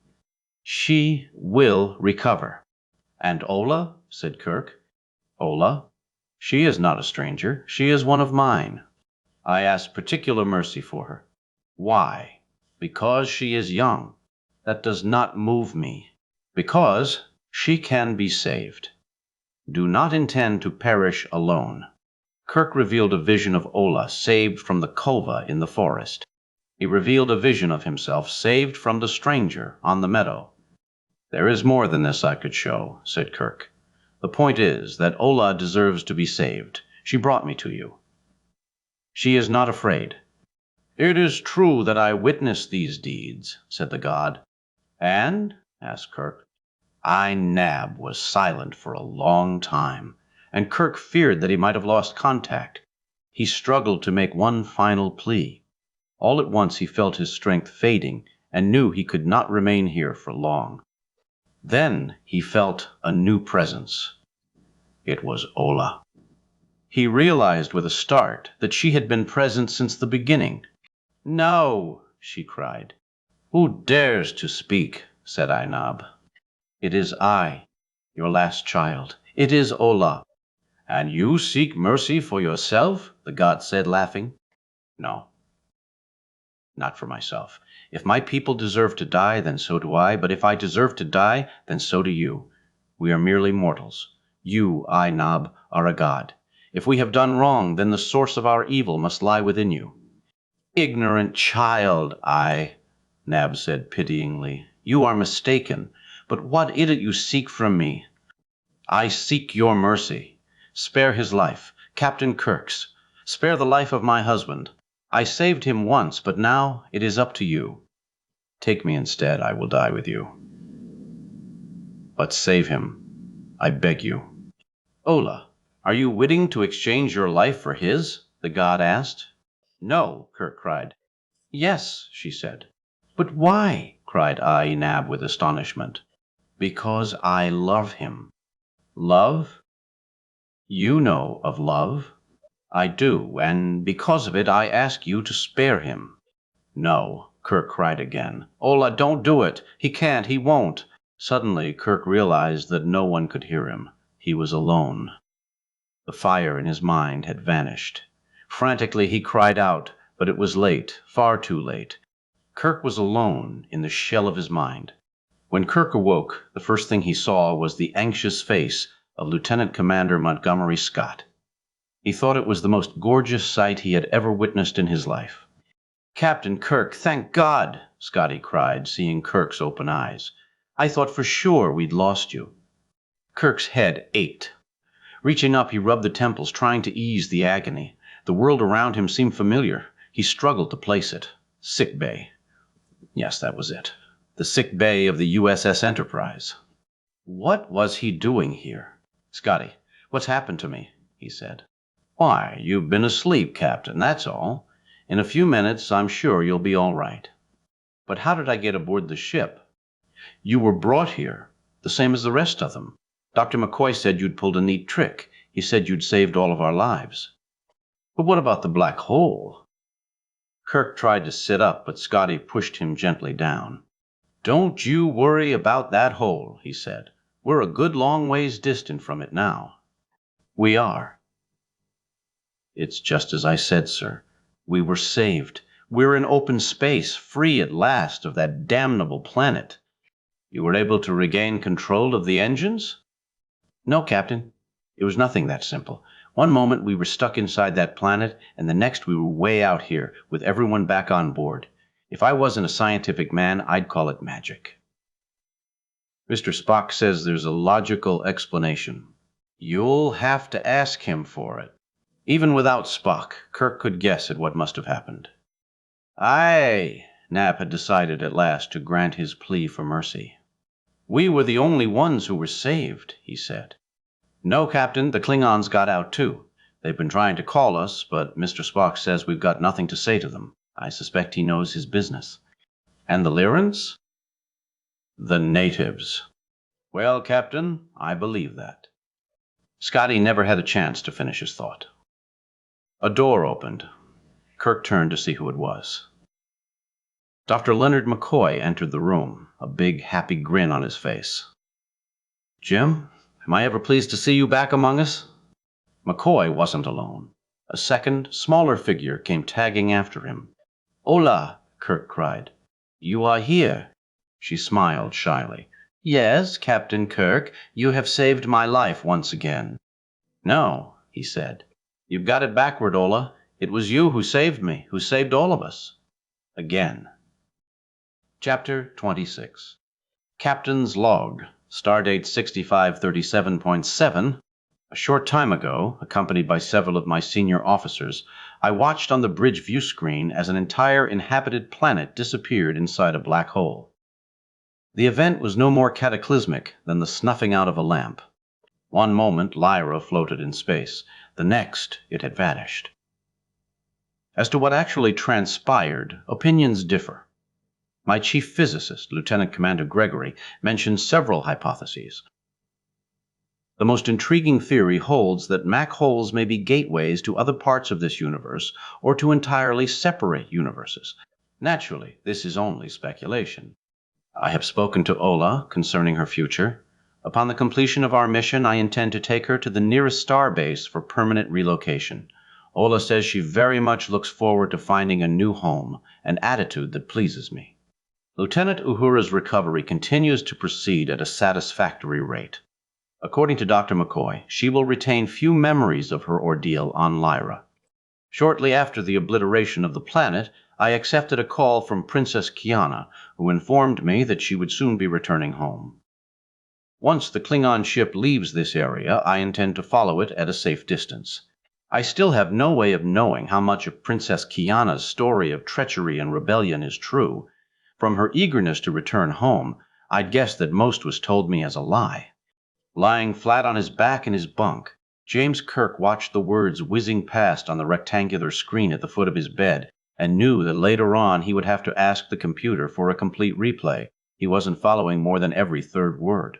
She will recover." "And Ola?" said Kirk. "Ola? She is not a stranger. She is one of mine. I ask particular mercy for her." "Why?" "Because she is young." "That does not move me." "Because she can be saved. Do not intend to perish alone." Kirk revealed a vision of Ola saved from the cova in the forest. He revealed a vision of himself saved from the stranger on the meadow. "There is more than this I could show," said Kirk. "The point is that Ola deserves to be saved. She brought me to you. She is not afraid." "It is true that I witnessed these deeds," said the god. "And?" asked Kirk. Nab was silent for a long time, and Kirk feared that he might have lost contact. He struggled to make one final plea. All at once he felt his strength fading and knew he could not remain here for long. Then he felt a new presence. It was Ola. He realized with a start that she had been present since the beginning. "No!" she cried. "Who dares to speak?" said Inab. "It is I, your last child. It is Ola." "And you seek mercy for yourself?" the god said, laughing. "No, not for myself. If my people deserve to die, then so do I. But if I deserve to die, then so do you. We are merely mortals. You, Inab, are a god. If we have done wrong, then the source of our evil must lie within you." "Ignorant child, Nab said pityingly. "You are mistaken. But what is it you seek from me?" "I seek your mercy. Spare his life, Captain Kirk's. Spare the life of my husband. I saved him once, but now it is up to you. Take me instead, I will die with you. But save him, I beg you." "Ola, are you willing to exchange your life for his?" the god asked. "No," Kirk cried. "Yes," she said. "But why?" cried Nab with astonishment. "Because I love him." "Love? You know of love." "I do, and because of it I ask you to spare him." "No," Kirk cried again. "Ola, don't do it. He can't, he won't." Suddenly Kirk realized that no one could hear him. He was alone. The fire in his mind had vanished. Frantically he cried out, but it was late, far too late. Kirk was alone in the shell of his mind. When Kirk awoke, the first thing he saw was the anxious face of Lieutenant Commander Montgomery Scott. He thought it was the most gorgeous sight he had ever witnessed in his life. "Captain Kirk, thank God!" Scotty cried, seeing Kirk's open eyes. "I thought for sure we'd lost you." Kirk's head ached. Reaching up, he rubbed the temples, trying to ease the agony. The world around him seemed familiar. He struggled to place it. Sick bay. Yes, that was it. The sick bay of the USS Enterprise. What was he doing here? "Scotty, what's happened to me?" he said. "Why, you've been asleep, Captain, that's all. In a few minutes, I'm sure you'll be all right." "But how did I get aboard the ship?" "You were brought here, the same as the rest of them. Dr. McCoy said you'd pulled a neat trick. He said you'd saved all of our lives." "But what about the black hole?" Kirk tried to sit up, but Scotty pushed him gently down. "Don't you worry about that hole," he said. "We're a good long ways distant from it now." "We are." "It's just as I said, sir. We were saved. We're in open space, free at last of that damnable planet." "You were able to regain control of the engines?" "No, Captain. It was nothing that simple. One moment we were stuck inside that planet, and the next we were way out here, with everyone back on board. If I wasn't a scientific man, I'd call it magic." "Mr. Spock says there's a logical explanation." "You'll have to ask him for it." Even without Spock, Kirk could guess at what must have happened. "Aye," Nab had decided at last to grant his plea for mercy. "We were the only ones who were saved," he said. "No, Captain, the Klingons got out too. They've been trying to call us, but Mr. Spock says we've got nothing to say to them. I suspect he knows his business." "And the Lyrans?" "The natives." Well, Captain, I believe that. Scotty never had a chance to finish his thought. A door opened. Kirk turned to see who it was. Dr. Leonard McCoy entered the room, a big, happy grin on his face. Jim, am I ever pleased to see you back among us? McCoy wasn't alone. A second, smaller figure came tagging after him. Hola, Kirk cried. You are here. She smiled shyly. Yes, Captain Kirk, you have saved my life once again. No, he said. You've got it backward, Ola. It was you who saved me, who saved all of us. Again. Chapter 26. Captain's Log, Stardate 6537.7. A short time ago, accompanied by several of my senior officers, I watched on the bridge view screen as an entire inhabited planet disappeared inside a black hole. The event was no more cataclysmic than the snuffing out of a lamp. One moment Lyra floated in space, the next it had vanished. As to what actually transpired, opinions differ. My chief physicist, Lieutenant Commander Gregory, mentioned several hypotheses. The most intriguing theory holds that Mach holes may be gateways to other parts of this universe or to entirely separate universes. Naturally, this is only speculation. I have spoken to Ola concerning her future. Upon the completion of our mission, I intend to take her to the nearest star base for permanent relocation. Ola says she very much looks forward to finding a new home, an attitude that pleases me. Lieutenant Uhura's recovery continues to proceed at a satisfactory rate. According to Dr. McCoy, she will retain few memories of her ordeal on Lyra. Shortly after the obliteration of the planet, I accepted a call from Princess Kiana, who informed me that she would soon be returning home. Once the Klingon ship leaves this area, I intend to follow it at a safe distance. I still have no way of knowing how much of Princess Kiana's story of treachery and rebellion is true. From her eagerness to return home, I'd guess that most was told me as a lie. Lying flat on his back in his bunk, James Kirk watched the words whizzing past on the rectangular screen at the foot of his bed and knew that later on he would have to ask the computer for a complete replay. He wasn't following more than every third word.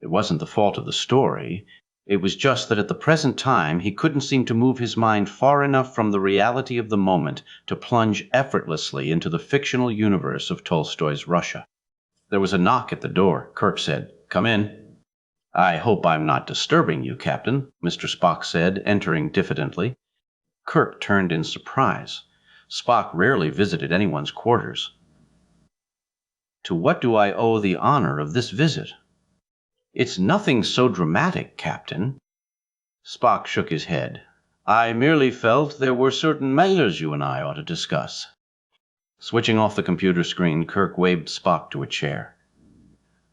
It wasn't the fault of the story. It was just that at the present time he couldn't seem to move his mind far enough from the reality of the moment to plunge effortlessly into the fictional universe of Tolstoy's Russia. There was a knock at the door. Kirk said, "Come in." "I hope I'm not disturbing you, Captain," Mr. Spock said, entering diffidently. Kirk turned in surprise. Spock rarely visited anyone's quarters. "To what do I owe the honor of this visit?" "It's nothing so dramatic, Captain." Spock shook his head. "I merely felt there were certain matters you and I ought to discuss." Switching off the computer screen, Kirk waved Spock to a chair.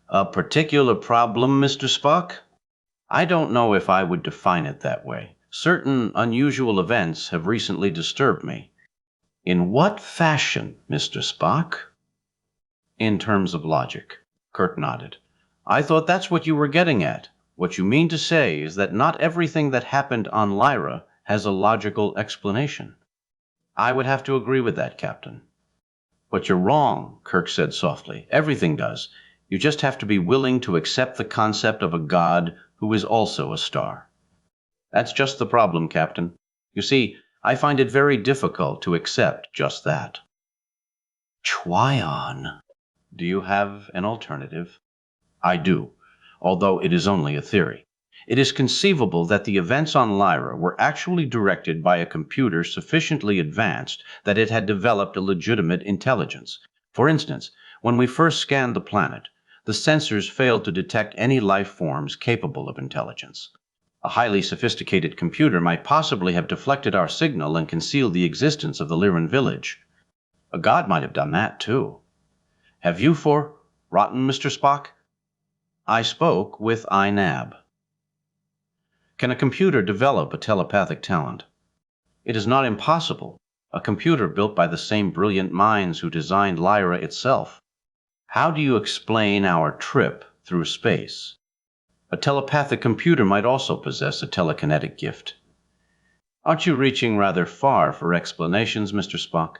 "A particular problem, Mr. Spock?" "I don't know if I would define it that way. Certain unusual events have recently disturbed me." "In what fashion, Mr. Spock?" "In terms of logic." Kirk nodded. "I thought that's what you were getting at. What you mean to say is that not everything that happened on Lyra has a logical explanation." "I would have to agree with that, Captain." "But you're wrong," Kirk said softly. "Everything does. You just have to be willing to accept the concept of a god who is also a star." "That's just the problem, Captain. You see, I find it very difficult to accept just that." Chwion. Do you have an alternative? I do, although it is only a theory. It is conceivable that the events on Lyra were actually directed by a computer sufficiently advanced that it had developed a legitimate intelligence. For instance, when we first scanned the planet, the sensors failed to detect any life forms capable of intelligence. A highly sophisticated computer might possibly have deflected our signal and concealed the existence of the Lyran village. A god might have done that, too. Have you forgotten, Mr. Spock? I spoke with INAB. Can a computer develop a telepathic talent? It is not impossible. A computer built by the same brilliant minds who designed Lyra itself. How do you explain our trip through space? A telepathic computer might also possess a telekinetic gift. Aren't you reaching rather far for explanations, Mr. Spock?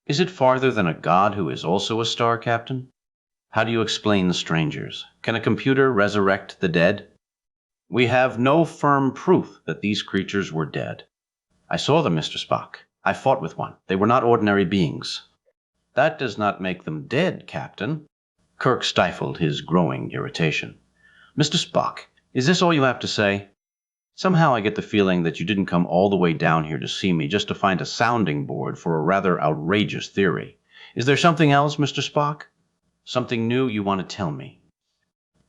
Is it farther than a god who is also a star, Captain? How do you explain the strangers? Can a computer resurrect the dead? We have no firm proof that these creatures were dead. I saw them, Mr. Spock. I fought with one. They were not ordinary beings. That does not make them dead, Captain. Kirk stifled his growing irritation. Mr. Spock, is this all you have to say? Somehow I get the feeling that you didn't come all the way down here to see me just to find a sounding board for a rather outrageous theory. Is there something else, Mr. Spock? Something new you want to tell me?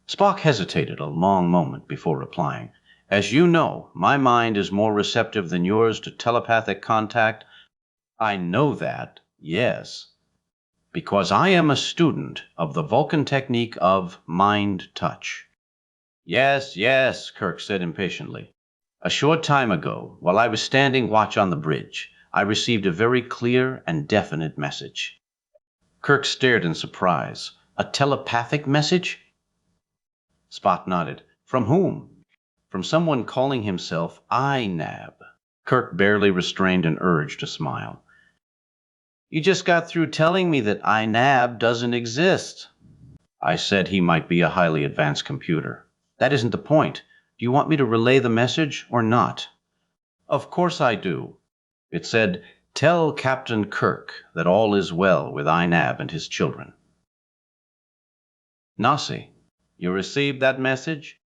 Spock hesitated a long moment before replying. As you know, my mind is more receptive than yours to telepathic contact. I know that, yes, because I am a student of the Vulcan technique of mind touch. Yes, yes, Kirk said impatiently. A short time ago, while I was standing watch on the bridge, I received a very clear and definite message. Kirk stared in surprise. A telepathic message? Spock nodded. From whom? From someone calling himself INAB. Kirk barely restrained an urge to smile. You just got through telling me that INAB doesn't exist. I said he might be a highly advanced computer. That isn't the point. Do you want me to relay the message or not? Of course I do. It said, tell Captain Kirk that all is well with INAB and his children. Nasi, you received that message?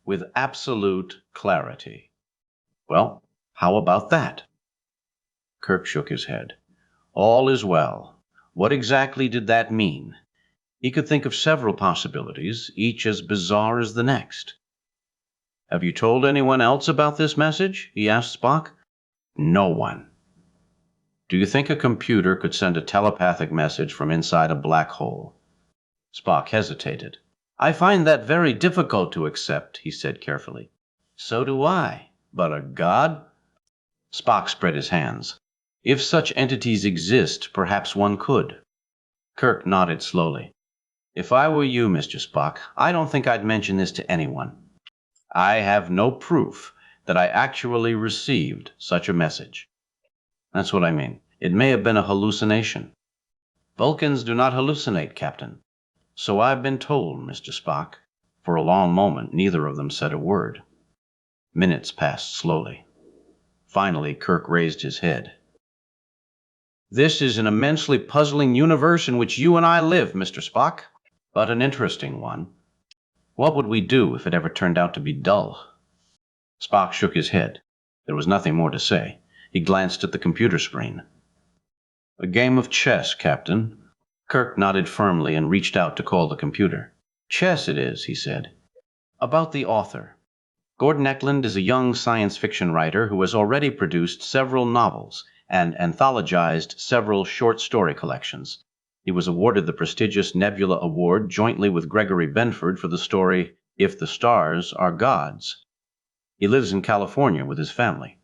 With absolute clarity. Well, how about that? Kirk shook his head. All is well. What exactly did that mean? He could think of several possibilities, each as bizarre as the next. Have you told anyone else about this message? He asked Spock. No one. Do you think a computer could send a telepathic message from inside a black hole? Spock hesitated. I find that very difficult to accept, he said carefully. So do I. But a god? Spock spread his hands. If such entities exist, perhaps one could. Kirk nodded slowly. If I were you, Mr. Spock, I don't think I'd mention this to anyone. I have no proof that I actually received such a message. That's what I mean. It may have been a hallucination. Vulcans do not hallucinate, Captain. So I've been told, Mr. Spock. For a long moment, neither of them said a word. Minutes passed slowly. Finally, Kirk raised his head. This is an immensely puzzling universe in which you and I live, Mr. Spock, but an interesting one. What would we do if it ever turned out to be dull? Spock shook his head. There was nothing more to say. He glanced at the computer screen. A game of chess, Captain. Kirk nodded firmly and reached out to call the computer. Chess it is, he said. About the author. Gordon Eklund is a young science fiction writer who has already produced several novels and anthologized several short story collections. He was awarded the prestigious Nebula Award jointly with Gregory Benford for the story If the Stars Are Gods. He lives in California with his family.